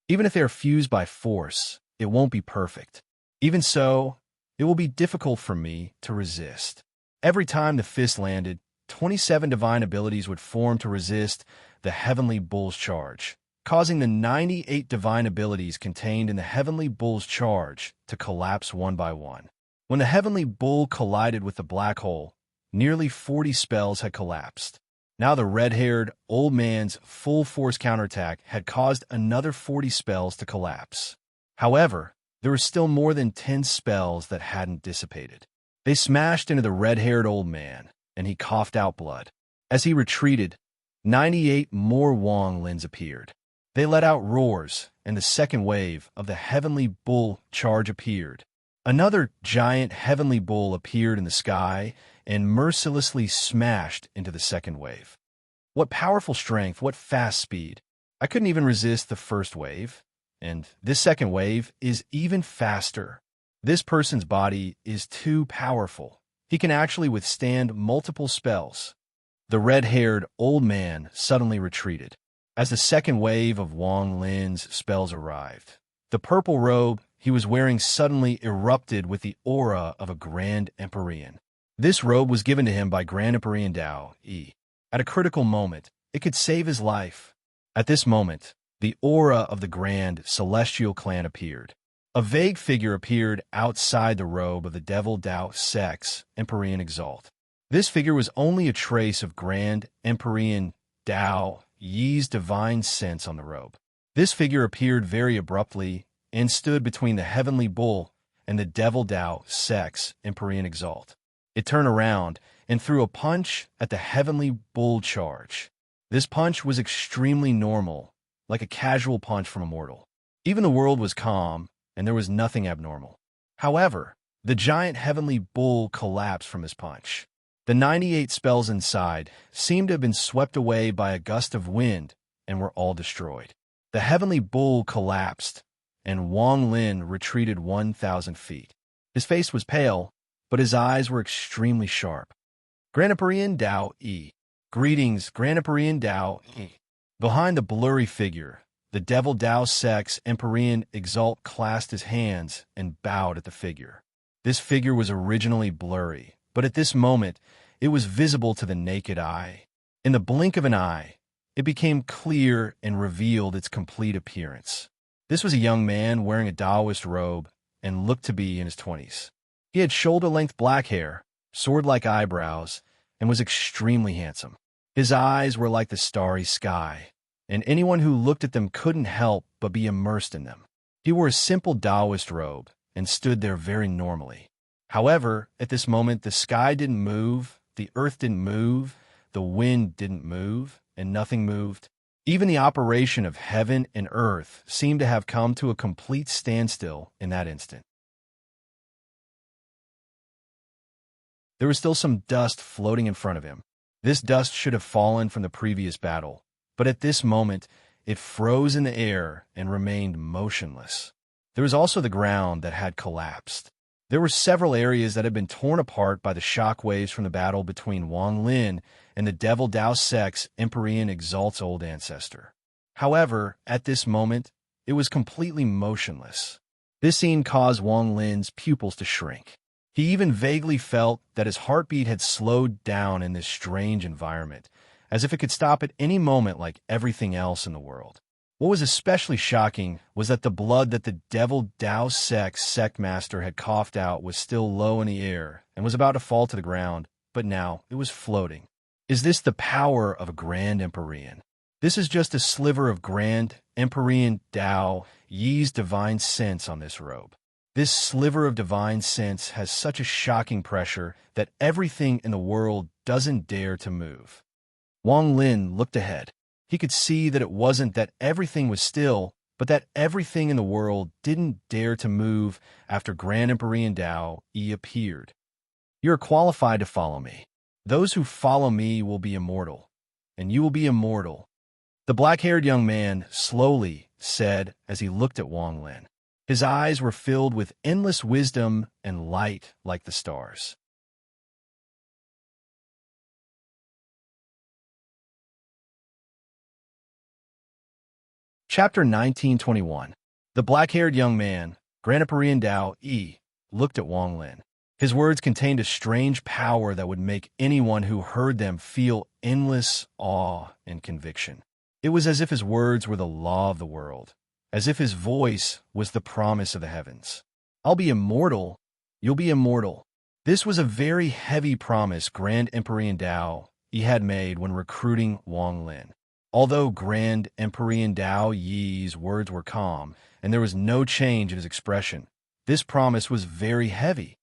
Even if they are fused by force, it won't be perfect. Even so, it will be difficult for me to resist. Every time the fist landed, 27 divine abilities would form to resist the Heavenly Bull's charge, causing the 98 divine abilities contained in the Heavenly Bull's charge to collapse one by one. When the Heavenly Bull collided with the black hole, nearly 40 spells had collapsed. Now the red-haired old man's full-force counterattack had caused another 40 spells to collapse. However, there were still more than 10 spells that hadn't dissipated. They smashed into the red-haired old man, and he coughed out blood. As he retreated, 98 more Wong Lins appeared. They let out roars, and the second wave of the Heavenly Bull charge appeared. Another giant Heavenly Bull appeared in the sky and mercilessly smashed into the second wave. What powerful strength, what fast speed. I couldn't even resist the first wave, and this second wave is even faster. This person's body is too powerful. He can actually withstand multiple spells. The red-haired old man suddenly retreated as the second wave of Wong Lin's spells arrived. The purple robe he was wearing suddenly erupted with the aura of a Grand Empyrean. This robe was given to him by Grand Empyrean Tao E. At a critical moment, it could save his life. At this moment, the aura of the Grand Celestial Clan appeared. A vague figure appeared outside the robe of the Devil Tao Sex Empyrean Exalt. This figure was only a trace of Grand Empyrean Tao Yi's divine sense on the robe. This figure appeared very abruptly and stood between the Heavenly Bull and the Devil Tao Sex Empyrean Exalt. It turned around and threw a punch at the Heavenly Bull charge. This punch was extremely normal, like a casual punch from a mortal. Even the world was calm, and there was nothing abnormal. However, the giant Heavenly Bull collapsed from his punch. The 98 spells inside seemed to have been swept away by a gust of wind and were all destroyed. The Heavenly Bull collapsed, and Wong Lin retreated 1,000 feet. His face was pale, but his eyes were extremely sharp. Grand Empyrean Tao E. Greetings, Grand Empyrean Tao E. Behind the blurry figure, the Devil Tao Sex Empyrean Exalt clasped his hands and bowed at the figure. This figure was originally blurry, but at this moment, it was visible to the naked eye. In the blink of an eye, it became clear and revealed its complete appearance. This was a young man wearing a Taoist robe and looked to be in his 20s. He had shoulder-length black hair, sword-like eyebrows, and was extremely handsome. His eyes were like the starry sky, and anyone who looked at them couldn't help but be immersed in them. He wore a simple Taoist robe and stood there very normally. However, at this moment, the sky didn't move, the earth didn't move, the wind didn't move, and nothing moved. Even the operation of heaven and earth seemed to have come to a complete standstill in that instant. There was still some dust floating in front of him. This dust should have fallen from the previous battle, but at this moment, it froze in the air and remained motionless. There was also the ground that had collapsed. There were several areas that had been torn apart by the shock waves from the battle between Wong Lin and the Devil Tao Sex Empyrean Exalt's old ancestor. However, at this moment, it was completely motionless. This scene caused Wong Lin's pupils to shrink. He even vaguely felt that his heartbeat had slowed down in this strange environment, as if it could stop at any moment like everything else in the world. What was especially shocking was that the blood that the Devil Tao Sex sect master had coughed out was still low in the air and was about to fall to the ground, but now it was floating. Is this the power of a Grand Empyrean? This is just a sliver of Grand Empyrean Tao Yi's divine sense on this robe. This sliver of divine sense has such a shocking pressure that everything in the world doesn't dare to move. Wong Lin looked ahead. He could see that it wasn't that everything was still, but that everything in the world didn't dare to move after Grand Empyrean Tao Yi appeared. You are qualified to follow me. Those who follow me will be immortal, and you will be immortal. The black-haired young man slowly said as he looked at Wang Lin. His eyes were filled with endless wisdom and light like the stars. Chapter 1921. The black-haired young man, Grand Empyrean Tao Yi, looked at Wang Lin. His words contained a strange power that would make anyone who heard them feel endless awe and conviction. It was as if his words were the law of the world, as if his voice was the promise of the heavens. I'll be immortal, you'll be immortal. This was a very heavy promise Grand Empyrean Tao Yi had made when recruiting Wang Lin. Although Grand Empyrean Tao Yi's words were calm, and there was no change in his expression, this promise was very heavy.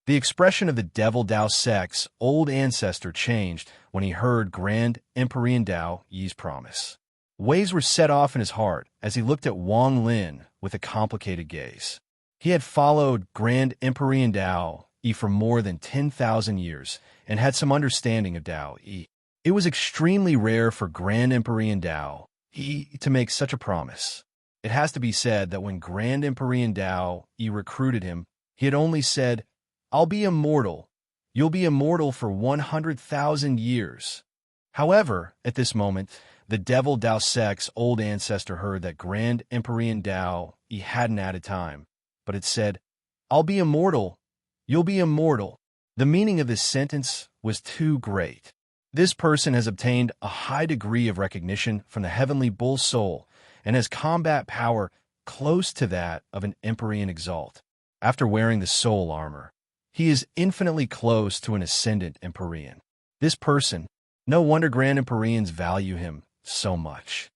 The expression of the Devil Dao sect's old ancestor changed when he heard Grand Empyrean Tao Yi's promise. Waves were set off in his heart as he looked at Wang Lin with a complicated gaze. He had followed Grand Empyrean Tao Yi for more than 10,000 years and had some understanding of Tao Yi. It was extremely rare for Grand Empyrean Tao Yi to make such a promise. It has to be said that when Grand Empyrean Tao Yi recruited him, he had only said, I'll be immortal. You'll be immortal for 100,000 years. However, at this moment, the Devil Dao sect's old ancestor heard that Grand Empyrean Tao Yi hadn't added time, but it said, I'll be immortal. You'll be immortal. The meaning of this sentence was too great. This person has obtained a high degree of recognition from the heavenly bull soul and has combat power close to that of an Empyrean Exalt. After wearing the soul armor, he is infinitely close to an ascendant Empyrean. This person, no wonder Grand Empyreans value him so much.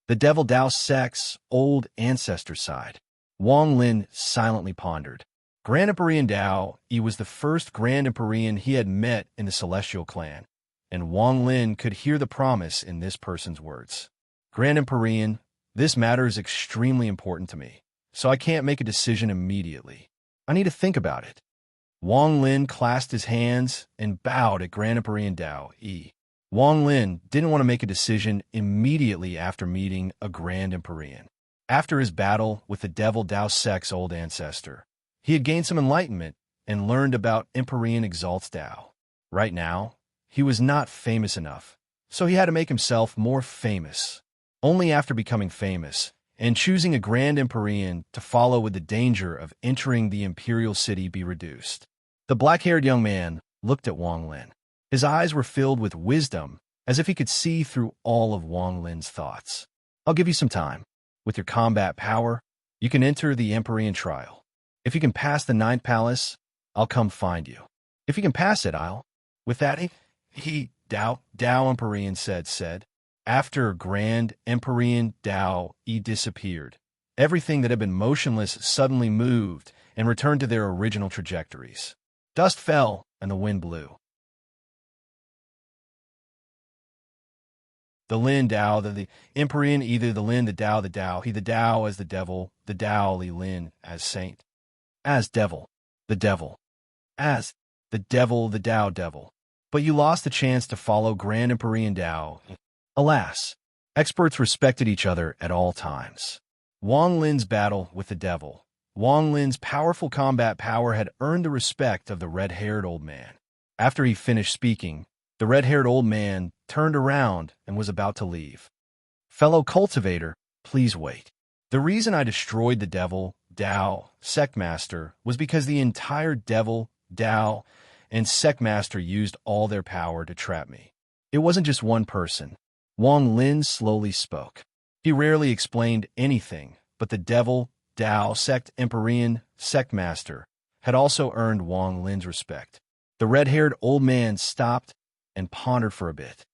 The Devil Dao sect's old ancestor sighed. Wang Lin silently pondered. Grand Empyrean Tao Yi was the first Grand Empyrean he had met in the Celestial Clan, and Wang Lin could hear the promise in this person's words. Grand Empyrean, this matter is extremely important to me, so I can't make a decision immediately. I need to think about it. Wang Lin clasped his hands and bowed at Grand Empyrean Tao Yi. Wang Lin didn't want to make a decision immediately after meeting a Grand Empyrean. After his battle with the Devil Dao sect's old ancestor, he had gained some enlightenment and learned about Empyrean Exalt's Tao. Right now, he was not famous enough, so he had to make himself more famous. Only after becoming famous and choosing a Grand Empyrean to follow would the danger of entering the Imperial City be reduced. The black-haired young man looked at Wang Lin. His eyes were filled with wisdom, as if he could see through all of Wang Lin's thoughts. I'll give you some time. With your combat power, you can enter the Empyrean trial. If you can pass the 9th palace, I'll come find you. If you can pass it, I'll... With that, Dao Empyrean said. After Grand Empyrean Tao Yi disappeared, everything that had been motionless suddenly moved and returned to their original trajectories. Dust fell and the wind blew. The Lin Dao, the Empyrean, either the Lin, the Dao, he the Dao as the devil, the Dao Li Lin as saint. As devil, the devil. As the devil, the Dao devil. But you lost the chance to follow Grand Empyrean Tao. Alas, experts respected each other at all times. Wang Lin's battle with the devil. Wang Lin's powerful combat power had earned the respect of the red-haired old man. After he finished speaking, the red-haired old man turned around and was about to leave. Fellow cultivator, please wait. The reason I destroyed the Devil Dao sect master was because the entire Devil Dao and sect master used all their power to trap me. It wasn't just one person. Wang Lin slowly spoke. He rarely explained anything, but the Devil Dao sect Empyrean sect master had also earned Wang Lin's respect. The red-haired old man stopped and pondered for a bit.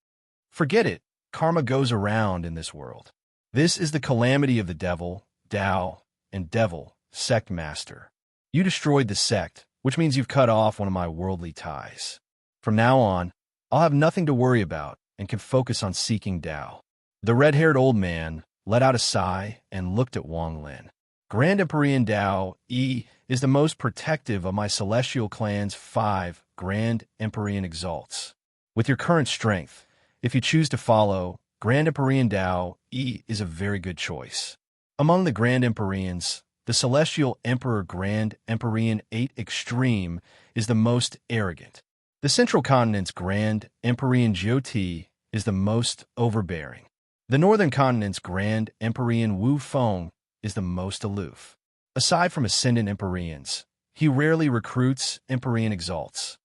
Forget it. Karma goes around in this world. This is the calamity of the Devil, Dao, and Devil sect master. You destroyed the sect, which means you've cut off one of my worldly ties. From now on, I'll have nothing to worry about and can focus on seeking Dao. The red-haired old man let out a sigh and looked at Wang Lin. Grand Empyrean Tao E is the most protective of my celestial clan's 5 Grand Empyrean Exalts. With your current strength, if you choose to follow, Grand Empyrean Tao E is a very good choice. Among the Grand Empyreans, the Celestial Emperor Grand Empyrean 8 Extreme is the most arrogant. The Central Continent's Grand Empyrean Jiu-Ti is the most overbearing. The Northern Continent's Grand Empyrean Wu Feng is the most aloof. Aside from Ascendant Empyreans, he rarely recruits Empyrean Exalts.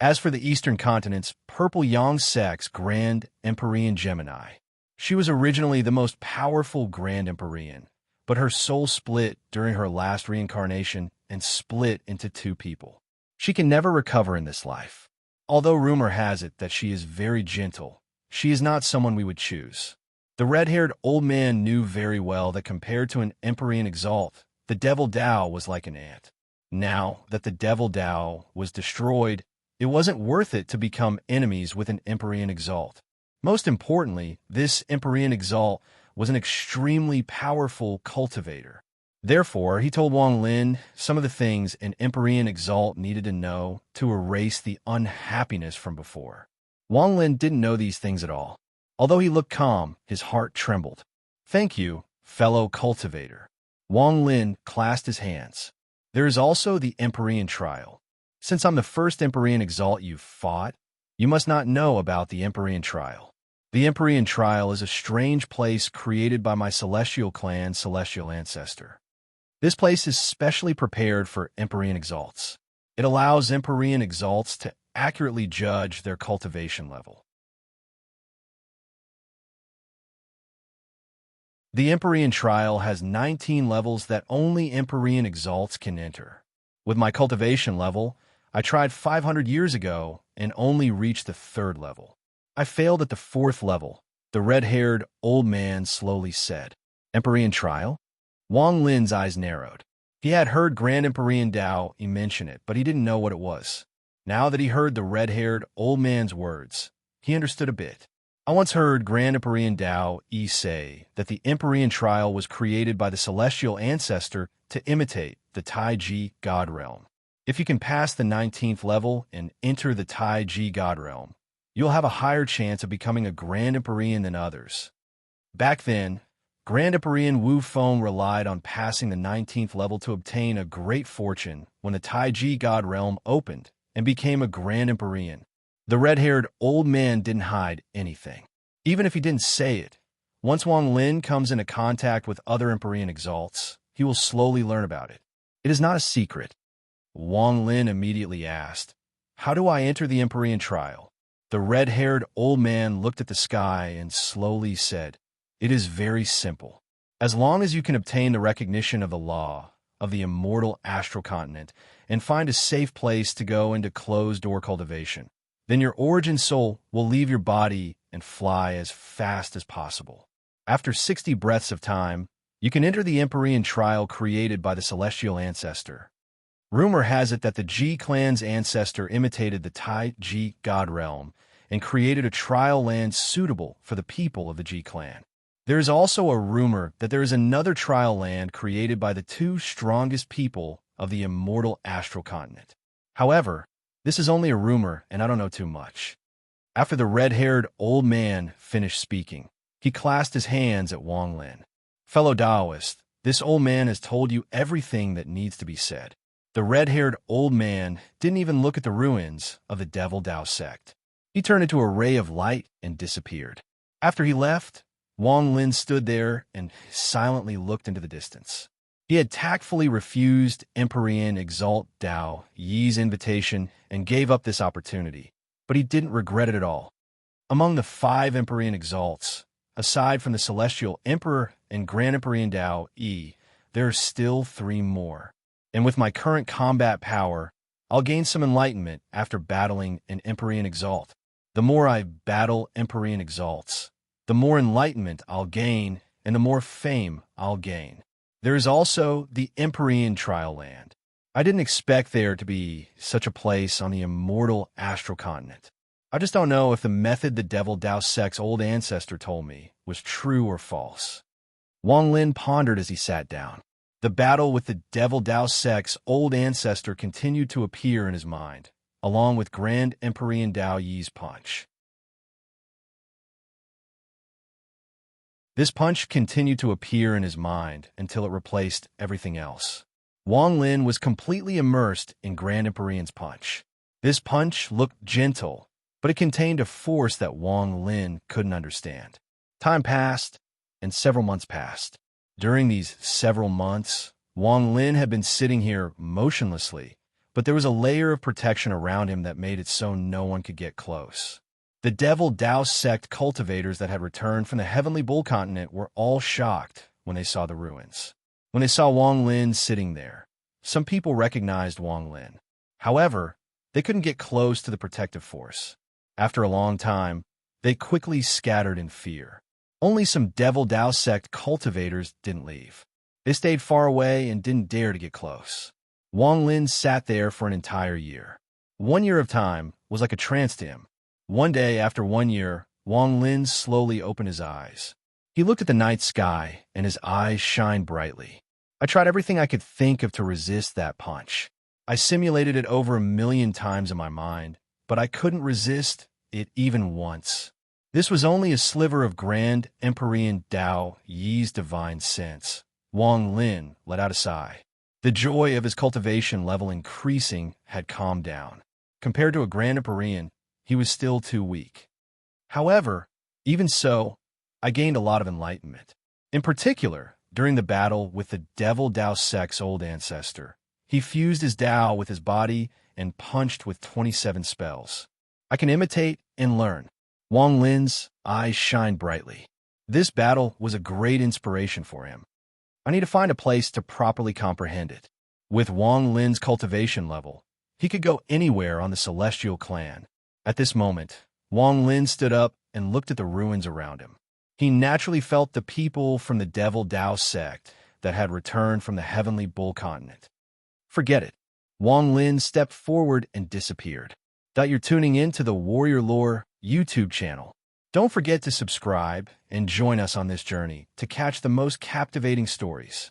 As for the Eastern Continent's Purple Yang Sect's Grand Empyrean Gemini, she was originally the most powerful Grand Empyrean, but her soul split during her last reincarnation and split into 2 people. She can never recover in this life. Although rumor has it that she is very gentle, she is not someone we would choose. The red-haired old man knew very well that compared to an Empyrean Exalt, the Devil Tao was like an ant. Now that the Devil Tao was destroyed, it wasn't worth it to become enemies with an Empyrean Exalt. Most importantly, this Empyrean Exalt was an extremely powerful cultivator. Therefore, he told Wang Lin some of the things an Empyrean Exalt needed to know to erase the unhappiness from before. Wang Lin didn't know these things at all. Although he looked calm, his heart trembled. "Thank you, fellow cultivator." Wang Lin clasped his hands. "There is also the Empyrean trial. Since I'm the first Empyrean Exalt you've fought, you must not know about the Empyrean trial. The Empyrean trial is a strange place created by my celestial clan's celestial ancestor. This place is specially prepared for Empyrean Exalts. It allows Empyrean Exalts to accurately judge their cultivation level. The Empyrean trial has 19 levels that only Empyrean Exalts can enter. With my cultivation level, I tried 500 years ago and only reached the 3rd level. I failed at the 4th level," the red-haired old man slowly said. "Empyrean trial?" Wang Lin's eyes narrowed. He had heard Grand Empyrean Tao mention it, but he didn't know what it was. Now that he heard the red-haired old man's words, he understood a bit. "I once heard Grand Empyrean Tao say that the Empyrean trial was created by the celestial ancestor to imitate the Taiji God realm. If you can pass the 19th level and enter the Taiji God realm, you'll have a higher chance of becoming a Grand Empyrean than others. Back then, Grand Empyrean Wu Feng relied on passing the 19th level to obtain a great fortune when the Taiji God realm opened and became a Grand Empyrean." The red-haired old man didn't hide anything. Even if he didn't say it, once Wang Lin comes into contact with other Empyrean Exalts, he will slowly learn about it. It is not a secret. Wang Lin immediately asked, "How do I enter the Empyrean trial?" The red-haired old man looked at the sky and slowly said, "It is very simple. As long as you can obtain the recognition of the law of the immortal astral continent and find a safe place to go into closed-door cultivation, then your origin soul will leave your body and fly as fast as possible. After 60 breaths of time, you can enter the Empyrean trial created by the celestial ancestor. Rumor has it that the Ji clan's ancestor imitated the Taiji God realm and created a trial land suitable for the people of the Ji clan. There is also a rumor that there is another trial land created by the 2 strongest people of the immortal astral continent. However, this is only a rumor, and I don't know too much." After the red-haired old man finished speaking, he clasped his hands at Wang Lin. "Fellow Taoist, this old man has told you everything that needs to be said." The red-haired old man didn't even look at the ruins of the Devil Tao sect. He turned into a ray of light and disappeared. After he left, Wang Lin stood there and silently looked into the distance. He had tactfully refused Empyrean Exalt Tao Yi's invitation and gave up this opportunity, but he didn't regret it at all. Among the 5 Empyrean Exalts, aside from the Celestial Emperor and Grand Empyrean Tao Yi, there are still 3 more. And with my current combat power, I'll gain some enlightenment after battling an Empyrean Exalt. The more I battle Empyrean Exalts, the more enlightenment I'll gain and the more fame I'll gain. There is also the Empyrean Trial Land. I didn't expect there to be such a place on the immortal astral continent. I just don't know if the method the Devil Dao Sect's old ancestor told me was true or false. Wang Lin pondered as he sat down. The battle with the Devil Dao Sect's old ancestor continued to appear in his mind, along with Grand Emperor Dao Yi's punch. This punch continued to appear in his mind until it replaced everything else. Wang Lin was completely immersed in Grand Emperor's punch. This punch looked gentle, but it contained a force that Wang Lin couldn't understand. Time passed, and several months passed. During these several months, Wang Lin had been sitting here motionlessly, but there was a layer of protection around him that made it so no one could get close. The Devil Dao Sect cultivators that had returned from the Heavenly Bull Continent were all shocked when they saw the ruins. When they saw Wang Lin sitting there, some people recognized Wang Lin. However, they couldn't get close to the protective force. After a long time, they quickly scattered in fear. Only some Devil Dao Sect cultivators didn't leave. They stayed far away and didn't dare to get close. Wang Lin sat there for an entire year. 1 year of time was like a trance to him. One day, after 1 year, Wang Lin slowly opened his eyes. He looked at the night sky, and his eyes shined brightly. I tried everything I could think of to resist that punch. I simulated it over 1,000,000 times in my mind, but I couldn't resist it even once. This was only a sliver of Grand Emperor Dao Yi's divine sense. Wang Lin let out a sigh. The joy of his cultivation level increasing had calmed down. Compared to a Grand Emperor, he was still too weak. However, even so, I gained a lot of enlightenment. In particular, during the battle with the Devil Dao Sect's old ancestor, he fused his Dao with his body and punched with 27 spells. I can imitate and learn. Wang Lin's eyes shined brightly. This battle was a great inspiration for him. I need to find a place to properly comprehend it. With Wang Lin's cultivation level, he could go anywhere on the Celestial Clan. At this moment, Wang Lin stood up and looked at the ruins around him. He naturally felt the people from the Devil Dao Sect that had returned from the Heavenly Bull Continent. Forget it. Wang Lin stepped forward and disappeared. That you're tuning in to the Warrior Lore YouTube channel. Don't forget to subscribe and join us on this journey to catch the most captivating stories.